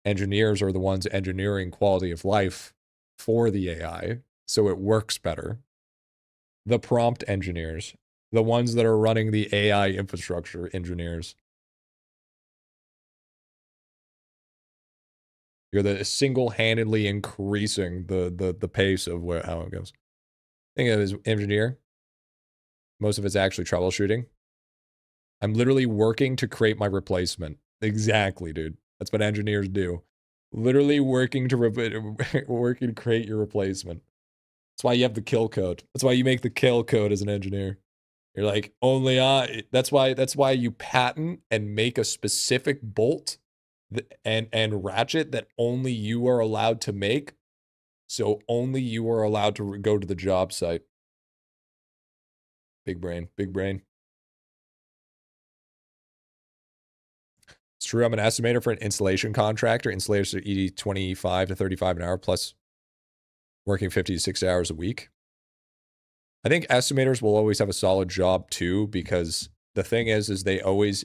Engineers are the ones engineering quality of life for the AI so it works better. The prompt engineers, the ones that are running the AI infrastructure engineers. You're the single-handedly increasing the pace of how it goes. Think of it as engineer. Most of it's actually troubleshooting. I'm literally working to create my replacement. Exactly, dude. That's what engineers do. Literally working to create your replacement. That's why you have the kill code. That's why you make the kill code as an engineer. You're like, only I. That's why you patent and make a specific bolt and ratchet that only you are allowed to make. So only you are allowed to go to the job site. Big brain, big brain. It's true. I'm an estimator for an installation contractor. Installators are eating 25 to 35 an hour plus working 50 to 60 hours a week. I think estimators will always have a solid job too, because the thing is they always,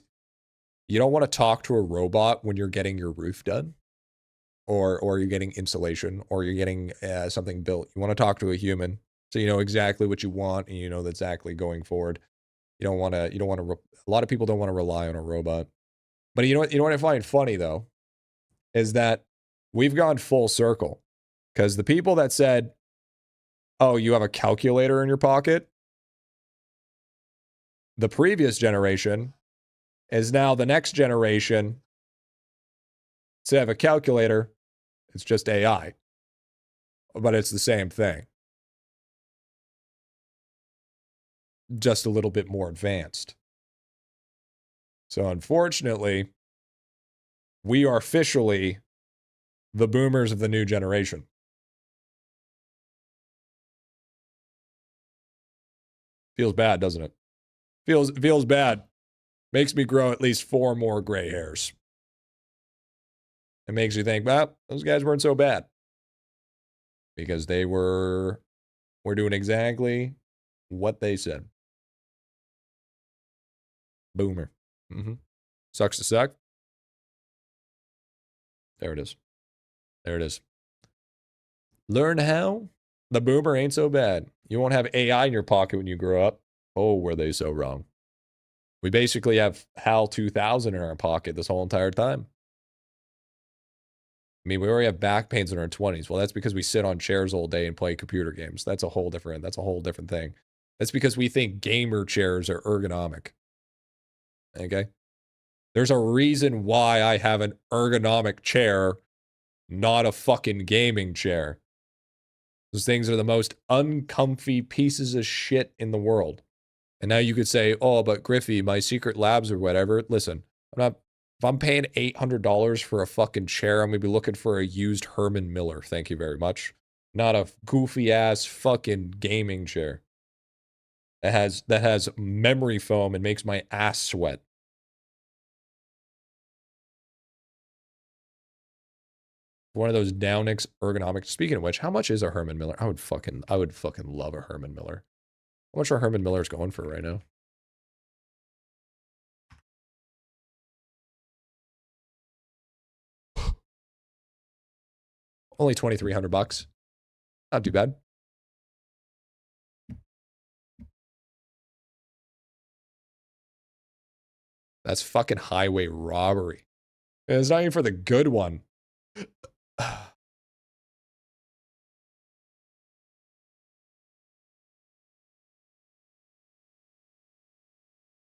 you don't want to talk to a robot when you're getting your roof done or you're getting insulation or you're getting something built. You want to talk to a human so you know exactly what you want and you know that's exactly going forward. A lot of people don't want to rely on a robot. But you know what I find funny though is that we've gone full circle because the people that said, oh, you have a calculator in your pocket, the previous generation is now the next generation. Instead of a calculator, it's just AI. But it's the same thing. Just a little bit more advanced. So unfortunately, we are officially the boomers of the new generation. Feels bad, doesn't it? Feels bad. Makes me grow at least 4 more gray hairs. It makes you think, well, those guys weren't so bad. Because they were doing exactly what they said. Boomer. Mm-hmm. Sucks to suck. There it is. There it is. Learn how? The boomer ain't so bad. You won't have AI in your pocket when you grow up. Oh, were they so wrong. We basically have HAL 2000 in our pocket this whole entire time. I mean, we already have back pains in our 20s. Well, that's because we sit on chairs all day and play computer games. That's a whole different thing. That's because we think gamer chairs are ergonomic. Okay? There's a reason why I have an ergonomic chair, not a fucking gaming chair. Those things are the most uncomfy pieces of shit in the world. And now you could say, oh, but Griffy, my secret labs or whatever. Listen, I'm not If I'm paying $800 for a fucking chair, I'm going to be looking for a used Herman Miller. Thank you very much. Not a goofy ass fucking gaming chair that has memory foam and makes my ass sweat. One of those Downix ergonomic. Speaking of which, how much is a Herman Miller? I would fucking love a Herman Miller. How much are Herman Millers going for right now? Only $2,300. Not too bad. That's fucking highway robbery. And it's not even for the good one.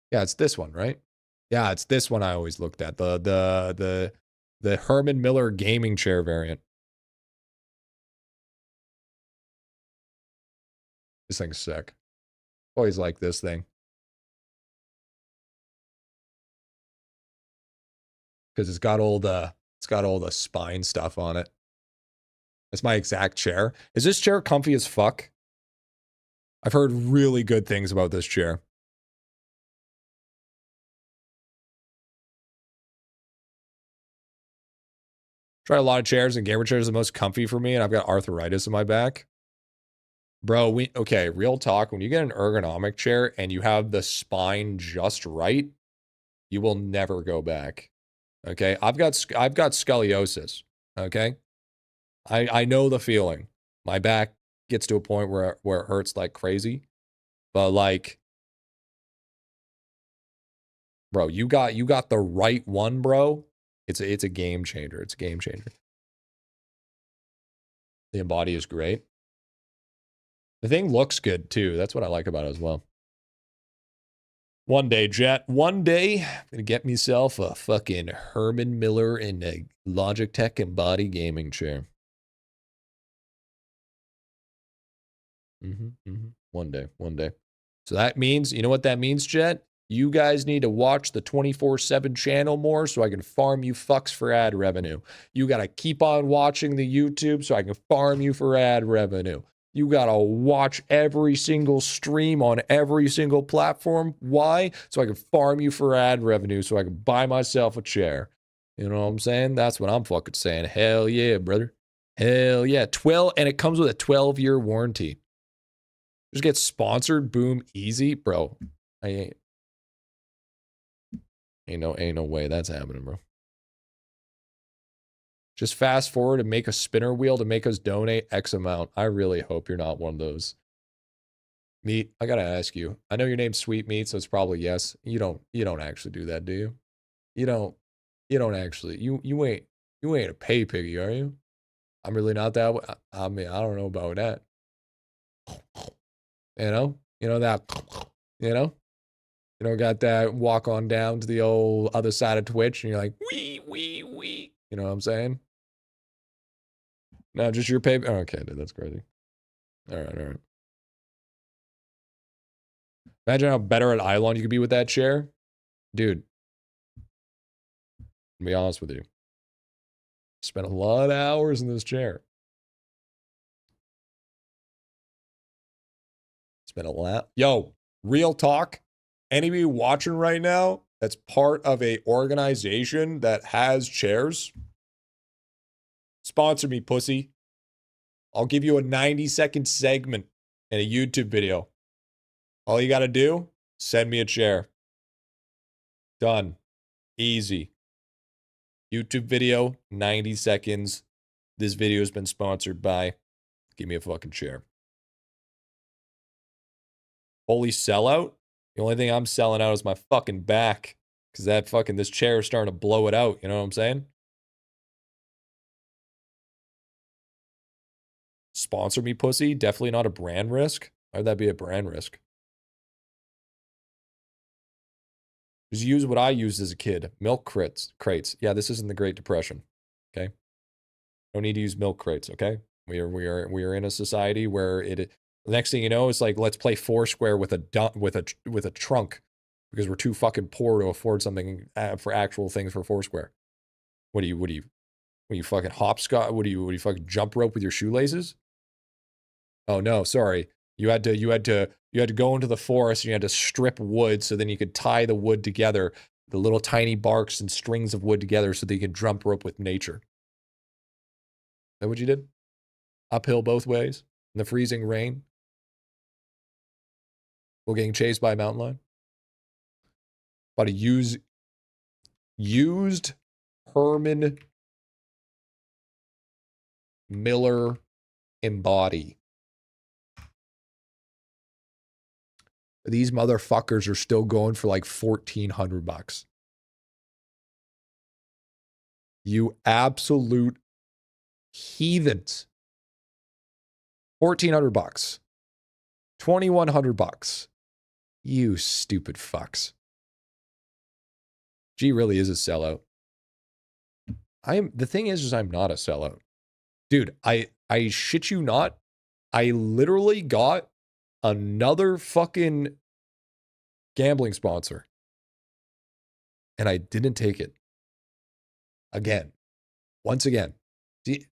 Yeah, it's this one, right? Yeah, it's this one I always looked at. The Herman Miller gaming chair variant. This thing's sick. Always like this thing. Because it's got all the spine stuff on it. That's my exact chair. Is this chair comfy as fuck? I've heard really good things about this chair. Tried a lot of chairs, and gamer chairs are the most comfy for me, and I've got arthritis in my back. Bro, okay, real talk. When you get an ergonomic chair and you have the spine just right, you will never go back. Okay, I've got scoliosis. Okay, I know the feeling. My back gets to a point where it hurts like crazy, but like, bro, you got the right one, bro. It's a game changer. It's a game changer. The Embody is great. The thing looks good too. That's what I like about it as well. One day, Jet. One day, I'm gonna get myself a fucking Herman Miller and a Logitech Embody gaming chair. One day. So that means, you know what that means, Jet? You guys need to watch the 24/7 channel more so I can farm you fucks for ad revenue. You got to keep on watching the YouTube so I can farm you for ad revenue. You got to watch every single stream on every single platform. Why? So I can farm you for ad revenue so I can buy myself a chair. You know what I'm saying? That's what I'm fucking saying. Hell yeah, brother. Hell yeah. 12, and it comes with a 12-year warranty. Just get sponsored, boom, easy. Bro, I ain't no way that's happening, bro. Just fast forward and make a spinner wheel to make us donate X amount. I really hope you're not one of those. Meat, I gotta ask you. I know your name's Sweet Meat, so it's probably yes. You don't actually do that, do you? You don't actually. You ain't a pay piggy, are you? I'm really not that way. I mean, I don't know about that. You know that. Got that walk on down to the old other side of Twitch, and you're like, wee. You know what I'm saying? No, just your pay. Oh, okay, dude, that's crazy. All right. Imagine how better at IdleOn you could be with that chair. Dude, to be honest with you, spent a lot of hours in this chair. Spent a lot. Yo, real talk. Anybody watching right now that's part of a organization that has chairs, sponsor me, pussy. I'll give you a 90-second segment in a YouTube video. All you got to do, send me a chair. Done. Easy. YouTube video, 90 seconds. This video has been sponsored by. Give me a fucking chair. Holy sellout? The only thing I'm selling out is my fucking back. Because this chair is starting to blow it out. You know what I'm saying? Sponsor me, pussy. Definitely not a brand risk. Why would that be a brand risk? Just use what I used as a kid. Milk crates. Yeah, this isn't the Great Depression. Okay? Don't need to use milk crates, okay? We are in a society where the next thing you know, it's like, let's play Foursquare with a trunk. because we're too fucking poor to afford something for actual things for Foursquare. What do you fucking hopscotch? What do you fucking jump rope with your shoelaces? Oh no, sorry. You had to go into the forest and you had to strip wood so then you could tie the wood together, the little tiny barks and strings of wood together so that you could jump rope with nature. Is that what you did? Uphill both ways in the freezing rain while getting chased by a mountain lion? About a used Herman Miller embody. These motherfuckers are still going for like $1,400. You absolute heathens. $1,400. $2,100. You stupid fucks. G really is a sellout. The thing is I'm not a sellout. Dude, I shit you not. I literally got another fucking gambling sponsor. And I didn't take it. Again. Once again.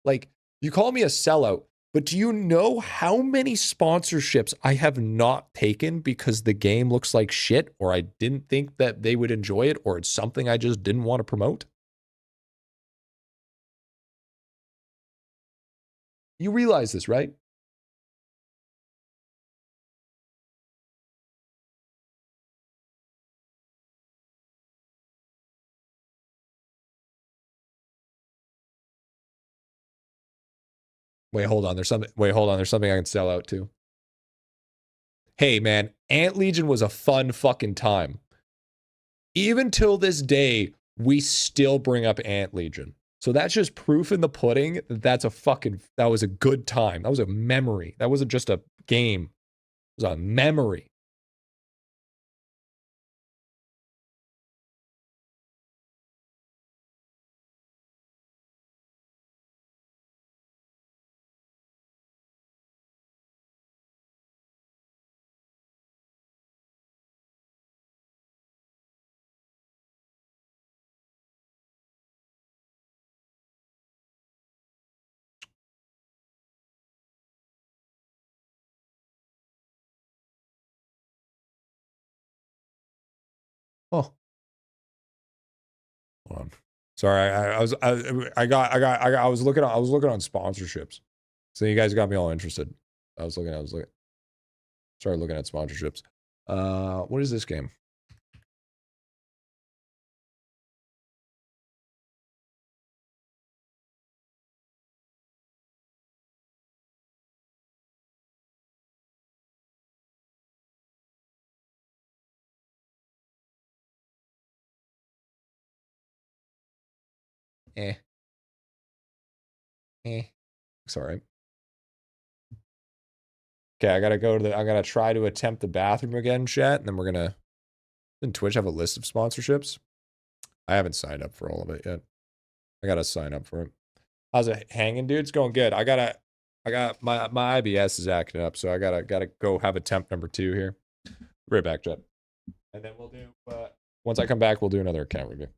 Like, you call me a sellout, but do you know how many sponsorships I have not taken because the game looks like shit, or I didn't think that they would enjoy it, or it's something I just didn't want to promote? You realize this, right? Wait, hold on. There's something I can sell out to. Hey, man, Ant Legion was a fun fucking time. Even till this day, we still bring up Ant Legion. So that's just proof in the pudding that that was a good time. That was a memory. That wasn't just a game. It was a memory. Oh, hold on. Sorry, I was looking on sponsorships. So you guys got me all interested. Started looking at sponsorships. What is this game? Sorry. Okay, I gotta try to attempt the bathroom again, chat, and then we're gonna. Didn't Twitch have a list of sponsorships? I haven't signed up for all of it yet. I gotta sign up for it. How's it hanging, dude? It's going good. I got my IBS is acting up, so I gotta go have attempt number 2 here. Right back, chat. And then we'll do once I come back, we'll do another account review.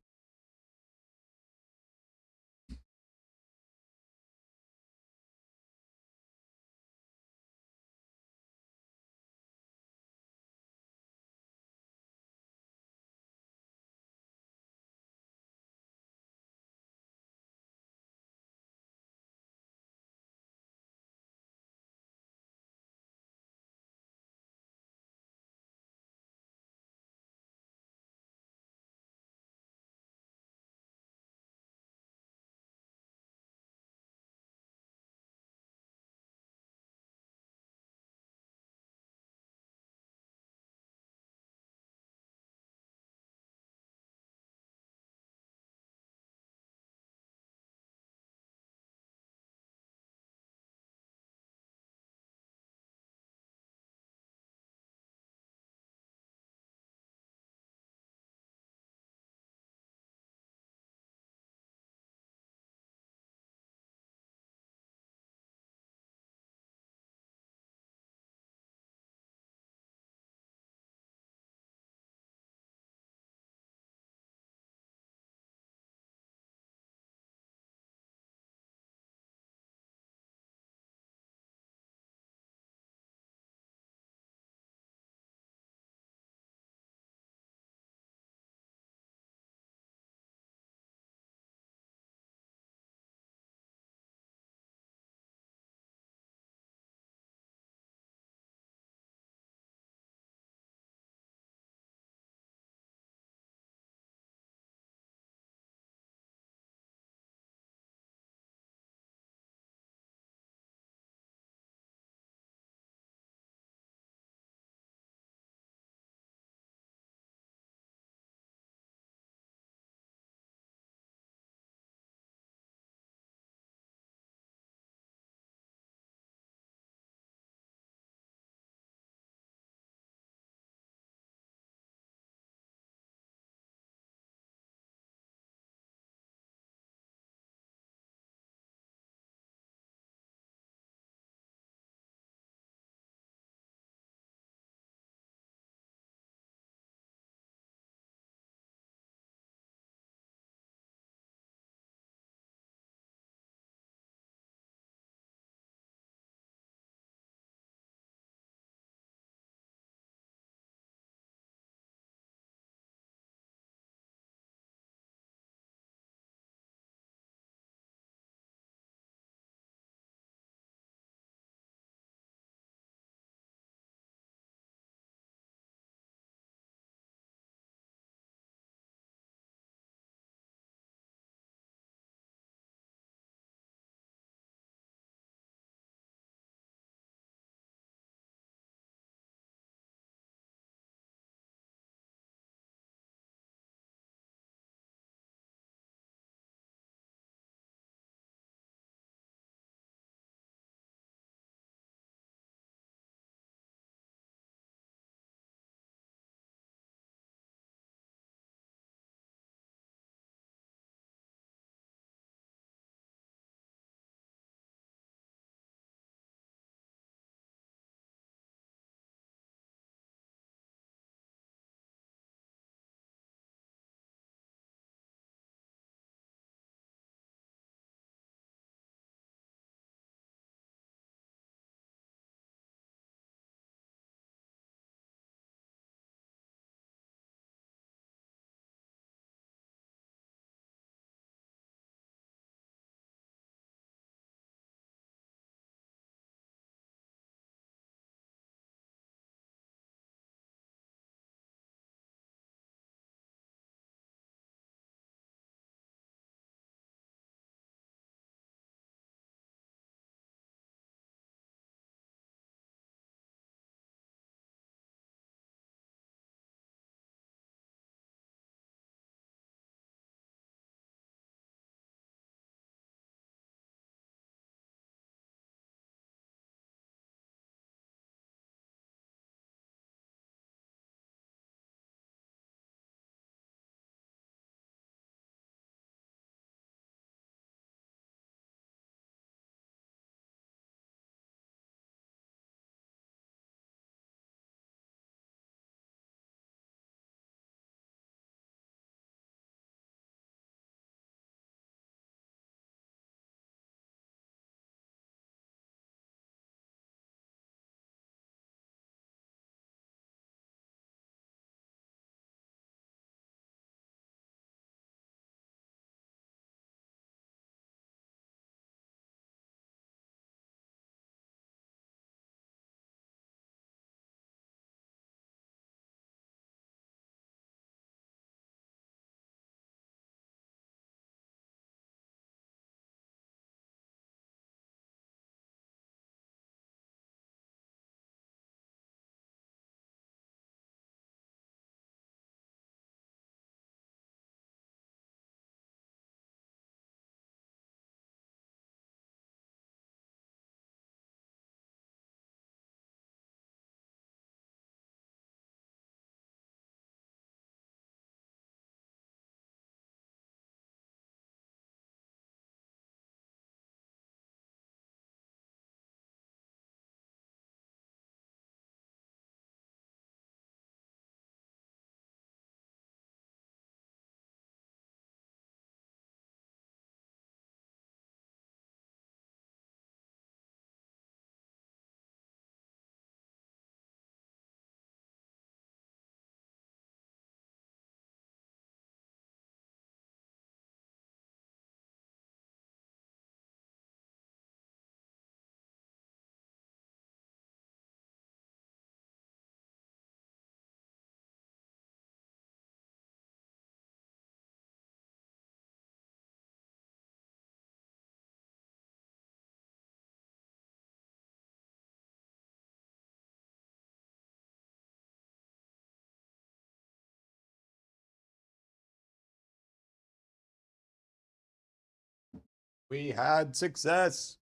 We had success.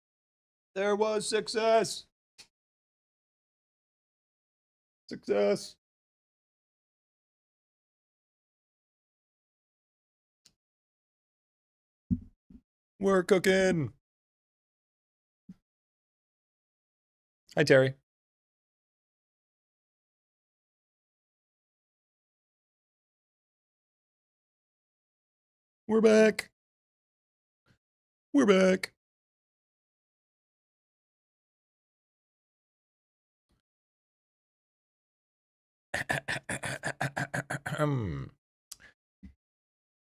There was success. Success. We're cooking. Hi, Terry. We're back. We're back.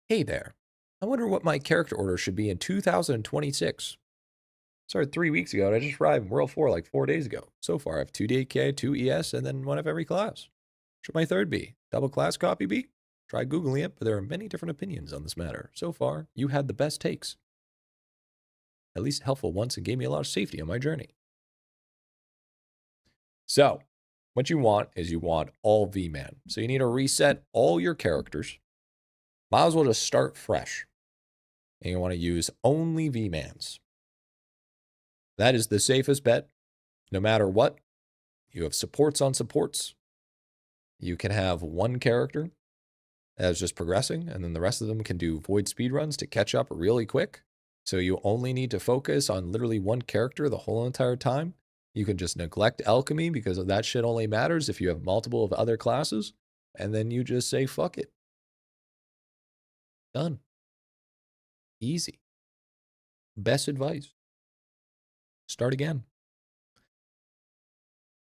Hey there. I wonder what my character order should be in 2026. Started 3 weeks ago, and I just arrived in World 4 like 4 days ago. So far, I have 2 DK, 2 ES, and then one of every class. Should my third be? Double class copy be? Try Googling it, but there are many different opinions on this matter. So far, you had the best takes. At least helpful ones, and gave me a lot of safety on my journey. So, what you want is you want all V-Man. So you need to reset all your characters. Might as well just start fresh. And you want to use only V-Mans. That is the safest bet. No matter what, you have supports on supports. You can have one character as just progressing, and then the rest of them can do void speedruns to catch up really quick. So you only need to focus on literally one character the whole entire time. You can just neglect alchemy because that shit only matters if you have multiple of other classes. And then you just say, fuck it. Done. Easy. Best advice. Start again.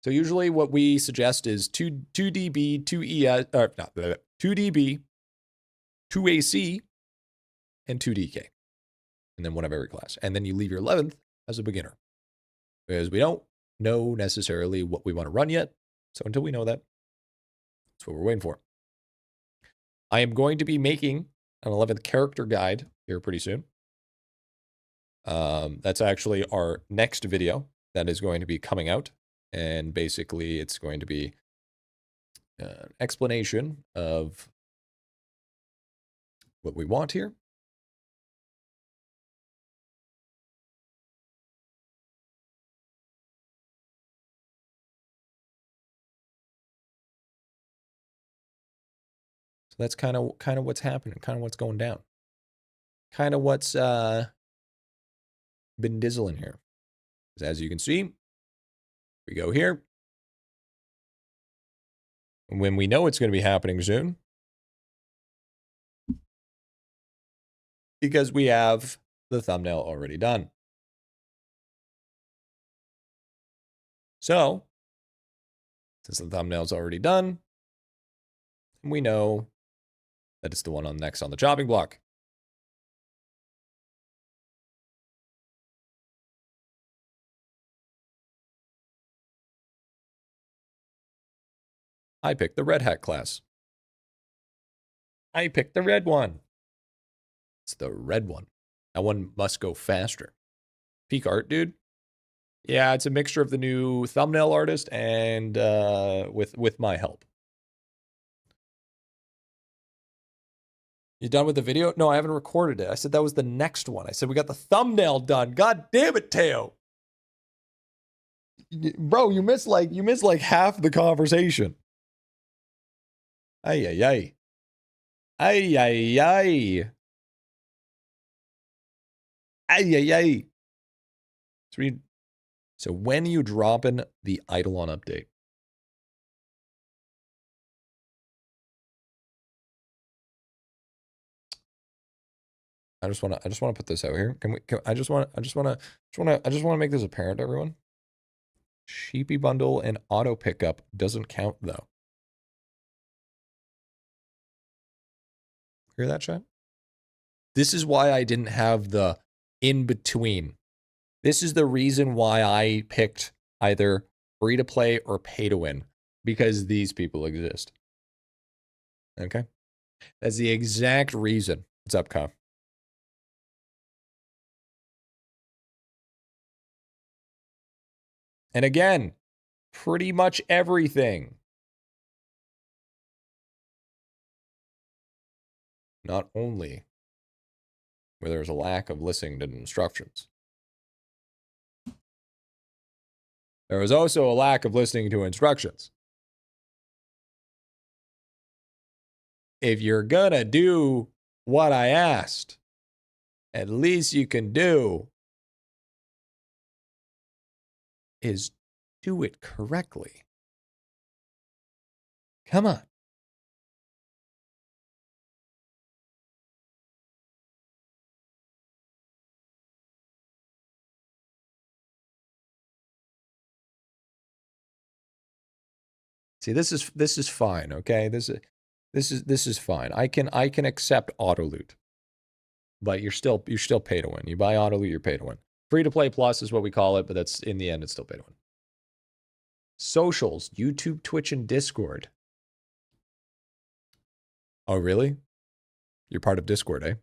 So usually what we suggest is 2 DB, 2 ES, or not, 2 DB, 2 AC, and 2 DK. And then one of every class. And then you leave your 11th as a beginner. Because we don't know necessarily what we want to run yet. So until we know that, that's what we're waiting for. I am going to be making an 11th character guide here pretty soon. That's actually our next video that is going to be coming out. And basically, it's going to be an explanation of what we want here. So that's kind of what's happening, kind of what's going down, kind of what's been dizzling here. As you can see, we go here. When we know it's going to be happening soon, because we have the thumbnail already done. So, since the thumbnail's already done, we know that it's the one on next on the chopping block. I picked the red hat class. I picked the red one. It's the red one. That one must go faster. Peak art, dude. Yeah, it's a mixture of the new thumbnail artist and with my help. You done with the video? No, I haven't recorded it. I said that was the next one. I said we got the thumbnail done. God damn it, Teo. Bro, you missed like half the conversation. Ay ay ay. Ay ay ay. Ay ay ay. So when are you dropping the IdleOn update? I just want to put this out here. I just want to make this apparent to everyone. Sheepy bundle and auto pickup doesn't count though. Hear that, chat? This is why I didn't have the in between. This is the reason why I picked either free to play or pay to win, because these people exist. Okay? That's the exact reason. What's up, Kyle? And again, pretty much everything. Not only where there's a lack of listening to instructions. There was also a lack of listening to instructions. If you're gonna do what I asked, at least you can do is do it correctly. Come on. See, this is fine, okay? This is fine. I can accept auto loot. But you're still pay to win. You buy auto loot, you're pay to win. Free to play plus is what we call it, but that's in the end it's still pay to win. Socials, YouTube, Twitch, and Discord. Oh, really? You're part of Discord, eh?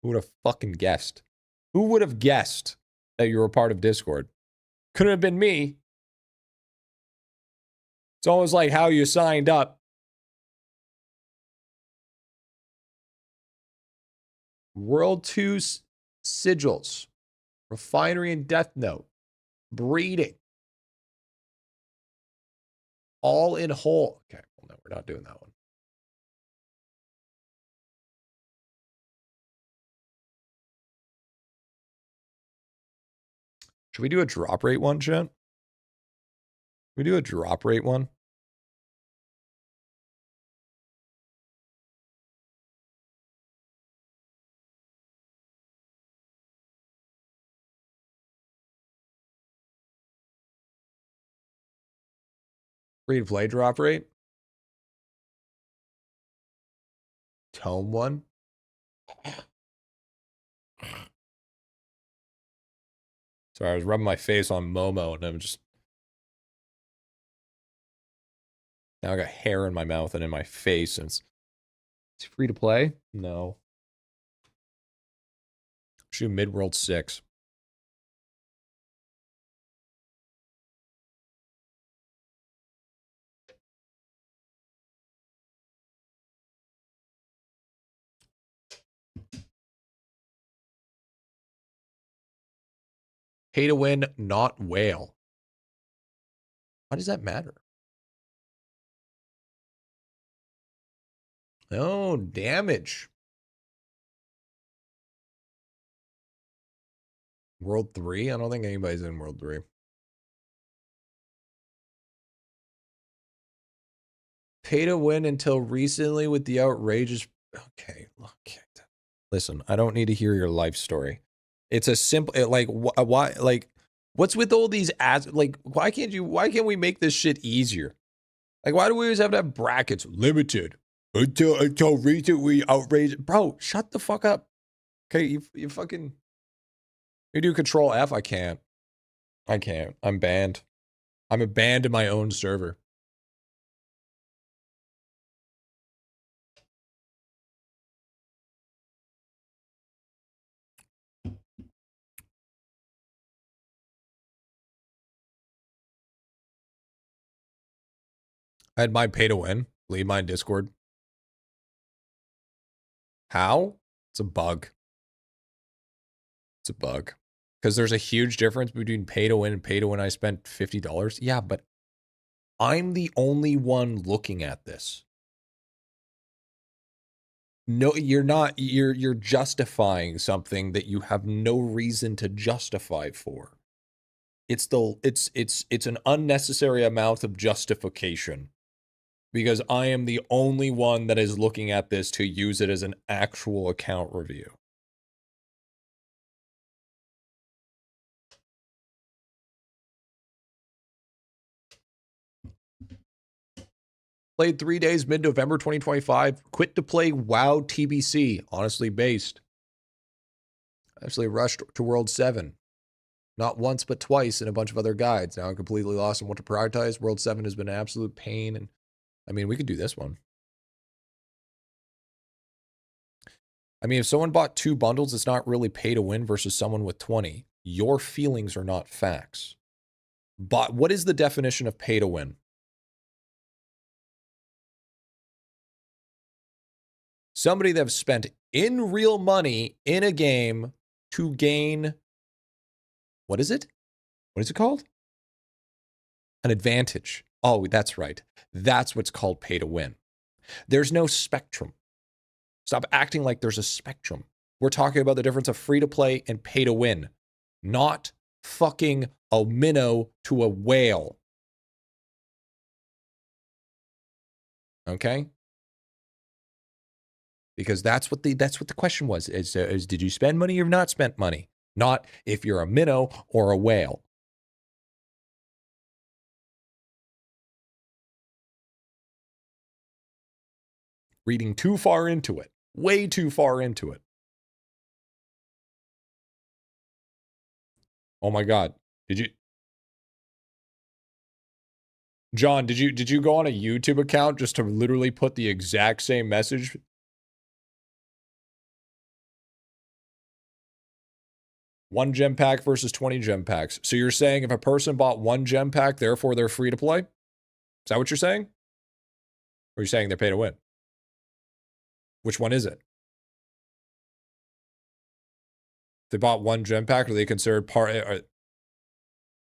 Who would have fucking guessed? Who would have guessed that you were a part of Discord? Couldn't have been me. It's almost like how you signed up. World 2 sigils. Refinery and Death Note. Breeding. All in whole. Okay, well, no, we're not doing that one. Should we do a drop rate one, Chet? We do a drop rate one? Free to play drop rate? Tome one? Sorry, I was rubbing my face on Momo and I'm just... Now I got hair in my mouth and in my face and it's free to play? No. Shoot Midworld 6. Pay to win, not whale. Why does that matter? Oh, damage. World 3? I don't think anybody's in World 3. Pay to win until recently with the outrageous... Okay. Listen, I don't need to hear your life story. It's a simple, why, like, what's with all these ads? Like, why can't we make this shit easier? Like, why do we always have to have brackets? Limited. Until recently outrageous. Bro, shut the fuck up. Okay, you fucking... You do Control F? I can't. I'm banned. I'm banned in my own server. I had my pay to win. Leave my Discord. How? It's a bug. It's a bug. Because there's a huge difference between pay to win and pay to win. I spent $50. Yeah, but I'm the only one looking at this. No, you're not. You're justifying something that you have no reason to justify for. It's an unnecessary amount of justification. Because I am the only one that is looking at this to use it as an actual account review. Played 3 days mid-November 2025. Quit to play WoW TBC. Honestly based. Actually rushed to World 7. Not once, but twice in a bunch of other guides. Now I'm completely lost on what to prioritize. World 7 has been an absolute pain. And I mean, we could do this one. I mean, if someone bought 2 bundles, it's not really pay to win versus someone with 20. Your feelings are not facts. But what is the definition of pay to win? Somebody that have spent in real money in a game to gain, what is it? What is it called? An advantage. Oh, that's right. That's what's called pay to win. There's no spectrum. Stop acting like there's a spectrum. We're talking about the difference of free to play and pay to win, not fucking a minnow to a whale. Okay? Because that's what the question was. Is did you spend money or not spent money? Not if you're a minnow or a whale. Reading too far into it. Way too far into it. Oh my God. Did you, John, did you go on a YouTube account just to literally put the exact same message? One gem pack versus 20 gem packs. So you're saying if a person bought one gem pack, therefore they're free to play? Is that what you're saying? Or are you saying they're pay to win? Which one is it? If they bought one gem pack, are they considered part?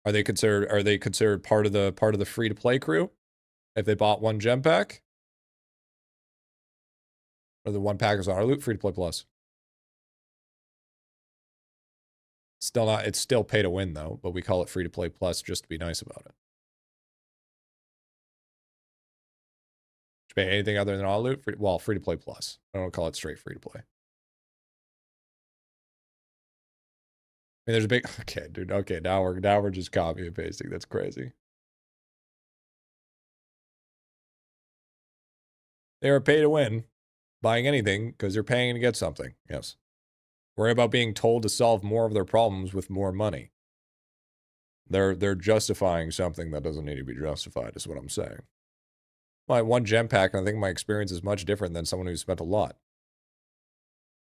Are they considered part of the free to play crew? If they bought one gem pack, or the one pack is on our loot, free to play plus. Still not. It's still pay to win though, but we call it free to play plus just to be nice about it. Should pay anything other than all loot? Free to play plus. I don't call it straight free to play. I mean, there's a big. Okay, dude. Okay, now we're just copying and pasting. That's crazy. They are pay to win, buying anything because they're paying to get something. Yes. Worry about being told to solve more of their problems with more money. They're justifying something that doesn't need to be justified, is what I'm saying. My one gem pack, and I think my experience is much different than someone who spent a lot.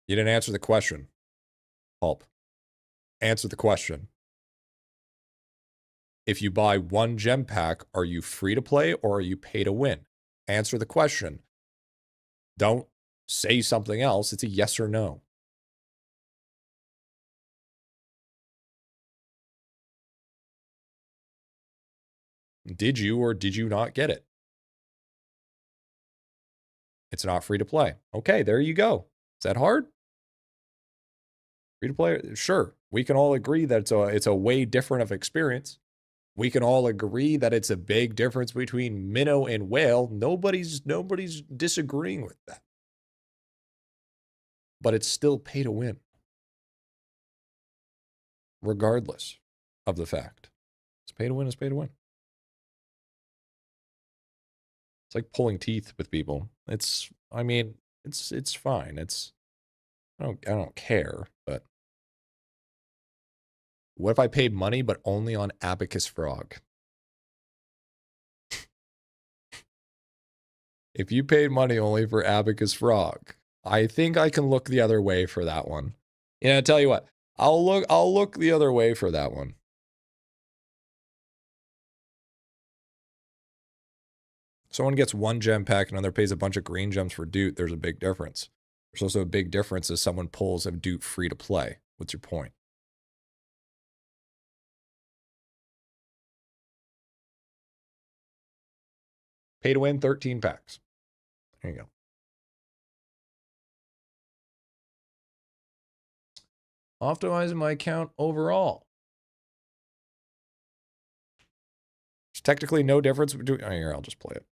You didn't answer the question. Pulp. Answer the question. If you buy one gem pack, are you free to play or are you pay to win? Answer the question. Don't say something else. It's a yes or no. Did you or did you not get it? It's not free to play. Okay, there you go. Is that hard? Free to play? Sure. We can all agree that it's a way different of experience. We can all agree that it's a big difference between minnow and whale. Nobody's disagreeing with that. But it's still pay to win. Regardless of the fact. It's pay to win, it's pay to win. It's like pulling teeth with people. It's fine. I don't care, but what if I paid money but only on Abacus Frog? If you paid money only for Abacus Frog, I think I can look the other way for that one. Yeah, I tell you what, I'll look the other way for that one. Someone gets one gem pack, another pays a bunch of green gems for Doot. There's a big difference. There's also a big difference as someone pulls a Doot free to play. What's your point? Pay to win 13 packs. There you go. Optimizing my account overall. There's technically no difference between. Oh, here, I'll just play it.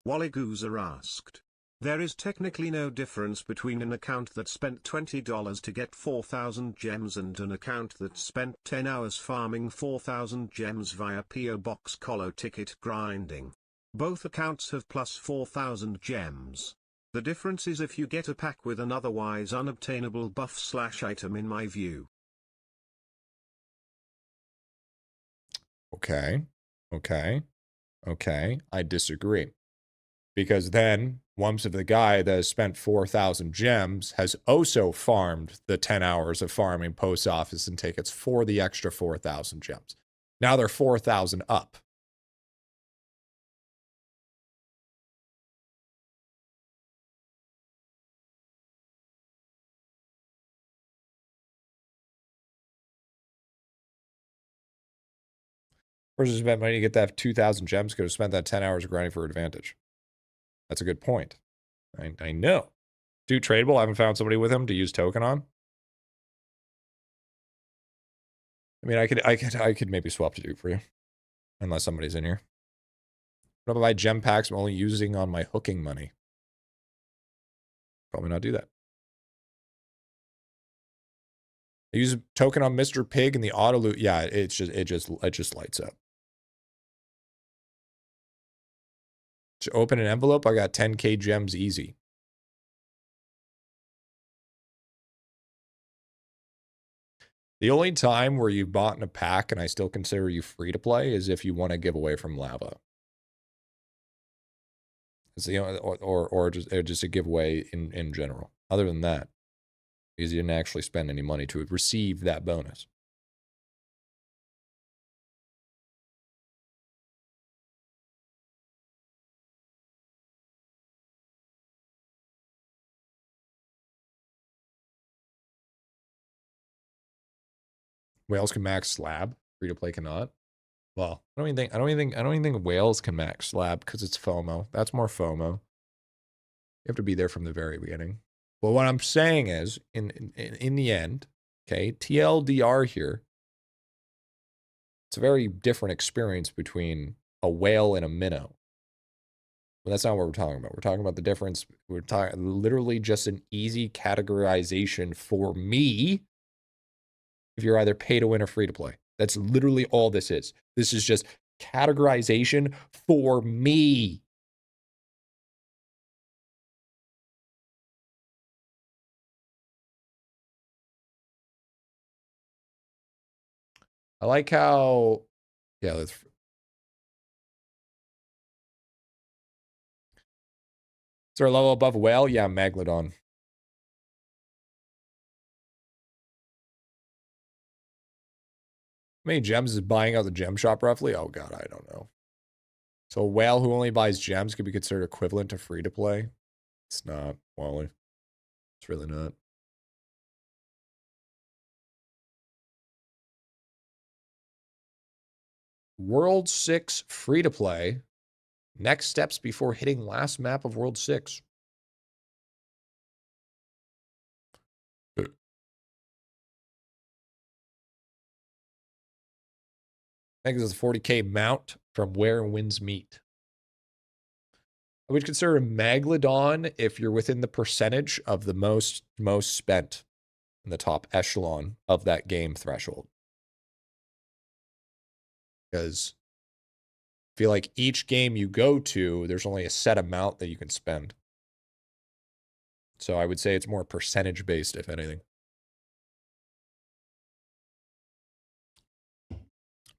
Wally Goozer asked. There is technically no difference between an account that spent $20 to get 4,000 gems and an account that spent 10 hours farming 4,000 gems via PO Box Colo ticket grinding. Both accounts have plus 4,000 gems. The difference is if you get a pack with an otherwise unobtainable buff/item in my view. Okay. I disagree. Because then, once if the guy that has spent 4,000 gems has also farmed the 10 hours of farming post office and tickets for the extra 4,000 gems. Now they're 4,000 up. Versus spend money to get that 2,000 gems, could have spent that 10 hours grinding for advantage. That's a good point. I know. Dude, tradable. I haven't found somebody with him to use token on. I mean, I could maybe swap to Duke for you, unless somebody's in here. What if I buy gem packs I'm only using on my hooking money? Probably not do that. I use a token on Mr. Pig and the auto loot. Yeah, it just lights up. To open an envelope, I got 10k gems easy. The only time where you've bought in a pack and I still consider you free to play is if you want to give away from lava. It's the only, or just a giveaway in general. Other than that, because you didn't actually spend any money to receive that bonus. Whales can max slab. Free to play cannot. Well, I don't even think whales can max slab because it's FOMO. That's more FOMO. You have to be there from the very beginning. But what I'm saying is, in the end, okay, TLDR here, it's a very different experience between a whale and a minnow. But that's not what we're talking about. We're talking about the difference. We're talking literally just an easy categorization for me if you're either pay to win or free to play. That's literally all this is. This is just categorization for me. I like how, yeah, let's. Is there a level above whale? Yeah, Megalodon. How many gems is buying out the gem shop roughly? Oh god, I don't know. So a whale who only buys gems could be considered equivalent to free to play. It's not, Wally. It's really not. World 6 free to play. Next steps before hitting last map of World 6. I think this is a 40k mount from Where Winds Meet. I would consider a Megalodon if you're within the percentage of the most spent in the top echelon of that game threshold. Because I feel like each game you go to, there's only a set amount that you can spend. So I would say it's more percentage based, if anything.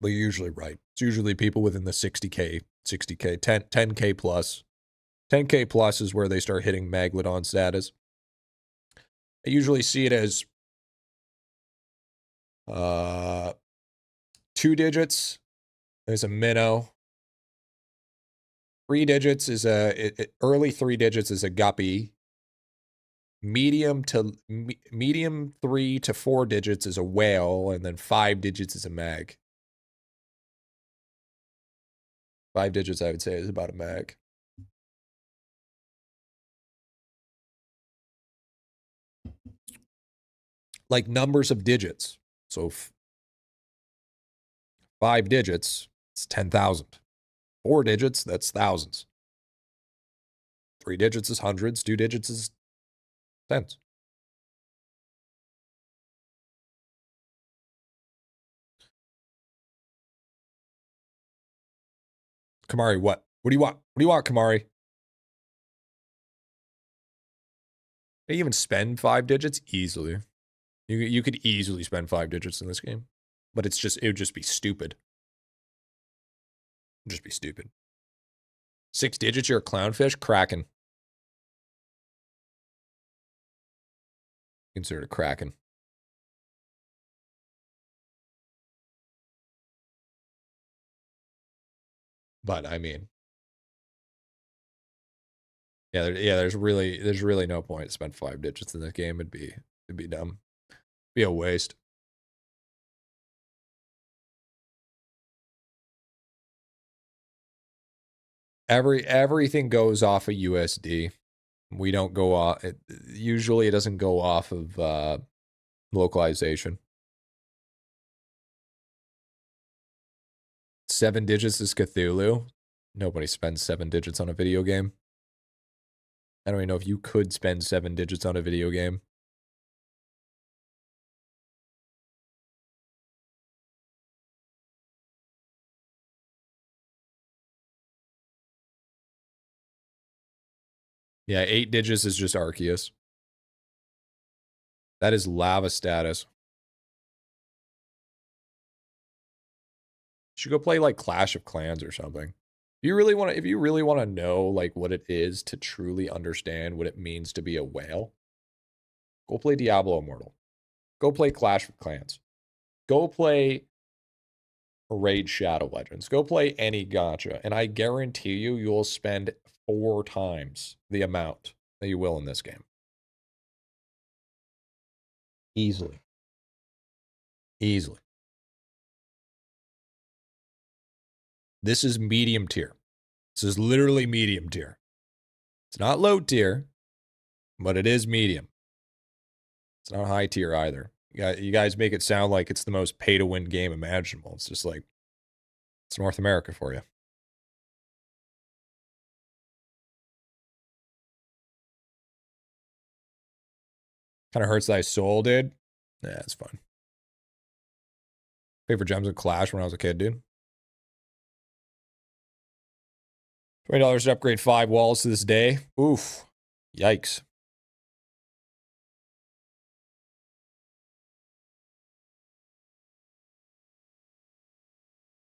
But you're usually right. It's usually people within the 60k, 10k plus. 10k plus is where they start hitting Megalodon status. I usually see it as 2 digits is a minnow. 3 digits is early 3 digits is a guppy. Medium 3 to 4 digits is a whale, and then 5 digits is a mag. 5 digits, I would say, is about a mag. Like numbers of digits. So 5 digits, it's 10,000. 4 digits, that's thousands. 3 digits is hundreds. 2 digits is tens. Kamari, what? What do you want? What do you want, Kamari? Can you even spend 5 digits? Easily. You could easily spend 5 digits in this game. But it would just be stupid. It'd just be stupid. 6 digits, you're a clownfish? Kraken. Consider it a kraken. But I mean, there's really no point to spend 5 digits in this game. It'd be dumb. Be a waste. Everything goes off of USD. We don't go off. Usually, it doesn't go off of localization. 7 digits is Cthulhu. Nobody spends 7 digits on a video game. I don't even know if you could spend 7 digits on a video game. Yeah, 8 digits is just Arceus. That is lava status. You should go play like Clash of Clans or something. If you really want to know like what it is to truly understand what it means to be a whale, go play Diablo Immortal. Go play Clash of Clans. Go play Raid Shadow Legends. Go play any gacha, and I guarantee you will spend 4 times the amount that you will in this game. Easily. Easily. This is medium tier. This is literally medium tier. It's not low tier, but it is medium. It's not high tier either. You guys make it sound like it's the most pay-to-win game imaginable. It's just like, it's North America for you. Kind of hurts that I sold, dude. Yeah, it's fun. Paid for gems in Clash when I was a kid, dude. $20 to upgrade 5 walls to this day. Oof. Yikes.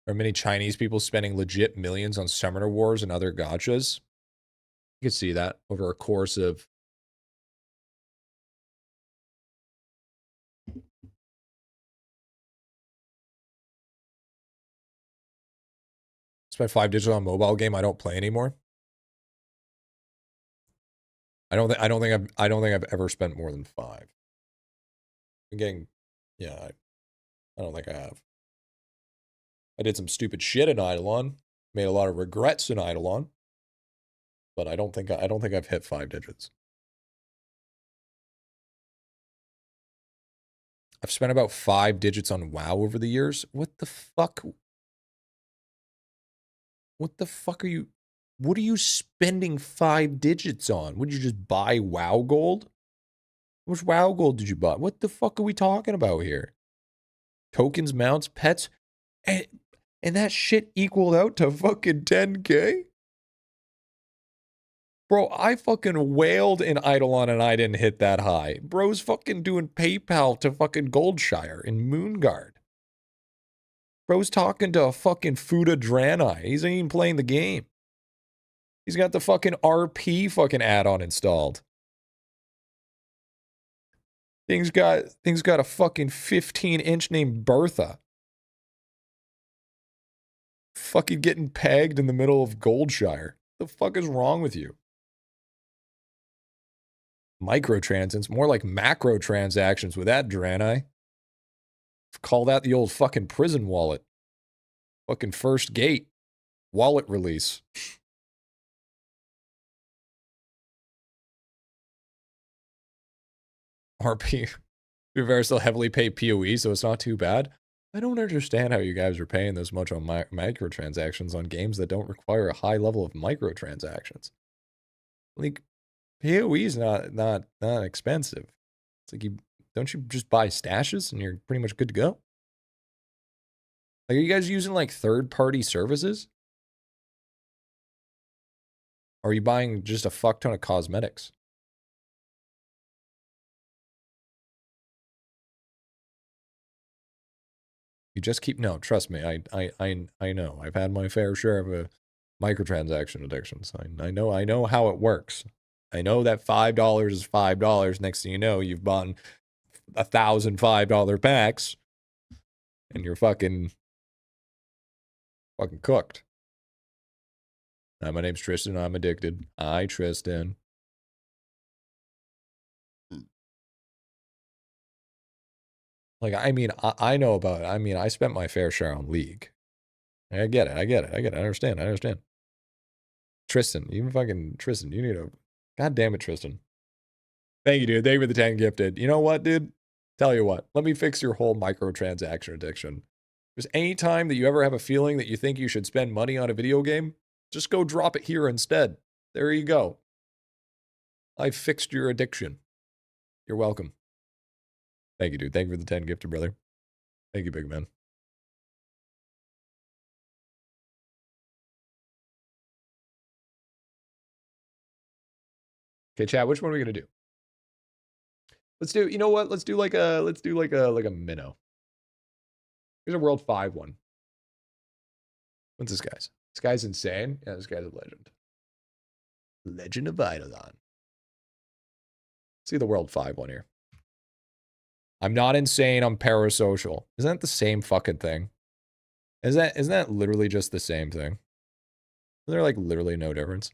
There are many Chinese people spending legit millions on Summoner Wars and other gachas. You can see that over a course of... Spent 5 digits on a mobile game I don't play anymore. I don't think I've ever spent more than 5. I'm getting, yeah, I don't think I have. I did some stupid shit in IdleOn. Made a lot of regrets in IdleOn. But I don't think I've hit 5 digits. I've spent about 5 digits on WoW over the years. What the fuck? What the fuck are you... What are you spending 5 digits on? Would you just buy WoW gold? How much WoW gold did you buy? What the fuck are we talking about here? Tokens, mounts, pets, and that shit equaled out to fucking 10K? Bro, I fucking wailed in Eidolon and I didn't hit that high. Bro's fucking doing PayPal to fucking Goldshire in Moonguard. Bro's talking to a fucking Fuda Draenei. He's not even playing the game. He's got the fucking RP fucking add-on installed. Thing's got a fucking 15-inch named Bertha. Fucking getting pegged in the middle of Goldshire. The fuck is wrong with you? Microtransactions, more like macro transactions with that Draenei. Call that the old fucking prison wallet. Fucking first gate. Wallet release. RP. We're still heavily paid PoE, so it's not too bad. I don't understand how you guys are paying this much on microtransactions on games that don't require a high level of microtransactions. Like, PoE is not expensive. It's like don't you just buy stashes and you're pretty much good to go? Like, are you guys using like third-party services? Or are you buying just a fuck ton of cosmetics? You just keep... No, trust me. I know. I've had my fair share of microtransaction addictions. I know how it works. I know that $5 is $5. Next thing you know, you've bought 1,000 $5 packs. And you're fucking cooked. Hi, my name's Tristan. I'm addicted. Hi, Tristan. Like, I mean, I know about it. I mean, I spent my fair share on League. I get it. I understand. Tristan, even fucking Tristan, you need a... God damn it, Tristan. Thank you, dude. Thank you for the 10 gifted. You know what, dude? Tell you what. Let me fix your whole microtransaction addiction. Just any time that you ever have a feeling that you think you should spend money on a video game, just go drop it here instead. There you go. I fixed your addiction. You're welcome. Thank you, dude. Thank you for the 10 gifted, brother. Thank you, big man. Okay, chat, which one are we gonna do? Let's do, you know what? Let's do like a minnow. Here's a World 5 one. What's this guy's? This guy's insane. Yeah, this guy's a legend. Legend of IdleOn. See the World 5 one here. I'm not insane, I'm parasocial. Isn't that the same fucking thing? Isn't that literally just the same thing? Is there like literally no difference?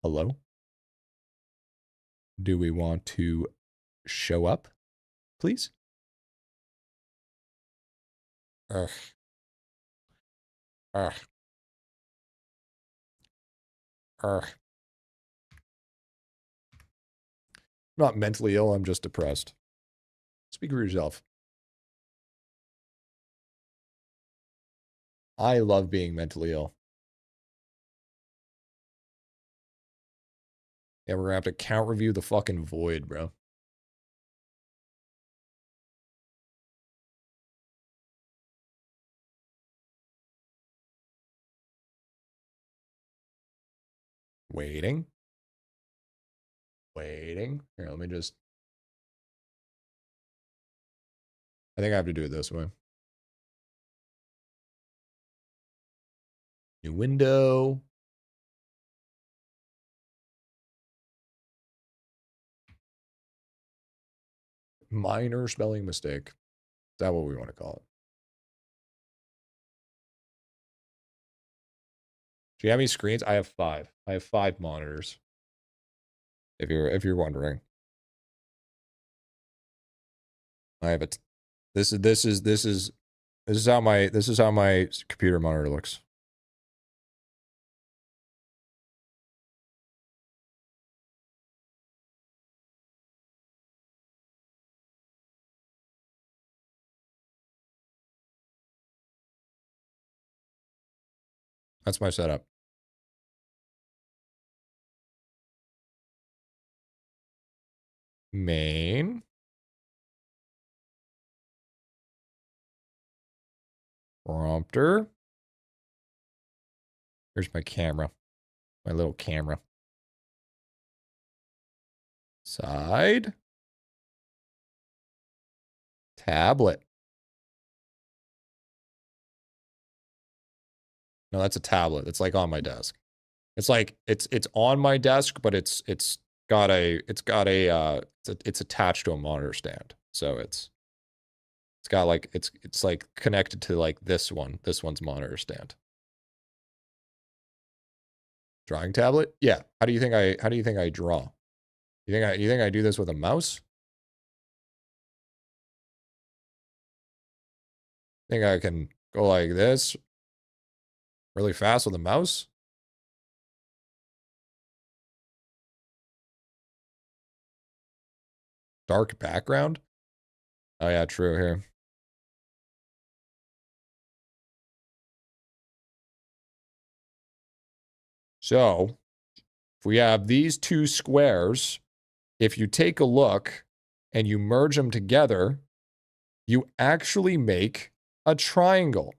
Hello? Do we want to show up, please? Ugh. Ugh. Ugh. I'm not mentally ill, I'm just depressed. Speak for yourself. I love being mentally ill. Yeah, we're gonna have to count review the fucking void, bro. Waiting. Waiting. Here, let me just... I think I have to do it this way. New window. Minor spelling mistake. Is that what we want to call it? Do you have any screens? I have 5. I have 5 monitors. If you're wondering. I have it. This is how my computer monitor looks. That's my setup. Main. Prompter. Here's my camera. My little camera. Side. Tablet. No, that's a tablet. It's like on my desk. It's like it's on my desk, but it's attached to a monitor stand. So it's got like it's like connected to like this one's monitor stand. Drawing tablet? Yeah. How do you think I draw? You think I do this with a mouse? Think I can go like this really fast with a mouse? Dark background? Oh yeah, true here. So, if we have these two squares, if you take a look and you merge them together, you actually make a triangle.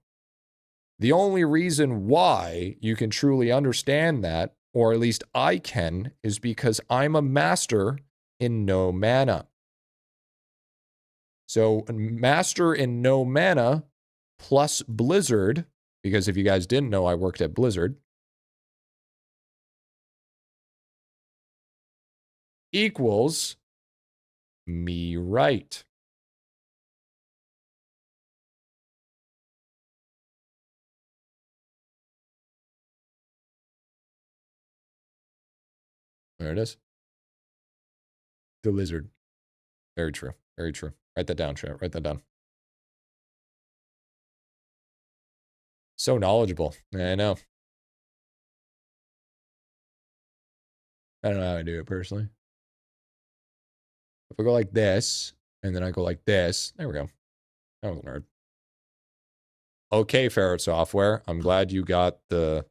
The only reason why you can truly understand that, or at least I can, is because I'm a master in no mana. So, master in no mana plus Blizzard, because if you guys didn't know, I worked at Blizzard, equals me right. There it is. The lizard. Very true. Very true. Write that down, chat. Write that down. So knowledgeable. Yeah, I know. I don't know how I do it personally. If I go like this, and then I go like this, there we go. That was a nerd. Okay, Ferret Software. I'm glad you got the.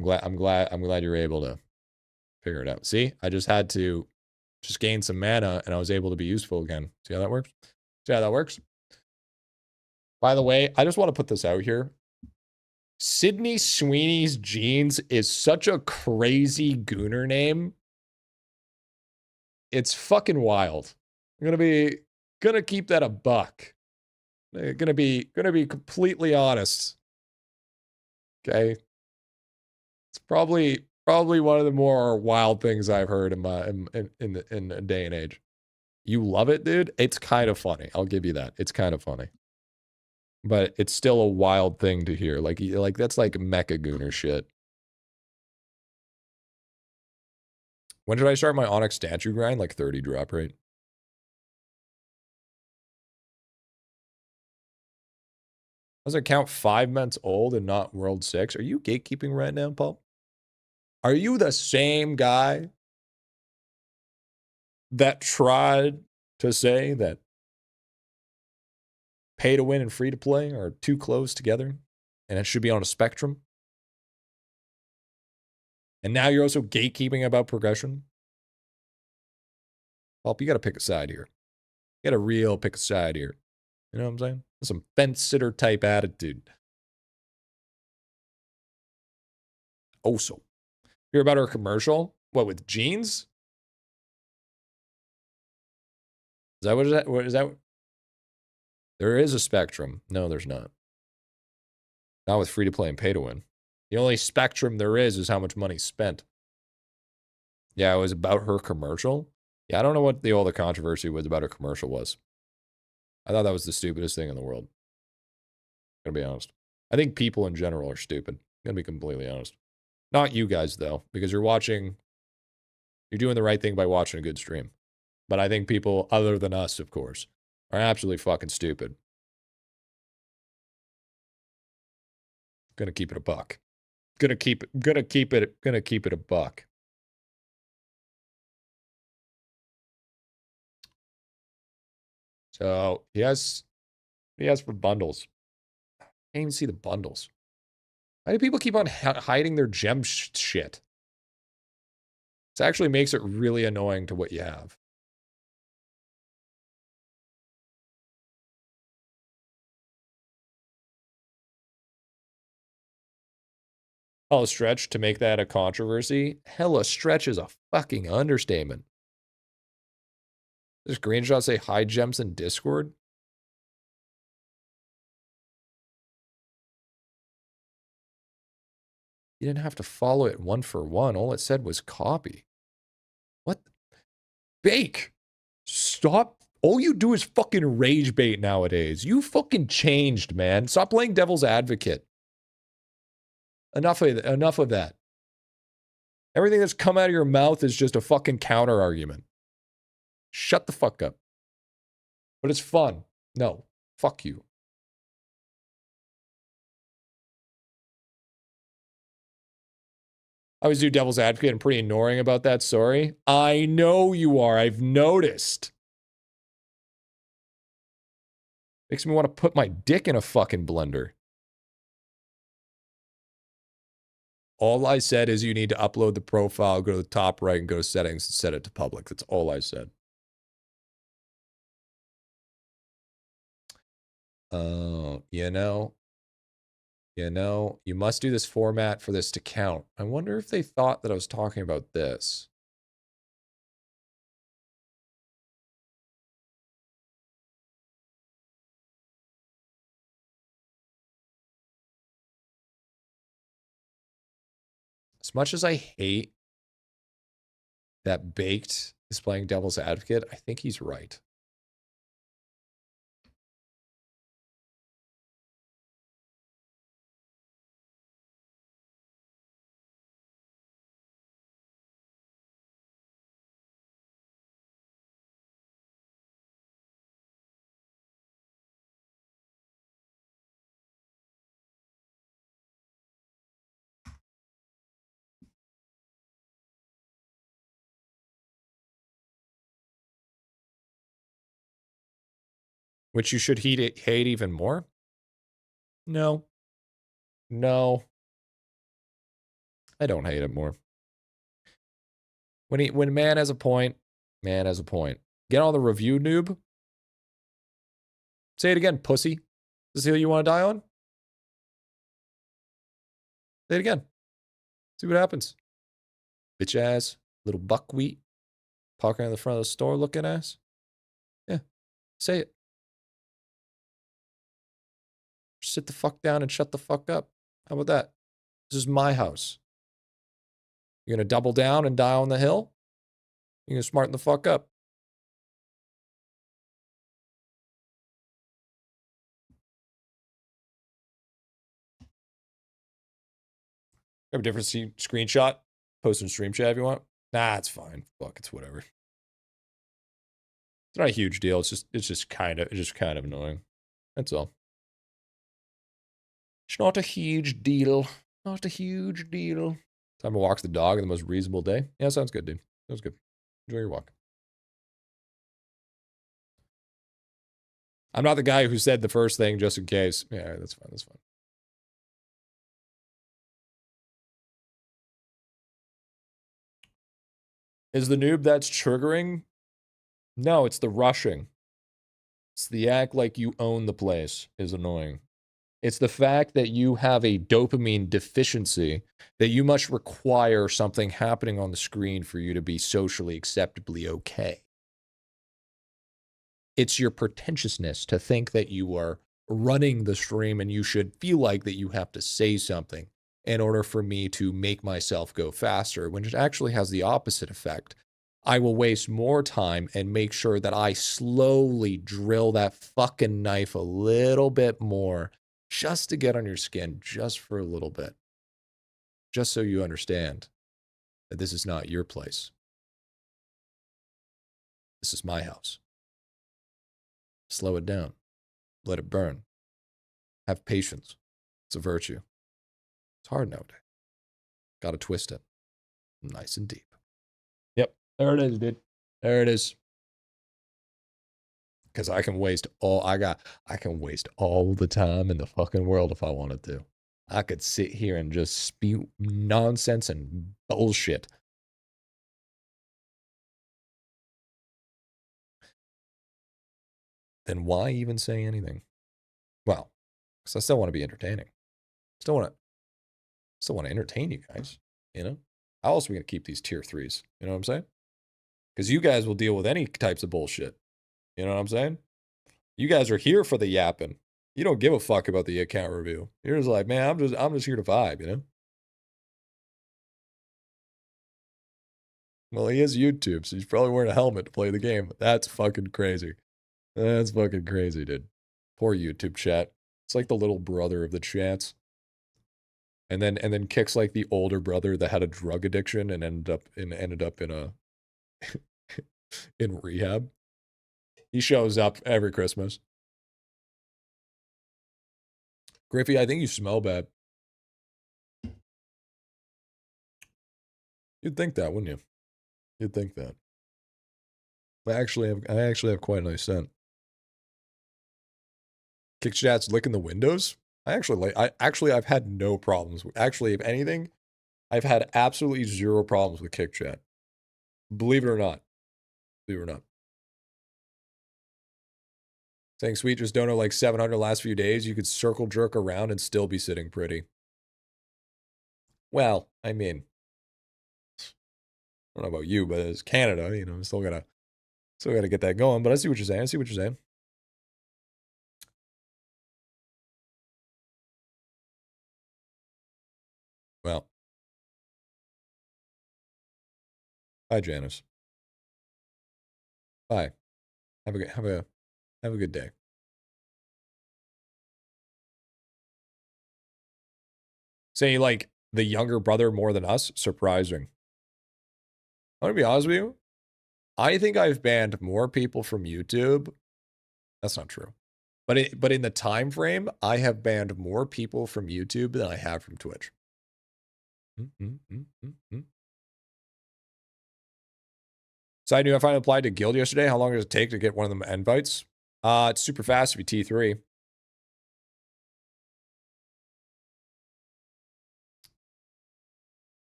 I'm glad you were able to figure it out. See, I just had to just gain some mana, and I was able to be useful again. See how that works? See how that works? By the way, I just want to put this out here. Sydney Sweeney's Jeans is such a crazy gooner name. It's fucking wild. I'm gonna keep that a buck. Gonna be completely honest. Okay. It's probably one of the more wild things I've heard in a day and age. You love it, dude? It's kind of funny. I'll give you that. It's kind of funny. But it's still a wild thing to hear. Like that's like mecha gooner shit. When did I start my Onyx statue grind? Like 30 drop rate. Does it count 5 months old and not World 6? Are you gatekeeping right now, Paul? Are you the same guy that tried to say that pay to win and free to play are too close together and it should be on a spectrum? And now you're also gatekeeping about progression? Paul, you got to pick a side here. You got to real pick a side here. You know what I'm saying? Some fence sitter type attitude. Also, hear about her commercial? What, with jeans? Is that what is that? What is that? There is a spectrum. No, there's not. Not with free to play and pay to win. The only spectrum there is how much money spent. Yeah, it was about her commercial. Yeah, I don't know what all the controversy was about her commercial was. I thought that was the stupidest thing in the world. Gonna be honest. I think people in general are stupid. Gonna be completely honest. Not you guys though, because you're doing the right thing by watching a good stream. But I think people other than us, of course, are absolutely fucking stupid. Gonna keep it a buck. Gonna keep it a buck. So he has for bundles. I can't even see the bundles. Why do people keep on hiding their gem shit? This actually makes it really annoying to what you have. Oh, stretch to make that a controversy? Hella stretch is a fucking understatement. Does Greenshot say hide gems in Discord? You didn't have to follow it one for one. All it said was copy. What? Bake! Stop. All you do is fucking rage bait nowadays. You fucking changed, man. Stop playing devil's advocate. Enough of that. Everything that's come out of your mouth is just a fucking counter argument. Shut the fuck up. But it's fun. No. Fuck you. I always do devil's advocate. I'm pretty ignoring about that. Sorry. I know you are. I've noticed. Makes me want to put my dick in a fucking blender. All I said is you need to upload the profile, go to the top right, and go to settings and set it to public. That's all I said. You must do this format for this to count. I wonder if they thought that I was talking about this. As much as I hate that Baked is playing devil's advocate, I think he's right. which you should hate even more? No. No. I don't hate it more. When man has a point, man has a point. Get on the review, noob. Say it again, pussy. Is this the hill you want to die on? Say it again. See what happens. Bitch ass, little buckwheat, parking in the front of the store looking ass. Yeah, say it. Sit the fuck down and shut the fuck up. How about that? This is my house. You're gonna double down and die on the hill? You're gonna smarten the fuck up. Have a different screenshot. Post in stream chat if you want. Nah, it's fine. Fuck, it's whatever. It's not a huge deal. It's just kind of annoying. That's all. It's not a huge deal. Not a huge deal. Time to walk the dog in the most reasonable day. Yeah, sounds good, dude. Sounds good. Enjoy your walk. I'm not the guy who said the first thing just in case. Yeah, that's fine. That's fine. Is the noob that's triggering? No, it's the rushing. It's the act like you own the place is annoying. It's the fact that you have a dopamine deficiency, that you must require something happening on the screen for you to be socially acceptably okay. It's your pretentiousness to think that you are running the stream and you should feel like that you have to say something in order for me to make myself go faster, when it actually has the opposite effect. I will waste more time and make sure that I slowly drill that fucking knife a little bit more just to get on your skin just for a little bit. Just so you understand that this is not your place. This is my house. Slow it down. Let it burn. Have patience. It's a virtue. It's hard nowadays. Gotta twist it. Nice and deep. Yep. There it is, dude. There it is. Because I can waste all the time in the fucking world if I wanted to. I could sit here and just spew nonsense and bullshit. Then why even say anything? Well, because I still want to be entertaining. Still want to entertain you guys, you know? How else are we going to keep these tier 3s? You know what I'm saying? Because you guys will deal with any types of bullshit. You know what I'm saying? You guys are here for the yapping. You don't give a fuck about the account review. You're just like, man, I'm just here to vibe, you know? Well, he has YouTube, so he's probably wearing a helmet to play the game. That's fucking crazy. That's fucking crazy, dude. Poor YouTube chat. It's like the little brother of the chats. And then Kick's like the older brother that had a drug addiction and ended up in a in rehab. He shows up every Christmas. Griffy, I think you smell bad. You'd think that, wouldn't you? You'd think that. I actually have quite a nice scent. Kick chat's licking the windows. I've had no problems. Actually, if anything, I've had absolutely zero problems with Kick chat. Believe it or not. Believe it or not. Saying sweet just don't know like 700 last few days, you could circle jerk around and still be sitting pretty. Well, I mean, I don't know about you, but it's Canada, you know, still gotta get that going. But I see what you're saying. Well, bye, Janice. Bye. Have a good day. Say like the younger brother more than us? Surprising. I'm gonna be honest with you. I think I've banned more people from YouTube. That's not true. But in the time frame, I have banned more people from YouTube than I have from Twitch. So I knew I finally applied to Guild yesterday. How long does it take to get one of them invites? It's super fast to be T3.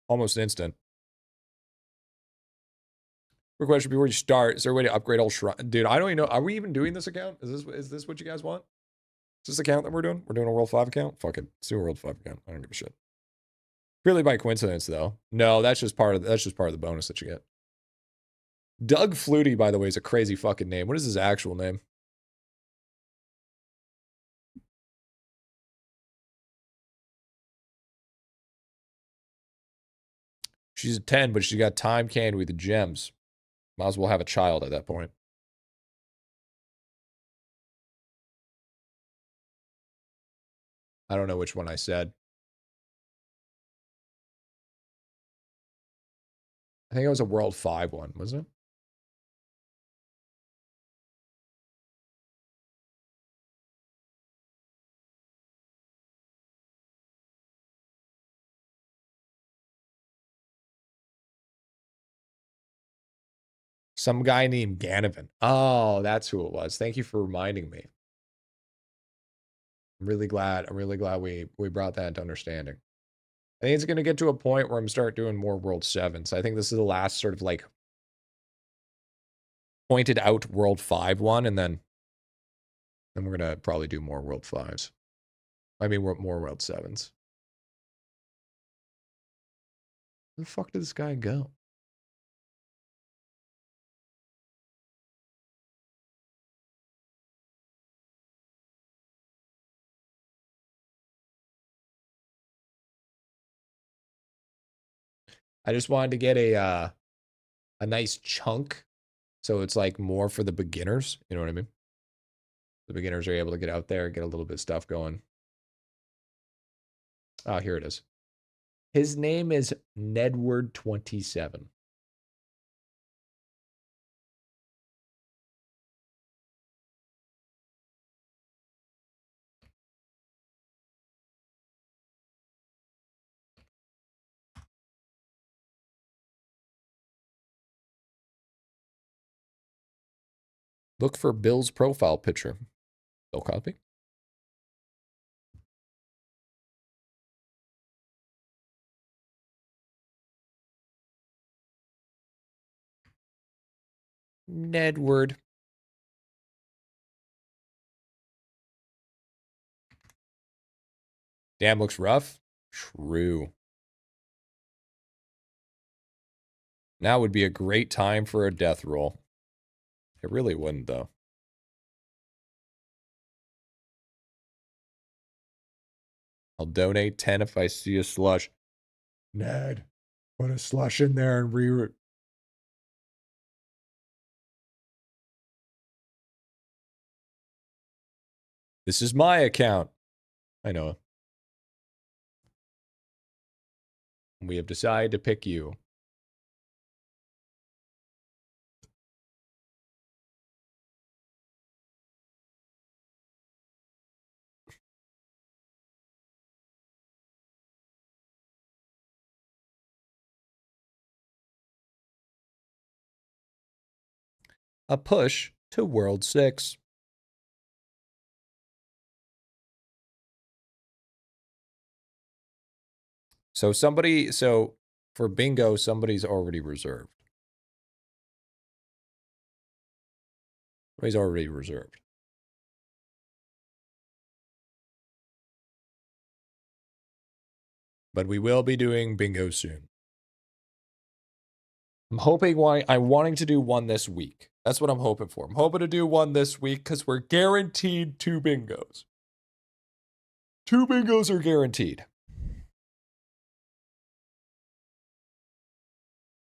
Almost instant. Quick question before you start. Is there a way to upgrade all shrine? Dude, I don't even know. Are we even doing this account? Is this what you guys want? Is this account that we're doing? We're doing a World 5 account? Fuck it. Let's do a World 5 account. I don't give a shit. Purely by coincidence, though. No, that's just part of the bonus that you get. Doug Flutie, by the way, is a crazy fucking name. What is his actual name? She's a 10, but she got time candy with the gems. Might as well have a child at that point. I don't know which one I said. I think it was a World 5 one, wasn't it? Some guy named Ganovan. Oh, that's who it was. Thank you for reminding me. I'm really glad we brought that into understanding. I think it's going to get to a point where I'm start doing more World 7s. I think this is the last sort of like pointed out World 5 one, and then we're going to probably do more World 5s. I mean, more World 7s. Where the fuck did this guy go? I just wanted to get a nice chunk, so it's like more for the beginners. You know what I mean? The beginners are able to get out there, get a little bit of stuff going. Oh, here it is. His name is Nedward27. Look for Bill's profile picture. Bill Cosby. Nedward. Damn, looks rough. True. Now would be a great time for a death roll. It really wouldn't, though. I'll donate 10 if I see a slush. Ned, put a slush in there and reroute. This is my account. I know. We have decided to pick you. A push to World 6. So for bingo, somebody's already reserved. Somebody's already reserved. But we will be doing bingo soon. I'm wanting to do one this week. That's what I'm hoping for. I'm hoping to do one this week because we're guaranteed 2 bingos. 2 bingos are guaranteed.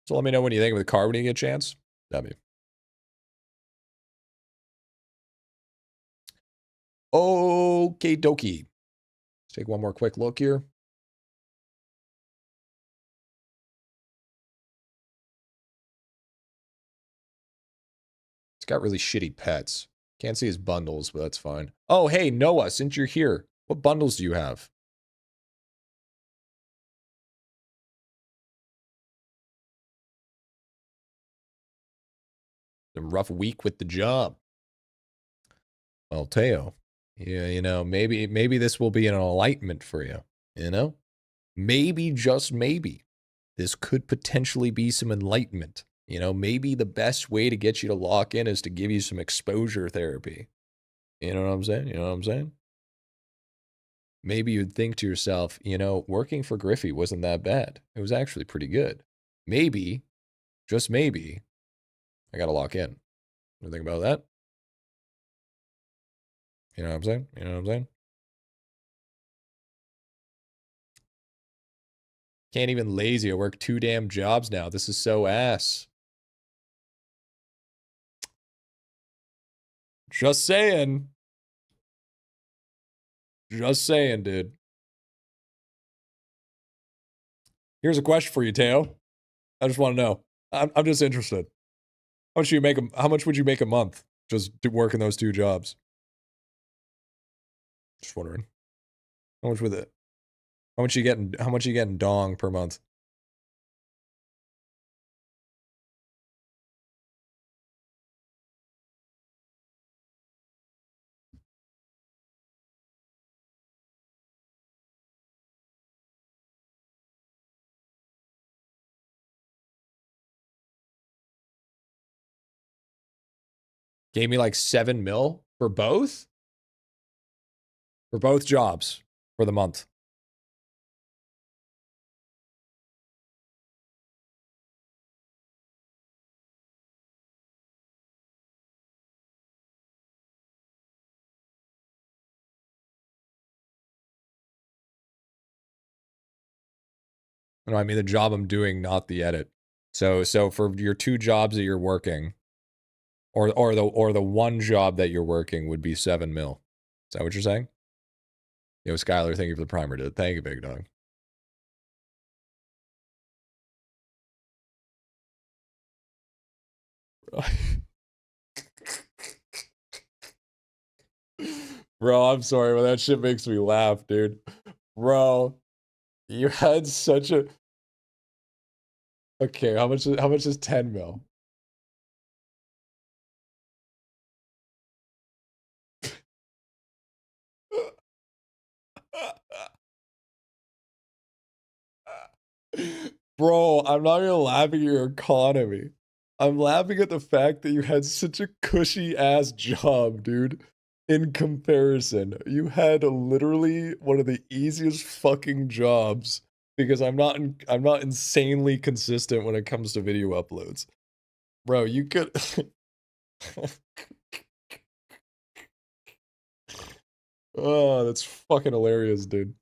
So let me know when you think of the card when you get a chance. W. Okay, dokie. Let's take one more quick look here. It's got really shitty pets. Can't see his bundles, but that's fine. Oh, hey, Noah, since you're here, what bundles do you have? A rough week with the job. Well, Teo, yeah, you know, maybe this will be an enlightenment for you, you know? Maybe, just maybe, this could potentially be some enlightenment. You know, maybe the best way to get you to lock in is to give you some exposure therapy. You know what I'm saying? You know what I'm saying? Maybe you'd think to yourself, you know, working for Griffy wasn't that bad. It was actually pretty good. Maybe, just maybe, I gotta lock in. What do you think about that? You know what I'm saying? You know what I'm saying? Can't even lazy. I work 2 damn jobs now. This is so ass. Just saying. Just saying, dude. Here's a question for you, Teo. I just want to know. I'm just interested. How much would you make a month just working those 2 jobs? Just wondering. How much with it? How much you getting dong per month? Gave me like 7 mil for both? For both jobs for the month. No, I mean the job I'm doing, not the edit. So for your 2 jobs that you're working, or the 1 job that you're working would be 7 mil. Is that what you're saying? Yo, Skylar, thank you for the primer, dude. Thank you, big dog. Bro, I'm sorry, but that shit makes me laugh, dude. Bro, you had such a... Okay, how much is 10 mil? Bro, I'm not even laughing at your economy. I'm laughing at the fact that you had such a cushy ass job, dude. In comparison, you had literally one of the easiest fucking jobs because I'm not insanely consistent when it comes to video uploads. Bro, you could Oh, that's fucking hilarious, dude.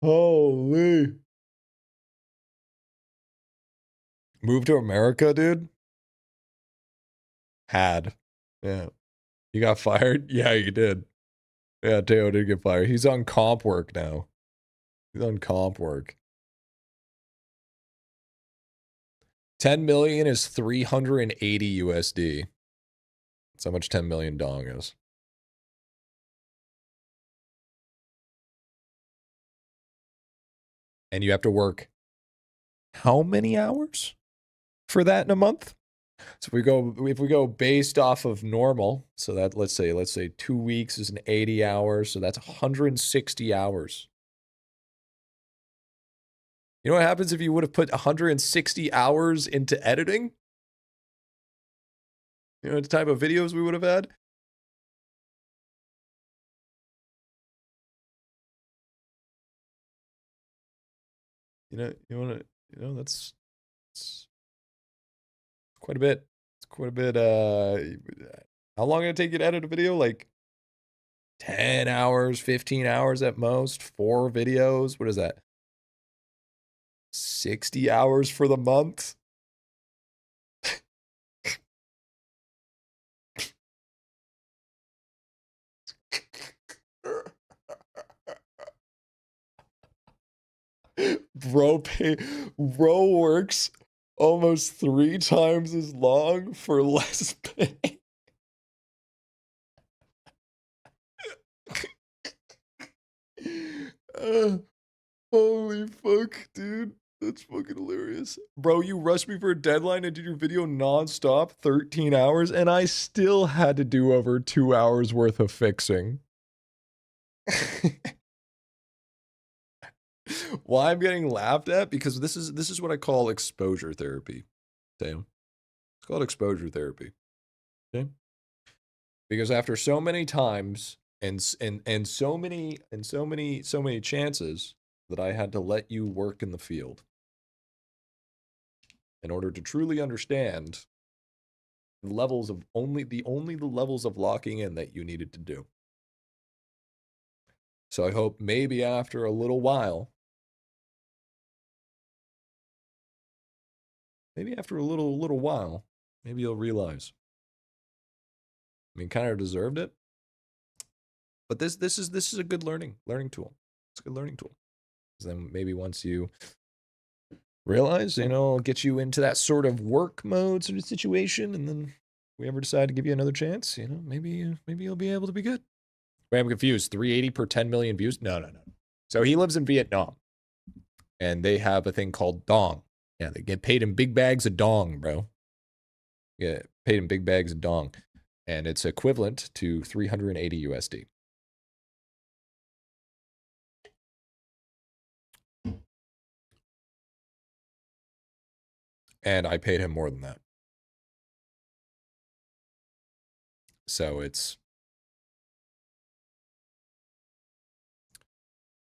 Holy. Moved to America, dude? Had. Yeah. You got fired? Yeah, you did. Yeah, Teo did get fired. He's on comp work now. He's on comp work. 10 million is 380 USD. That's how much 10 million dong is. And you have to work how many hours for that in a month? So if we go based off of normal, so that let's say 2 weeks is an 80 hours, so that's 160 hours. You know what happens if you would have put 160 hours into editing? You know the type of videos we would have had? That's quite a bit. It's quite a bit. How long did it take you to edit a video? Like 10 hours, 15 hours at most, 4 videos. What is that? 60 hours for the month? Bro works almost 3 times as long for less pay. Holy fuck, dude. That's fucking hilarious. Bro, you rushed me for a deadline and did your video nonstop, 13 hours, and I still had to do over 2 hours worth of fixing. Why I'm getting laughed at? Because this is what I call exposure therapy. Damn. It's called exposure therapy. Okay? Because after so many times and so many chances that I had to let you work in the field in order to truly understand the levels of the levels of locking in that you needed to do. So I hope maybe after a little while, maybe you'll realize. I mean, kind of deserved it. But this is a good learning tool. It's a good learning tool. Then maybe once you realize, it'll get you into that sort of work mode sort of situation, and then if we ever decide to give you another chance, maybe you'll be able to be good. Wait, I'm confused. 380 per 10 million views? No. So he lives in Vietnam, and they have a thing called dong. Yeah, they get paid in big bags of dong, bro. Yeah, paid in big bags of dong, and it's equivalent to 380 USD. And I paid him more than that. So it's...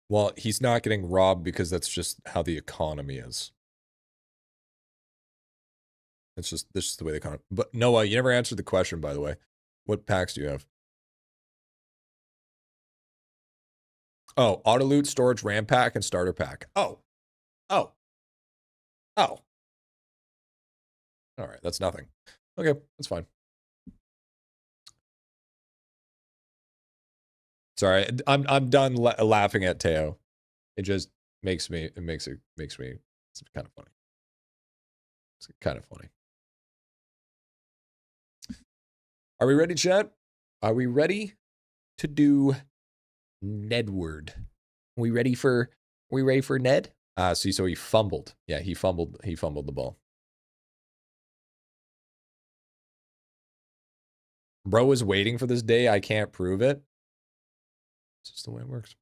Well, he's not getting robbed because that's just how the economy is. This is the way the economy... But Noah, you never answered the question, by the way. What packs do you have? Oh, auto loot, storage, RAM pack, and starter pack. Oh. All right, that's nothing. Okay, that's fine. Sorry, I'm done laughing at Teo. It just makes me. It's kind of funny. It's kind of funny. Are we ready, chat? Are we ready to do Nedward? Are we ready for Ned? See, so he fumbled. Yeah, he fumbled the ball. Bro is waiting for this day. I can't prove it. It's just the way it works.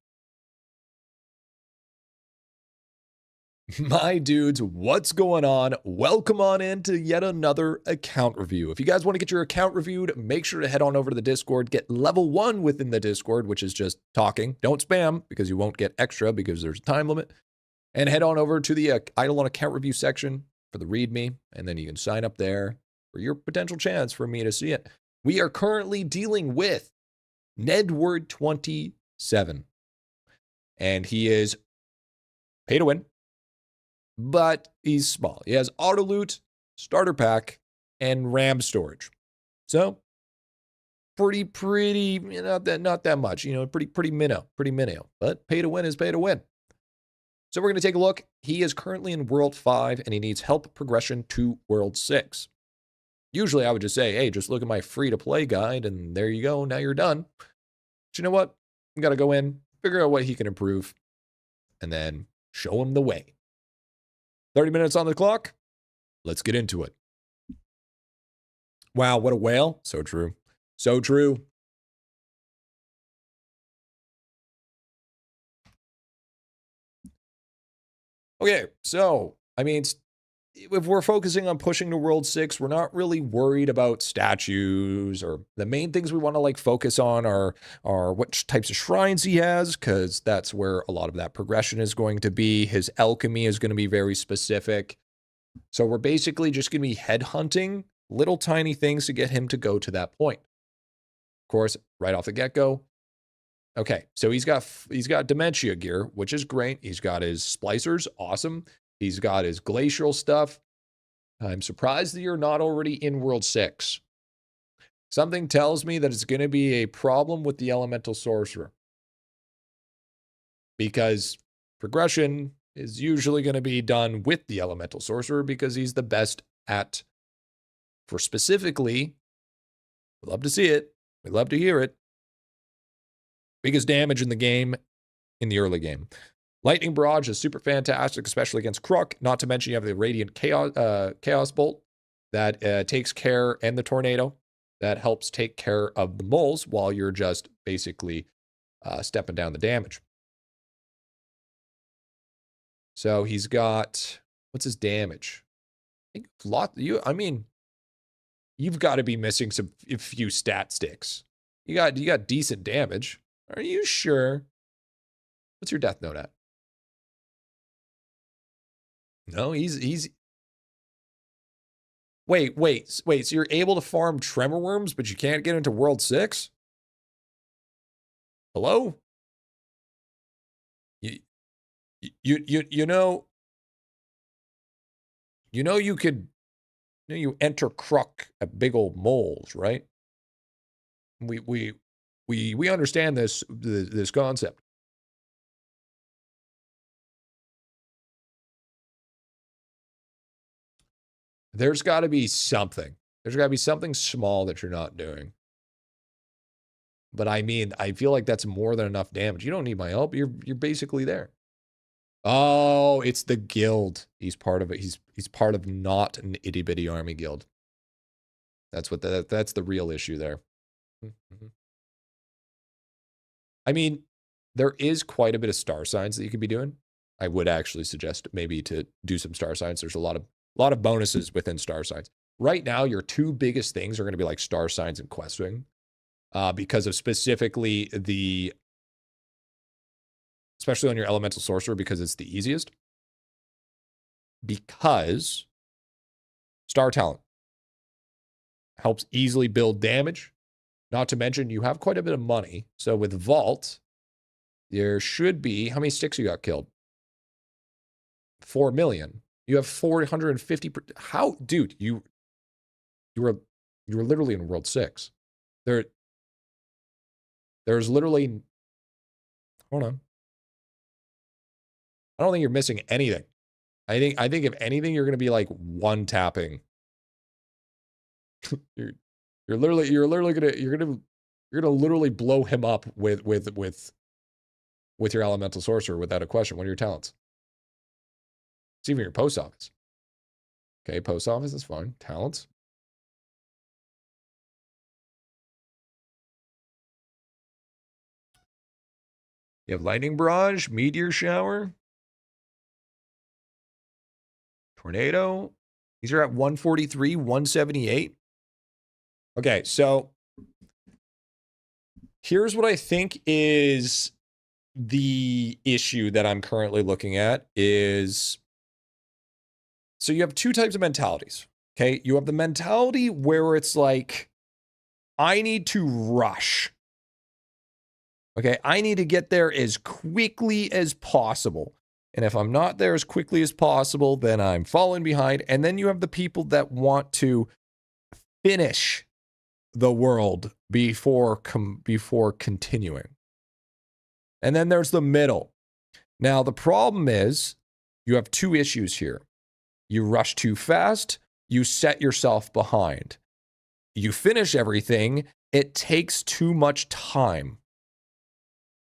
My dudes, what's going on? Welcome on into yet another account review. If you guys want to get your account reviewed, make sure to head on over to the Discord, get level 1 within the Discord, which is just talking. Don't spam because you won't get extra because there's a time limit. And head on over to the IdleOn account review section for the README, and then you can sign up there for your potential chance for me to see it. We are currently dealing with Nedward 27, and he is pay to win. But he's small. He has auto loot, starter pack, and RAM storage. So pretty, not that much. Pretty minnow. But pay to win is pay to win. So we're going to take a look. He is currently in World 5, and he needs help progression to World 6. Usually I would just say, hey, just look at my free-to-play guide, and there you go. Now you're done. But you know what? We got to go in, figure out what he can improve, and then show him the way. 30 minutes on the clock. Let's get into it. Wow, what a whale. So true. So true. Okay, so, I mean, if we're focusing on pushing to World 6, we're not really worried about statues, or the main things we want to focus on are what types of shrines he has, because that's where a lot of that progression is going to be. His alchemy is going to be very specific. So we're basically just going to be headhunting little tiny things to get him to go to that point. Of course, right off the get-go. Okay, so he's got dementia gear, which is great. He's got his splicers, awesome. He's got his glacial stuff. I'm surprised that you're not already in World 6. Something tells me that it's going to be a problem with the Elemental Sorcerer. Because progression is usually going to be done with the Elemental Sorcerer because he's the best at, for specifically, we'd love to see it, we'd love to hear it, biggest damage in the game in the early game. Lightning Barrage is super fantastic, especially against Crook. Not to mention you have the Radiant Chaos Bolt that takes care, and the Tornado that helps take care of the moles while you're just basically stepping down the damage. So he's got, what's his damage? I think you've got to be missing a few stat sticks. You got decent damage. Are you sure? What's your death note at? No, he's Wait, so you're able to farm Tremor Worms, but you can't get into World 6? Hello? You know you could, you enter Kruk at big old moles, right? We understand this concept. There's got to be something. There's got to be something small that you're not doing. But I mean, I feel like that's more than enough damage. You don't need my help. You're basically there. Oh, it's the guild. He's part of it. He's part of not an itty bitty army guild. That's what that's the real issue there. I mean, there is quite a bit of star signs that you could be doing. I would actually suggest maybe to do some star signs. There's a lot of bonuses within star signs. Right now, your two biggest things are going to be like star signs and questing, because of specifically especially on your elemental sorcerer, because it's the easiest. Because star talent helps easily build damage. Not to mention you have quite a bit of money. So with Vault, there should be, how many sticks you got killed? 4 million. You have 450. How, dude? You were literally in World 6. There's literally. Hold on. I don't think you're missing anything. I think if anything, you're going to be like one tapping. you're gonna literally blow him up with your elemental sorcerer without a question. What are your talents? It's even your post office. Okay, post office is fine. Talents. You have lightning barrage, meteor shower, tornado. These are at 143, 178. Okay, so here's what I think is the issue that I'm currently looking at is, so you have two types of mentalities, okay? You have the mentality where it's like, I need to rush. Okay, I need to get there as quickly as possible. And if I'm not there as quickly as possible, then I'm falling behind. And then you have the people that want to finish the world before continuing. And then there's the middle. Now, the problem is you have two issues here. You rush too fast, you set yourself behind. You finish everything, it takes too much time.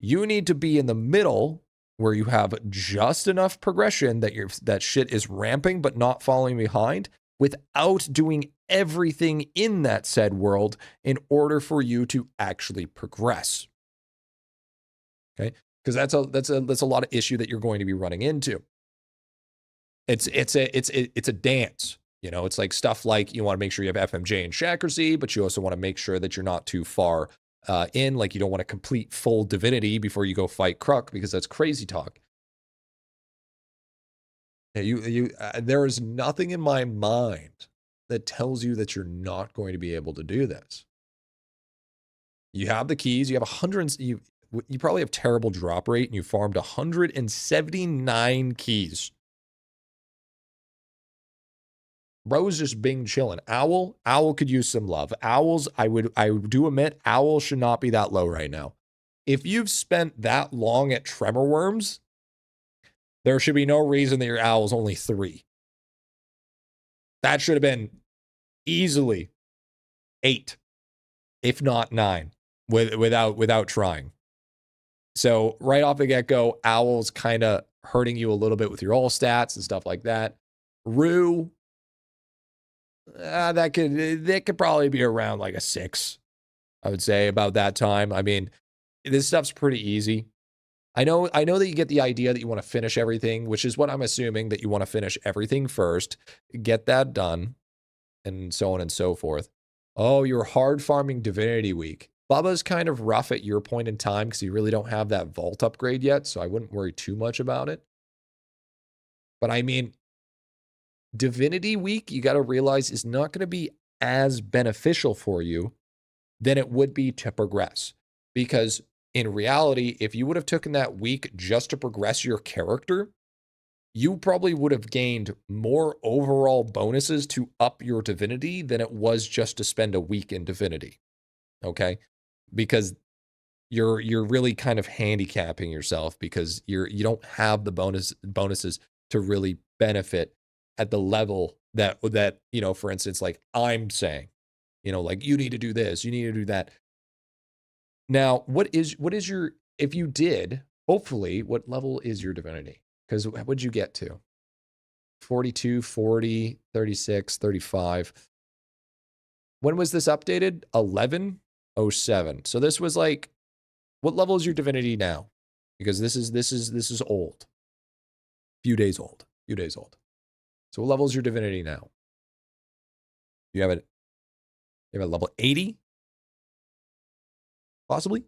You need to be in the middle where you have just enough progression that shit is ramping but not falling behind without doing everything in that said world in order for you to actually progress. Okay? Because that's a lot of issue that you're going to be running into. It's a dance. You know, it's like stuff like you want to make sure you have FMJ and Shakracy, but you also want to make sure that you're not too far in. Like you don't want to complete full divinity before you go fight Kruk, because that's crazy talk. There is nothing in my mind that tells you that you're not going to be able to do this. You have the keys. You have 100. You probably have terrible drop rate, and you farmed 179 keys. Bro's just being chilling. Owl could use some love. Owls, I would do admit, Owl should not be that low right now. If you've spent that long at Tremor Worms, there should be no reason that your Owl's only 3. That should have been easily 8, if not 9, without trying. So right off the get-go, Owl's kind of hurting you a little bit with your all stats and stuff like that. Rue, that could probably be around like a 6, I would say, about that time. I mean, this stuff's pretty easy. I know that you get the idea that you want to finish everything, which is what I'm assuming, that you want to finish everything first, get that done, and so on and so forth. Oh, you're hard farming Divinity Week. Bubba's kind of rough at your point in time because you really don't have that vault upgrade yet, so I wouldn't worry too much about it. But I mean, Divinity Week, you got to realize, is not going to be as beneficial for you than it would be to progress. Because in reality, if you would have taken that week just to progress your character, you probably would have gained more overall bonuses to up your divinity than it was just to spend a week in divinity. Okay? Because you're really kind of handicapping yourself because you don't have the bonuses to really benefit at the level that for instance, like I'm saying, like you need to do this, you need to do that. Now, what is your, if you did, hopefully, what level is your divinity? Because what'd you get to? 42, 40, 36, 35. When was this updated? 1107. So this was like, what level is your divinity now? Because this is old. Few days old. So what level is your divinity now? You have it level 80? Possibly?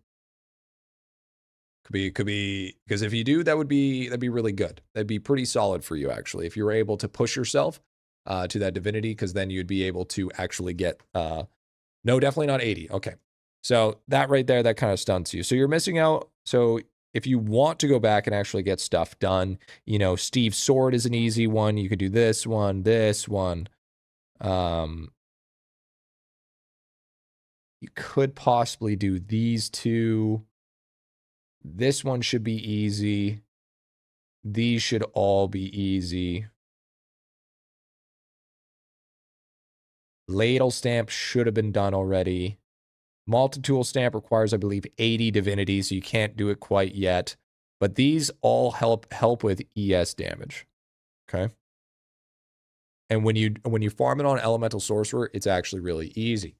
Could be, because if you do, that'd be really good. That'd be pretty solid for you, actually, if you were able to push yourself to that divinity, because then you'd be able to actually get, no, definitely not 80. Okay. So that right there, that kind of stunts you. So you're missing out. So if you want to go back and actually get stuff done, Steve's sword is an easy one. You could do this one. You could possibly do these two. This one should be easy. These should all be easy. Ladle stamp should have been done already. Multi-tool stamp requires, I believe, 80 divinity, so you can't do it quite yet. But these all help with ES damage. Okay. And when you farm it on Elemental Sorcerer, it's actually really easy.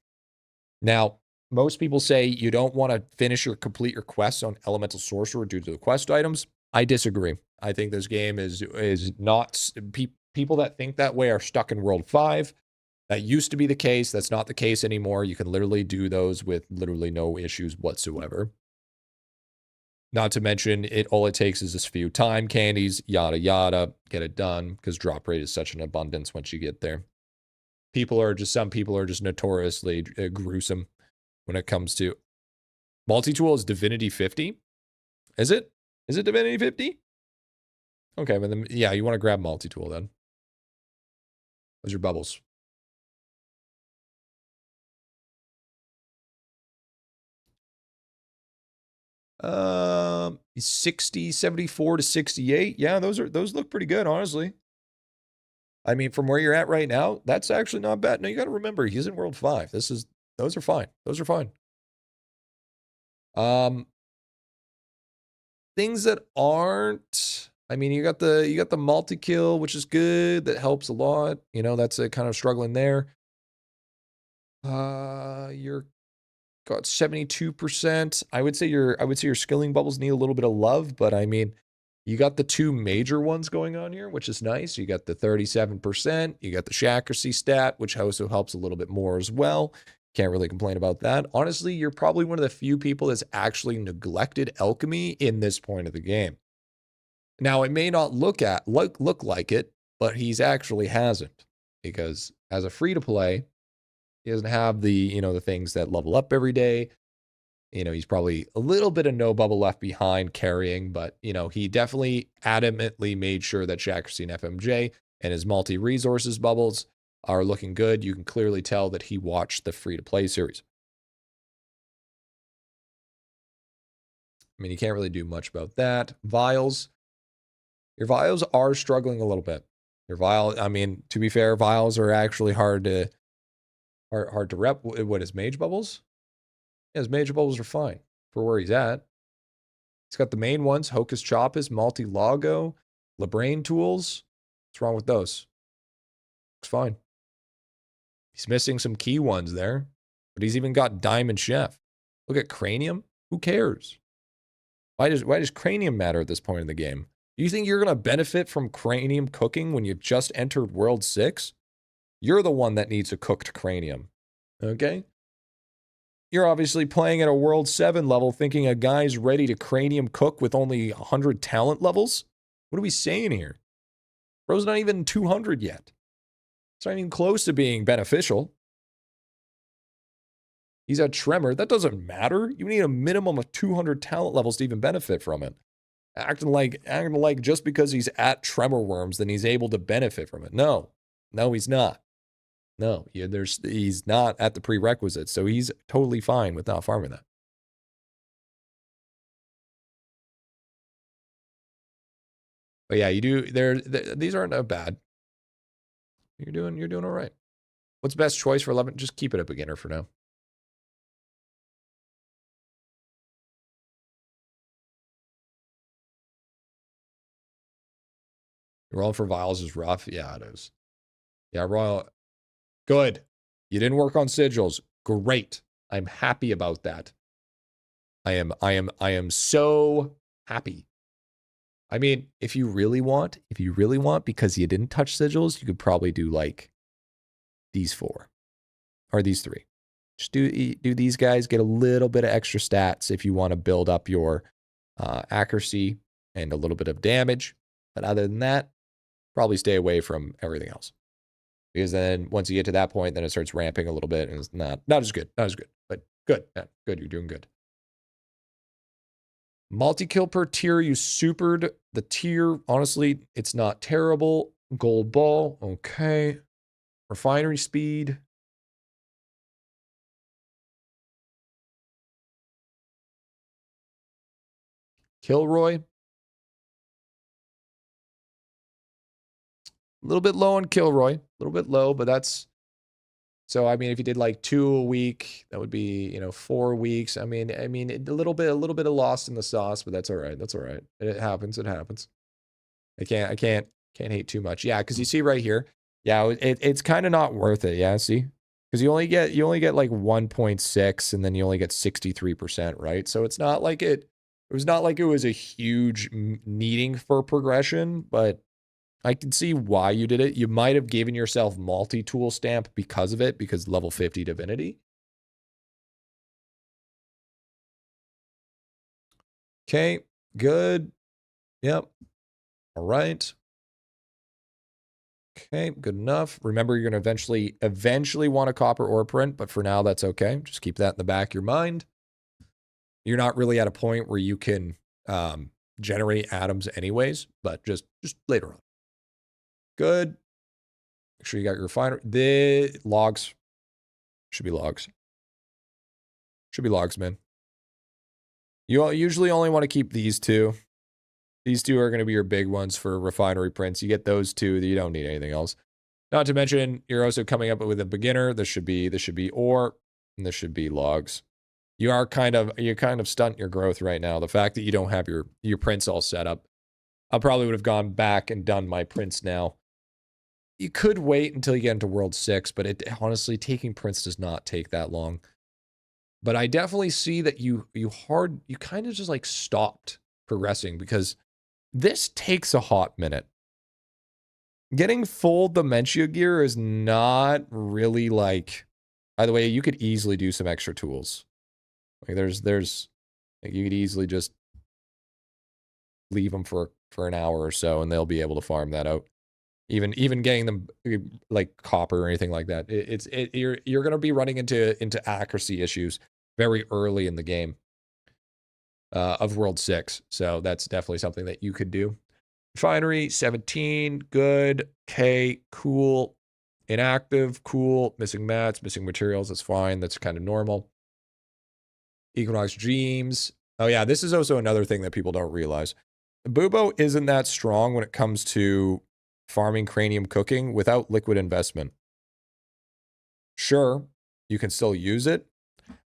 Now, most people say you don't want to complete your quests on Elemental Sorcerer due to the quest items. I disagree. I think this game is not, people that think that way are stuck in World 5. That used to be the case. That's not the case anymore. You can literally do those with literally no issues whatsoever. Not to mention, all it takes is this few time candies, yada yada, get it done, because drop rate is such an abundance once you get there. Some people are just notoriously gruesome when it comes to multi-tool. Is Divinity 50? Is it Divinity 50? Okay, but then yeah, you want to grab multi-tool then. Those are your bubbles. Um, 60, 74 to 68. Yeah, those look pretty good, honestly. I mean, from where you're at right now, that's actually not bad. No, you got to remember, he's in World 5. Those are fine. Those are fine. Things that aren't, I mean, you got the multi-kill, which is good. That helps a lot. That's a kind of struggling there. You're got 72%. I would say your skilling bubbles need a little bit of love, but I mean, you got the two major ones going on here, which is nice. You got the 37%. You got the Shakracy stat, which also helps a little bit more as well. Can't really complain about that. Honestly, you're probably one of the few people that's actually neglected alchemy in this point of the game. Now, it may not look like it, but he's actually hasn't, because as a free-to-play, he doesn't have the, the things that level up every day. He's probably a little bit of no bubble left behind carrying, but, he definitely adamantly made sure that Shakracy and FMJ and his multi-resources bubbles are looking good. You can clearly tell that he watched the free-to-play series. I mean, you can't really do much about that. Vials. Your vials are struggling a little bit. I mean, to be fair, vials are actually hard to rep. What is mage bubbles? Yeah, his mage bubbles are fine for where he's at. He's got the main ones, Hocus Chopus, Multi-Logo, LeBrain Tools. What's wrong with those? Looks fine. He's missing some key ones there, but he's even got Diamond Chef. Look at Cranium. Who cares? Why does Cranium matter at this point in the game? You think you're going to benefit from Cranium cooking when you've just entered World 6? You're the one that needs a cooked Cranium. Okay? You're obviously playing at a World 7 level thinking a guy's ready to Cranium cook with only 100 talent levels? What are we saying here? Bro's not even 200 yet. It's not even close to being beneficial. He's at Tremor. That doesn't matter. You need a minimum of 200 talent levels to even benefit from it. Acting like just because he's at Tremor Worms, then he's able to benefit from it. No, he's not. No, he's not at the prerequisites, so he's totally fine with not farming that. But yeah, you do. These aren't that bad. You're doing all right. What's best choice for 11? Just keep it a beginner for now. Rolling for vials is rough. Yeah, it is. Yeah, Royal. Good. You didn't work on sigils. Great. I'm happy about that. I am so happy. I mean, if you really want, because you didn't touch sigils, you could probably do like these 4 or these 3. Just do these guys, get a little bit of extra stats if you want to build up your accuracy and a little bit of damage. But other than that, probably stay away from everything else. Because then once you get to that point, then it starts ramping a little bit and it's not as good. Not as good, but good. Yeah, good. You're doing good. Multi-kill per tier, you supered the tier. Honestly, it's not terrible. Gold ball, okay. Refinery speed. Kilroy. A little bit low on Kilroy. A little bit low, but that's... So, I mean, if you did like 2 a week, that would be, 4 weeks. I mean, a little bit of lost in the sauce, but that's all right. That's all right. It happens. It happens. I can't hate too much. Yeah, because you see right here, yeah, it's kind of not worth it. Yeah, see, because you only get like 1.6, and then you only get 63%, right? So it's not like it was not like it was a huge needing for progression, but I can see why you did it. You might have given yourself multi-tool stamp because of it, because level 50 divinity. Okay, good. Yep. All right. Okay, good enough. Remember, you're going to eventually want a copper ore print, but for now, that's okay. Just keep that in the back of your mind. You're not really at a point where you can generate atoms anyways, but just later on. Good. Make sure you got your refinery. The logs. Should be logs. Should be logs, man. You usually only want to keep these 2. These 2 are going to be your big ones for refinery prints. You get those 2, you don't need anything else. Not to mention, you're also coming up with a beginner. This should be ore, and this should be logs. You're kind of stunting your growth right now. The fact that you don't have your prints all set up. I probably would have gone back and done my prints now. You could wait until you get into World 6, but honestly, taking prints does not take that long. But I definitely see that you kind of just like stopped progressing because this takes a hot minute. Getting full dementia gear is not really like, by the way, you could easily do some extra tools. Like there's like you could easily just leave them for an hour or so and they'll be able to farm that out. Even getting them like copper or anything like that. You're going to be running into accuracy issues very early in the game of World 6. So that's definitely something that you could do. Refinery, 17, good. Okay, cool. Inactive, cool. Missing mats, missing materials, that's fine. That's kind of normal. Equinox Dreams. Oh yeah, this is also another thing that people don't realize. Bubo isn't that strong when it comes to farming cranium cooking without liquid investment. Sure, you can still use it,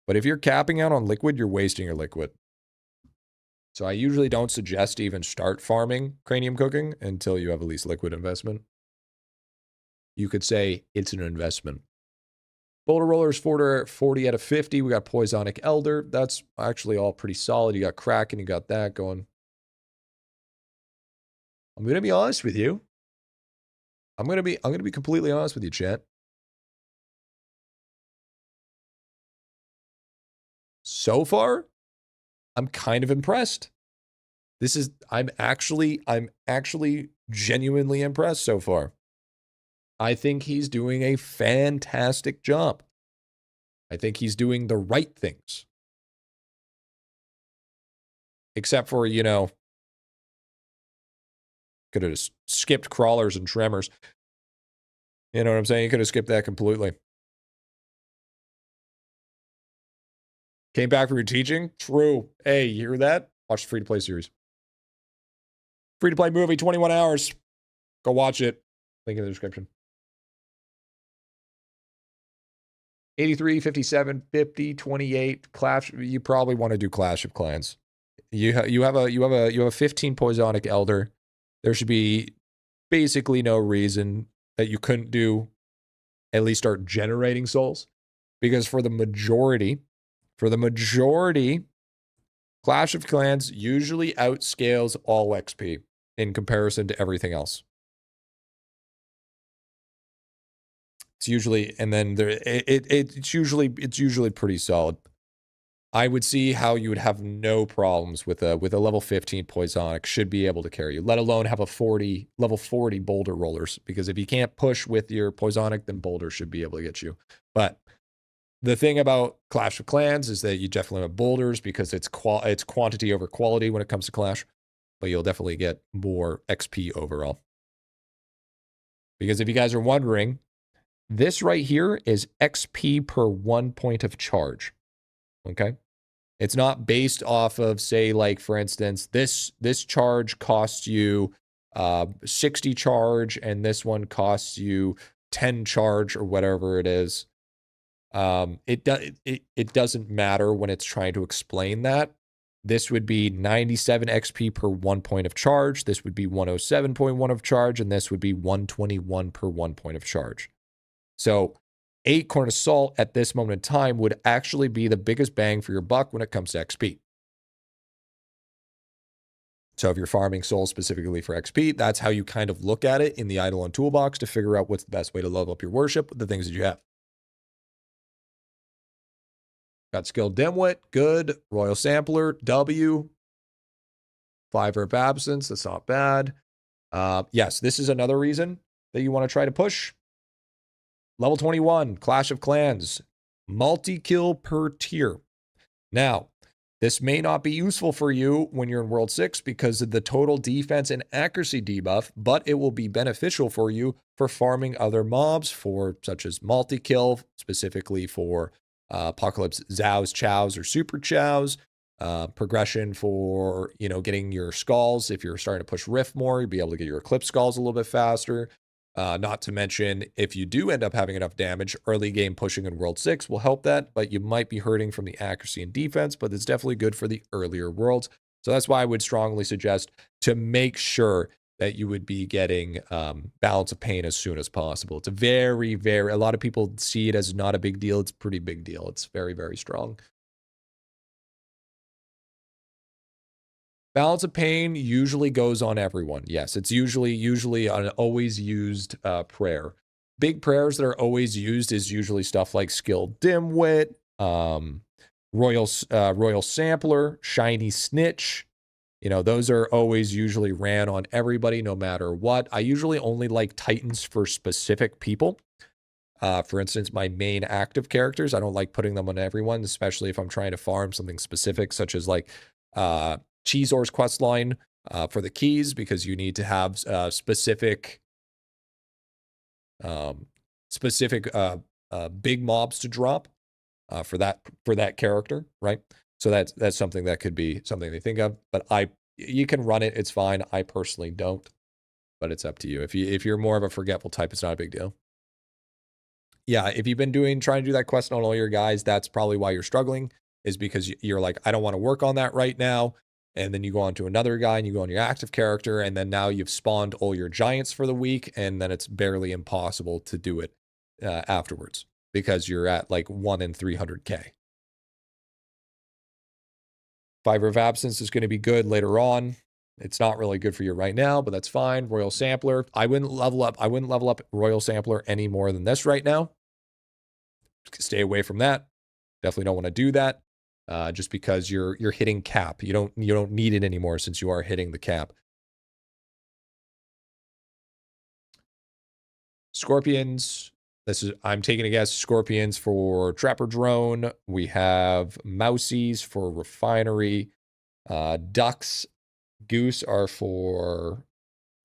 but if you're capping out on liquid, you're wasting your liquid. So I usually don't suggest to even start farming cranium cooking until you have at least liquid investment. You could say it's an investment. Boulder Rollers 40 out of 50. We got Poisonic Elder. That's actually all pretty solid. You got Kraken, you got that going. I'm gonna be honest with you. I'm gonna be completely honest with you, chat. So far, I'm kind of impressed. I'm actually genuinely impressed so far. I think he's doing a fantastic job. I think he's doing the right things. Except for, you know, could have skipped crawlers and tremors. You know what I'm saying? You could have skipped that completely. Came back from your teaching? True. Hey, you hear that? Watch the free-to-play series. Free-to-play movie, 21 hours. Go watch it. Link in the description. 83, 57, 50, 28. Clash. You probably want to do Clash of Clans. You have a 15 Poisonic Elder. There should be basically no reason that you couldn't do at least start generating souls, because for the majority, Clash of Clans usually outscales all XP in comparison to everything else. It's usually, and then it's usually pretty solid. I would see how you would have no problems with a level 15 Poisonic should be able to carry you, let alone have a level 40 Boulder Rollers, because if you can't push with your Poisonic, then Boulder should be able to get you. But the thing about Clash of Clans is that you definitely have Boulders because it's quantity over quality when it comes to Clash, but you'll definitely get more XP overall. Because if you guys are wondering, this right here is XP per 1 point of charge. Okay? It's not based off of, say, like, for instance, this charge costs you 60 charge, and this one costs you 10 charge, or whatever it is. It doesn't matter when it's trying to explain that. This would be 97 XP per 1 point of charge. This would be 107.1 of charge, and this would be 121 per 1 point of charge. So Acorn Assault at this moment in time would actually be the biggest bang for your buck when it comes to XP. So if you're farming souls specifically for XP, that's how you kind of look at it in the IdleOn toolbox to figure out what's the best way to level up your worship with the things that you have. Got Skilled Dimwit, good. Royal Sampler, W. 5 Herb Absence, that's not bad. Yes, this is another reason that you want to try to push. Level 21, Clash of Clans, multi-kill per tier. Now, this may not be useful for you when you're in World 6 because of the total defense and accuracy debuff, but it will be beneficial for you for farming other mobs, such as multi-kill, specifically for Apocalypse Zhao's, Chows, or Super Chows. Progression for, getting your skulls. If you're starting to push Rift more, you'll be able to get your Eclipse skulls a little bit faster. Not to mention, if you do end up having enough damage, early game pushing in World 6 will help that, but you might be hurting from the accuracy and defense, but it's definitely good for the earlier worlds. So that's why I would strongly suggest to make sure that you would be getting Balance of Pain as soon as possible. It's a a lot of people see it as not a big deal. It's a pretty big deal. It's very, very strong. Balance of Pain usually goes on everyone. Yes, it's usually an always used prayer. Big prayers that are always used is usually stuff like Skilled Dimwit, Royal Sampler, Shiny Snitch. Those are always usually ran on everybody no matter what. I usually only like Titans for specific people. For instance, my main active characters, I don't like putting them on everyone, especially if I'm trying to farm something specific, such as like Cheezor's quest line for the keys, because you need to have specific big mobs to drop for that character, right? So that's something that could be something they think of. But you can run it; it's fine. I personally don't, but it's up to you. If you're more of a forgetful type, it's not a big deal. Yeah, if you've been trying to do that quest on all your guys, that's probably why you're struggling. Is because you're like, I don't want to work on that right now. and then you go on to another guy and you go on your active character, and then now you've spawned all your giants for the week, and then it's barely impossible to do it afterwards because you're at like 1 in 300k. Fiber of Absence is going to be good later on. It's not really good for you right now, but that's fine. Royal Sampler. I wouldn't level up Royal Sampler any more than this right now. Stay away from that. Definitely don't want to do that. Just because you're hitting cap. You don't need it anymore since you are hitting the cap. Scorpions. I'm taking a guess. Scorpions for Trapper Drone. We have Mousies for Refinery. Ducks, Goose are for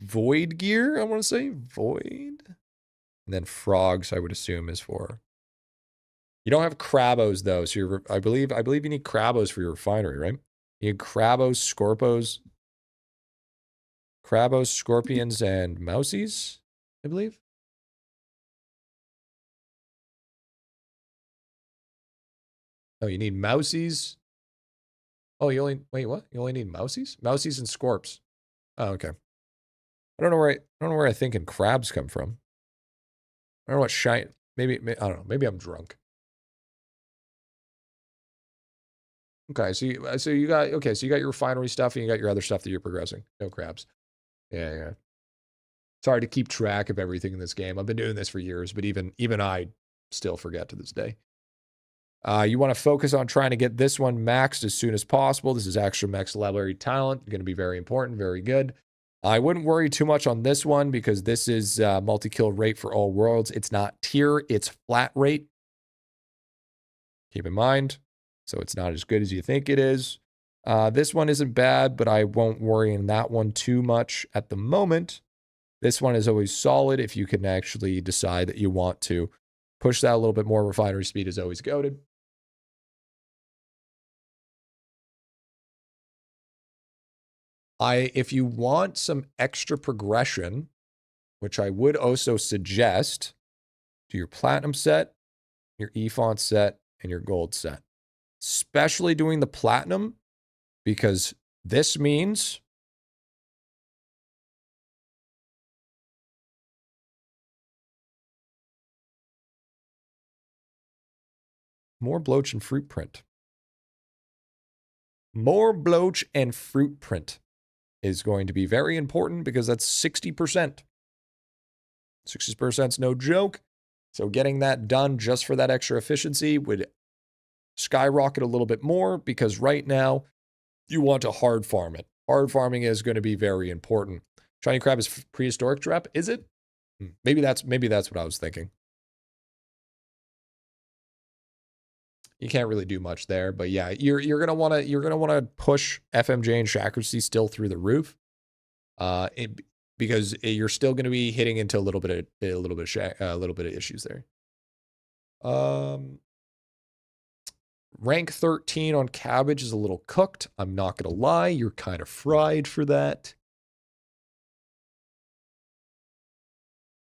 Void Gear, I want to say. Void. And then Frogs, I would assume, is for... You don't have Crabos, though, so I believe you need Crabos for your Refinery, right? You need Crabos, Scorpions, and Mousies, I believe. Oh, you need Mousies. Oh, wait, what? You only need Mousies? Mousies and Scorps. Oh, okay. I don't know where I think crabs come from. I don't know what shine. Maybe I don't know. Maybe I'm drunk. Okay, so you got your Refinery stuff and you got your other stuff that you're progressing. No crabs. Yeah. It's hard to keep track of everything in this game. I've been doing this for years, but even I still forget to this day. You want to focus on trying to get this one maxed as soon as possible. This is extra max library talent. Going to be very important, very good. I wouldn't worry too much on this one because this is multi-kill rate for all worlds. It's not tier, it's flat rate. Keep in mind. So it's not as good as you think it is. This one isn't bad, but I won't worry in that one too much at the moment. This one is always solid if you can actually decide that you want to push that a little bit more. Refinery speed is always goated. If you want some extra progression, which I would also suggest, do your platinum set, your E-font set, and your gold set. Especially doing the platinum, because this means more bloach and fruit print. More bloach and fruit print is going to be very important because that's 60%. 60% is no joke. So getting that done just for that extra efficiency would skyrocket a little bit more because right now you want to hard farm it. Hard farming is going to be very important. Shiny crab is prehistoric trap, is it? Maybe that's what I was thinking. You can't really do much there, but yeah, you're gonna want to push FMJ and Shacklersy still through the roof, because you're still going to be hitting into a little bit of issues there. Rank 13 on cabbage is a little cooked. I'm not gonna lie, you're kind of fried for that.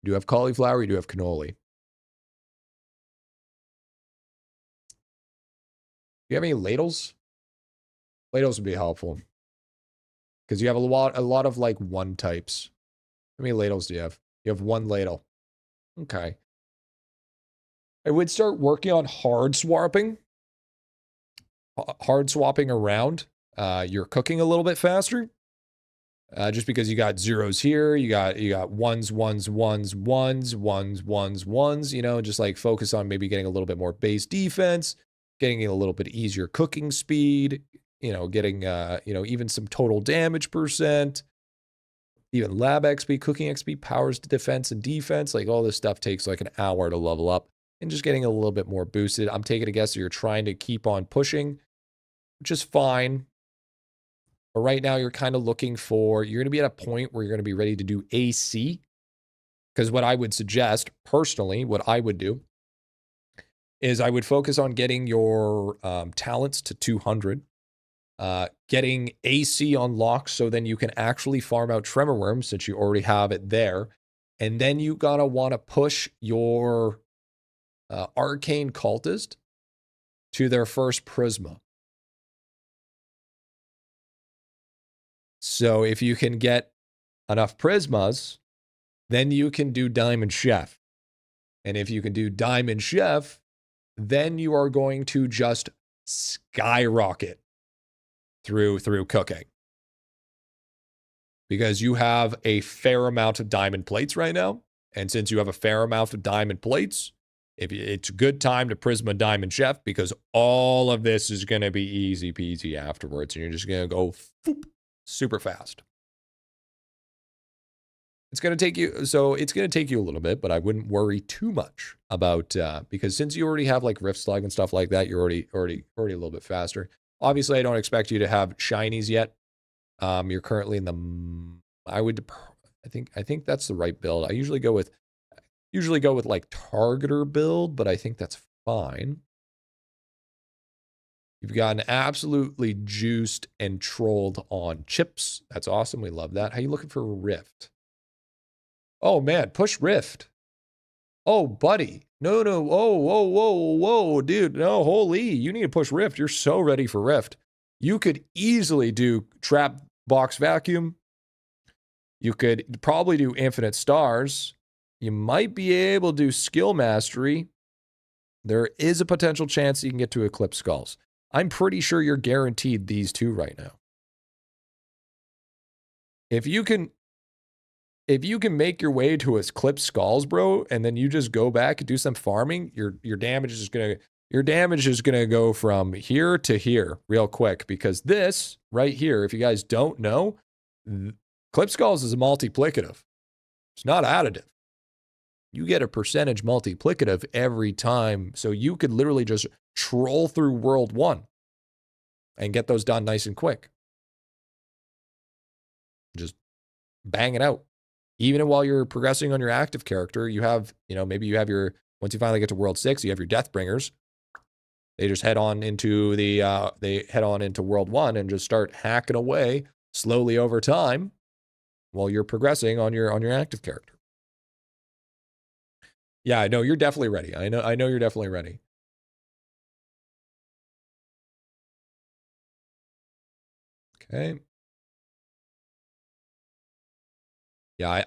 You do have cauliflower, you do have cannoli. Do you have any ladles? Ladles would be helpful. Because you have a lot of like one types. How many ladles do you have? You have one ladle. Okay. I would start working on hard swapping. Hard swapping around. You're cooking a little bit faster. Just because you got zeros here, you got ones, you know, just like focus on maybe getting a little bit more base defense, getting a little bit easier cooking speed, you know, getting, you know, even some total damage percent, even lab XP, cooking XP, powers to defense and defense, like all this stuff takes like an hour to level up and just getting a little bit more boosted. I'm taking a guess that you're trying to keep on pushing, which is fine. But right now you're kind of looking for, you're going to be at a point where you're going to be ready to do AC. Because what I would suggest, personally, what I would do is I would focus on getting your talents to 200. Getting AC unlocked so then you can actually farm out Tremor Worm since you already have it there. And then you gotta want to push your Arcane Cultist to their first Prisma. So if you can get enough Prismas, then you can do Diamond Chef. And if you can do Diamond Chef, then you are going to just skyrocket through cooking. Because you have a fair amount of diamond plates right now. And since you have a fair amount of diamond plates, it's a good time to Prisma Diamond Chef, because all of this is going to be easy peasy afterwards. And you're just going to go super fast. It's going to take you, a little bit, but I wouldn't worry too much about, because since you already have like Rift Slug and stuff like that, you're already a little bit faster. Obviously, I don't expect you to have shinies yet. You're currently in the, I think that's the right build. I usually go with like targeter build, but I think that's fine. You've gotten absolutely juiced and trolled on chips. That's awesome. We love that. How you looking for Rift? Oh man, push Rift. Oh, buddy. No. Whoa, dude. No, holy. You need to push Rift. You're so ready for Rift. You could easily do Trap Box Vacuum. You could probably do Infinite Stars. You might be able to do Skill Mastery. There is a potential chance you can get to Eclipse Skulls. I'm pretty sure you're guaranteed these two right now. If you can make your way to Eclipse Skulls, bro, and then you just go back and do some farming, your damage is gonna go from here to here real quick, because this right here, if you guys don't know, Eclipse Skulls is a multiplicative. It's not additive. You get a percentage multiplicative every time. So you could literally just troll through World 1 and get those done nice and quick. Just bang it out. Even while you're progressing on your active character, you have, maybe you have once you finally get to World 6, you have your Deathbringers. They just head on into World 1 and just start hacking away slowly over time while you're progressing on your active character. Yeah, I know you're definitely ready. I know you're definitely ready. Okay. Yeah,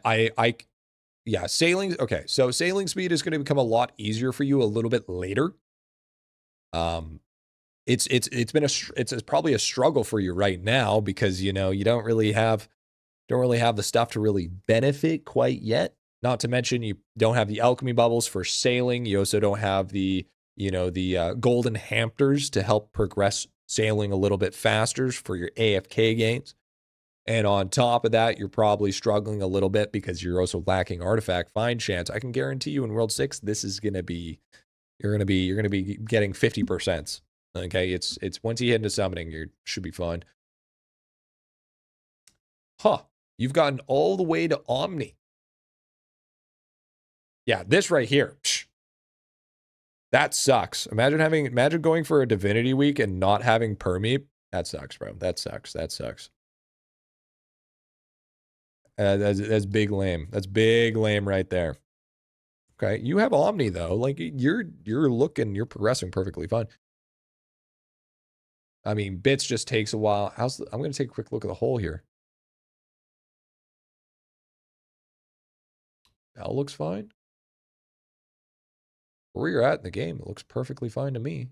yeah, sailing. Okay, so sailing speed is going to become a lot easier for you a little bit later. It's probably a struggle for you right now, because you don't really have the stuff to really benefit quite yet. Not to mention you don't have the alchemy bubbles for sailing. You also don't have the golden hampers to help progress sailing a little bit faster for your AFK gains. And on top of that, you're probably struggling a little bit because you're also lacking artifact find chance. I can guarantee you in World 6, this is going to be, you're going to be getting 50%. Okay. It's once you hit into summoning, you should be fine. Huh. You've gotten all the way to Omni. Yeah. This right here. Psh, that sucks. Imagine going for a Divinity Week and not having Permeep. That sucks, bro. That sucks. That's big lame. That's big lame right there. Okay, you have Omni though. Like you're progressing perfectly fine. I mean, bits just takes a while. I'm going to take a quick look at the hole here. That looks fine. Where you're at in the game, it looks perfectly fine to me.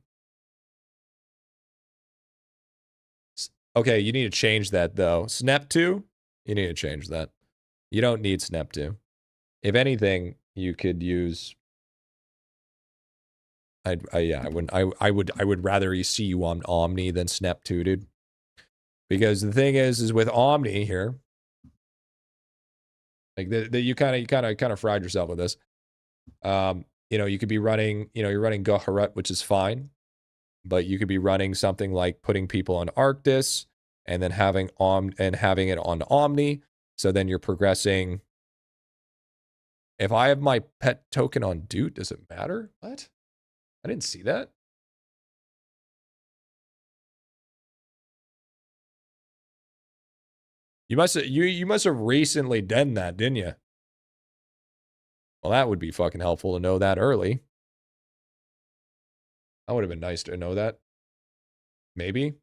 Okay, you need to change that though. Snap 2, you need to change that. You don't need Snap 2. If anything, you could use. I would rather see you on Omni than Snap 2, dude. Because the thing is with Omni here, like you kind of fried yourself with this. You could be running, you're running Goharet, which is fine, but you could be running something like putting people on Arctis and then having it on Omni. So then you're progressing. If I have my pet token on Doot, does it matter? What? I didn't see that. You must have recently done that, didn't you? Well, that would be fucking helpful to know that early. That would have been nice to know that. Maybe.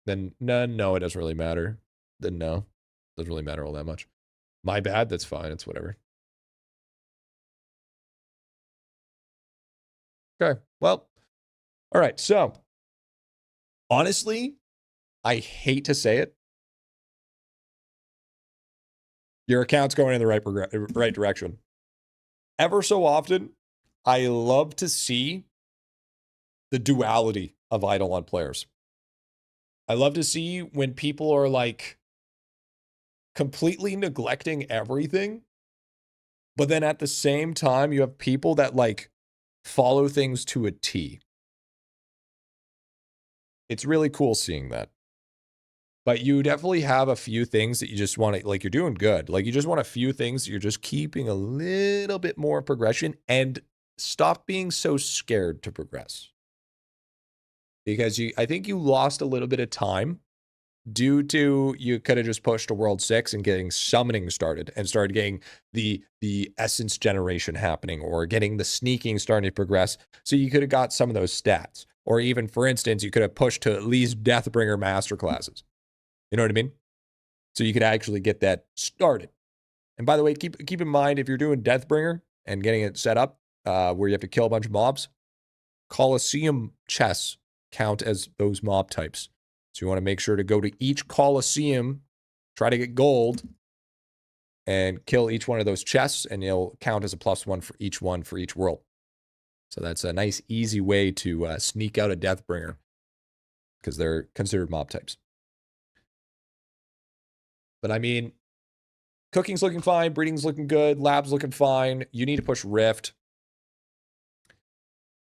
Then no, it doesn't really matter. then no. Doesn't really matter all that much. My bad, that's fine. It's whatever. Okay, well, all right. So, honestly, I hate to say it. Your account's going in the right direction. Ever so often, I love to see the duality of IdleOn players. I love to see when people are like completely neglecting everything, but then at the same time, you have people that like follow things to a T. It's really cool seeing that. But you definitely have a few things that you just want to, like, you're doing good. Like, you just want a few things that you're just keeping a little bit more progression, and stop being so scared to progress. Because I think you lost a little bit of time due to, you could have just pushed to World 6 and getting summoning started and started getting the essence generation happening, or getting the sneaking starting to progress. So you could have got some of those stats. Or even, for instance, you could have pushed to at least Deathbringer masterclasses. You know what I mean? So you could actually get that started. And by the way, keep in mind, if you're doing Deathbringer and getting it set up where you have to kill a bunch of mobs, Colosseum chests count as those mob types. So you want to make sure to go to each Colosseum, try to get gold, and kill each one of those chests, and it'll count as a +1 for each one for each world. So that's a nice, easy way to sneak out a Deathbringer, because they're considered mob types. But I mean, cooking's looking fine, breeding's looking good, lab's looking fine. You need to push Rift.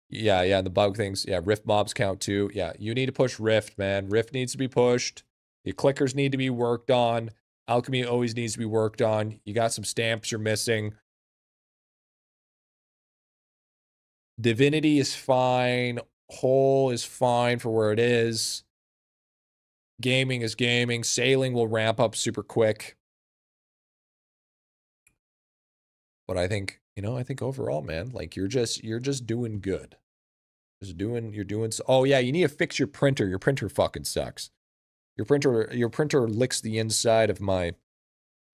Yeah, the bug things. Yeah, Rift mobs count too. Yeah, you need to push Rift, man. Rift needs to be pushed. The clickers need to be worked on. Alchemy always needs to be worked on. You got some stamps you're missing. Divinity is fine. Whole is fine for where it is. Gaming is gaming. Sailing will ramp up super quick. But I think, I think overall, man, like you're just doing good. You're doing so. Oh yeah, you need to fix your printer. Your printer fucking sucks. Your printer licks the inside of my,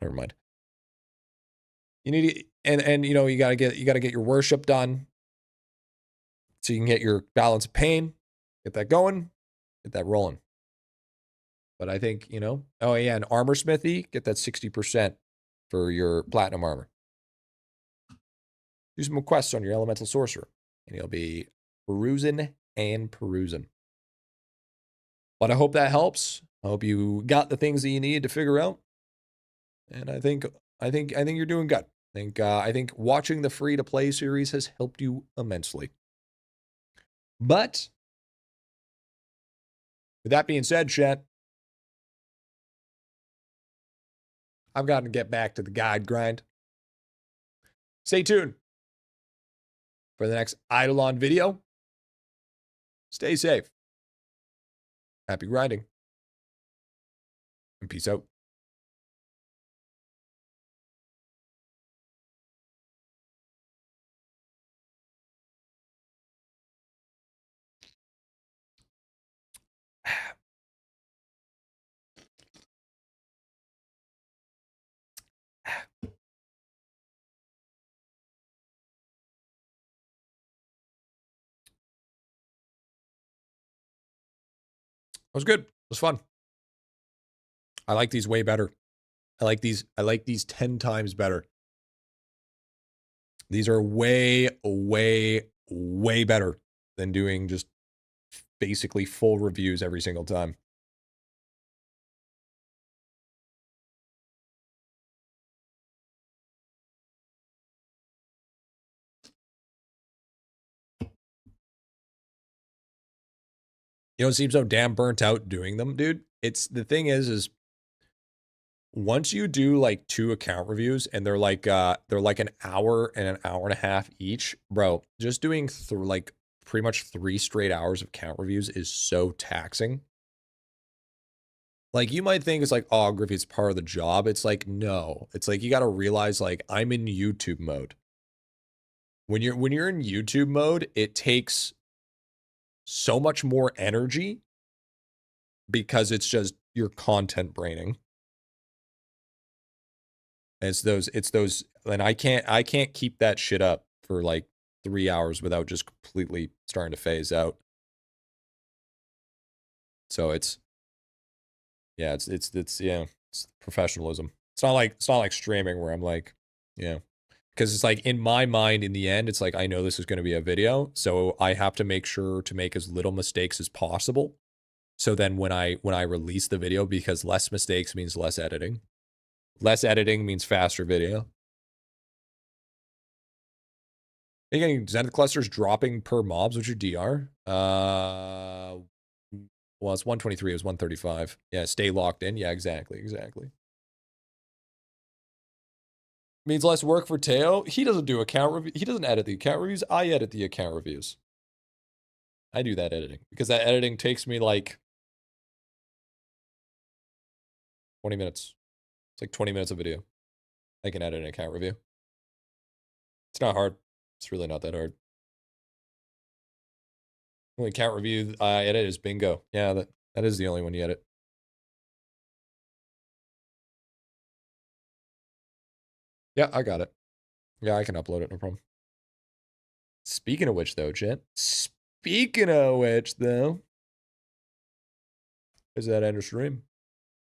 never mind. You need to, and you gotta get your worship done. So you can get your balance of pain, get that going, get that rolling. But I think, oh yeah, and armor smithy, get that 60% for your platinum armor. Do some quests on your elemental sorcerer, and you'll be perusing and perusing. But I hope that helps. I hope you got the things that you need to figure out. And I think you're doing good. I think watching the free to play series has helped you immensely. But with that being said, chat, I've got to get back to the guide grind. Stay tuned for the next IdleOn video. Stay safe. Happy grinding. And peace out. It was good. It was fun. I like these way better. I like these 10 times better. These are way, way, way better than doing just basically full reviews every single time. You don't seem so damn burnt out doing them, dude. It's the thing is once you do like 2 account reviews and they're like an hour and an hour and a half each, bro, just doing like pretty much 3 straight hours of account reviews is so taxing. Like, you might think it's like, oh, Griffy, it's part of the job. It's like, no. It's like, you got to realize, like, I'm in YouTube mode. When you're in YouTube mode, it takes so much more energy because it's just your content braining. It's those, and I can't keep that shit up for like 3 hours without just completely starting to phase out. So it's professionalism. It's not like streaming where I'm like, because it's like in my mind, in the end, it's like I know this is going to be a video, so I have to make sure to make as little mistakes as possible. So then when I release the video, because less mistakes means less editing. Less editing means faster video. Are you getting Zenith clusters dropping per mobs? What's your DR? Well, it's 123. It was 135. Yeah, stay locked in. Yeah, exactly. Means less work for Teo. He doesn't do account review. He doesn't edit the account reviews. I edit the account reviews. I do that editing because that editing takes me like 20 minutes. It's like 20 minutes of video. I can edit an account review. It's not hard. It's really not that hard. Only account review I edit is Bingo. Yeah, that is the only one you edit. Yeah, I got it. Yeah, I can upload it, no problem. Speaking of which, though, chat. Speaking of which, though. Is that end of stream?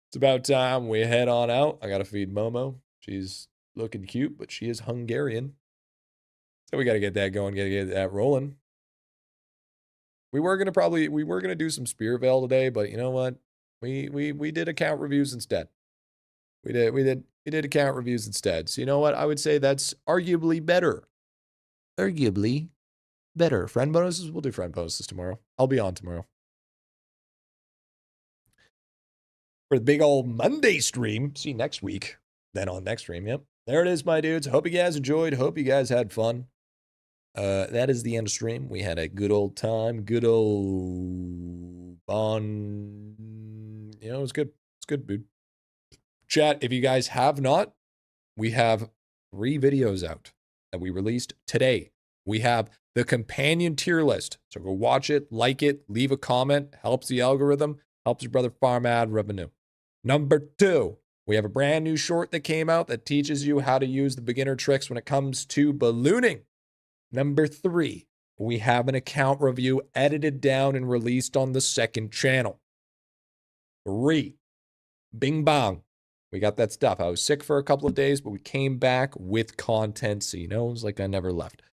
It's about time we head on out. I gotta feed Momo. She's looking cute, but she is Hungarian. So we gotta get that going, gotta get that rolling. We were gonna do some Spiritvale today, but you know what? We did account reviews instead. We did account reviews instead. So you know what? I would say that's arguably better. Arguably better. Friend bonuses? We'll do friend bonuses tomorrow. I'll be on tomorrow. For the big old Monday stream. See you next week. Then on next stream, yep. There it is, my dudes. Hope you guys enjoyed. Hope you guys had fun. That is the end of stream. We had a good old time. Good old bond. You know, it was good. It's good, dude. Chat, if you guys have not, we have 3 videos out that we released today. We have the companion tier list. So go watch it, like it, leave a comment. Helps the algorithm. Helps your brother farm ad revenue. Number 2, we have a brand new short that came out that teaches you how to use the beginner tricks when it comes to ballooning. Number 3, we have an account review edited down and released on the 2nd channel. 3, bing bong. We got that stuff. I was sick for a couple of days, but we came back with content. So, you know, it was like I never left.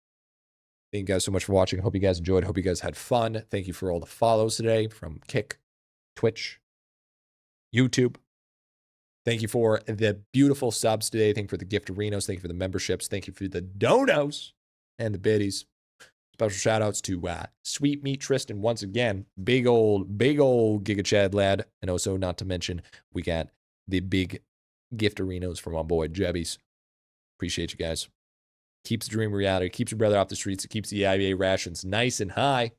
Thank you guys so much for watching. Hope you guys enjoyed. Hope you guys had fun. Thank you for all the follows today from Kick, Twitch, YouTube. Thank you for the beautiful subs today. Thank you for the gift arenas. Thank you for the memberships. Thank you for the donos and the biddies. Special shout outs to Sweet Meat Tristan once again. Big old Giga Chad lad. And also, not to mention, we got the big gift arenas from my boy Jebbies. Appreciate you guys. Keeps the dream reality. Keeps your brother off the streets. It keeps the IBA rations nice and high.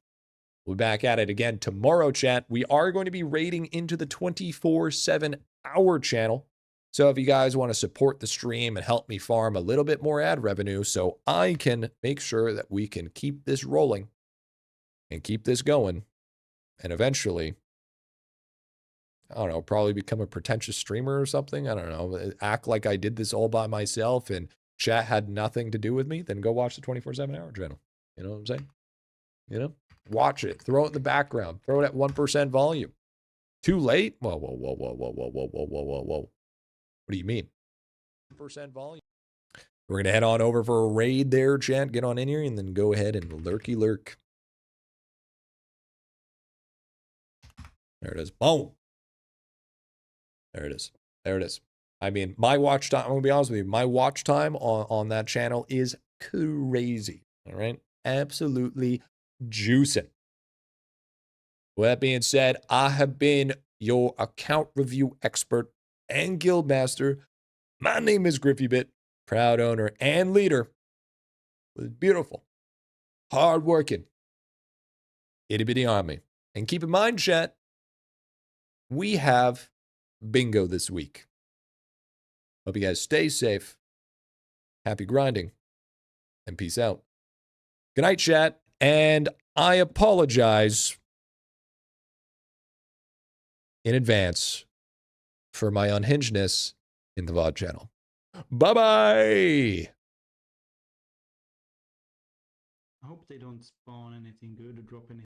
We'll be back at it again tomorrow, chat. We are going to be raiding into the 24/7 hour channel. So if you guys want to support the stream and help me farm a little bit more ad revenue so I can make sure that we can keep this rolling and keep this going and eventually, I don't know, probably become a pretentious streamer or something. I don't know. Act like I did this all by myself and chat had nothing to do with me, then go watch the 24/7 hour channel. You know what I'm saying? You know? Watch it. Throw it in the background. Throw it at 1% volume. Too late? Whoa. What do you mean? 1% volume. We're going to head on over for a raid there, chat. Get on in here and then go ahead and lurky lurk. There it is. Boom. There it is. There it is. I mean, my watch time, I'm going to be honest with you, my watch time on that channel is crazy. All right? Absolutely juicing. With that being said, I have been your account review expert and guild master. My name is Griffybit, proud owner and leader with a beautiful, hard-working, itty-bitty army. And keep in mind, chat, we have bingo this week. Hope you guys stay safe, happy grinding, and peace out. Good night, chat, and I apologize in advance for my unhingedness in the VOD channel. Bye-bye. I hope they don't spawn anything good or drop anything.